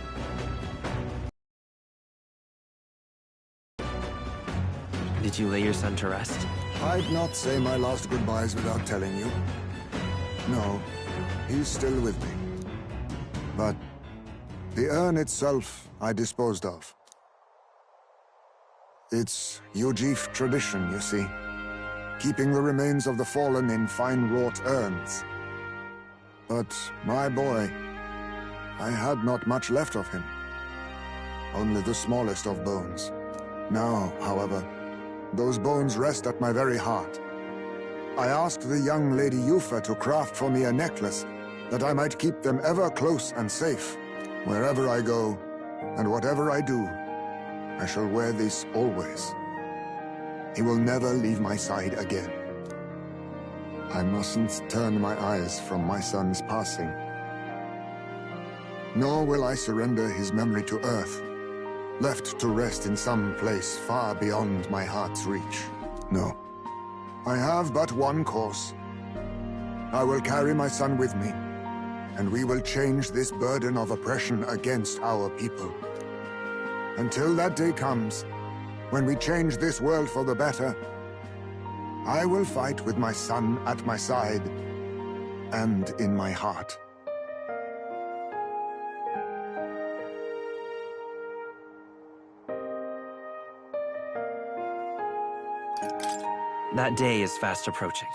Did you lay your son to rest? I'd not say my last goodbyes without telling you. No, he's still with me. But the urn itself I disposed of. It's Ujif tradition, you see. Keeping the remains of the fallen in fine-wrought urns. But my boy, I had not much left of him. Only the smallest of bones. Now, however, those bones rest at my very heart. I asked the young Lady Yufa to craft for me a necklace, that I might keep them ever close and safe. Wherever I go, and whatever I do, I shall wear this always. He will never leave my side again. I mustn't turn my eyes from my son's passing. Nor will I surrender his memory to Earth, left to rest in some place far beyond my heart's reach. No. I have but one course. I will carry my son with me, and we will change this burden of oppression against our people. Until that day comes, when we change this world for the better, I will fight with my son at my side and in my heart. That day is fast approaching.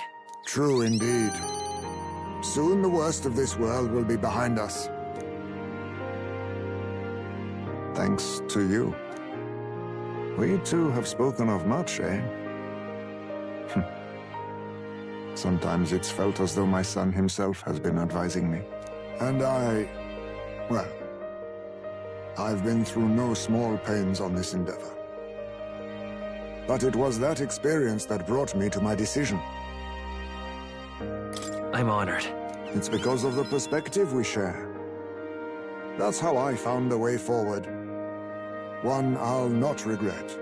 True indeed. Soon the worst of this world will be behind us. Thanks to you. We two have spoken of much, eh? Sometimes it's felt as though my son himself has been advising me. And well, I've been through no small pains on this endeavor. But it was that experience that brought me to my decision. I'm honored. It's because of the perspective we share. That's how I found the way forward. One I'll not regret.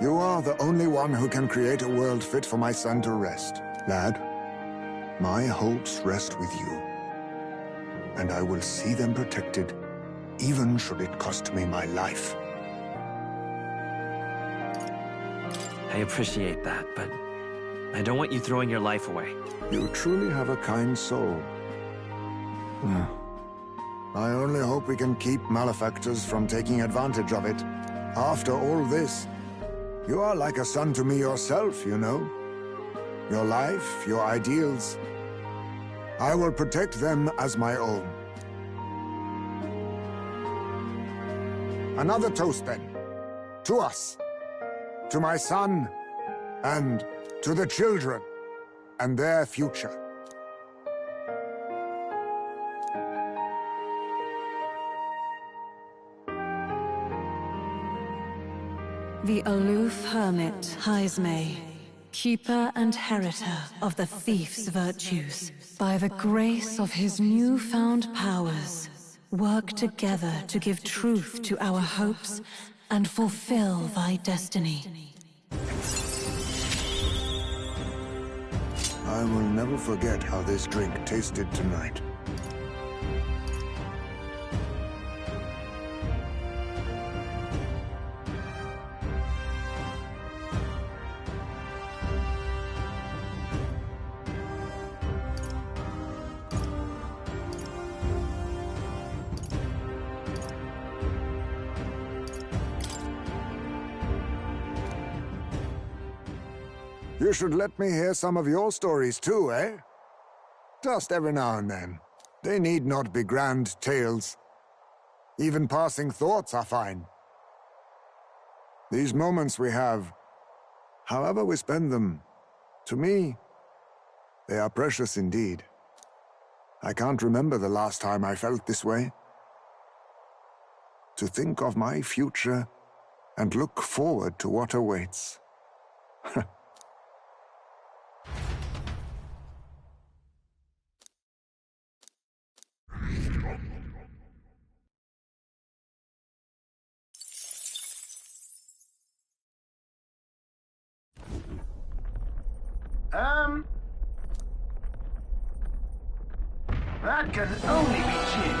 You are the only one who can create a world fit for my son to rest. Lad, my hopes rest with you. And I will see them protected even should it cost me my life. I appreciate that, but I don't want you throwing your life away. You truly have a kind soul. I only hope we can keep malefactors from taking advantage of it. After all this, you are like a son to me yourself, you know. Your life, your ideals. I will protect them as my own. Another toast, then. To us. To my son. And to the children. And their future. The aloof hermit, Haisme, keeper and heritor of the thief's virtues, by the grace of his newfound powers, work together to give truth to our hopes and fulfill thy destiny. I will never forget how this drink tasted tonight. You should let me hear some of your stories too, eh? Just every now and then. They need not be grand tales. Even passing thoughts are fine. These moments we have, however we spend them, to me, they are precious indeed. I can't remember the last time I felt this way. To think of my future and look forward to what awaits. That can only be cheap.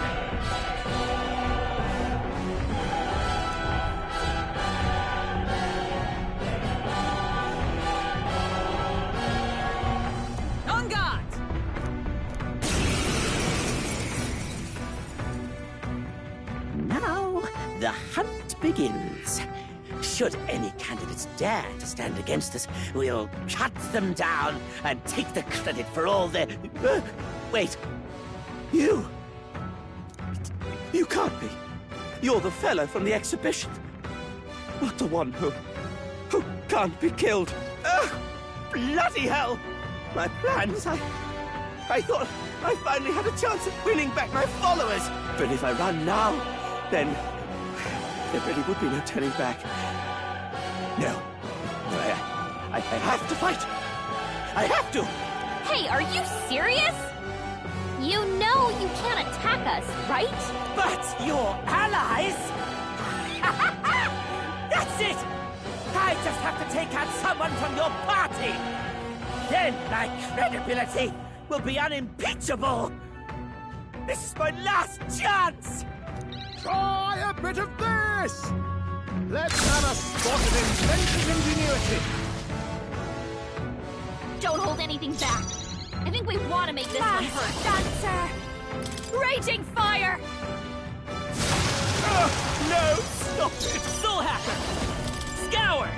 On guard! Now, the hunt begins. Should any candidates dare to stand against us, we'll cut them down and take the credit for all their... wait. You can't be. You're the fellow from the exhibition. Not the one who can't be killed. Ugh! Bloody hell! My plans, I thought I finally had a chance of winning back my followers. But if I run now, then there really would be no turning back. No, I have to fight. I have to. Hey, are you serious? You know you can't attack us, right? But your allies? That's it! I just have to take out someone from your party! Then my credibility will be unimpeachable! This is my last chance! Try a bit of this! Let's have a spot of inventive ingenuity! Don't hold anything back. I think we want to make this one hurt. Dancer! Raging fire! No! Stop it! Soul Hacker! Scour!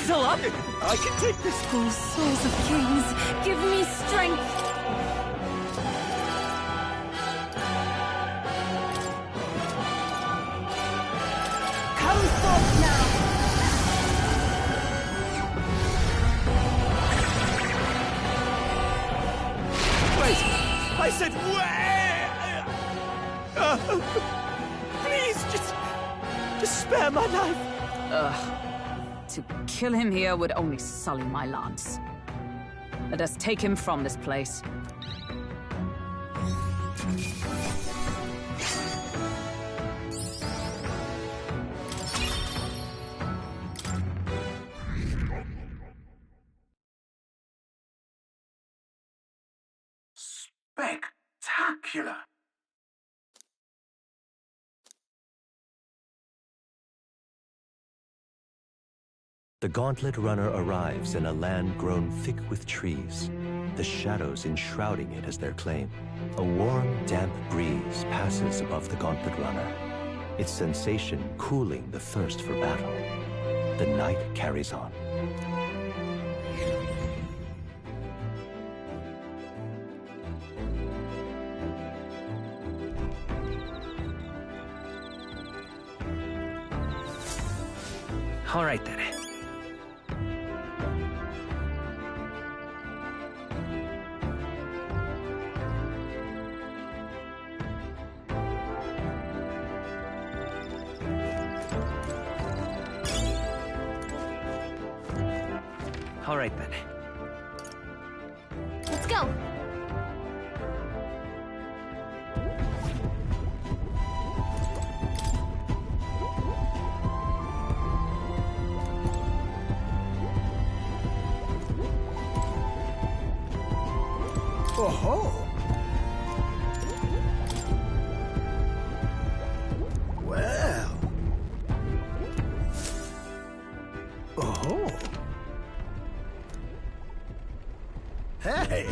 Still up? I can take this. Oh, souls of kings, give me strength! Come forth now! Wait! I said wait! Please, just spare my life! To kill him here would only sully my lance. Let us take him from this place. Spectacular! The Gauntlet Runner arrives in a land grown thick with trees, the shadows enshrouding it as their claim. A warm, damp breeze passes above the Gauntlet Runner, its sensation cooling the thirst for battle. The night carries on. All right, then. All right, then. Let's go! Oh-ho! Well. Oh-ho! Hey!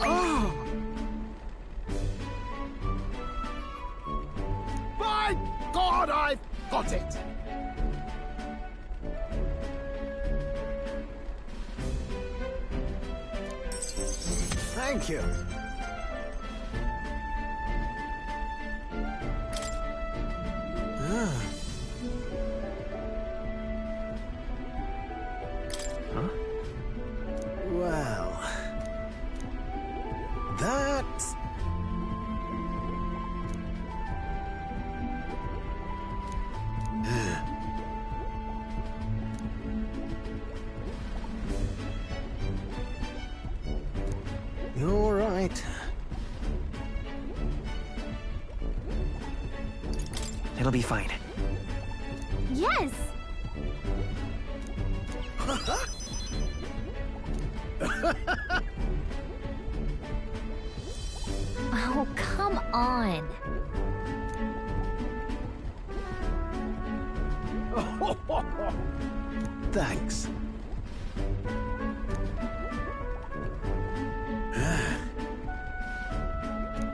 Oh! My God, I've got it! Thank you. Ah. Huh? Well, that... You're right. It'll be fine. Yes! Oh, come on. Thanks.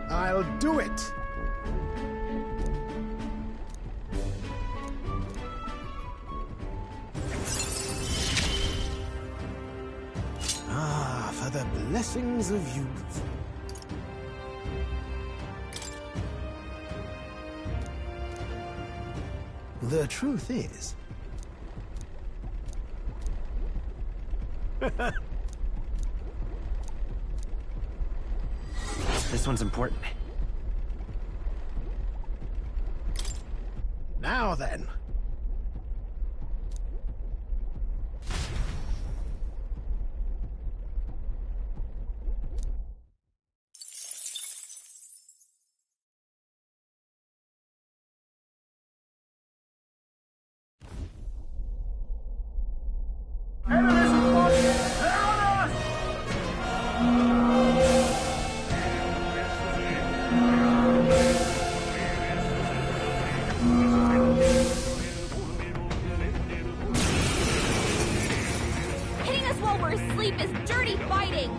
I'll do it. Ah, for the blessings of youth. The truth is... This one's important. Now then. Hitting us while we're asleep is dirty fighting!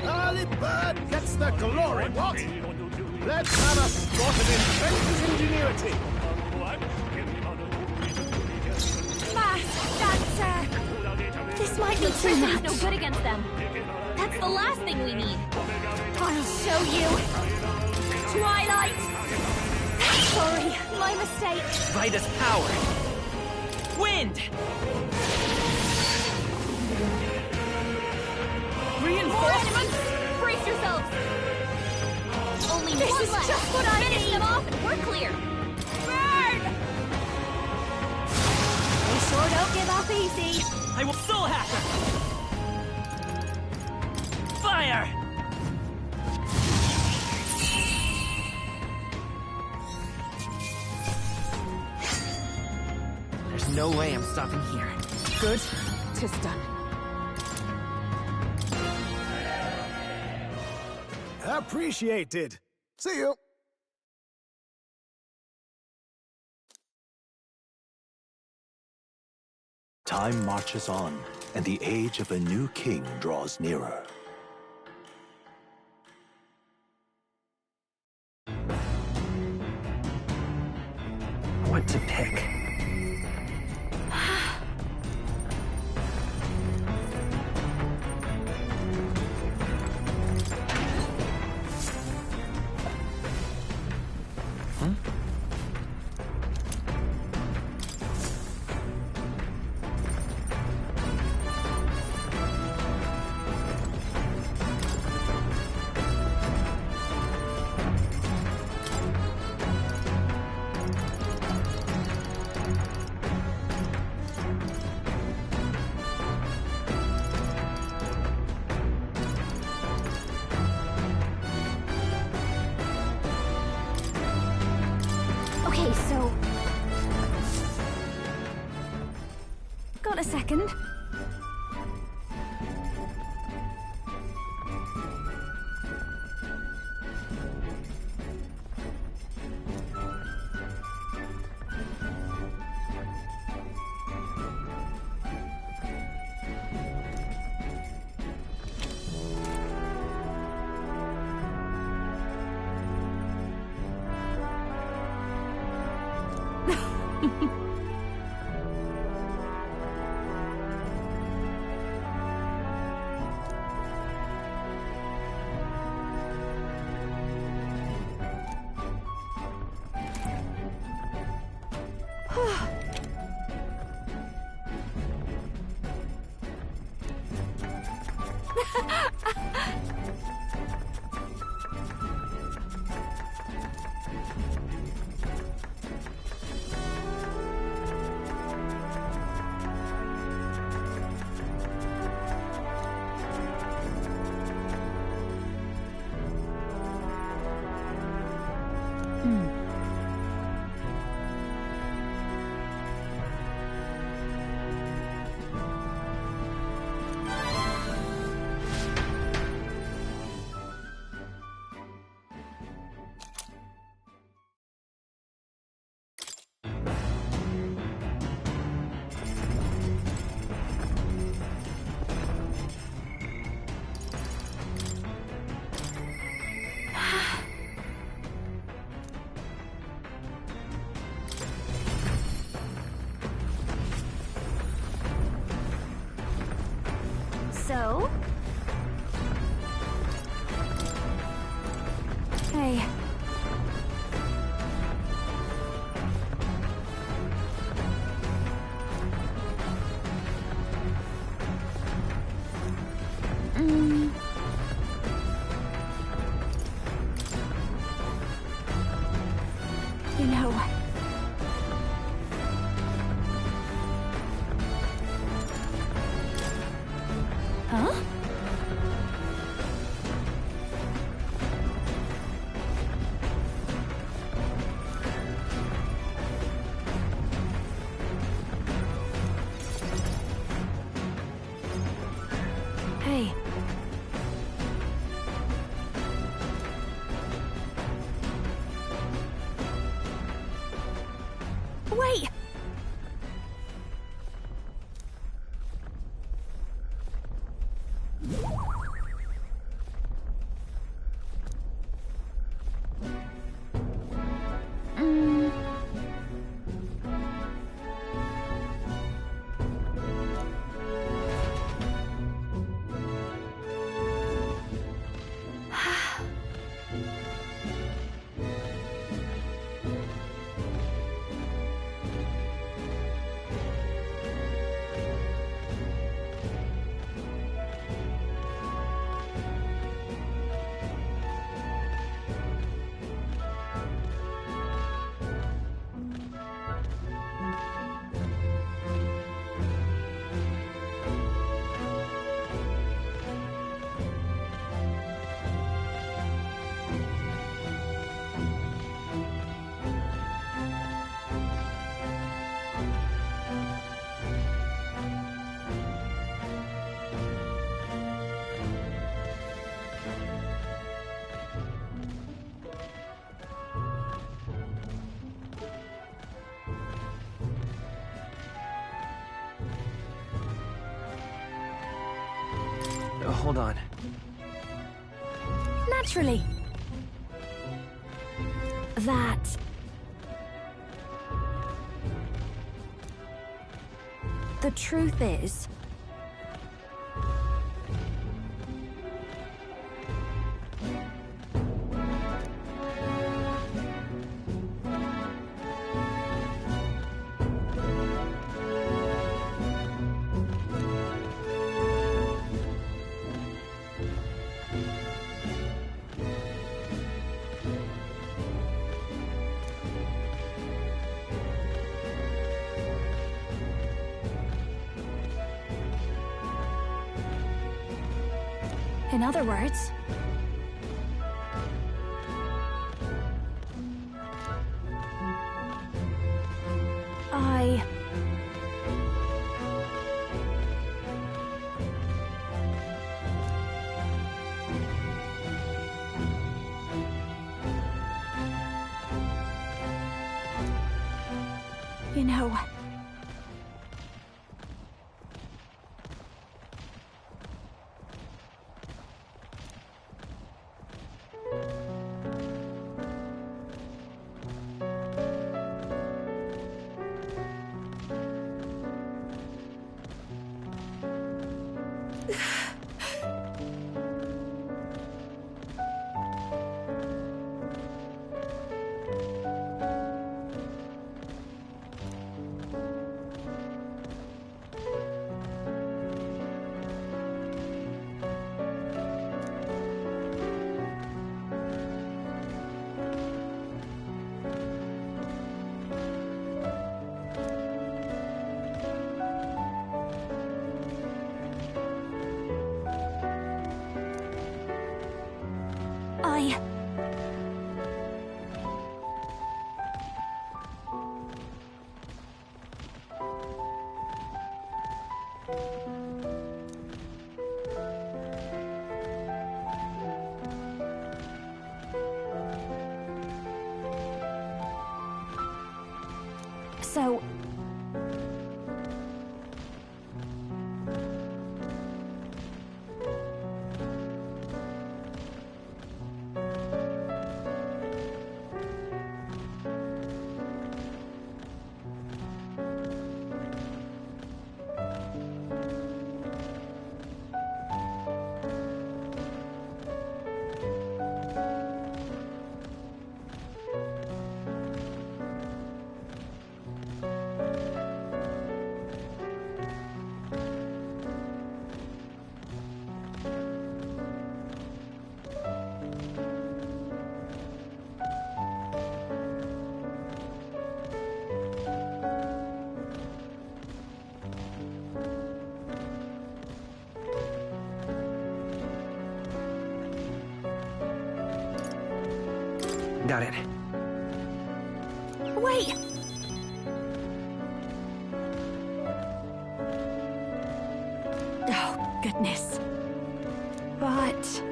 Early bird gets the glory, what? Let's have a spot of inventor's ingenuity. This might be too much. No good against them. That's the last thing we need. I'll show you. Twilight! Sorry, my mistake. Vida's power. Wind! Reinforcements! Brace yourselves! Only This one is left. just what I Finish need. them off and we're clear. Burn! We sure don't give up easy. I will soul hacker! Fire! There's no way I'm stopping here. Good. 'Tis done. Appreciated. See you. Time marches on, and the age of a new king draws nearer. What to pick? Okay, so... Got a second? So? Hey. You know... Huh? Hey. hold on. Naturally. That... The truth is... In other words... I... You know... So... Got it. Wait! Oh, goodness. But...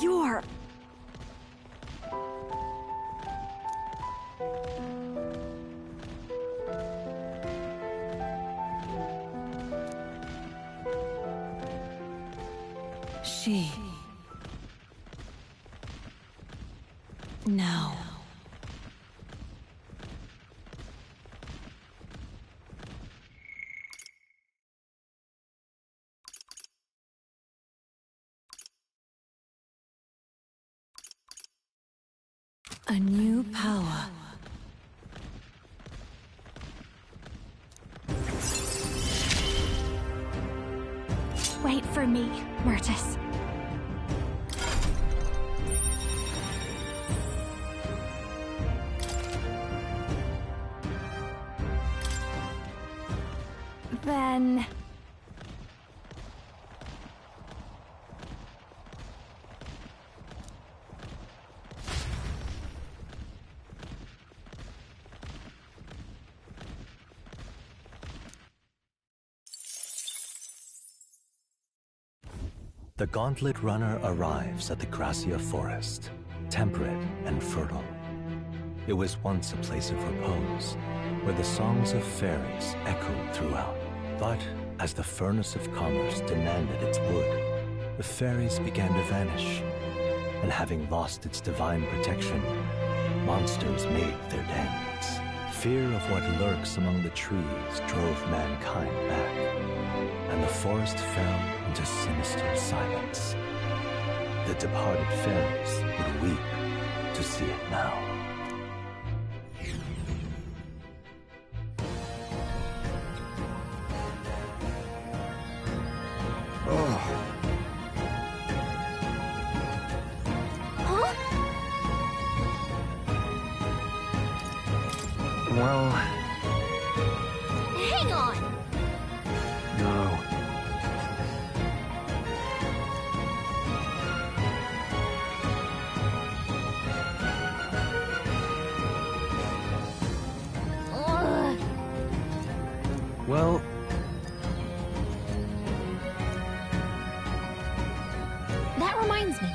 You're... She... No. A new power. Wait for me, Myrtis. Then... The Gauntlet Runner arrives at the Gracia Forest, temperate and fertile. It was once a place of repose, where the songs of fairies echoed throughout. But as the furnace of commerce demanded its wood, the fairies began to vanish, and having lost its divine protection, monsters made their dens. Fear of what lurks among the trees drove mankind back, and the forest fell into sinister silence. The departed fairies would weep to see it now. Well... Hang on! No. Ugh. Well... That reminds me.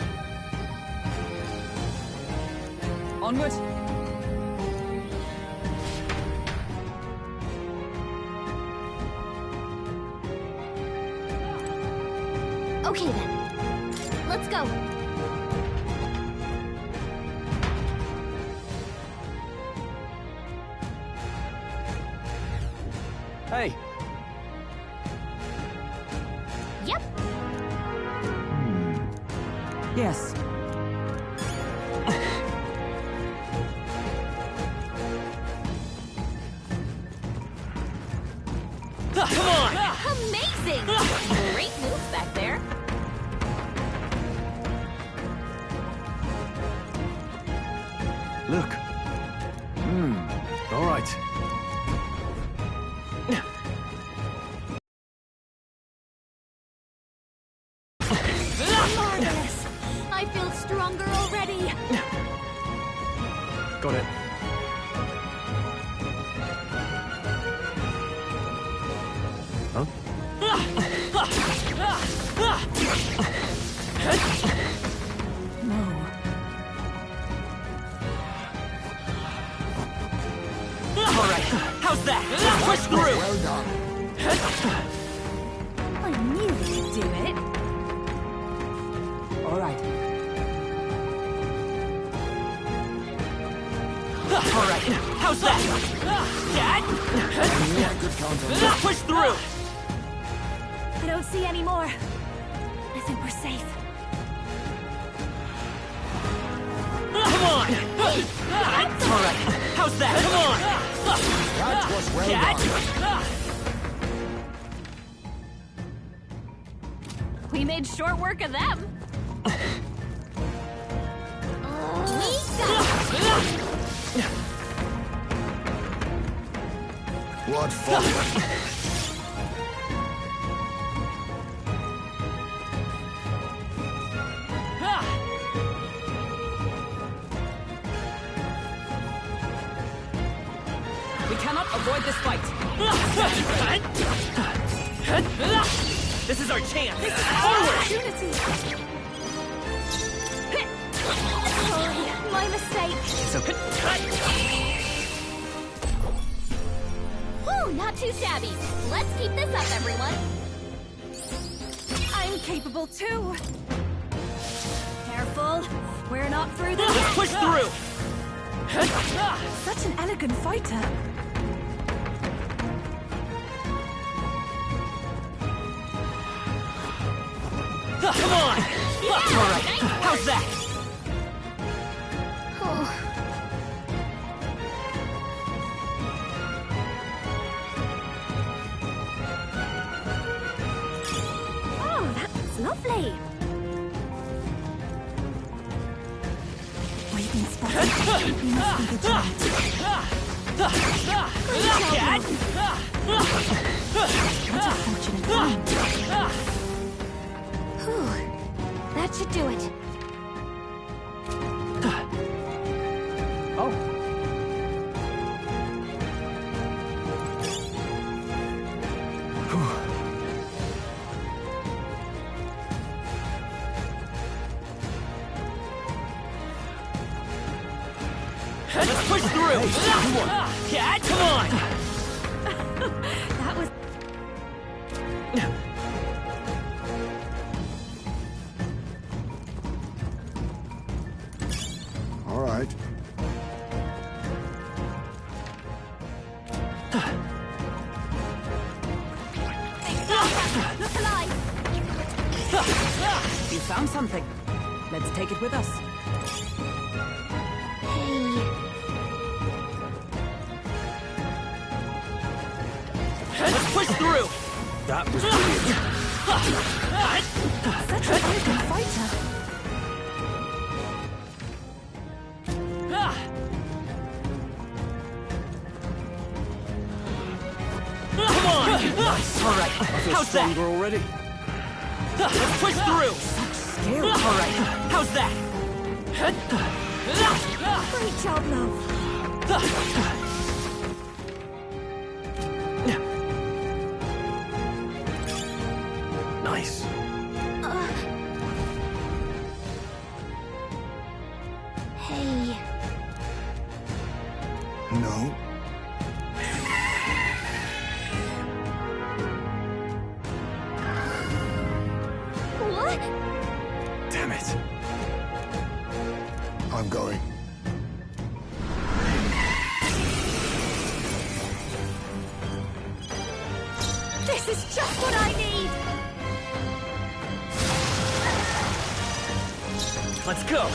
Onward! Okay then. Let's go. Hey! Yep. Yes. Come on! Amazing! Great moves back there. Look. All right. Marvelous! I feel stronger already. Got it. Huh? No. All right, how's that? Push through! Well done. I knew you'd do it. All right. All right, how's that? Dad? I knew I could count on you. Push through! I don't see any more. I think we're safe. Come on! All right, how's that? Come on! That was well Dad? done. We made short work of them. We got it. What folly. We cannot avoid this fight. This is our chance! Opportunity! Sorry, my mistake. It's okay. Whew, not too shabby. Let's keep this up, everyone. I'm capable too. Careful, we're not through this. Let's push through! Such an elegant fighter. Come on! All right, how's that? Oh, that's lovely. We've been spotted. We must be vigilant. Dad? What a fortunate find. Whew. That should do it. Oh. Let's push through! Yeah, come on! That was... All right. Look alive! You found something. Let's take it with us. Let's push through! That was brilliant. Such a good fighter. Come on! Nice. All right. How's that? Already. Let's push through! Scary. All right. How's that? Great job, love. Nice. Hey. No. What? Damn it. I'm going. This is just what I need! Let's go!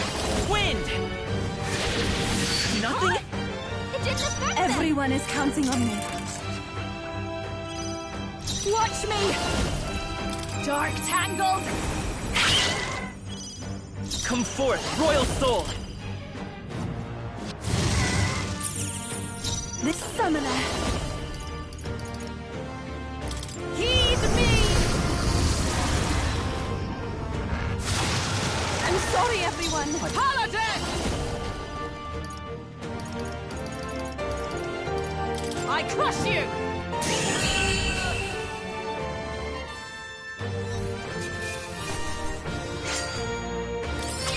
Wind! Nothing? It didn't affect them! Everyone is counting on me. Watch me! Dark Tangled! Come forth, Royal Soul! This summoner. Heed me! I'm sorry, everyone. Paladin! I crush you!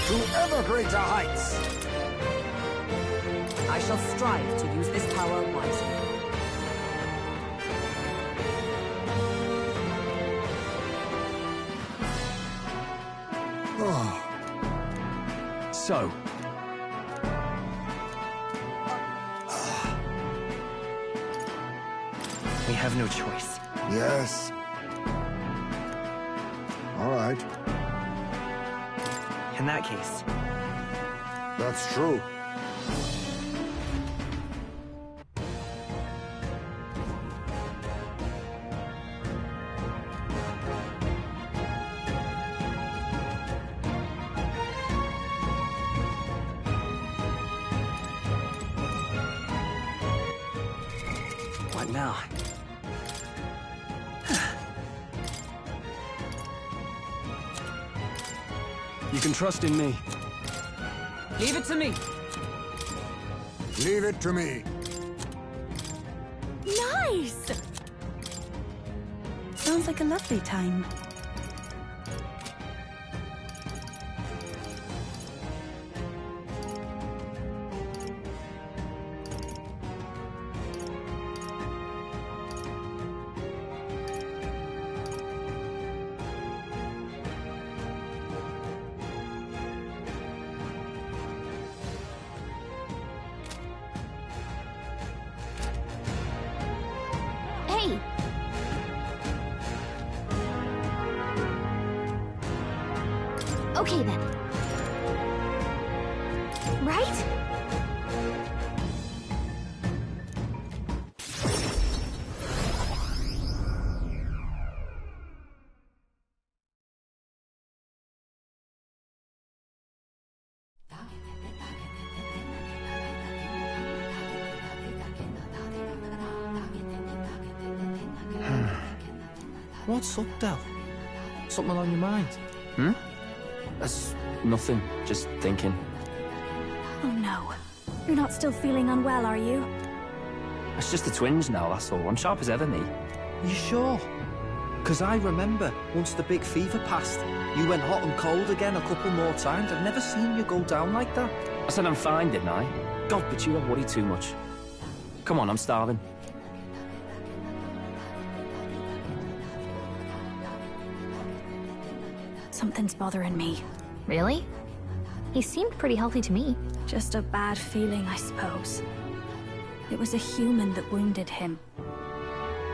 To ever greater heights! I shall strive to use this power wisely. So, We have no choice. Yes. All right. In that case, That's true. what now? you can trust in me. Leave it to me. Leave it to me. Nice! Sounds like a lovely time. Hey! Okay then. Right? What's up, Del? Something on your mind? Hmm? That's nothing. Just thinking. Oh no. You're not still feeling unwell, are you? It's just the twinge now, that's all. I'm sharp as ever, me. You sure? Because I remember, once the big fever passed, you went hot and cold again a couple more times. I've never seen you go down like that. I said I'm fine, didn't I? God, but you don't worry too much. Come on, I'm starving. Something's bothering me. Really? He seemed pretty healthy to me. Just a bad feeling, I suppose. It was a human that wounded him.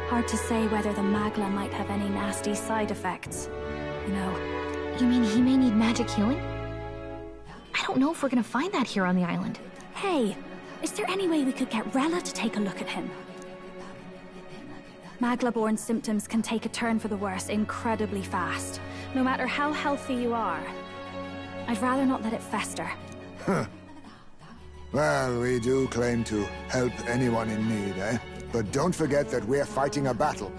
Hard to say whether the Magla might have any nasty side effects. You know. You mean he may need magic healing? I don't know if we're gonna find that here on the island. Hey, is there any way we could get Rella to take a look at him? Magla-born symptoms can take a turn for the worse incredibly fast, no matter how healthy you are. I'd rather not let it fester. Huh. Well, we do claim to help anyone in need, eh? But don't forget that we're fighting a battle.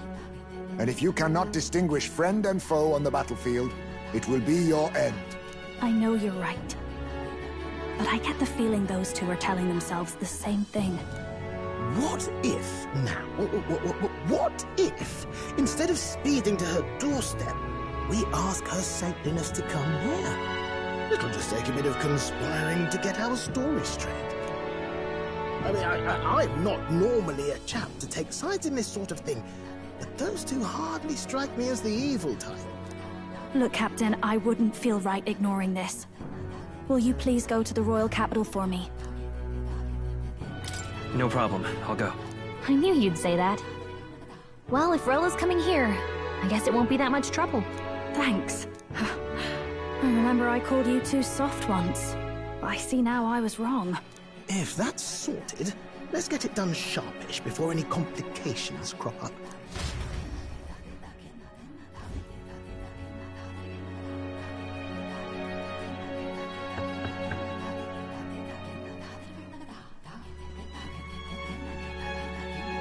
And if you cannot distinguish friend and foe on the battlefield, it will be your end. I know you're right. But I get the feeling those two are telling themselves the same thing. What if, now, what if, instead of speeding to her doorstep, we ask her saintliness to come here? It'll just take a bit of conspiring to get our story straight. I mean, I'm not normally a chap to take sides in this sort of thing, but those two hardly strike me as the evil type. Look, Captain, I wouldn't feel right ignoring this. Will you please go to the royal capital for me? No problem. I'll go. I knew you'd say that. Well, if Rella's coming here, I guess it won't be that much trouble. Thanks. I remember I called you too soft once. I see now I was wrong. If that's sorted, let's get it done sharpish before any complications crop up.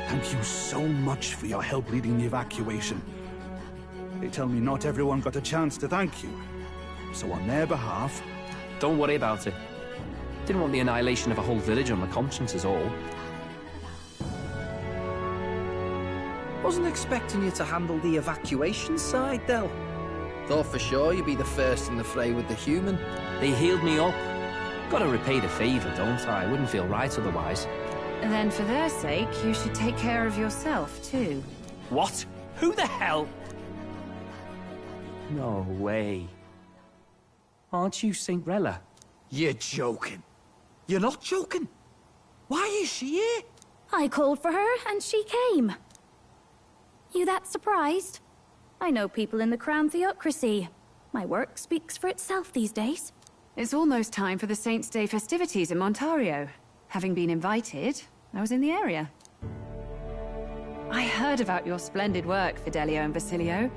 Thank you so much for your help leading the evacuation. They tell me not everyone got a chance to thank you. So on their behalf... Don't worry about it. Didn't want the annihilation of a whole village on my conscience is all. Wasn't expecting you to handle the evacuation side, Del. Thought for sure you'd be the first in the fray with the human. They healed me up. Gotta repay the favor, don't I? Wouldn't feel right otherwise. Then for their sake, you should take care of yourself, too. What? Who the hell? No way. Aren't you Saint Rella? You're joking. You're not joking. Why is she here? I called for her, and she came. You that surprised? I know people in the Crown Theocracy. My work speaks for itself these days. It's almost time for the Saints' Day festivities in Montario. Having been invited, I was in the area. I heard about your splendid work, Fidelio and Basilio.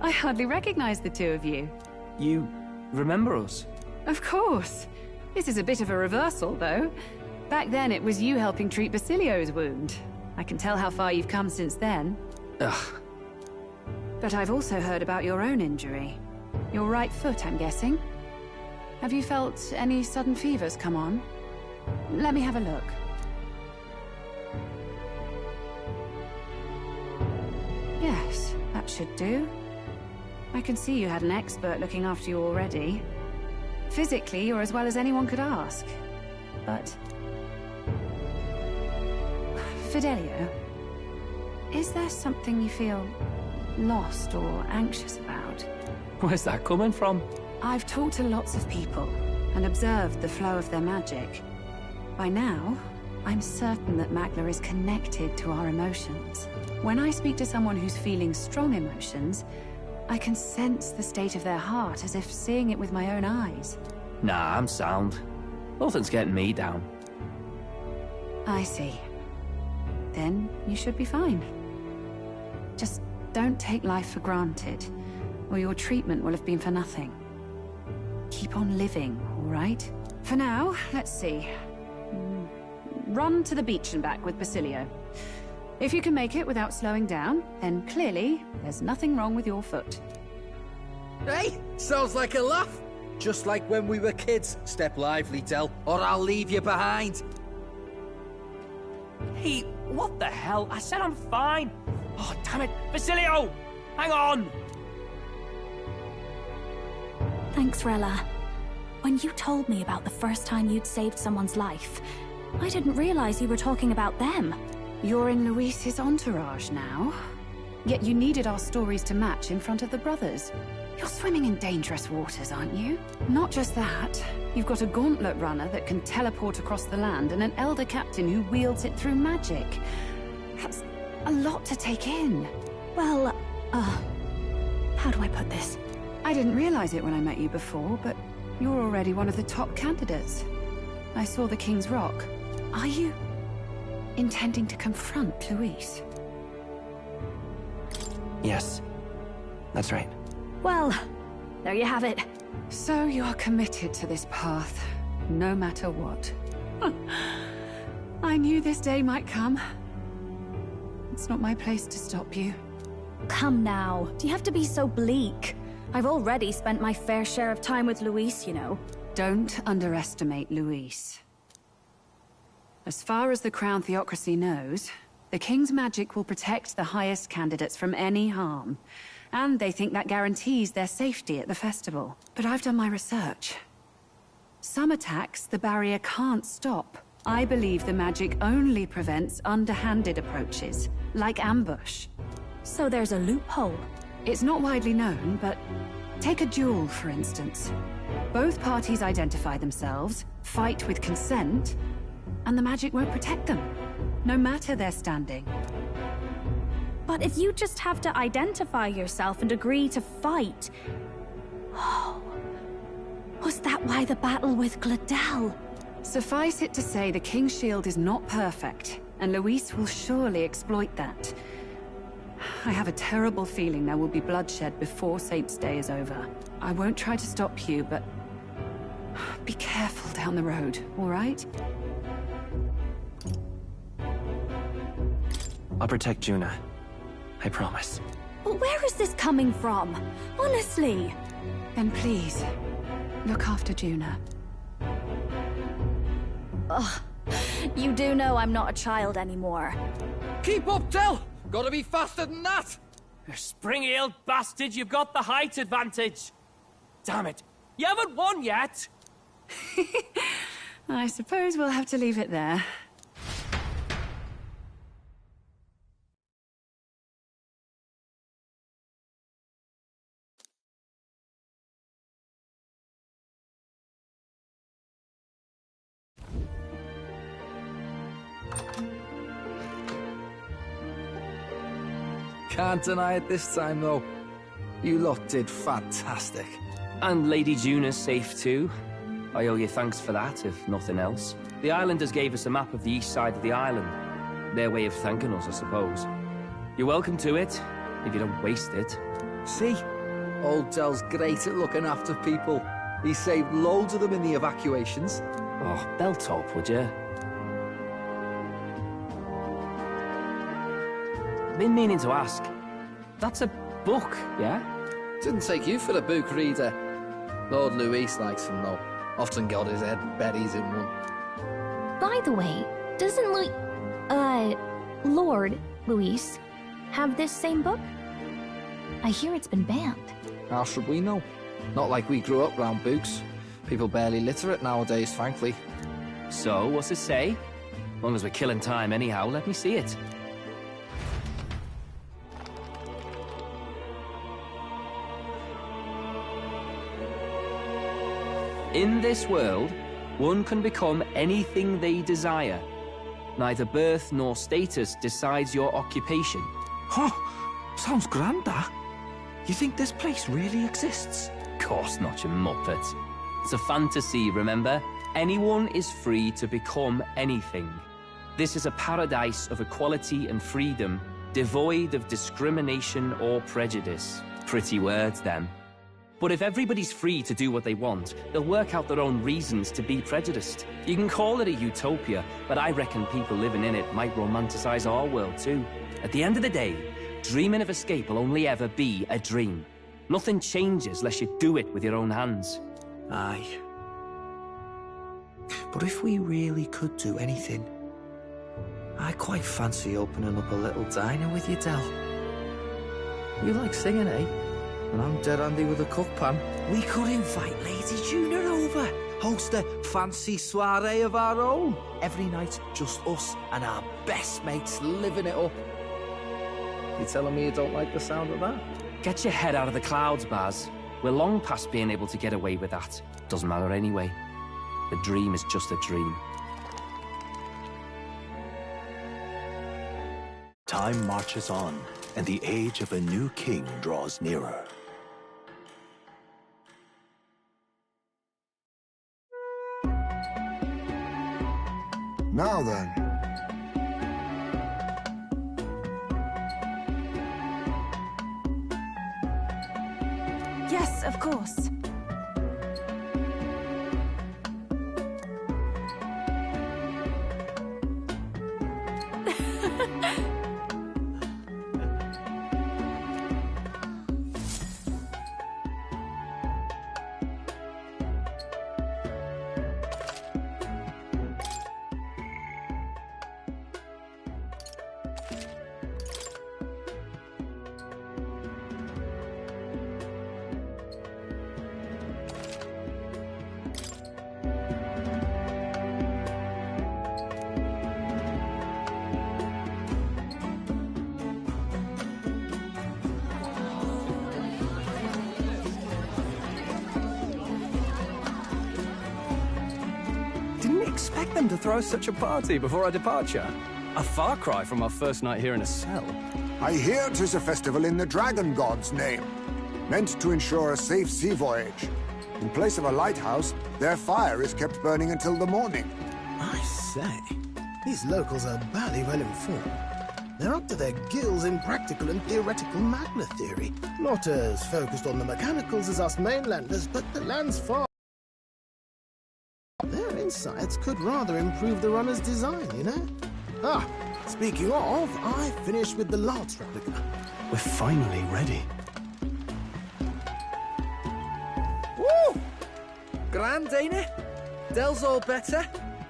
I hardly recognized the two of you. You remember us? Of course. This is a bit of a reversal, though. Back then, it was you helping treat Basilio's wound. I can tell how far you've come since then. Ugh. But I've also heard about your own injury. Your right foot, I'm guessing. Have you felt any sudden fevers come on? Let me have a look. Yes, that should do. I can see you had an expert looking after you already. Physically, you're as well as anyone could ask. But... Fidelio, is there something you feel lost or anxious about? Where's that coming from? I've talked to lots of people and observed the flow of their magic. By now, I'm certain that Magla is connected to our emotions. When I speak to someone who's feeling strong emotions, I can sense the state of their heart as if seeing it with my own eyes. Nah, I'm sound. Nothing's getting me down. I see. Then you should be fine. Just don't take life for granted, or your treatment will have been for nothing. Keep on living, all right? For now, let's see. Run to the beach and back with Basilio. If you can make it without slowing down, then clearly there's nothing wrong with your foot. Hey, sounds like a laugh. Just like when we were kids. Step lively, Del, or I'll leave you behind. Hey, what the hell? I said I'm fine. Oh, damn it. Basilio! Hang on! Thanks, Rella. When you told me about the first time you'd saved someone's life, I didn't realize you were talking about them. You're in Luis's entourage now. Yet you needed our stories to match in front of the brothers. You're swimming in dangerous waters, aren't you? Not just that, you've got a gauntlet runner that can teleport across the land and an elder captain who wields it through magic. That's a lot to take in. Well, how do I put this? I didn't realize it when I met you before, but you're already one of the top candidates. I saw the King's Rock. Are you intending to confront Luis? Yes, that's right. Well, there you have it. So you are committed to this path, no matter what. I knew this day might come. It's not my place to stop you. Come now, do you have to be so bleak? I've already spent my fair share of time with Luis, you know. Don't underestimate Luis. As far as the Crown Theocracy knows, the King's magic will protect the highest candidates from any harm. And they think that guarantees their safety at the festival. But I've done my research. Some attacks the barrier can't stop. I believe the magic only prevents underhanded approaches, like ambush. So there's a loophole. It's not widely known, but take a duel, for instance. Both parties identify themselves, fight with consent, and the magic won't protect them, no matter their standing. But if you just have to identify yourself and agree to fight... Oh... Was that why the battle with Gladel? Suffice it to say the King's Shield is not perfect, and Luis will surely exploit that. I have a terrible feeling there will be bloodshed before Saint's Day is over. I won't try to stop you, but... be careful down the road, all right? I'll protect Juna. I promise. But where is this coming from? Honestly! Then please, look after Juna. Ugh. You do know I'm not a child anymore. Keep up, Del! Gotta be faster than that! You spring-heeled bastard, you've got the height advantage! Damn it, you haven't won yet! I suppose we'll have to leave it there. Can't deny it this time, though. You lot did fantastic. And Lady Juna's safe too. I owe you thanks for that, if nothing else. The islanders gave us a map of the east side of the island. Their way of thanking us, I suppose. You're welcome to it, if you don't waste it. See? Old Del's great at looking after people. He saved loads of them in the evacuations. Oh, belt up, would you? Been meaning to ask. That's a book, yeah? Didn't take you for a book reader. Lord Luis likes them, though. Often got his head buried in one. By the way, doesn't Lord Luis have this same book? I hear it's been banned. How should we know? Not like we grew up round books. People barely literate nowadays, frankly. So, what's it say? As long as we're killing time anyhow, let me see it. In this world, one can become anything they desire. Neither birth nor status decides your occupation. Huh? Sounds grand, that. You think this place really exists? Of course not, you muppet. It's a fantasy, remember? Anyone is free to become anything. This is a paradise of equality and freedom, devoid of discrimination or prejudice. Pretty words, them. But if everybody's free to do what they want, they'll work out their own reasons to be prejudiced. You can call it a utopia, but I reckon people living in it might romanticize our world too. At the end of the day, dreaming of escape will only ever be a dream. Nothing changes unless you do it with your own hands. Aye. But if we really could do anything, I quite fancy opening up a little diner with you, Del. You like singing, eh? and I'm dead handy with a cook pan. We could invite Lady Juna over. Host a fancy soiree of our own. Every night, just us and our best mates living it up. You telling me you don't like the sound of that? Get your head out of the clouds, Baz. We're long past being able to get away with that. Doesn't matter anyway. The dream is just a dream. Time marches on, and the age of a new king draws nearer. Now then. Yes, of course. Expect them to throw such a party before our departure. A far cry from our first night here in a cell. I hear 'tis a festival in the Dragon God's name, meant to ensure a safe sea voyage. In place of a lighthouse, their fire is kept burning until the morning. I say, these locals are badly well informed. They're up to their gills in practical and theoretical magna theory. Not as focused on the mechanicals as us mainlanders, but the land's far. Their insights could rather improve the runner's design, you know? Ah, speaking of, I finished with the lance replica. We're finally ready. Woo! Grand, ain't it? Dell's all better,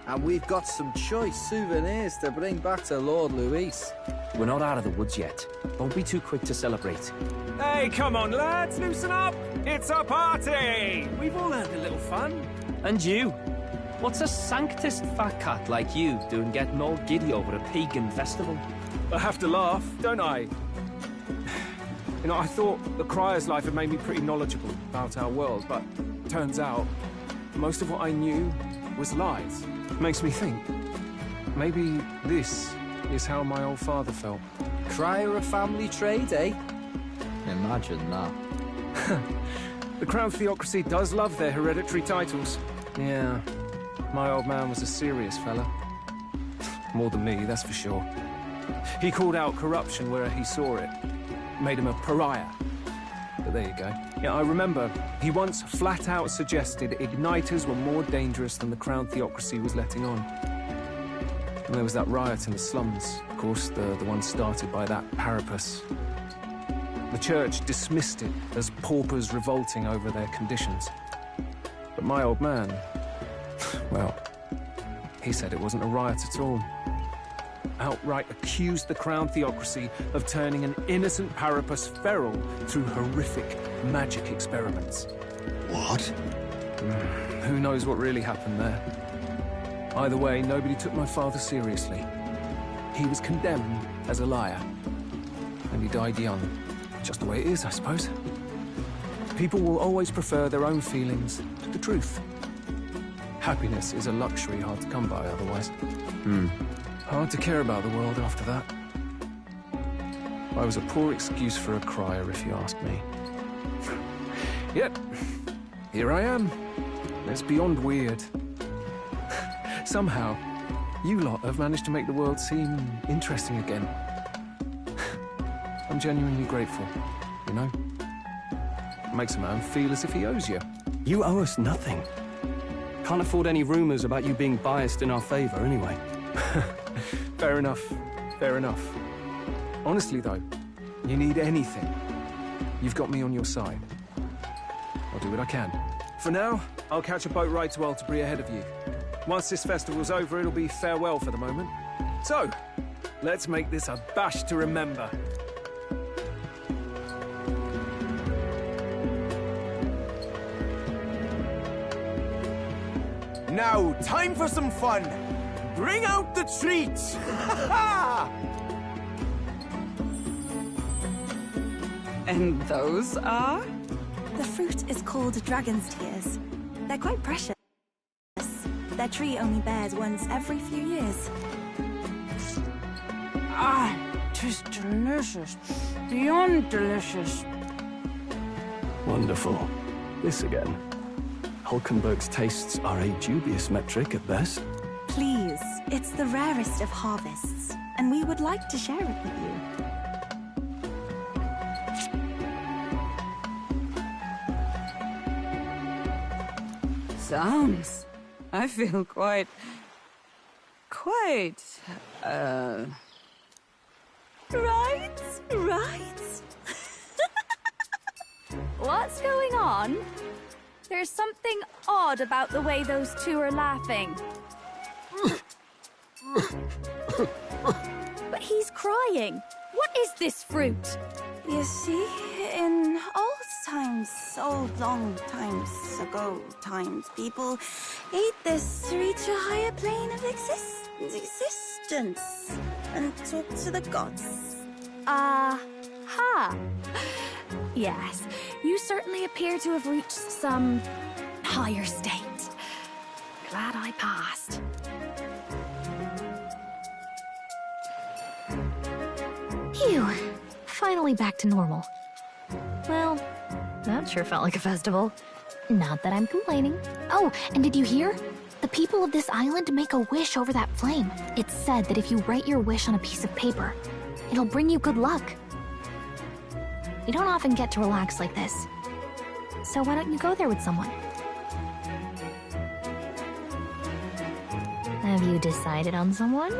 and we've got some choice souvenirs to bring back to Lord Luis. We're not out of the woods yet. Don't be too quick to celebrate. Hey, come on, lads, loosen up! It's a party! We've all had a little fun. And you? What's a sanctist fat cat like you doing getting all giddy over a pagan festival? I have to laugh, don't I? You know, I thought the Crier's life had made me pretty knowledgeable about our world, but turns out most of what I knew was lies. Makes me think, maybe this is how my old father felt. Crier a family trade, eh? Imagine that. The Crown Theocracy does love their hereditary titles. Yeah. My old man was a serious fella. More than me, that's for sure. He called out corruption where he saw it. Made him a pariah. But there you go. Yeah, I remember he once flat out suggested igniters were more dangerous than the Crown Theocracy was letting on. And there was that riot in the slums. Of course, the one started by that Parapus. The church dismissed it as paupers revolting over their conditions. But my old man, well, he said it wasn't a riot at all. Outright accused the Crown Theocracy of turning an innocent Parapus feral through horrific magic experiments. What? Who knows what really happened there? Either way, nobody took my father seriously. He was condemned as a liar. And he died young. Just the way it is, I suppose. People will always prefer their own feelings to the truth. Happiness is a luxury hard to come by otherwise. Hard to care about the world after that. I was a poor excuse for a crier, if you ask me. Yet, here I am. It's beyond weird. Somehow, you lot have managed to make the world seem interesting again. I'm genuinely grateful, you know? Makes a man feel as if he owes you. You owe us nothing. Can't afford any rumors about you being biased in our favor, anyway. Fair enough. Fair enough. Honestly, though, you need anything, you've got me on your side. I'll do what I can. For now, I'll catch a boat ride to Altabri ahead of you. Once this festival's over, it'll be farewell for the moment. So, let's make this a bash to remember. Now, time for some fun. Bring out the treats! And those are? The fruit is called dragon's tears. They're quite precious. Their tree only bears once every few years. Ah, 'tis delicious. Beyond delicious. Wonderful. This again. Hulkenberg's tastes are a dubious metric at best. Please, it's the rarest of harvests, and we would like to share it with you. Sounds. I feel quite... Right, right. What's going on? There's something odd about the way those two are laughing. But he's crying. What is this fruit? You see, in old long times ago, people ate this to reach a higher plane of existence and talk to the gods. Ha! Yes, you certainly appear to have reached some higher state. Glad I passed. Phew. Finally back to normal. Well, that sure felt like a festival. Not that I'm complaining. Oh, and did you hear? The people of this island make a wish over that flame. It's said that if you write your wish on a piece of paper, it'll bring you good luck. You don't often get to relax like this. So why don't you go there with someone? Have you decided on someone?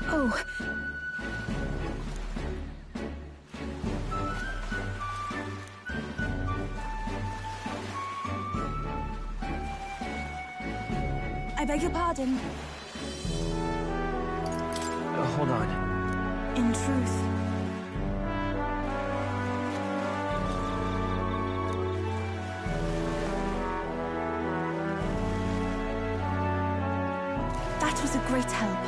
Oh. I beg your pardon. Hold on. In truth, that was a great help.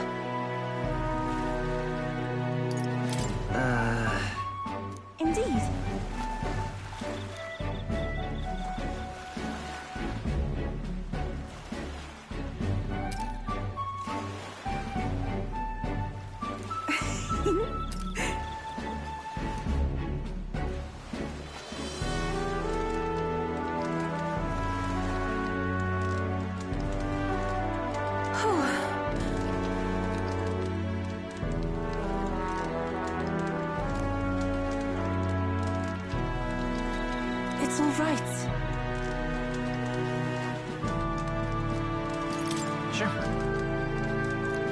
Indeed. It's all right. Sure.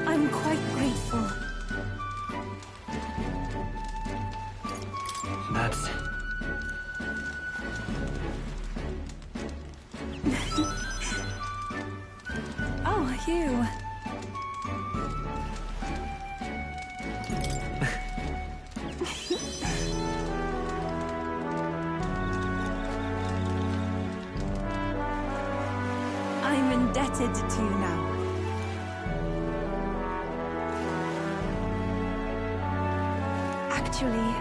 I'm quite grateful. That's... Oh, you. I'm indebted to you now. Actually...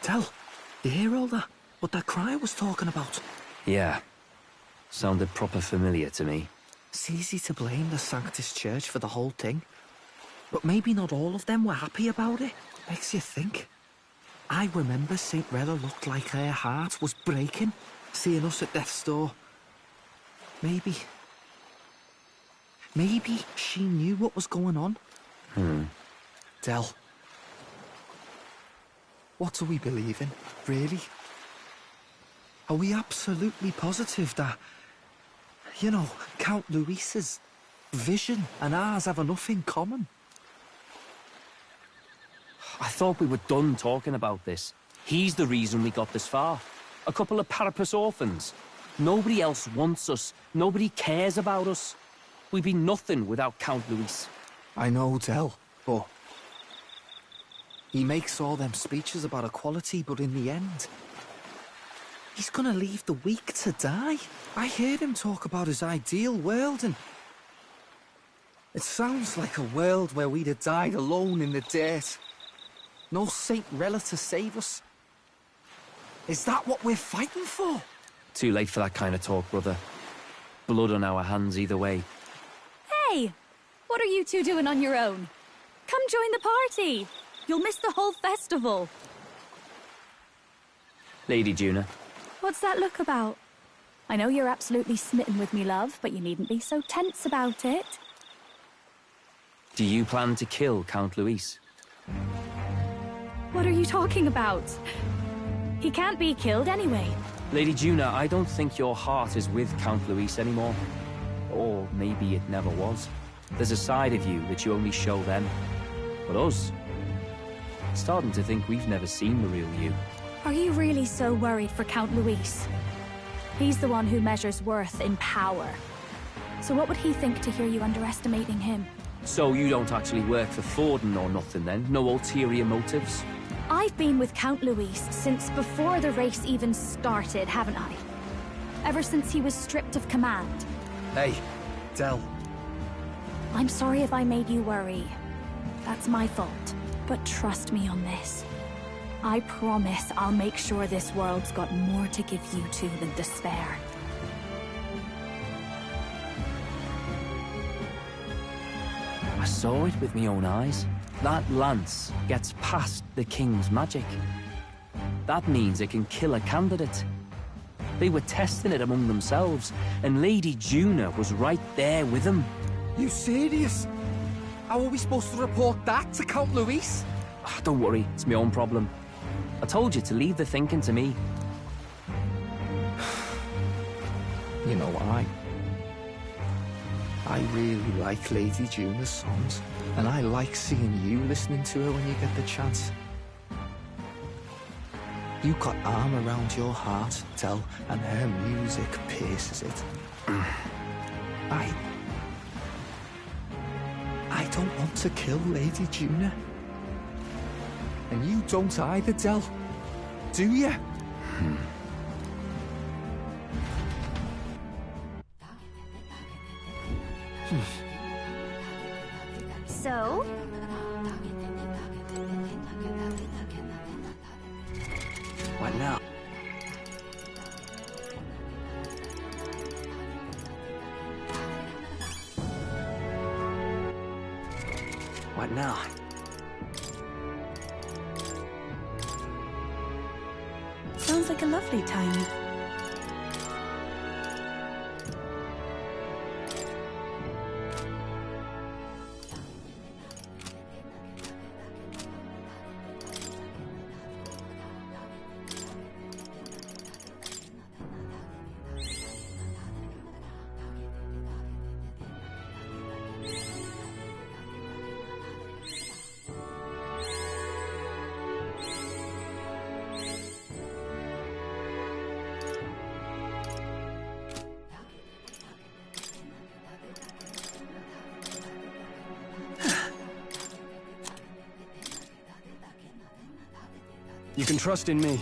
Tell, you hear all that? What that cry was talking about? Yeah. Sounded proper familiar to me. It's easy to blame the Sanctus Church for the whole thing. But maybe not all of them were happy about it. Makes you think. I remember St. Rella looked like her heart was breaking, seeing us at death's door. Maybe she knew what was going on. Del, what do we believe in, really? Are we absolutely positive that, you know, Count Luis's vision and ours have enough in common? I thought we were done talking about this. He's the reason we got this far. A couple of Parapus orphans. Nobody else wants us. Nobody cares about us. We'd be nothing without Count Luis. I know, Del, but he makes all them speeches about equality, but in the end, he's gonna leave the weak to die. I heard him talk about his ideal world, and it sounds like a world where we'd have died alone in the dirt. No Saint Rella to save us. Is that what we're fighting for? Too late for that kind of talk, brother. Blood on our hands either way. Hey! What are you two doing on your own? Come join the party! You'll miss the whole festival. Lady Juna. What's that look about? I know you're absolutely smitten with me, love, but you needn't be so tense about it. Do you plan to kill Count Luis? What are you talking about? He can't be killed anyway. Lady Juna, I don't think your heart is with Count Luis anymore. Or maybe it never was. There's a side of you that you only show them. But us, starting to think we've never seen the real you. Are you really so worried for Count Luis? He's the one who measures worth in power. So what would he think to hear you underestimating him? So you don't actually work for Forden or nothing then? No ulterior motives? I've been with Count Luis since before the race even started, haven't I? Ever since he was stripped of command. Hey, Del. I'm sorry if I made you worry. That's my fault. But trust me on this. I promise I'll make sure this world's got more to give you two than despair. I saw it with my own eyes. That lance gets past the king's magic. That means it can kill a candidate. They were testing it among themselves, and Lady Juna was right there with them. You serious? How are we supposed to report that to Count Luis? Don't worry, it's my own problem. I told you to leave the thinking to me. You know, I really like Lady Juna's songs, and I like seeing you listening to her when you get the chance. You got arm around your heart, Del, and her music pierces it. I don't want to kill Lady Juna. And you don't either, Del. Do you? So? What now? What now? Sounds like a lovely time. You can trust in me.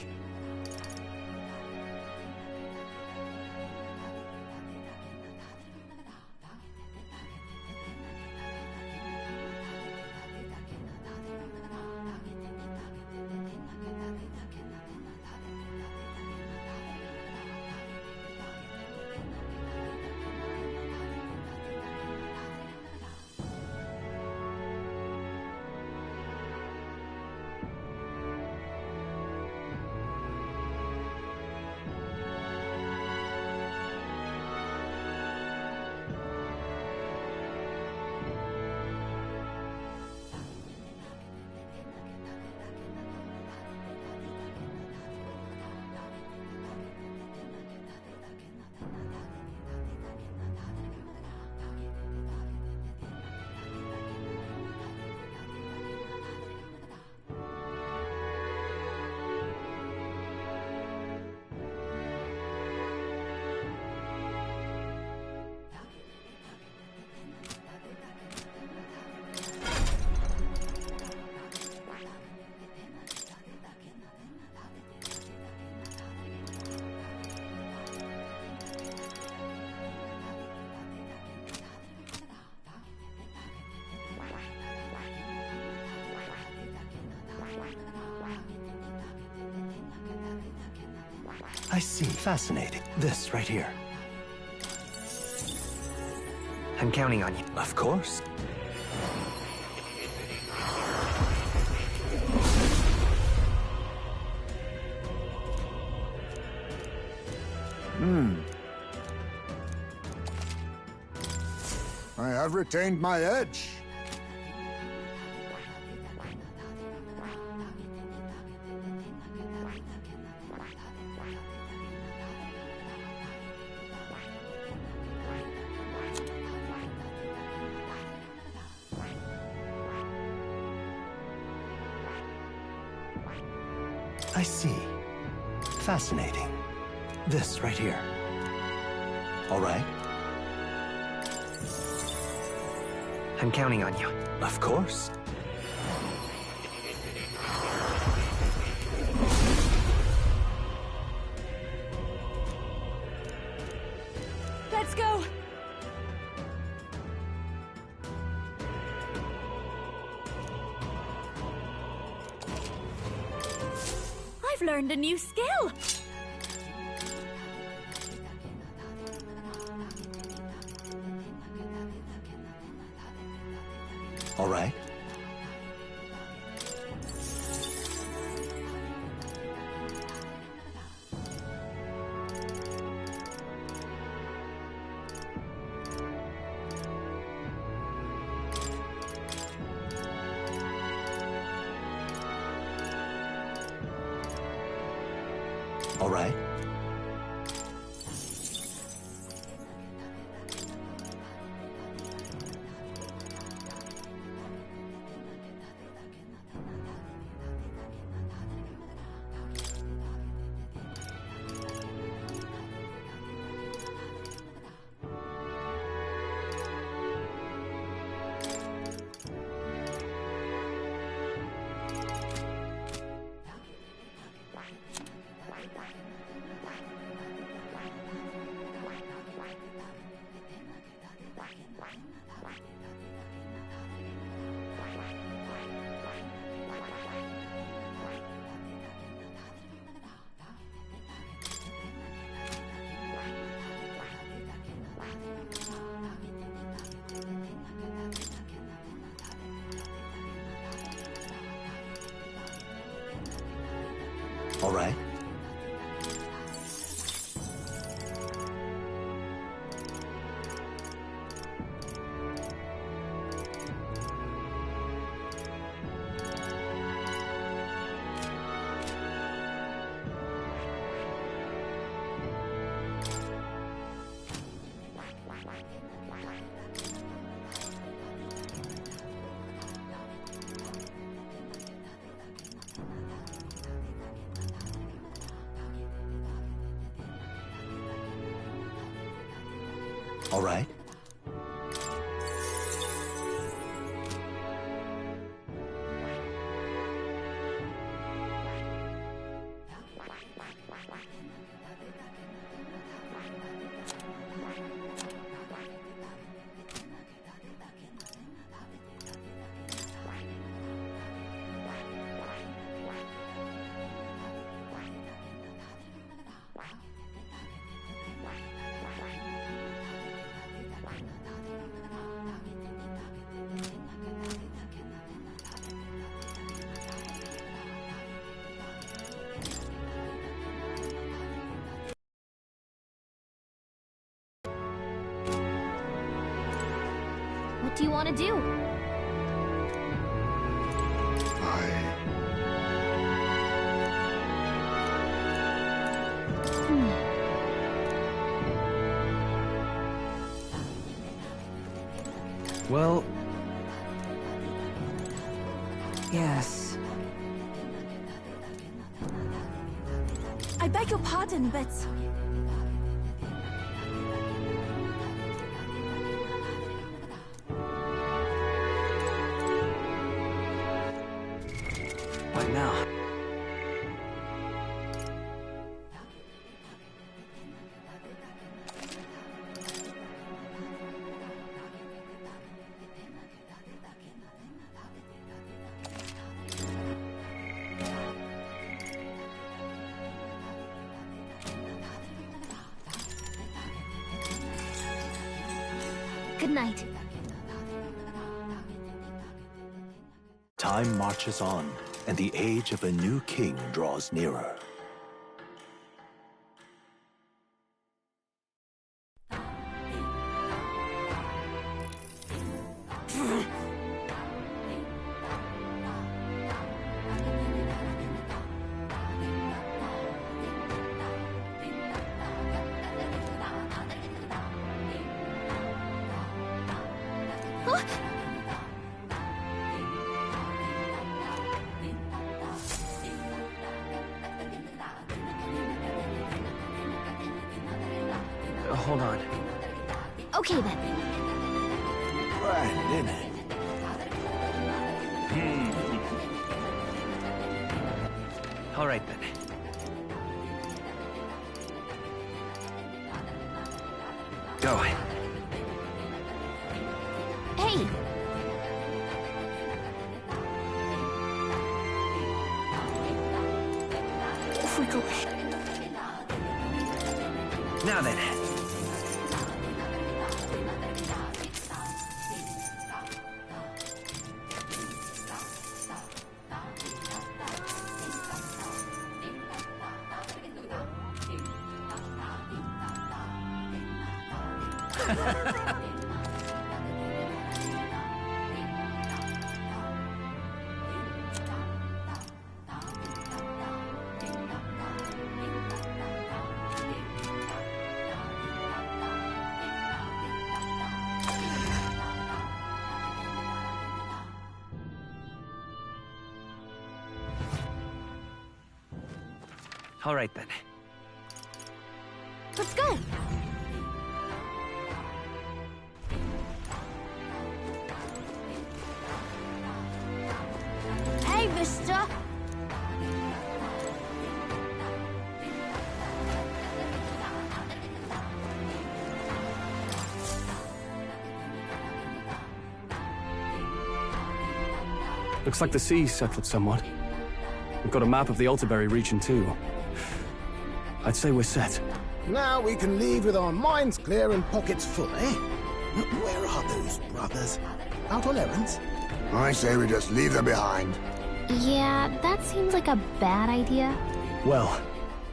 see. Fascinating. This right here. I'm counting on you. Of course. I have retained my edge. I see. Fascinating. This right here. All right. I'm counting on you. Of course. Let's go! I've learned a new skill! All right. All right. All right. All right. What do you want to do? Well... Yes. I beg your pardon, but... What now? Good night. Time marches on, and the age of a new king draws nearer. Hold on. Okay then. Right, innit? All right, then. Go. Hey! Off we go. Now then. All right, then. Let's go! Hey, mister! Looks like the sea's settled somewhat. We've got a map of the Altaberry region too. I'd say we're set. Now we can leave with our minds clear and pockets full, eh? Where are those brothers? Out on errands? I say we just leave them behind. Yeah, that seems like a bad idea. Well,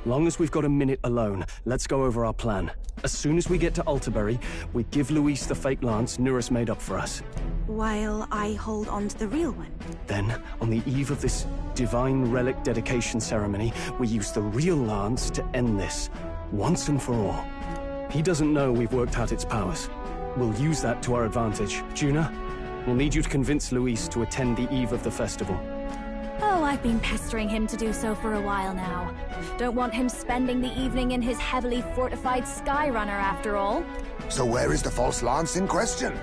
long as we've got a minute alone, let's go over our plan. As soon as we get to Altaberry, we give Luis the fake lance Nuris made up for us. While I hold on to the real one. Then, on the eve of this divine relic dedication ceremony, we use the real lance to end this, once and for all. He doesn't know we've worked out its powers. We'll use that to our advantage. Juna, we'll need you to convince Luis to attend the eve of the festival. Oh, I've been pestering him to do so for a while now. Don't want him spending the evening in his heavily fortified Skyrunner after all. So where is the false lance in question?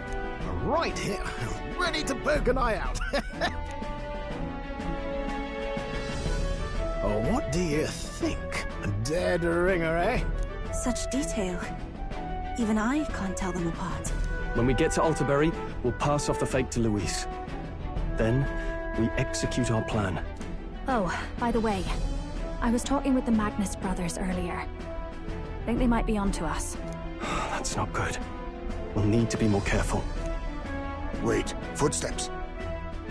Right here, ready to poke an eye out. Oh, what do you think? A dead ringer, eh? Such detail. Even I can't tell them apart. When we get to Altaberry, we'll pass off the fake to Luis. Then, we execute our plan. Oh, by the way, I was talking with the Magnus brothers earlier. Think they might be onto us. That's not good. We'll need to be more careful. Wait, footsteps.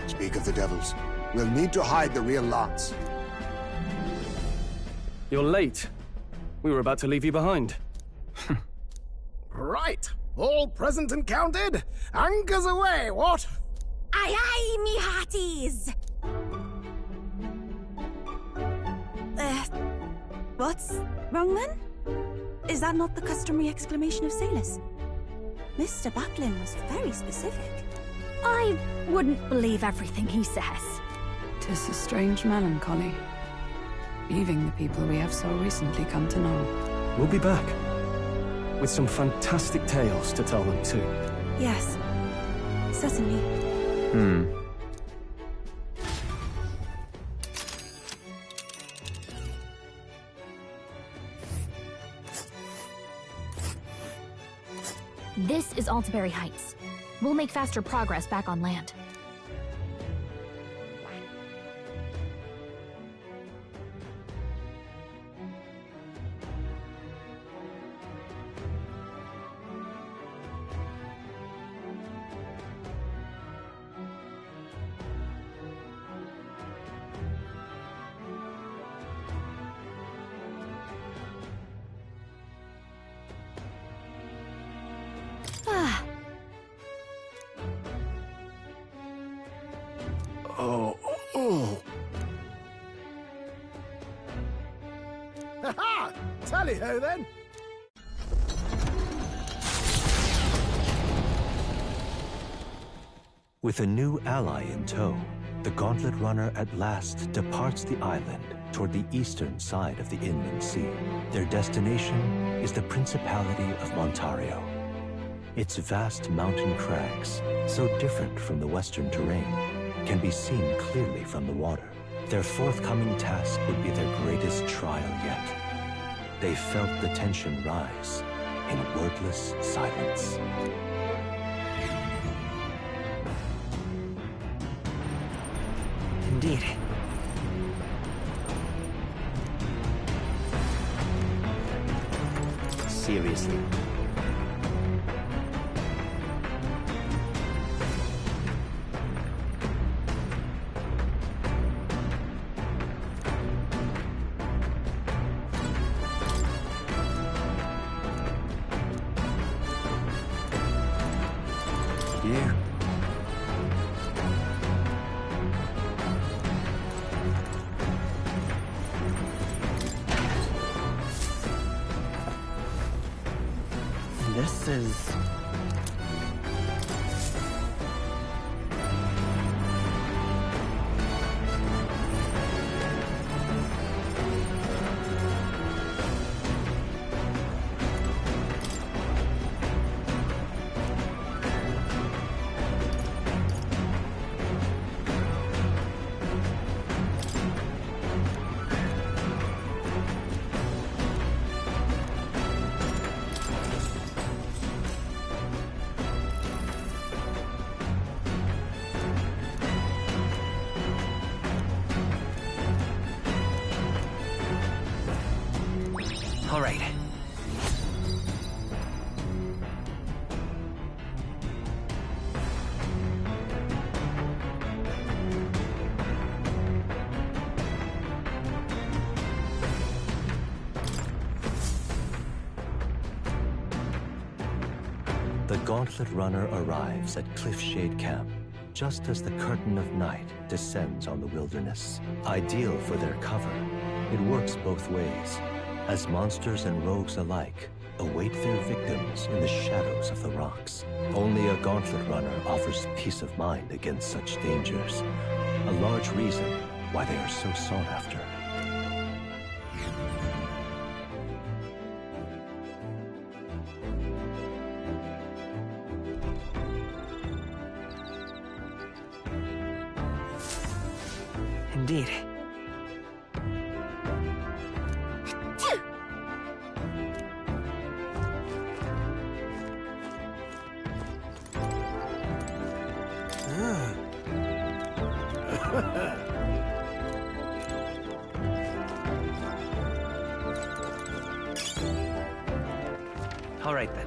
Speak of the devils. We'll need to hide the real lance. You're late. We were about to leave you behind. Right, all present and counted? Anchors away, what? Aye aye, me hearties! What's wrong then? Is that not the customary exclamation of sailors? Mr. Batlin was very specific. I wouldn't believe everything he says. 'Tis a strange melancholy, leaving the people we have so recently come to know. We'll be back, with some fantastic tales to tell them too. Yes, certainly. This is Altaberry Heights. We'll make faster progress back on land. Oh. Ha-ha! Tally-ho, then! With a new ally in tow, the Gauntlet Runner at last departs the island toward the eastern side of the inland sea. Their destination is the Principality of Montario. Its vast mountain crags, so different from the western terrain, can be seen clearly from the water. Their forthcoming task would be their greatest trial yet. They felt the tension rise in wordless silence. Indeed. Seriously. You. This is... All right. The Gauntlet Runner arrives at Cliffshade Camp just as the curtain of night descends on the wilderness. Ideal for their cover, it works both ways, as monsters and rogues alike await their victims in the shadows of the rocks. Only a Gauntlet Runner offers peace of mind against such dangers, a large reason why they are so sought after. Indeed. All right, then.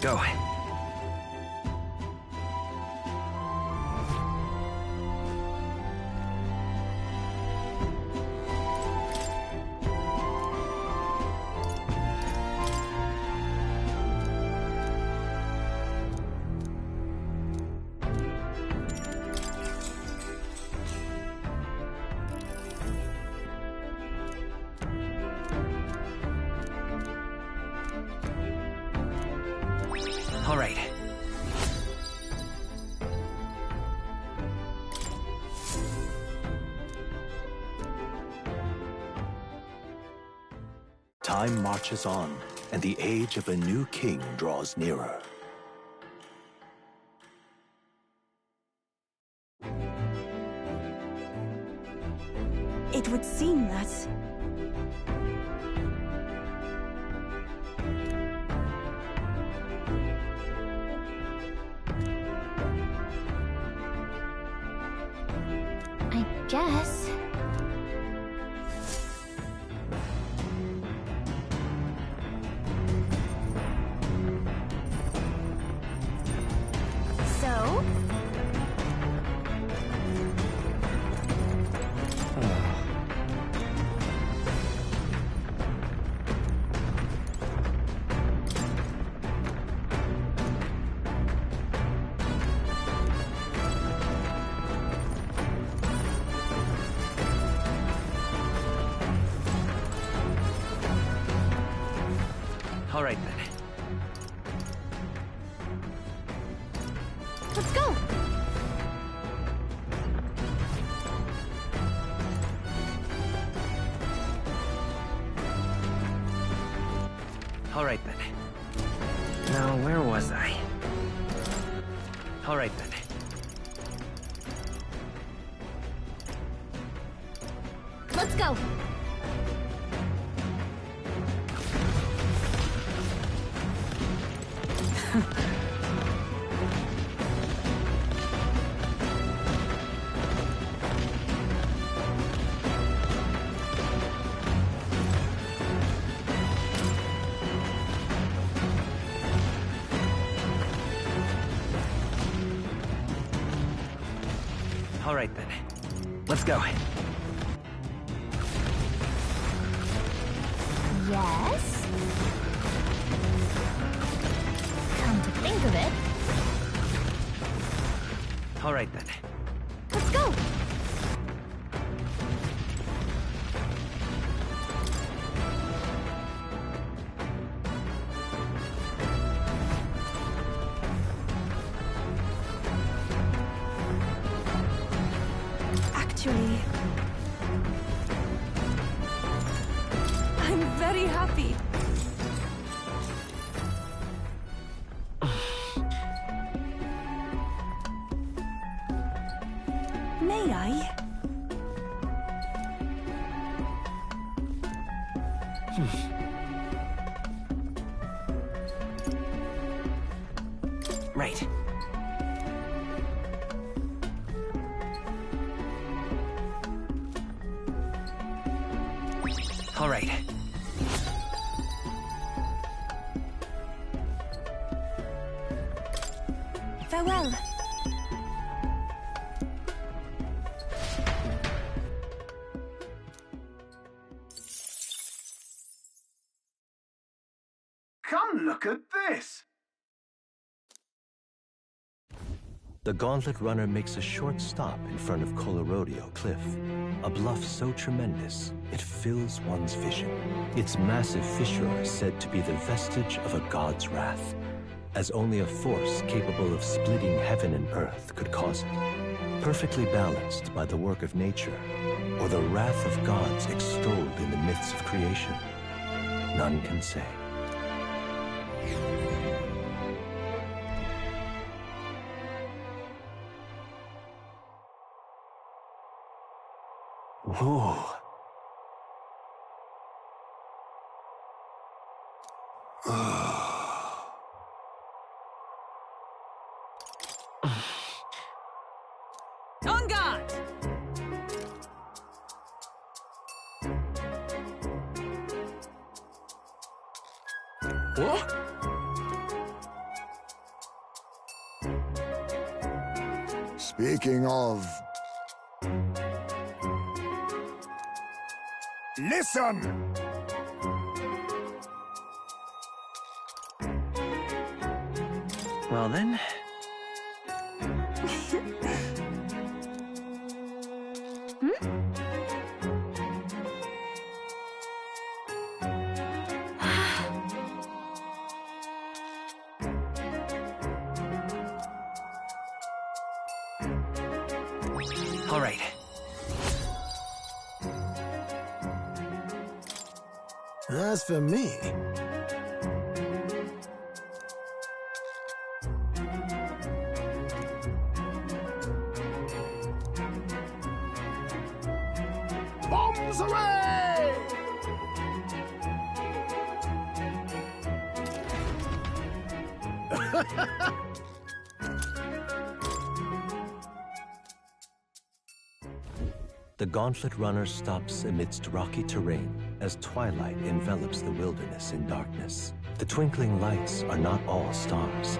Go. All right. Time marches on, and the age of a new king draws nearer. It would seem that... I guess. So? Let's go! All right, then. Now, where was I? All right, then. Let's go! All right, then. Let's go. Yes? Come to think of it... All right, then. Let's go! Actually, I'm very happy. May I? Right. All right. Farewell. Come look at this! The Gauntlet Runner makes a short stop in front of Colorodeo Cliff, a bluff so tremendous it fills one's vision. Its massive fissure is said to be the vestige of a god's wrath, as only a force capable of splitting heaven and earth could cause it. Perfectly balanced by the work of nature, or the wrath of gods extolled in the myths of creation, none can say. Whoa. On guard! What? Speaking of... Listen! Well, then. All right. As for me... Bombs away! The Gauntlet Runner stops amidst rocky terrain as twilight envelops the wilderness in darkness. The twinkling lights are not all stars.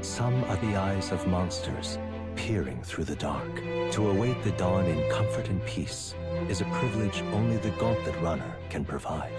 Some are the eyes of monsters peering through the dark. To await the dawn in comfort and peace is a privilege only the Gauntlet Runner can provide.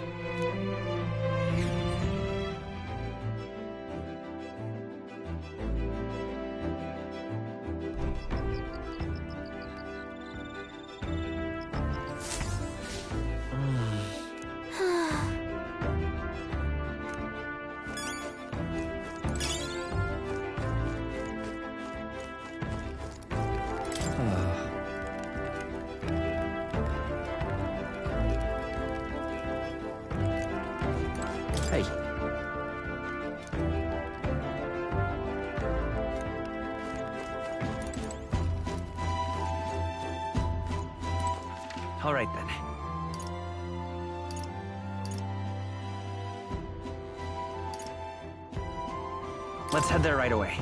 All right, then. Let's head there right away.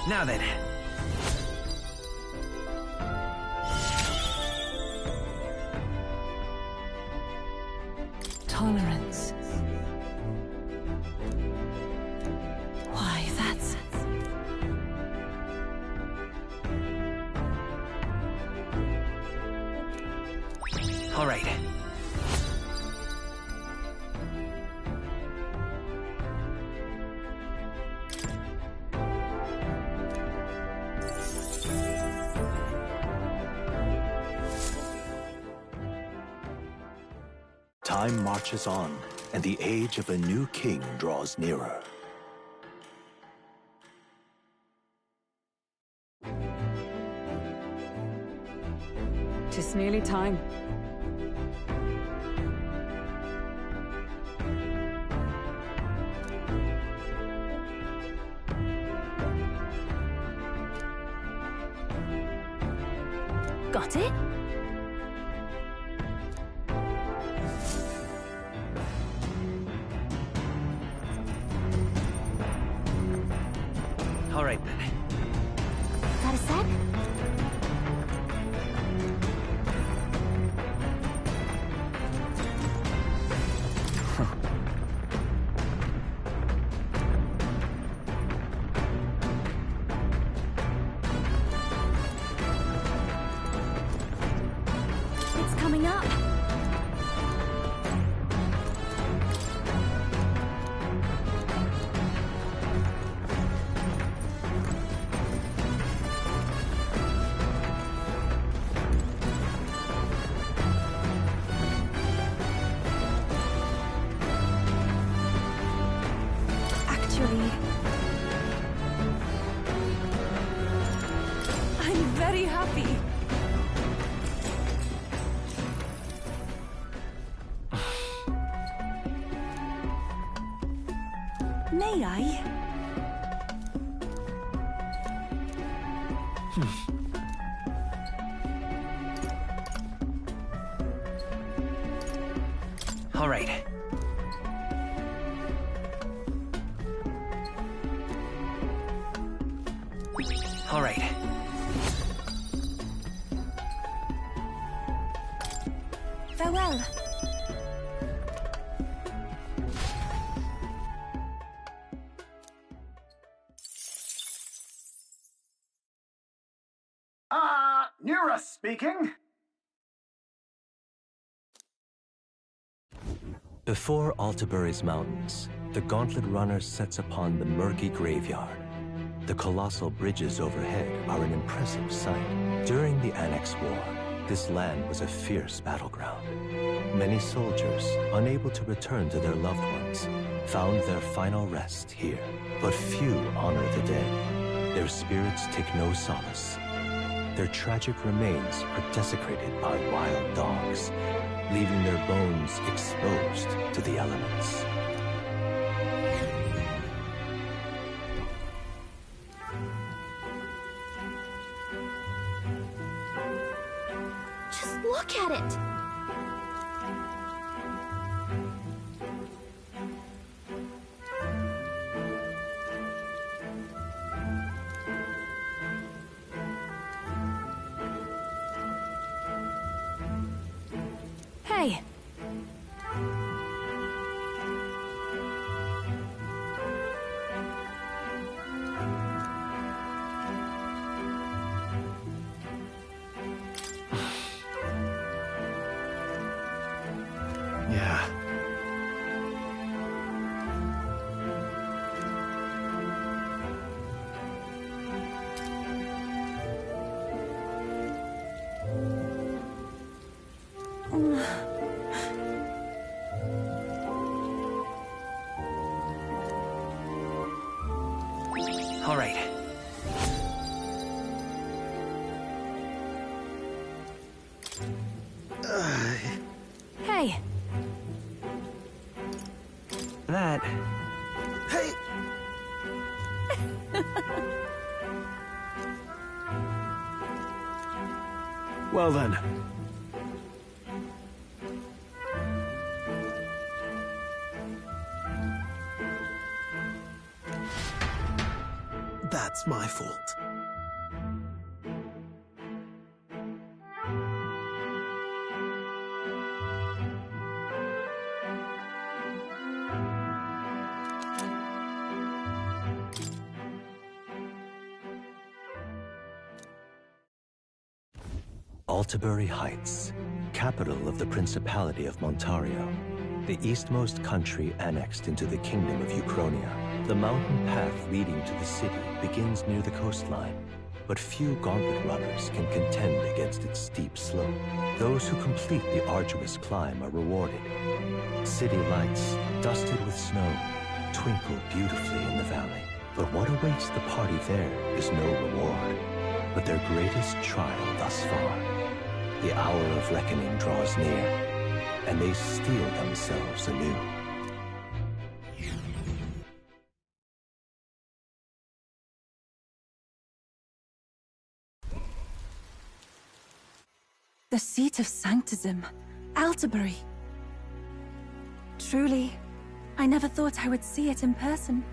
Now then. Tolerance. Why, that's... All right. Time marches on, and the age of a new king draws nearer. Tis nearly time. Got it? All right, then. Got a sec? It's coming up. Actually... I'm very happy. May I? All right. All right. Farewell. Nura speaking. Before Altabury's mountains, the Gauntlet Runner sets upon the murky graveyard. The colossal bridges overhead are an impressive sight. During the Annex War, this land was a fierce battleground. Many soldiers, unable to return to their loved ones, found their final rest here. But few honor the dead. Their spirits take no solace. Their tragic remains are desecrated by wild dogs, leaving their bones exposed to the elements. Just look at it! Hey! All right. Hey. That... Hey! Well then. That's my fault. Altabury Heights, capital of the Principality of Montario, the eastmost country annexed into the Kingdom of Uchronia. The mountain path leading to the city begins near the coastline, but few gauntlet runners can contend against its steep slope. Those who complete the arduous climb are rewarded. City lights, dusted with snow, twinkle beautifully in the valley. But what awaits the party there is no reward, but their greatest trial thus far. The hour of reckoning draws near, and they steel themselves anew. The seat of Sanctism, Altabury. Truly, I never thought I would see it in person.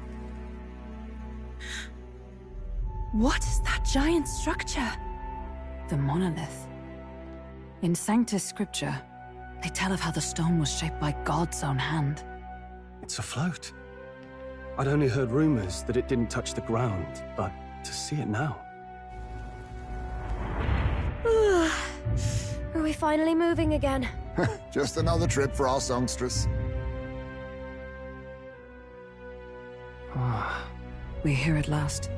What is that giant structure? The monolith. In Sanctus Scripture, they tell of how the stone was shaped by God's own hand. It's afloat. I'd only heard rumors that it didn't touch the ground, but to see it now... Are we finally moving again? Just another trip for our songstress. We're here at last.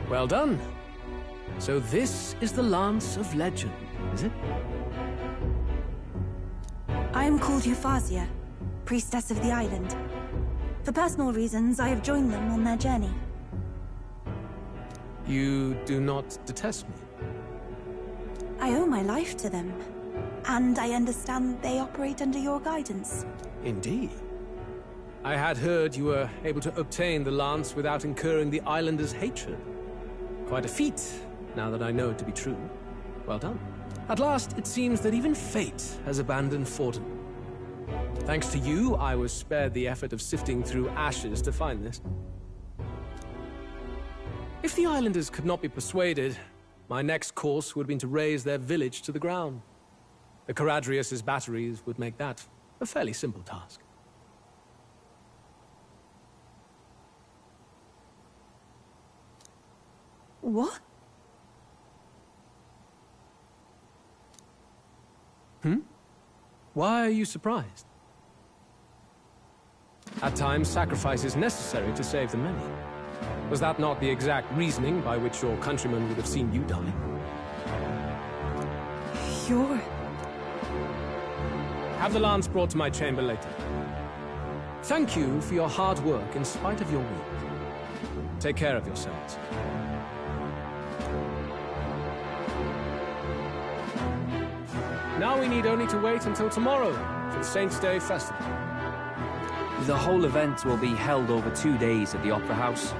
Well done. So this is the Lance of Legend, is it? I am called Euphazia, priestess of the island. For personal reasons, I have joined them on their journey. You do not detest me? I owe my life to them, and I understand they operate under your guidance. Indeed. I had heard you were able to obtain the lance without incurring the islanders' hatred. Quite a feat, now that I know it to be true. Well done. At last, it seems that even fate has abandoned Fortin. Thanks to you, I was spared the effort of sifting through ashes to find this. If the islanders could not be persuaded, my next course would have been to raise their village to the ground. The Caradrius' batteries would make that a fairly simple task. What? Why are you surprised? At times, sacrifice is necessary to save the many. Was that not the exact reasoning by which your countrymen would have seen you die? You're... Have the lance brought to my chamber later. Thank you for your hard work in spite of your wounds. Take care of yourselves. Now we need only to wait until tomorrow for the Saints' Day Festival. The whole event will be held over 2 days at the Opera House.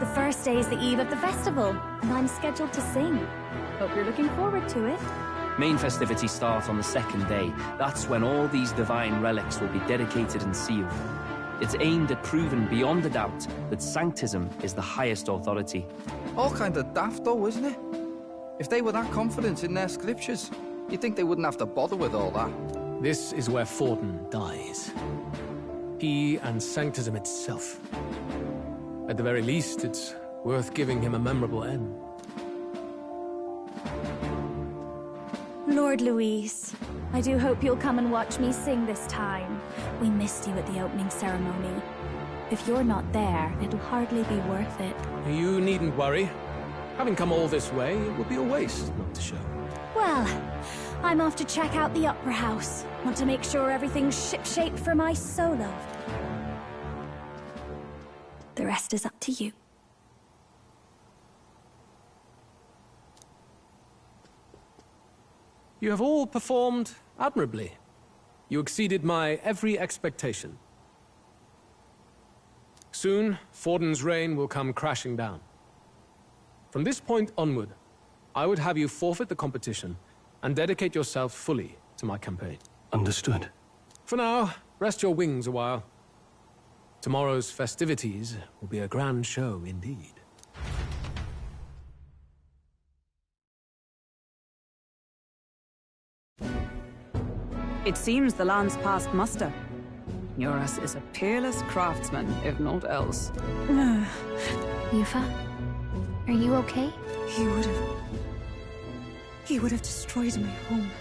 The first day is the eve of the festival, and I'm scheduled to sing. Hope you're looking forward to it. Main festivities start on the second day. That's when all these divine relics will be dedicated and sealed. It's aimed at proving beyond a doubt that Sanctism is the highest authority. All kind of daft though, isn't it? If they were that confident in their scriptures, you'd think they wouldn't have to bother with all that. This is where Fortin dies. He and Sanctism itself. At the very least, it's worth giving him a memorable end. Lord Luis, I do hope you'll come and watch me sing this time. We missed you at the opening ceremony. If you're not there, it'll hardly be worth it. You needn't worry. Having come all this way, it would be a waste not to show. Well, I'm off to check out the Opera House. Want to make sure everything's shipshape for my solo. The rest is up to you. You have all performed admirably. You exceeded my every expectation. Soon, Forden's reign will come crashing down. From this point onward, I would have you forfeit the competition and dedicate yourself fully to my campaign. Understood. For now, rest your wings a while. Tomorrow's festivities will be a grand show indeed. It seems the land's past muster. Eurus is a peerless craftsman, if not else. Yufa, are you okay? He would have destroyed my home.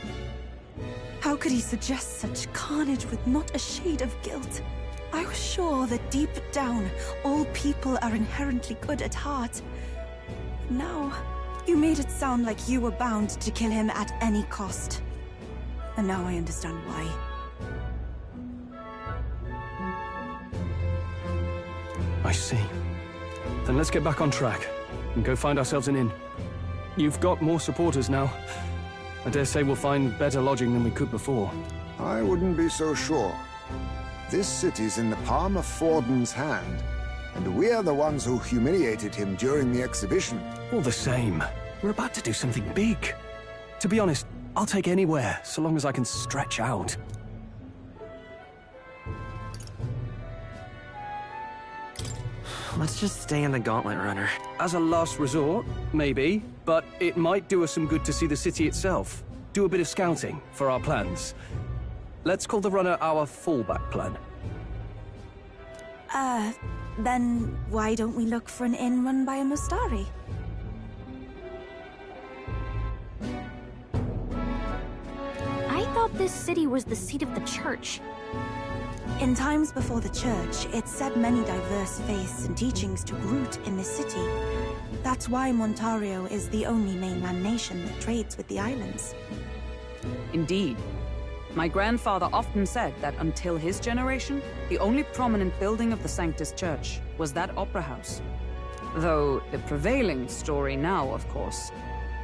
How could he suggest such carnage with not a shade of guilt? I was sure that deep down, all people are inherently good at heart. But now, you made it sound like you were bound to kill him at any cost. And now I understand why. I see. Then let's get back on track and go find ourselves an inn. You've got more supporters now. I dare say we'll find better lodging than we could before. I wouldn't be so sure. This city's in the palm of Forden's hand, and we're the ones who humiliated him during the exhibition. All the same, we're about to do something big. To be honest, I'll take anywhere, so long as I can stretch out. Let's just stay in the Gauntlet Runner. As a last resort, maybe, but it might do us some good to see the city itself. Do a bit of scouting for our plans. Let's call the runner our fallback plan. Then why don't we look for an inn run by a Mustari? I thought this city was the seat of the church. In times before the church, it said many diverse faiths and teachings took root in this city. That's why Montario is the only mainland nation that trades with the islands. Indeed. My grandfather often said that until his generation, the only prominent building of the Sanctus Church was that opera house. Though the prevailing story now, of course,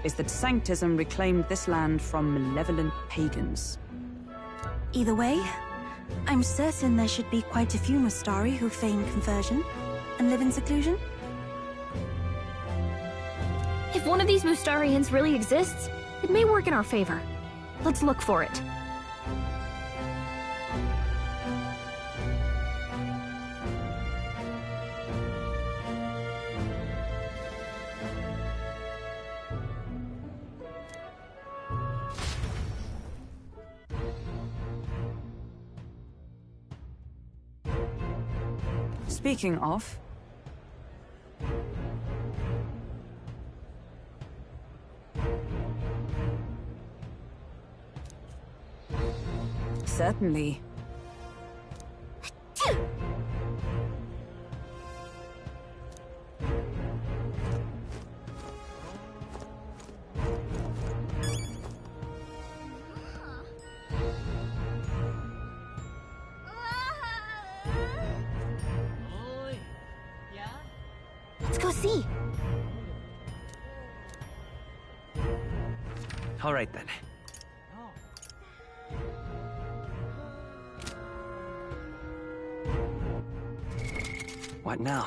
is that Sanctism reclaimed this land from malevolent pagans. Either way, I'm certain there should be quite a few Mustari who feign conversion and live in seclusion. If one of these Mustarians really exists, it may work in our favor. Let's look for it. Speaking of... Certainly. Let's go see. All right, then. What now?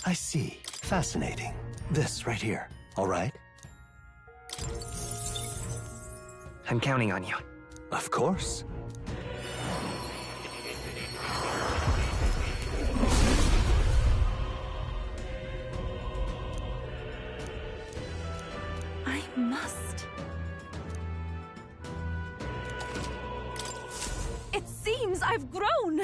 I see. Fascinating. This right here. All right? I'm counting on you. Of course. I must. It seems I've grown.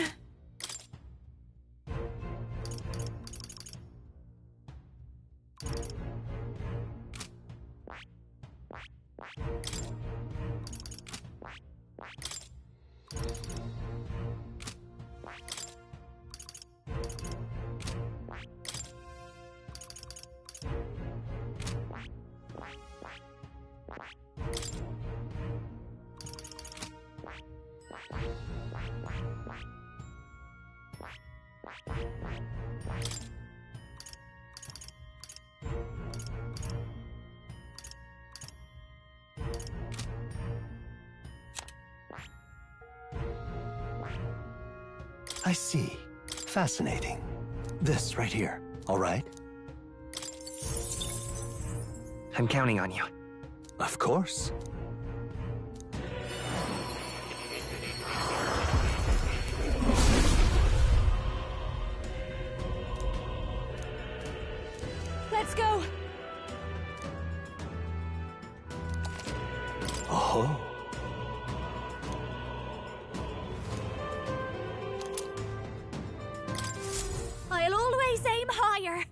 I see. Fascinating. This right here. All right? I'm counting on you. Of course. Let's go. Oh. I'll always aim higher.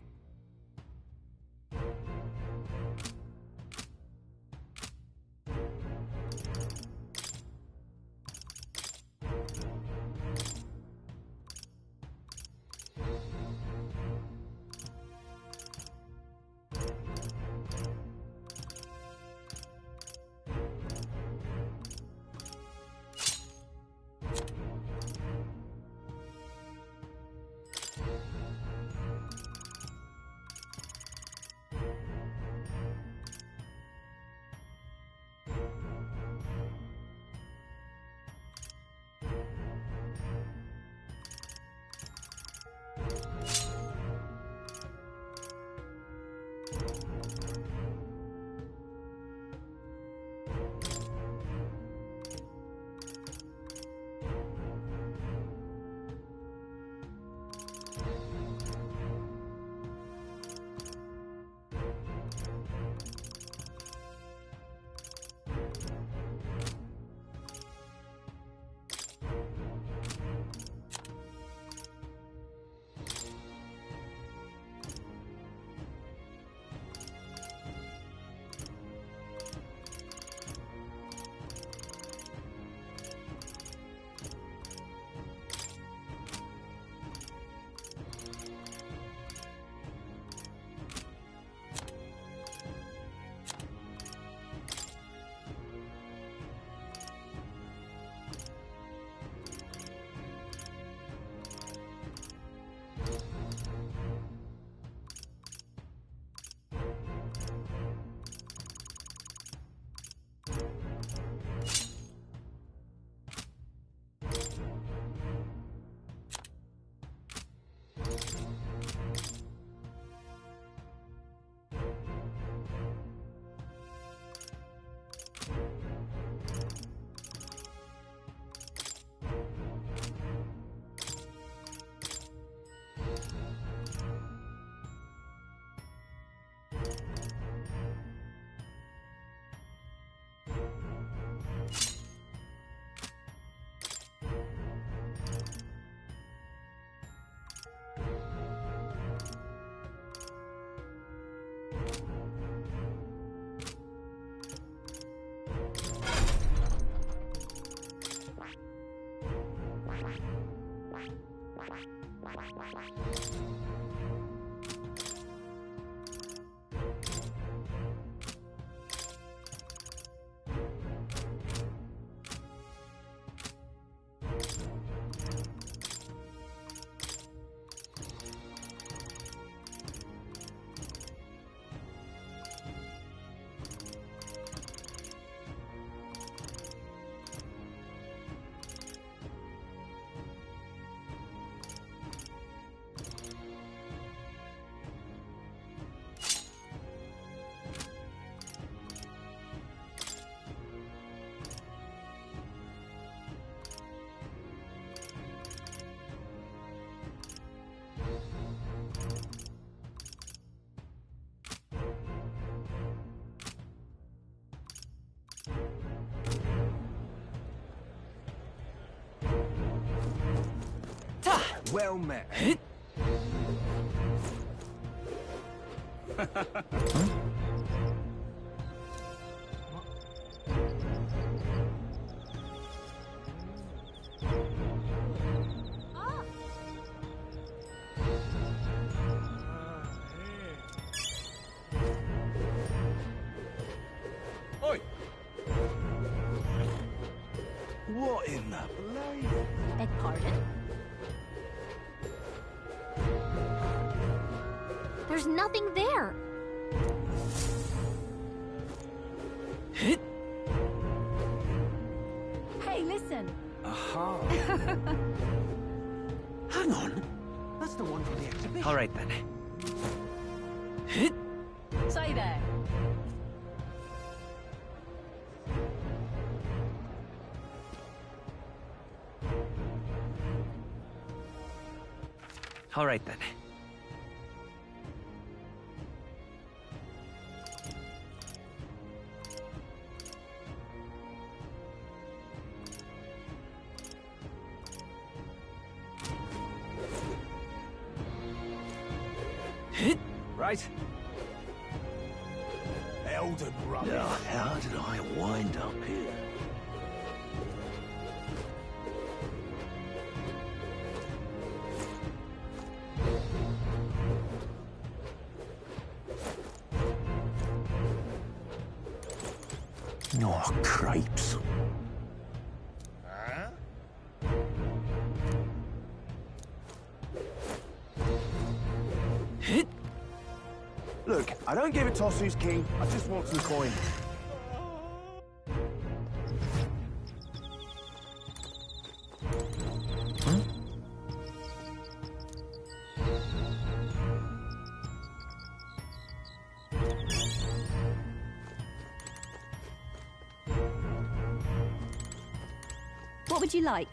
Well met. Oi! What in the blade? Beg pardon? There's nothing there. Hey, listen. Aha. Hang on. That's the one from the exhibition. All right, then. Say there. All right, then. Right. Elden rubbish. Now, how did I wind up here? Oh, crepes. Huh? Look, I don't give a toss who's king. I just want some coin. What would you like?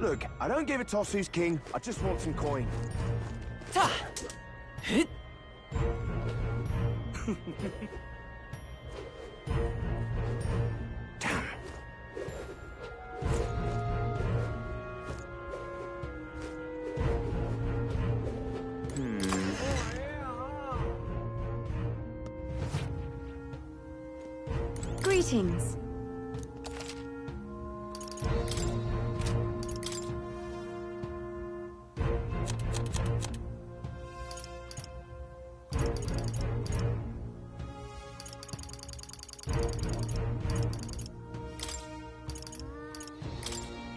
Look, I don't give a toss who's king. I just want some coin. Damn. Greetings.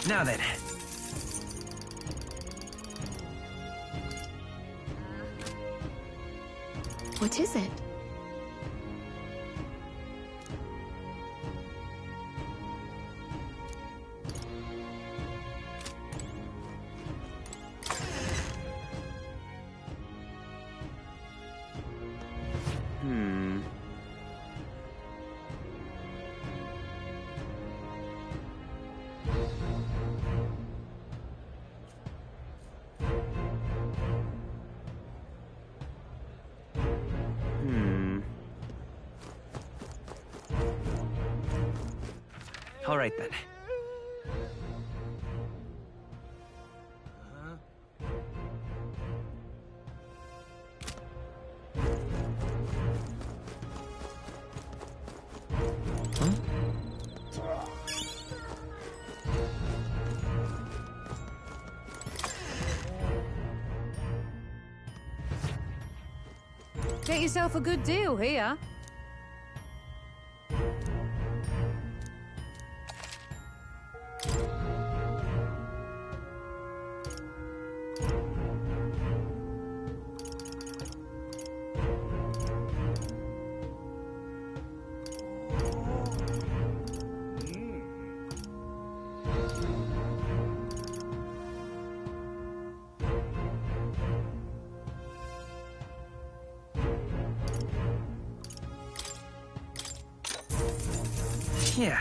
Now then. What is it? All right then. Get yourself a good deal here. Yeah.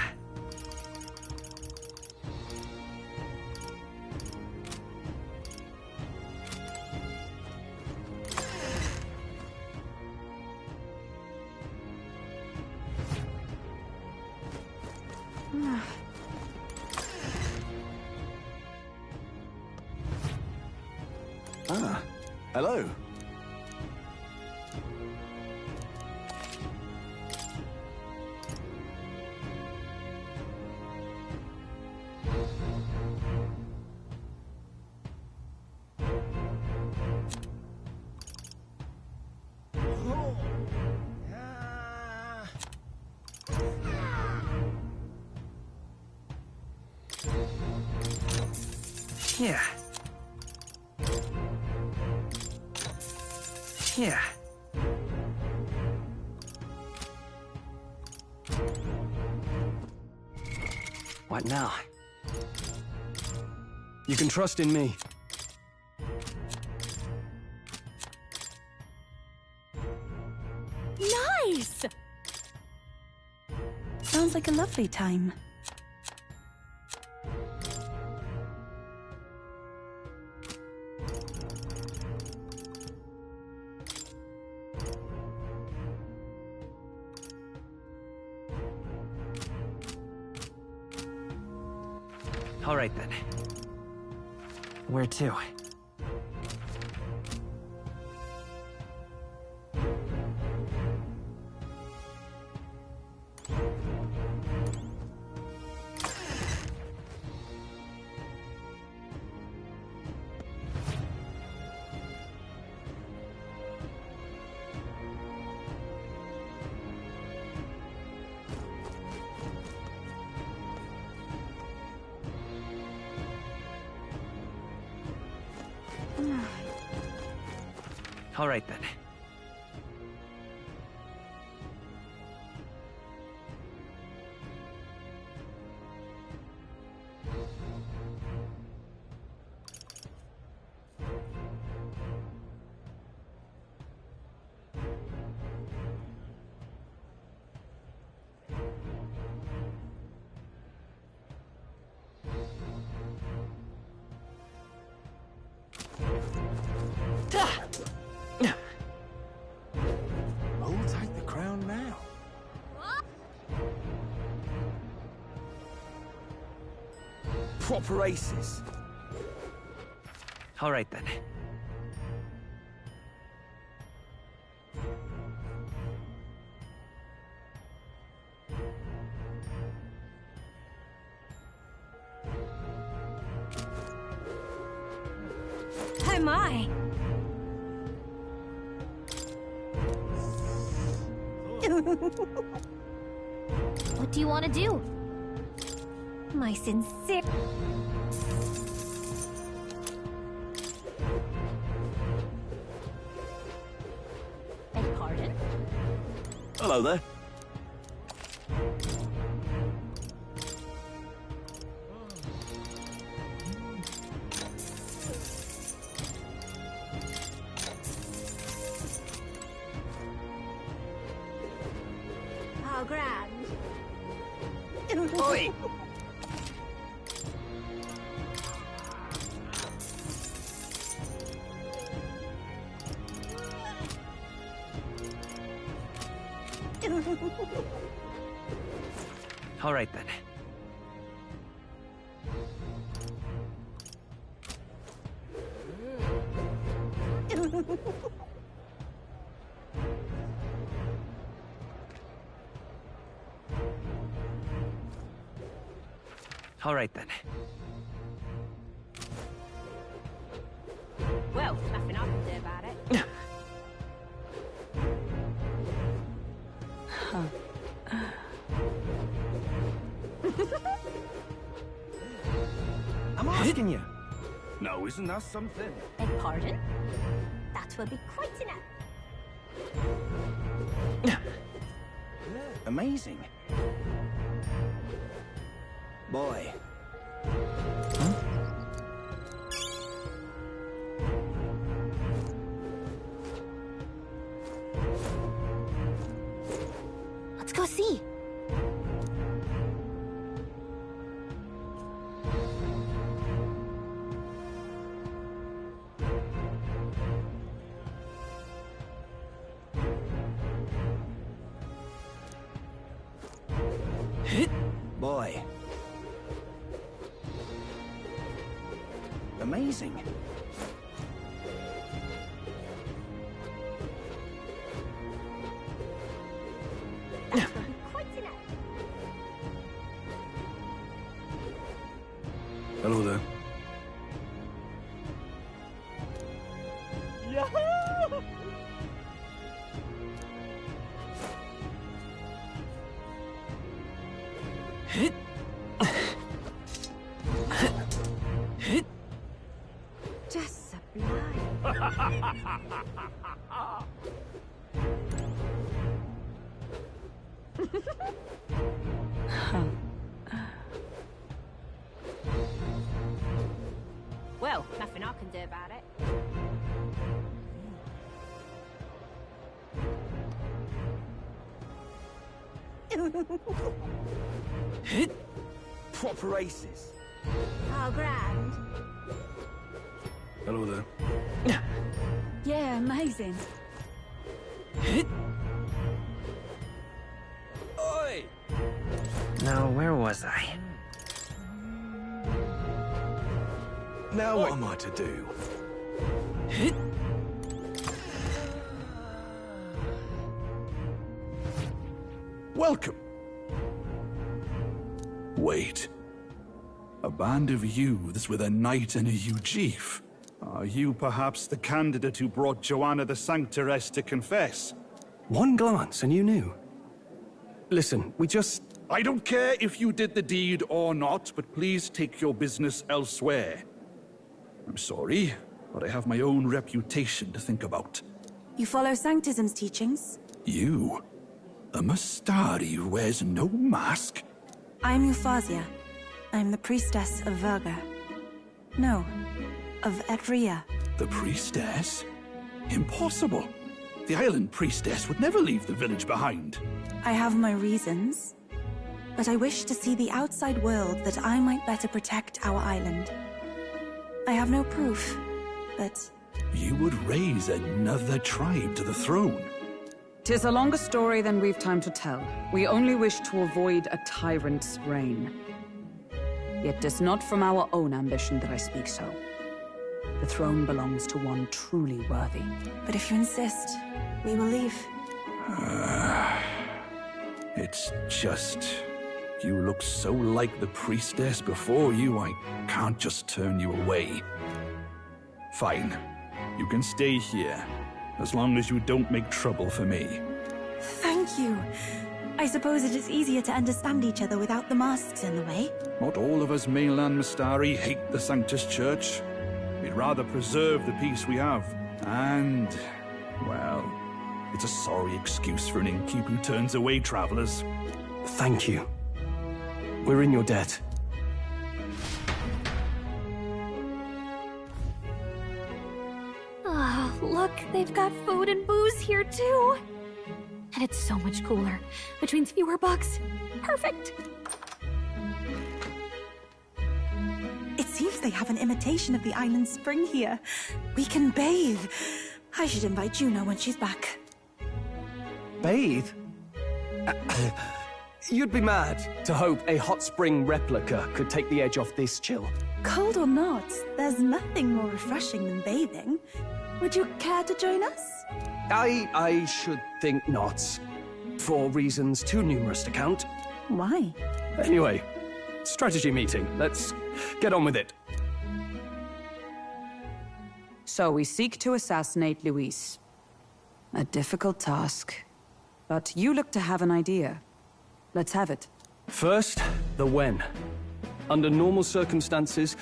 Ah, hello. Yeah. Yeah. What now? You can trust in me. Nice! Sounds like a lovely time. All right then. Where to? All right then. Hold tight the crown now. Proper aces. All right then. Oh my! What do you want to do? My sincere... Beg pardon? Hello there. How grand. Oi! All right then. All right then. Well, nothing I can do about it. I'm asking you. No, isn't that something? Beg pardon? That will be quite enough. Amazing. Boy. Let's go see. Boy. Amazing. That will be quite enough. Hello there. Just sublime. Well, nothing I can do about it. Proper aces. Oh, grand. Hello there. Yeah, amazing. Oi! Now, where was I? Now what am I to do? Welcome. Wait. A band of youths with a knight and a Ujief. Are you perhaps the candidate who brought Joanna the Sanctoress to confess? One glance and you knew. Listen, we just... I don't care if you did the deed or not, but please take your business elsewhere. I'm sorry, but I have my own reputation to think about. You follow Sanctism's teachings? You? A Mastari who wears no mask? I'm Euphausia. I'm the priestess of Verga. No, of Etria. The priestess? Impossible. The island priestess would never leave the village behind. I have my reasons, but I wish to see the outside world that I might better protect our island. I have no proof, but... You would raise another tribe to the throne. 'Tis a longer story than we've time to tell. We only wish to avoid a tyrant's reign. Yet 'tis not from our own ambition that I speak so. The throne belongs to one truly worthy. But if you insist, we will leave. It's just... You look so like the priestess before you, I can't just turn you away. Fine. You can stay here, as long as you don't make trouble for me. Thank you. I suppose it is easier to understand each other without the masks in the way. Not all of us mainland Mastari hate the Sanctus Church. We'd rather preserve the peace we have. And, well, it's a sorry excuse for an innkeep who turns away travelers. Thank you. We're in your debt. Ah, look, they've got food and booze here too. And it's so much cooler. Which means fewer bugs. Perfect. It seems they have an imitation of the island spring here. We can bathe. I should invite Juno when she's back. Bathe? You'd be mad to hope a hot spring replica could take the edge off this chill. Cold or not, there's nothing more refreshing than bathing. Would you care to join us? I should think not. For reasons too numerous to count. Why? Anyway, strategy meeting. Let's get on with it. So we seek to assassinate Luis. A difficult task. But you look to have an idea. Let's have it. First, the when. Under normal circumstances,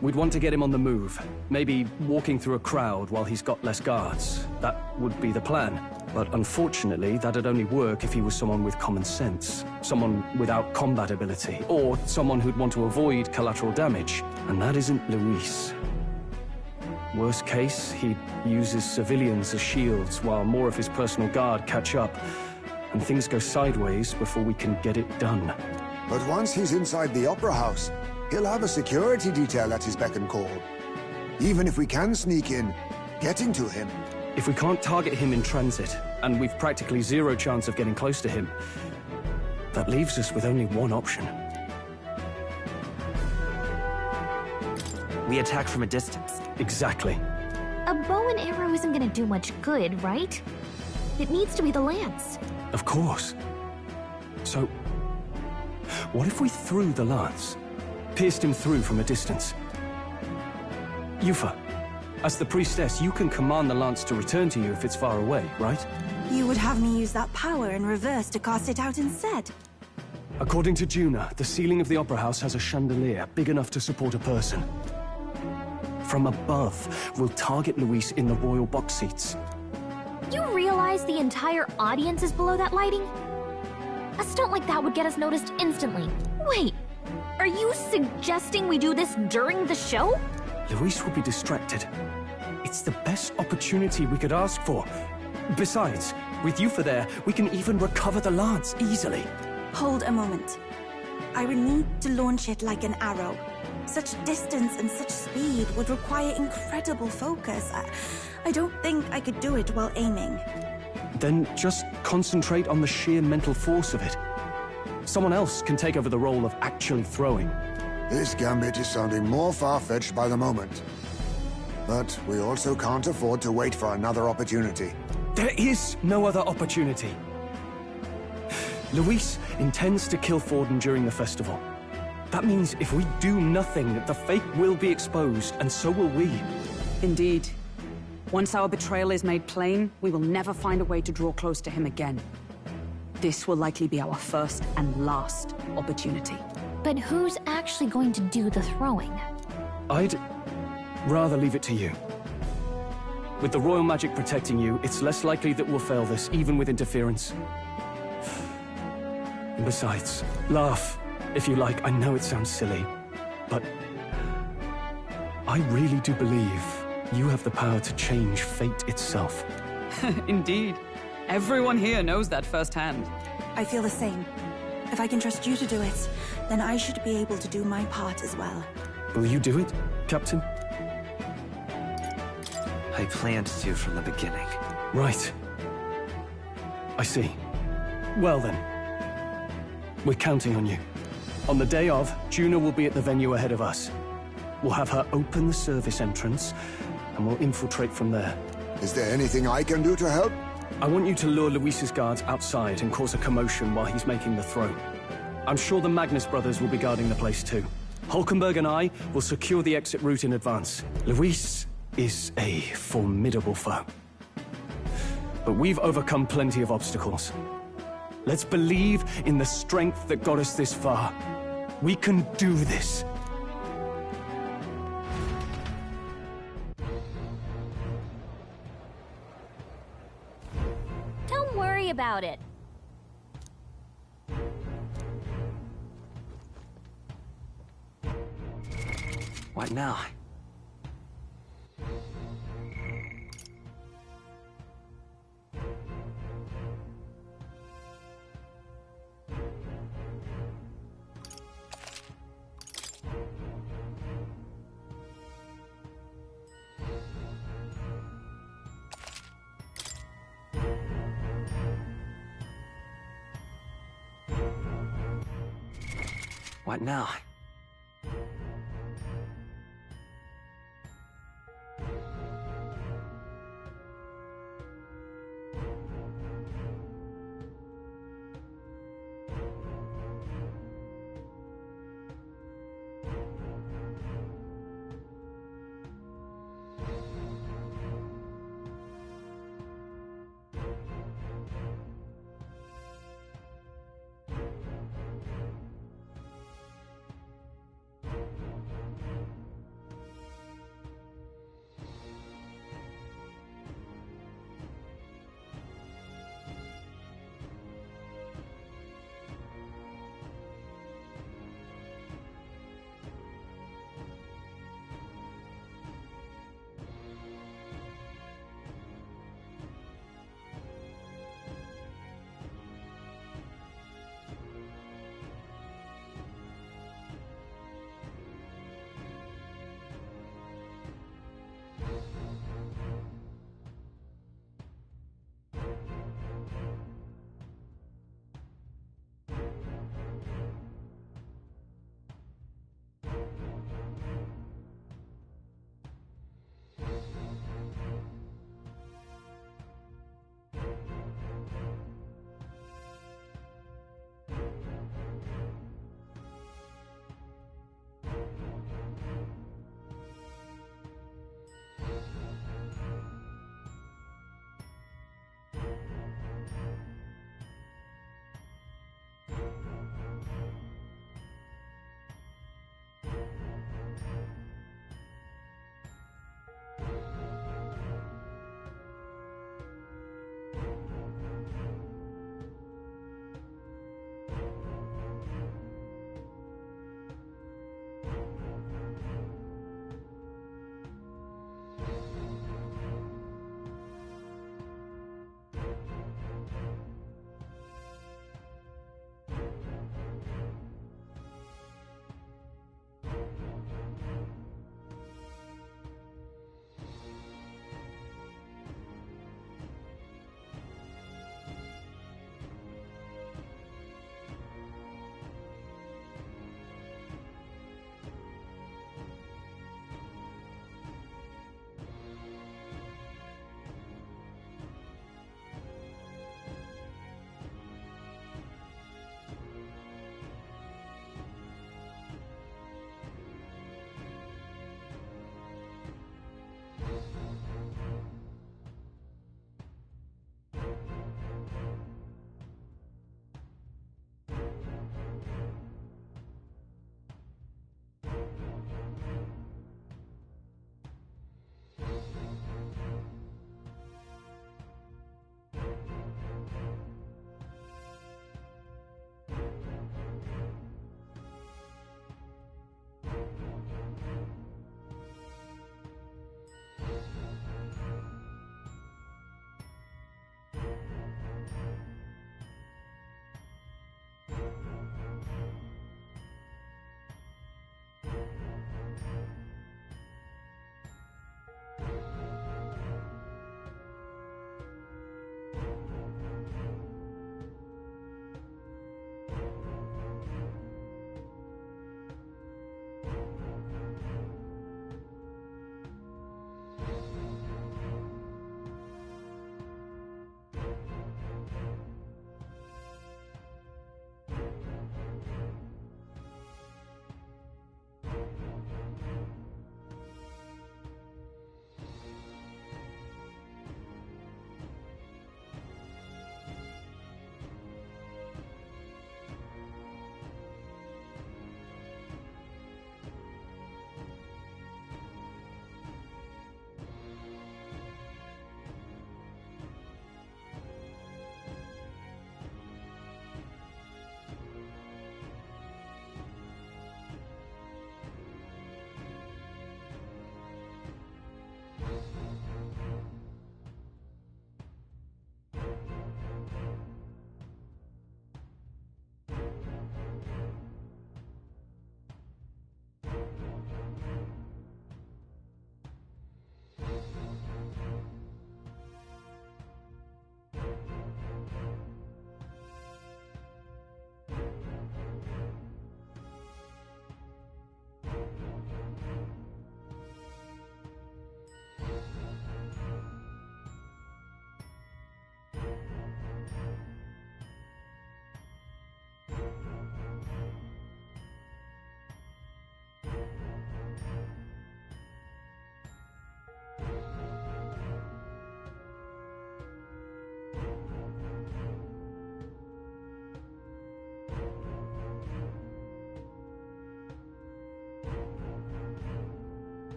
we'd want to get him on the move. Maybe walking through a crowd while he's got less guards. That would be the plan. But unfortunately, that'd only work if he was someone with common sense. Someone without combat ability. Or someone who'd want to avoid collateral damage. And that isn't Luis. Worst case, he'd use his civilians as shields while more of his personal guard catch up. And things go sideways before we can get it done. But once he's inside the Opera House, he'll have a security detail at his beck and call. Even if we can sneak in, getting to him. If we can't target him in transit, and we've practically zero chance of getting close to him, that leaves us with only one option. We attack from a distance. Exactly. A bow and arrow isn't gonna do much good, right? It needs to be the lance. Of course. So, what if we threw the lance? Pierced him through from a distance? Yufa, as the priestess, you can command the lance to return to you if it's far away, right? You would have me use that power in reverse to cast it out instead? According to Juna, the ceiling of the Opera House has a chandelier big enough to support a person. From above, we'll target Luis in the royal box seats. You realize the entire audience is below that lighting? A stunt like that would get us noticed instantly. Wait, are you suggesting we do this during the show? Luis will be distracted. It's the best opportunity we could ask for. Besides, with Yufa there, we can even recover the lance easily. Hold a moment. I would need to launch it like an arrow. Such distance and such speed would require incredible focus. I don't think I could do it while aiming. Then just concentrate on the sheer mental force of it. Someone else can take over the role of actually throwing. This gambit is sounding more far-fetched by the moment. But we also can't afford to wait for another opportunity. There is no other opportunity. Luis intends to kill Forden during the festival. That means if we do nothing, the fake will be exposed, and so will we. Indeed. Once our betrayal is made plain, we will never find a way to draw close to him again. This will likely be our first and last opportunity. But who's actually going to do the throwing? I'd rather leave it to you. With the royal magic protecting you, it's less likely that we'll fail this, even with interference. And besides, laugh, if you like. I know it sounds silly, but I really do believe you have the power to change fate itself. Indeed. Everyone here knows that firsthand. I feel the same. If I can trust you to do it, then I should be able to do my part as well. Will you do it, Captain? I planned to from the beginning. Right. I see. Well then, we're counting on you. On the day of, Juna will be at the venue ahead of us. We'll have her open the service entrance, and we'll infiltrate from there. Is there anything I can do to help? I want you to lure Luis's guards outside and cause a commotion while he's making the throw. I'm sure the Magnus brothers will be guarding the place too. Hulkenberg and I will secure the exit route in advance. Luis is a formidable foe. But we've overcome plenty of obstacles. Let's believe in the strength that got us this far. We can do this. Don't worry about it. What now? What now?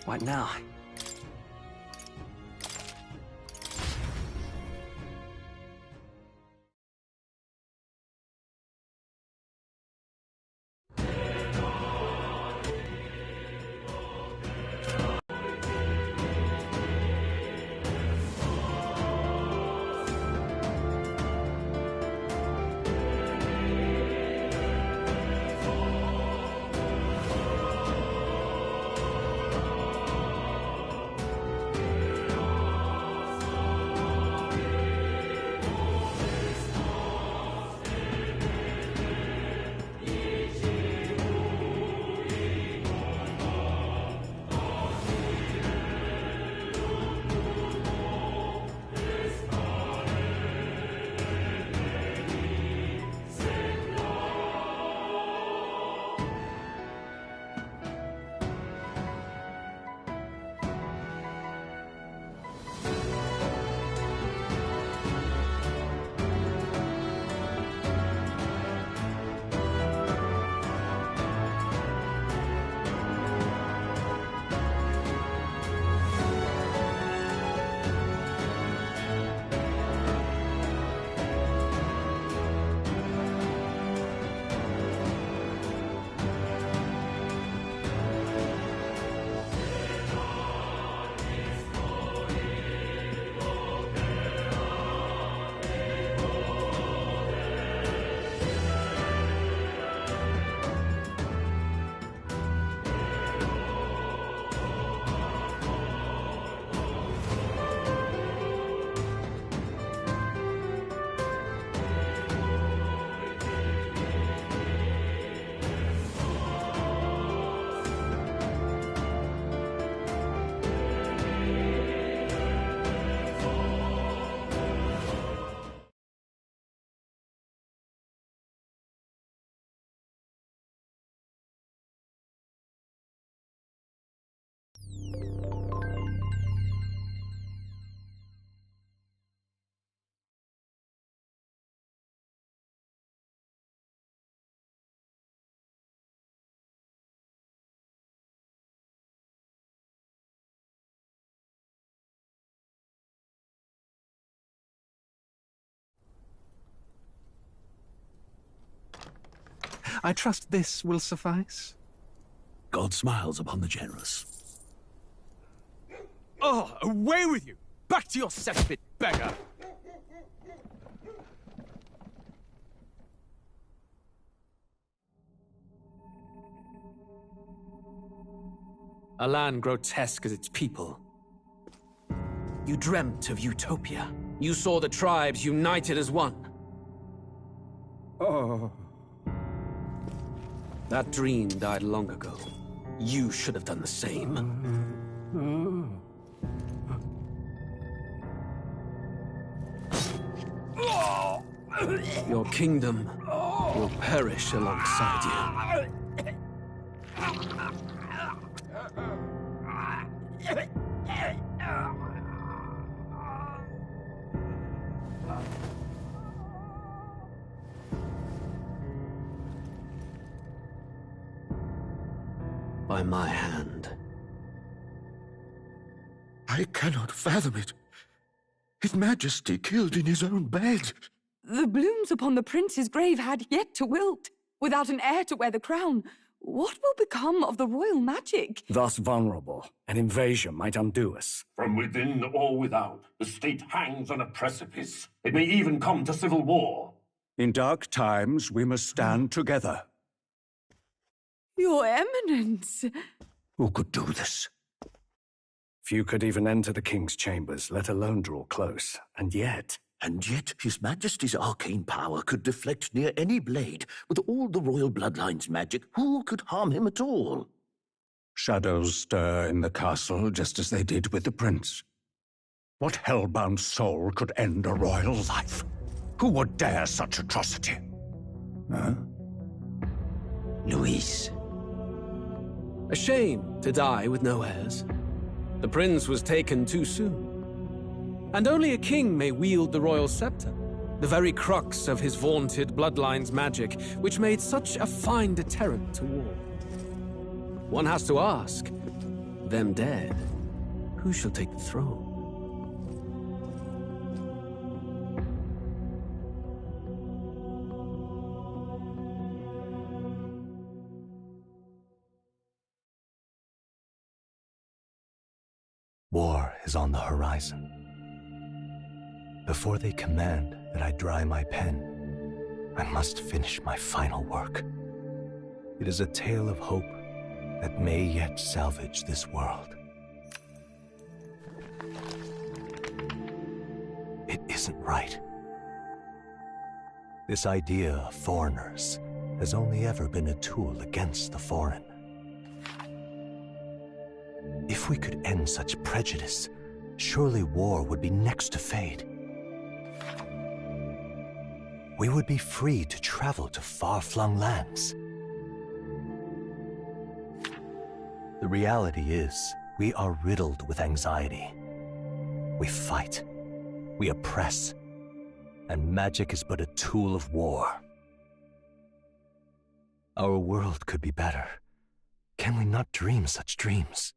What now? I trust this will suffice? God smiles upon the generous. Oh, away with you! Back to your cesspit, beggar! A land grotesque as its people. You dreamt of utopia. You saw the tribes united as one. Oh. That dream died long ago. You should have done the same. Your kingdom will perish alongside you. By my hand. I cannot fathom it. His Majesty killed in his own bed. The blooms upon the prince's grave had yet to wilt. Without an heir to wear the crown, what will become of the royal magic? Thus vulnerable, an invasion might undo us. From within or without, the state hangs on a precipice. It may even come to civil war. In dark times, we must stand together. Your Eminence! Who could do this? Few could even enter the king's chambers, let alone draw close. And yet His Majesty's arcane power could deflect near any blade. With all the royal bloodline's magic, who could harm him at all? shadows stir in the castle just as they did with the prince. What hellbound soul could end a royal life? Who would dare such atrocity? Huh? Luis. A shame to die with no heirs. The prince was taken too soon. And only a king may wield the royal scepter, the very crux of his vaunted bloodline's magic, which made such a fine deterrent to war. One has to ask, Them dead, who shall take the throne? War is on the horizon. Before they command that I dry my pen, I must finish my final work. It is a tale of hope that may yet salvage this world. It isn't right. This idea of foreigners has only ever been a tool against the foreign. If we could end such prejudice, surely war would be next to fade. We would be free to travel to far-flung lands. The reality is, we are riddled with anxiety. We fight, we oppress, and magic is but a tool of war. Our world could be better. Can we not dream such dreams?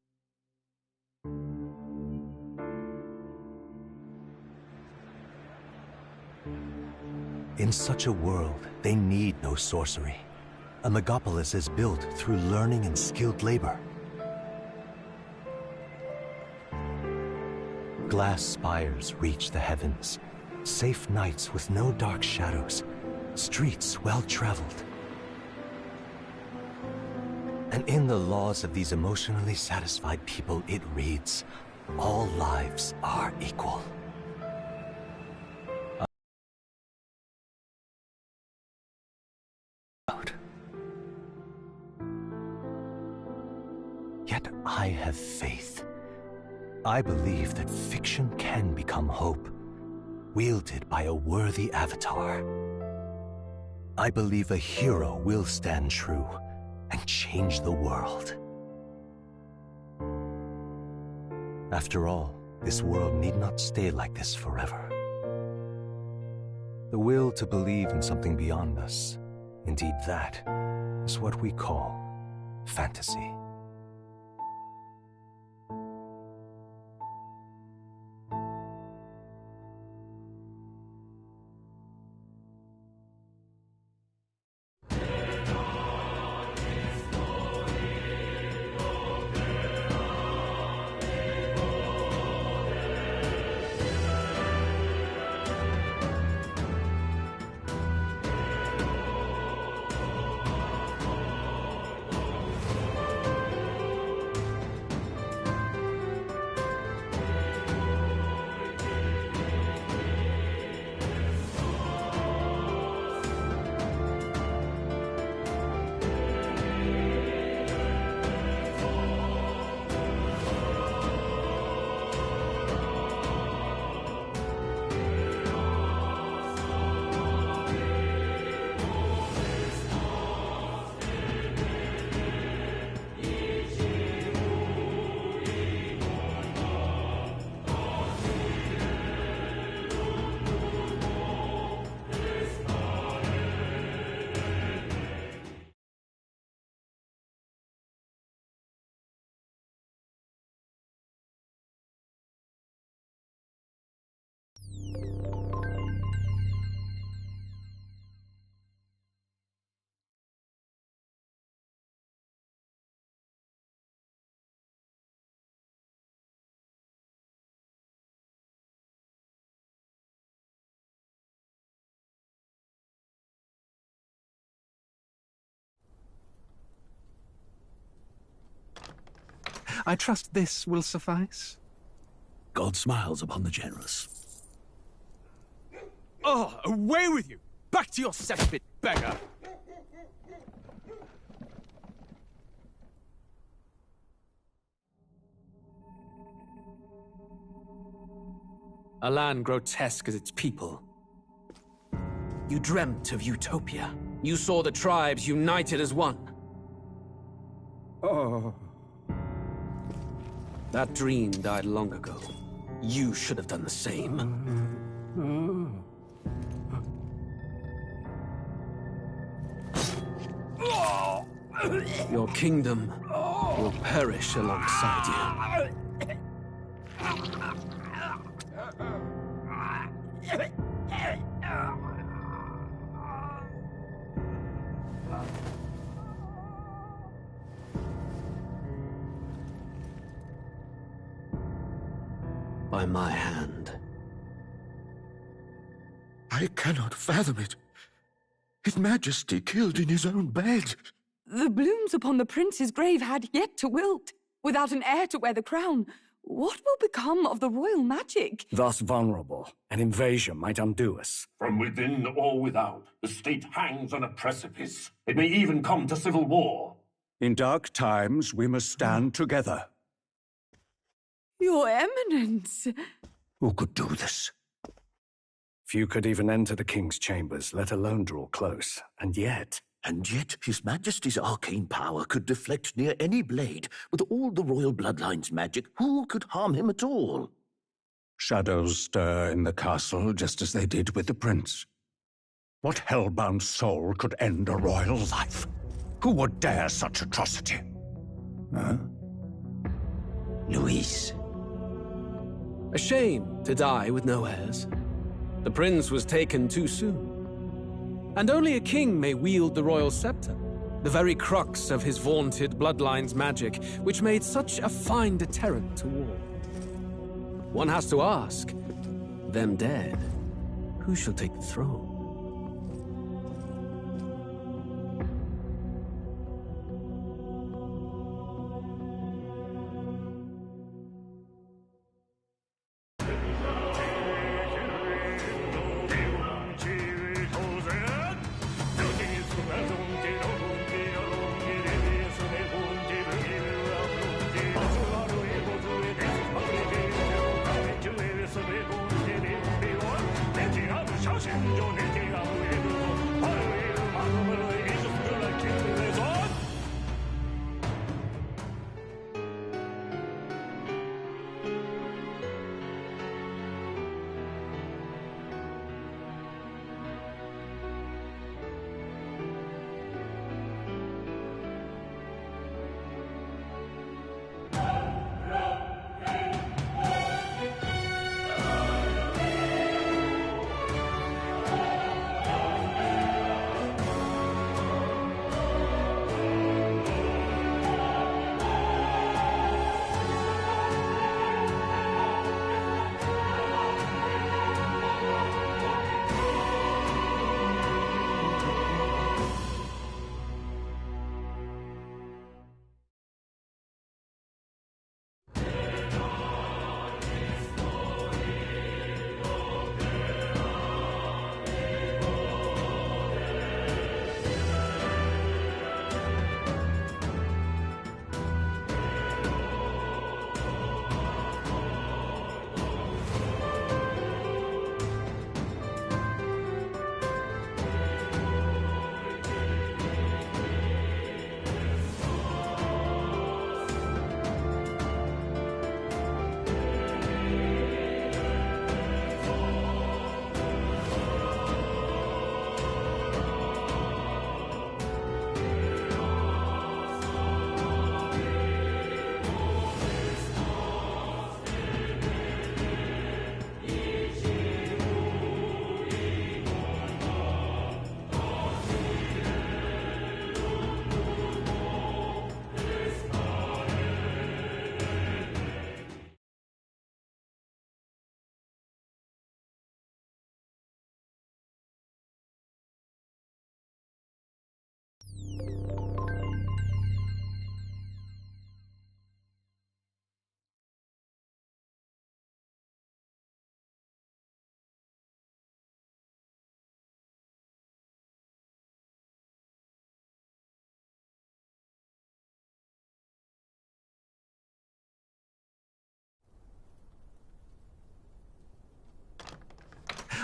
In such a world, they need no sorcery. A megapolis is built through learning and skilled labor. Glass spires reach the heavens, safe nights with no dark shadows, streets well-traveled. And in the laws of these emotionally satisfied people, it reads, all lives are equal. Yet I have faith. I believe that fiction can become hope, wielded by a worthy avatar. I believe a hero will stand true and change the world. After all, this world need not stay like this forever. The will to believe in something beyond us, indeed that, is what we call fantasy. I trust this will suffice. God smiles upon the generous. Oh, away with you! Back to your cesspit, beggar! A land grotesque as its people. You dreamt of utopia. You saw the tribes united as one. Oh. That dream died long ago. You should have done the same. Your kingdom will perish alongside you. By my hand. I cannot fathom it. His Majesty killed in his own bed. The blooms upon the prince's grave had yet to wilt. Without an heir to wear the crown, what will become of the royal magic? Thus vulnerable, an invasion might undo us. From within or without, the state hangs on a precipice. It may even come to civil war. In dark times, we must stand together. Your Eminence! Who could do this? Few could even enter the king's chambers, let alone draw close. And yet His Majesty's arcane power could deflect near any blade. With all the royal bloodline's magic, who could harm him at all? Shadows stir in the castle just as they did with the prince. What hellbound soul could end a royal life? Who would dare such atrocity? Huh? Luis. A shame to die with no heirs. The prince was taken too soon. And only a king may wield the royal scepter, the very crux of his vaunted bloodline's magic, which made such a fine deterrent to war. One has to ask, them dead, who shall take the throne?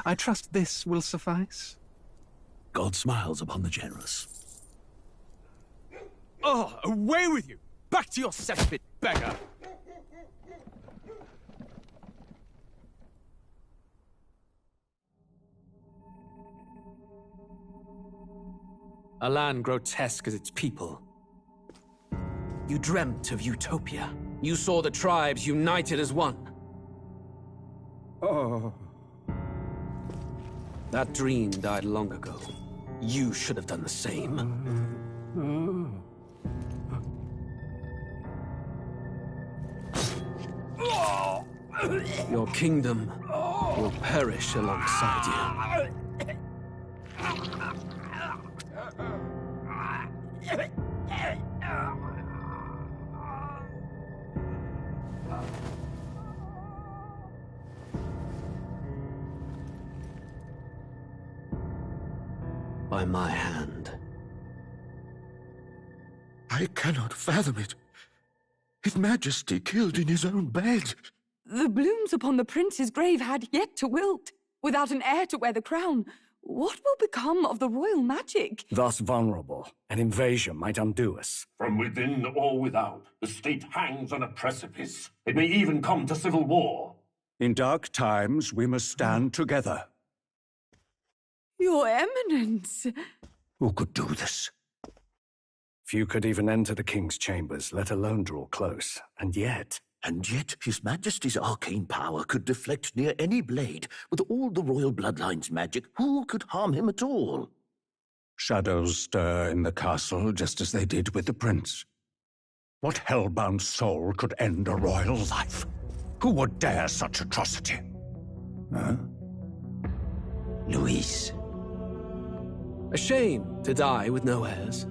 I trust this will suffice. God smiles upon the generous. Oh, away with you! Back to your cesspit, beggar! A land grotesque as its people. You dreamt of utopia. You saw the tribes united as one. Oh. That dream died long ago. You should have done the same. Your kingdom will perish alongside you. By my hand. I cannot fathom it. His Majesty killed in his own bed. The blooms upon the prince's grave had yet to wilt. Without an heir to wear the crown, what will become of the royal magic? Thus vulnerable, an invasion might undo us. From within or without, the state hangs on a precipice. It may even come to civil war. In dark times, we must stand together. Your Eminence! Who could do this? Few could even enter the king's chambers, let alone draw close. And yet His Majesty's arcane power could deflect near any blade. With all the royal bloodline's magic, who could harm him at all? Shadows stir in the castle just as they did with the prince. What hellbound soul could end a royal life? Who would dare such atrocity? Huh? Luis. A shame to die with no heirs.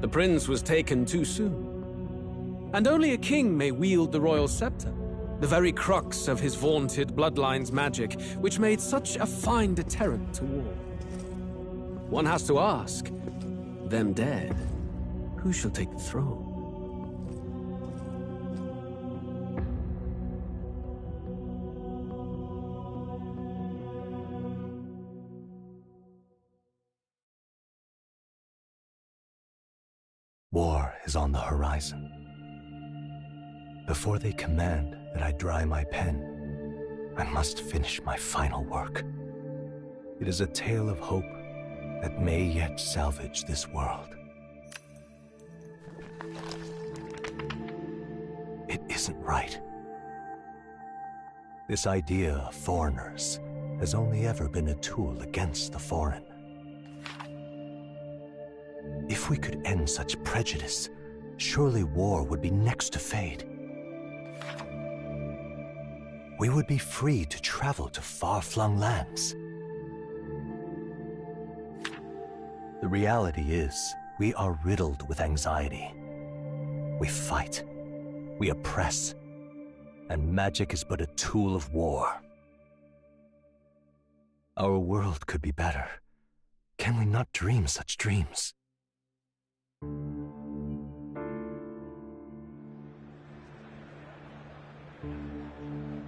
The prince was taken too soon. And only a king may wield the royal scepter, the very crux of his vaunted bloodline's magic, which made such a fine deterrent to war. One has to ask, them dead, who shall take the throne? War is on the horizon. Before they command that I dry my pen, I must finish my final work. It is a tale of hope that may yet salvage this world. It isn't right. This idea of foreigners has only ever been a tool against the foreign. If we could end such prejudice, surely war would be next to fade. We would be free to travel to far-flung lands. The reality is, we are riddled with anxiety. We fight, we oppress, and magic is but a tool of war. Our world could be better. Can we not dream such dreams?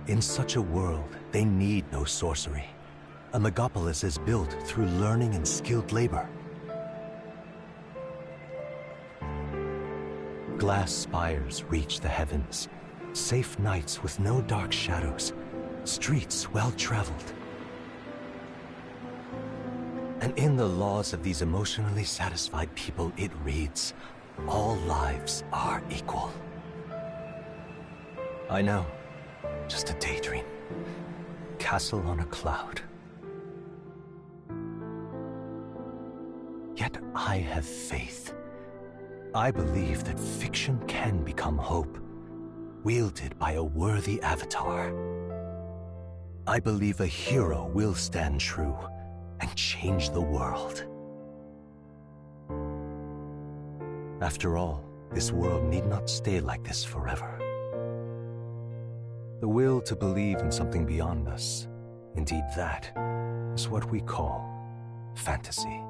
In such a world, they need no sorcery. A megapolis is built through learning and skilled labor. Glass spires reach the heavens, safe nights with no dark shadows, streets well-traveled. And in the laws of these emotionally satisfied people, it reads, all lives are equal. I know, just a daydream. Castle on a cloud. Yet I have faith. I believe that fiction can become hope, wielded by a worthy avatar. I believe a hero will stand true and change the world. After all, this world need not stay like this forever. The will to believe in something beyond us, indeed that, is what we call fantasy.